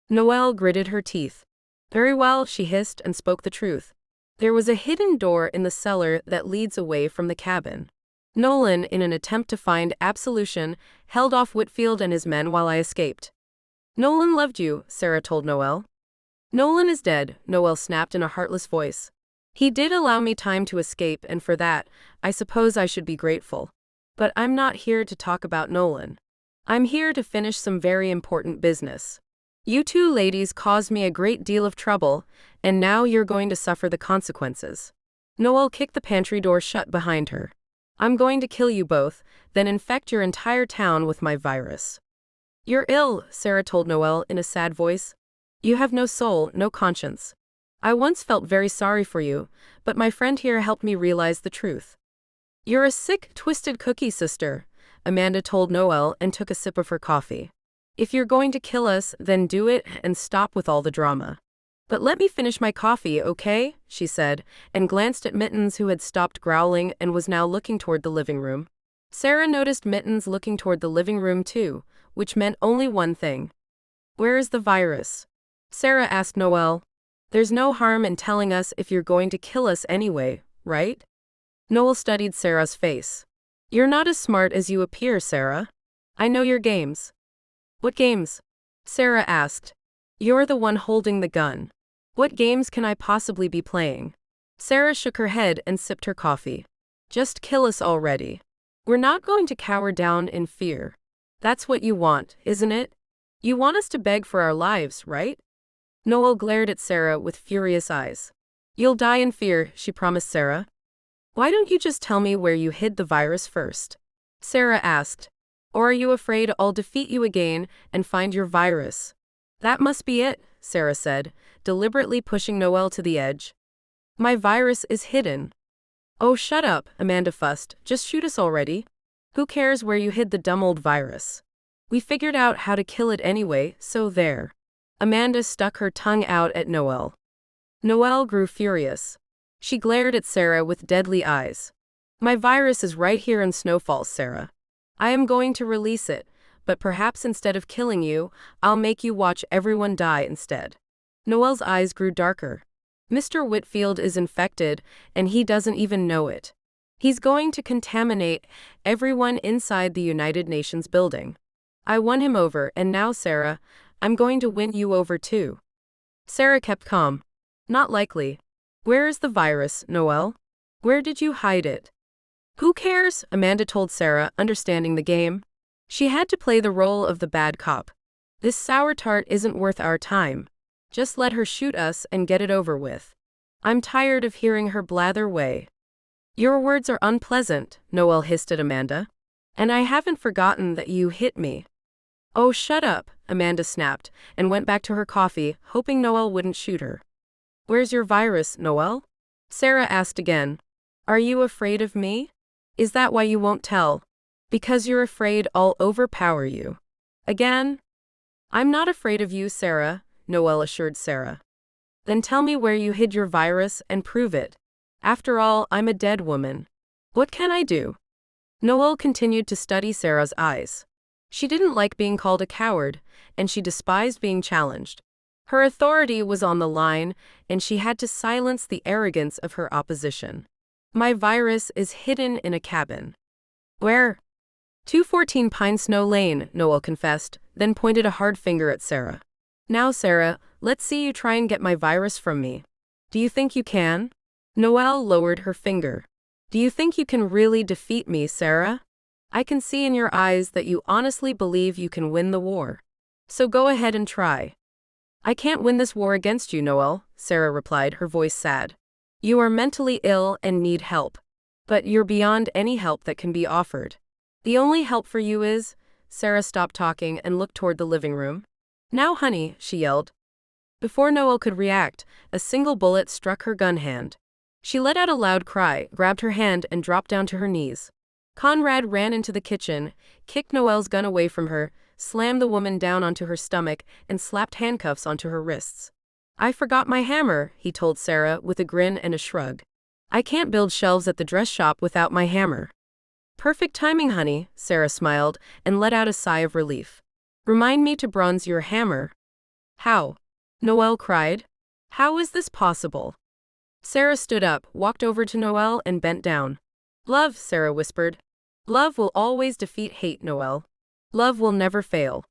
S1: Noelle gritted her teeth. Very well, she hissed and spoke the truth. There was a hidden door in the cellar that leads away from the cabin. Nolan, in an attempt to find absolution, held off Whitfield and his men while I escaped. Nolan loved you, Sarah told Noelle. Nolan is dead, Noelle snapped in a heartless voice. He did allow me time to escape, and for that, I suppose I should be grateful. But I'm not here to talk about Nolan. I'm here to finish some very important business. You two ladies caused me a great deal of trouble, and now you're going to suffer the consequences. Noelle kicked the pantry door shut behind her. I'm going to kill you both, then infect your entire town with my virus. You're ill, Sarah told Noelle in a sad voice. You have no soul, no conscience. I once felt very sorry for you, but my friend here helped me realize the truth. You're a sick, twisted cookie, sister, Amanda told Noelle and took a sip of her coffee. If you're going to kill us, then do it and stop with all the drama. But let me finish my coffee, okay? She said, and glanced at Mittens, who had stopped growling and was now looking toward the living room. Sarah noticed Mittens looking toward the living room too, which meant only one thing. Where is the virus? Sarah asked Noelle. There's no harm in telling us if you're going to kill us anyway, right? Noelle studied Sarah's face. You're not as smart as you appear, Sarah. I know your games. What games? Sarah asked. You're the one holding the gun. What games can I possibly be playing? Sarah shook her head and sipped her coffee. Just kill us already. We're not going to cower down in fear. That's what you want, isn't it? You want us to beg for our lives, right? Noelle glared at Sarah with furious eyes. You'll die in fear, she promised Sarah. Why don't you just tell me where you hid the virus first? Sarah asked. Or are you afraid I'll defeat you again and find your virus? That must be it, Sarah said, deliberately pushing Noelle to the edge. My virus is hidden. Oh, shut up, Amanda fussed. Just shoot us already. Who cares where you hid the dumb old virus? We figured out how to kill it anyway, so there. Amanda stuck her tongue out at Noelle. Noelle grew furious. She glared at Sarah with deadly eyes. My virus is right here in Snowfalls, Sarah. I am going to release it, but perhaps instead of killing you, I'll make you watch everyone die instead. Noelle's eyes grew darker. Mr. Whitfield is infected, and he doesn't even know it. He's going to contaminate everyone inside the United Nations building. I won him over, and now, Sarah, I'm going to win you over too. Sarah kept calm. Not likely. Where is the virus, Noelle? Where did you hide it? Who cares? Amanda told Sarah, understanding the game. She had to play the role of the bad cop. This sour tart isn't worth our time. Just let her shoot us and get it over with. I'm tired of hearing her blather way. Your words are unpleasant, Noelle hissed at Amanda. And I haven't forgotten that you hit me. Oh, shut up, Amanda snapped, and went back to her coffee, hoping Noelle wouldn't shoot her. Where's your virus, Noelle? Sarah asked again. Are you afraid of me? Is that why you won't tell? Because you're afraid I'll overpower you. Again? I'm not afraid of you, Sarah, Noelle assured Sarah. Then tell me where you hid your virus and prove it. After all, I'm a dead woman. What can I do? Noelle continued to study Sarah's eyes. She didn't like being called a coward, and she despised being challenged. Her authority was on the line, and she had to silence the arrogance of her opposition. My virus is hidden in a cabin. Where? 214 Pine Snow Lane, Noelle confessed, then pointed a hard finger at Sarah. Now, Sarah, let's see you try and get my virus from me. Do you think you can? Noelle lowered her finger. Do you think you can really defeat me, Sarah? I can see in your eyes that you honestly believe you can win the war. So go ahead and try. I can't win this war against you, Noelle, Sarah replied, her voice sad. You are mentally ill and need help. But you're beyond any help that can be offered. The only help for you is… Sarah stopped talking and looked toward the living room. Now, honey, she yelled. Before Noelle could react, a single bullet struck her gun hand. She let out a loud cry, grabbed her hand, and dropped down to her knees. Conrad ran into the kitchen, kicked Noelle's gun away from her, slammed the woman down onto her stomach, and slapped handcuffs onto her wrists. I forgot my hammer, he told Sarah with a grin and a shrug. I can't build shelves at the dress shop without my hammer. Perfect timing, honey, Sarah smiled and let out a sigh of relief. Remind me to bronze your hammer. How? Noelle cried. How is this possible? Sarah stood up, walked over to Noelle, and bent down. Love, Sarah whispered. Love will always defeat hate, Noelle. Love will never fail.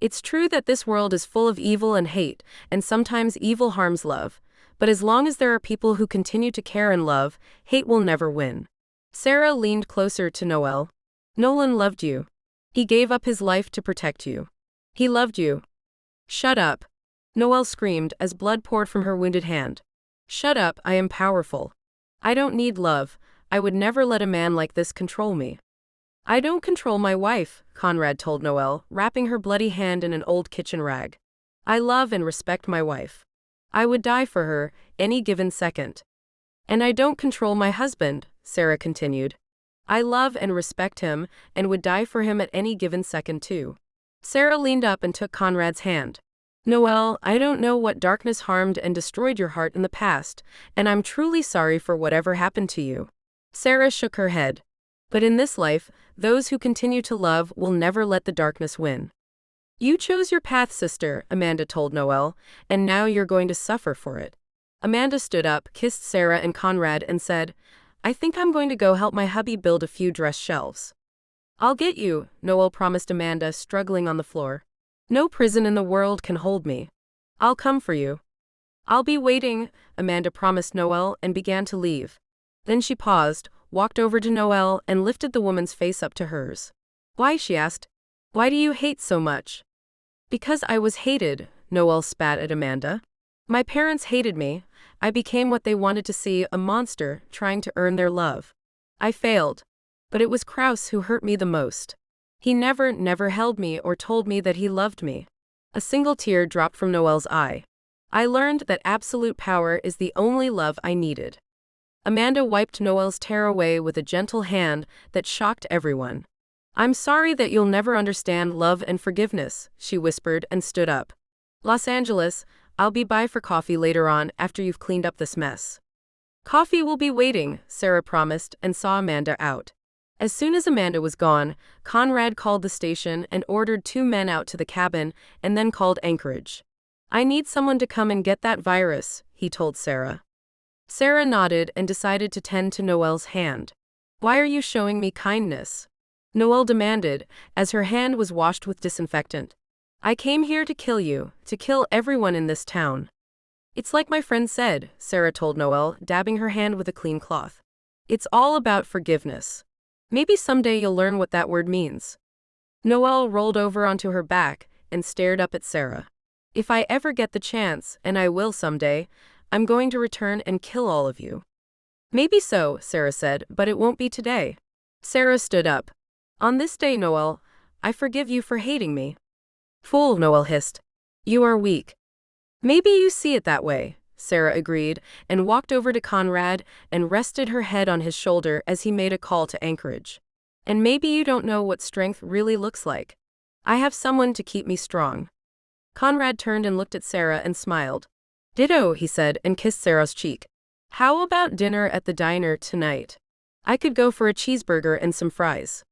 S1: It's true that this world is full of evil and hate, and sometimes evil harms love. But as long as there are people who continue to care and love, hate will never win. Sarah leaned closer to Noelle. Nolan loved you. He gave up his life to protect you. He loved you. Shut up. Noelle screamed as blood poured from her wounded hand. Shut up, I am powerful. I don't need love. I would never let a man like this control me. I don't control my wife, Conrad told Noelle, wrapping her bloody hand in an old kitchen rag. I love and respect my wife. I would die for her, any given second. And I don't control my husband, Sarah continued. I love and respect him, and would die for him at any given second too. Sarah leaned up and took Conrad's hand. Noelle, I don't know what darkness harmed and destroyed your heart in the past, and I'm truly sorry for whatever happened to you. Sarah shook her head. But in this life, those who continue to love will never let the darkness win. You chose your path, sister, Amanda told Noelle, and now you're going to suffer for it. Amanda stood up, kissed Sarah and Conrad, and said, I think I'm going to go help my hubby build a few dress shelves. I'll get you, Noelle promised Amanda, struggling on the floor. No prison in the world can hold me. I'll come for you. I'll be waiting, Amanda promised Noelle and began to leave. Then she paused, walked over to Noelle, and lifted the woman's face up to hers. Why, she asked. Why do you hate so much? Because I was hated, Noelle spat at Amanda. My parents hated me. I became what they wanted to see, a monster, trying to earn their love. I failed. But it was Kraus who hurt me the most. He never held me or told me that he loved me. A single tear dropped from Noelle's eye. I learned that absolute power is the only love I needed. Amanda wiped Noelle's tear away with a gentle hand that shocked everyone. I'm sorry that you'll never understand love and forgiveness, she whispered and stood up. Los Angeles, I'll be by for coffee later on after you've cleaned up this mess. Coffee will be waiting, Sarah promised and saw Amanda out. As soon as Amanda was gone, Conrad called the station and ordered 2 men out to the cabin and then called Anchorage. I need someone to come and get that virus, he told Sarah. Sarah nodded and decided to tend to Noelle's hand. Why are you showing me kindness? Noelle demanded, as her hand was washed with disinfectant. I came here to kill you, to kill everyone in this town. It's like my friend said, Sarah told Noelle, dabbing her hand with a clean cloth. It's all about forgiveness. Maybe someday you'll learn what that word means. Noelle rolled over onto her back and stared up at Sarah. If I ever get the chance, and I will someday, I'm going to return and kill all of you. Maybe so, Sarah said, but it won't be today. Sarah stood up. On this day, Noelle, I forgive you for hating me. Fool, Noelle hissed. You are weak. Maybe you see it that way, Sarah agreed, and walked over to Conrad and rested her head on his shoulder as he made a call to Anchorage. And maybe you don't know what strength really looks like. I have someone to keep me strong. Conrad turned and looked at Sarah and smiled. Ditto, he said, and kissed Sarah's cheek. How about dinner at the diner tonight? I could go for a cheeseburger and some fries.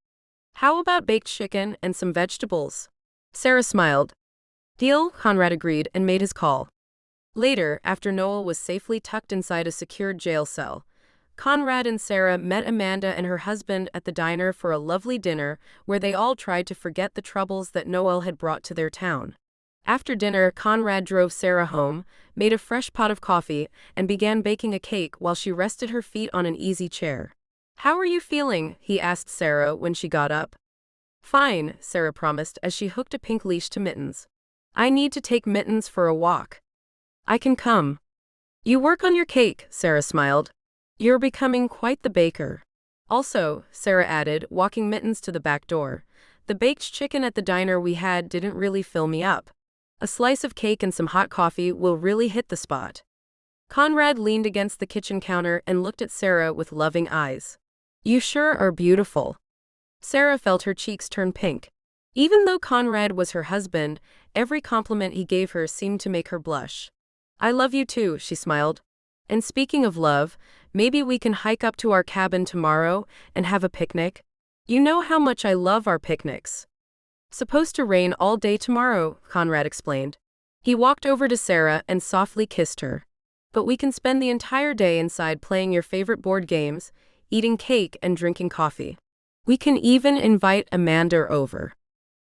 S1: How about baked chicken and some vegetables? Sarah smiled. Deal, Conrad agreed and made his call. Later, after Noelle was safely tucked inside a secured jail cell, Conrad and Sarah met Amanda and her husband at the diner for a lovely dinner where they all tried to forget the troubles that Noelle had brought to their town. After dinner, Conrad drove Sarah home, made a fresh pot of coffee, and began baking a cake while she rested her feet on an easy chair. How are you feeling? He asked Sarah when she got up. Fine, Sarah promised as she hooked a pink leash to Mittens. I need to take Mittens for a walk. I can come. You work on your cake, Sarah smiled. You're becoming quite the baker. Also, Sarah added, walking Mittens to the back door, the baked chicken at the diner we had didn't really fill me up. A slice of cake and some hot coffee will really hit the spot. Conrad leaned against the kitchen counter and looked at Sarah with loving eyes. You sure are beautiful. Sarah felt her cheeks turn pink. Even though Conrad was her husband, every compliment he gave her seemed to make her blush. I love you too, she smiled. And speaking of love, maybe we can hike up to our cabin tomorrow and have a picnic? You know how much I love our picnics. Supposed to rain all day tomorrow, Conrad explained. He walked over to Sarah and softly kissed her. But we can spend the entire day inside playing your favorite board games, eating cake and drinking coffee. We can even invite Amanda over.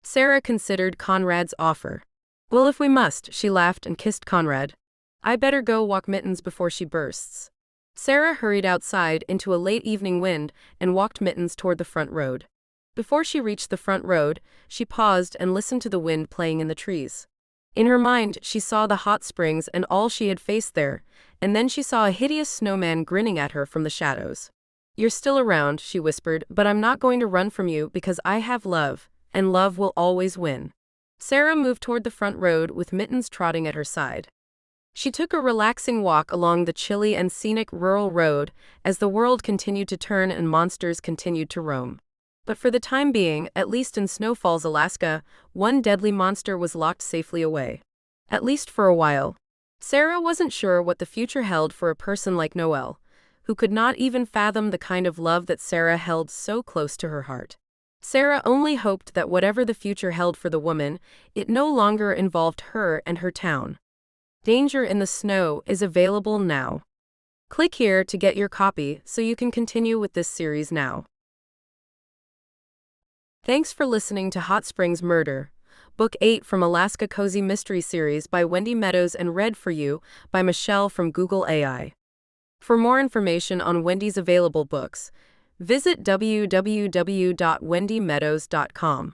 S1: Sarah considered Conrad's offer. Well, if we must, she laughed and kissed Conrad. I better go walk Mittens before she bursts. Sarah hurried outside into a late evening wind and walked Mittens toward the front road. Before she reached the front road, she paused and listened to the wind playing in the trees. In her mind, she saw the hot springs and all she had faced there, and then she saw a hideous snowman grinning at her from the shadows. You're still around, she whispered, but I'm not going to run from you because I have love, and love will always win. Sarah moved toward the front road with Mittens trotting at her side. She took a relaxing walk along the chilly and scenic rural road as the world continued to turn and monsters continued to roam. But for the time being, at least in Snow Falls, Alaska, one deadly monster was locked safely away. At least for a while. Sarah wasn't sure what the future held for a person like Noelle, who could not even fathom the kind of love that Sarah held so close to her heart. Sarah only hoped that whatever the future held for the woman, it no longer involved her and her town. Danger in the Snow is available now. Click here to get your copy so you can continue with this series now. Thanks for listening to Hot Springs Murder, Book 8 from Alaska Cozy Mystery Series by Wendy Meadows and read for you by Michelle from Google AI. For more information on Wendy's available books, visit www.wendymeadows.com.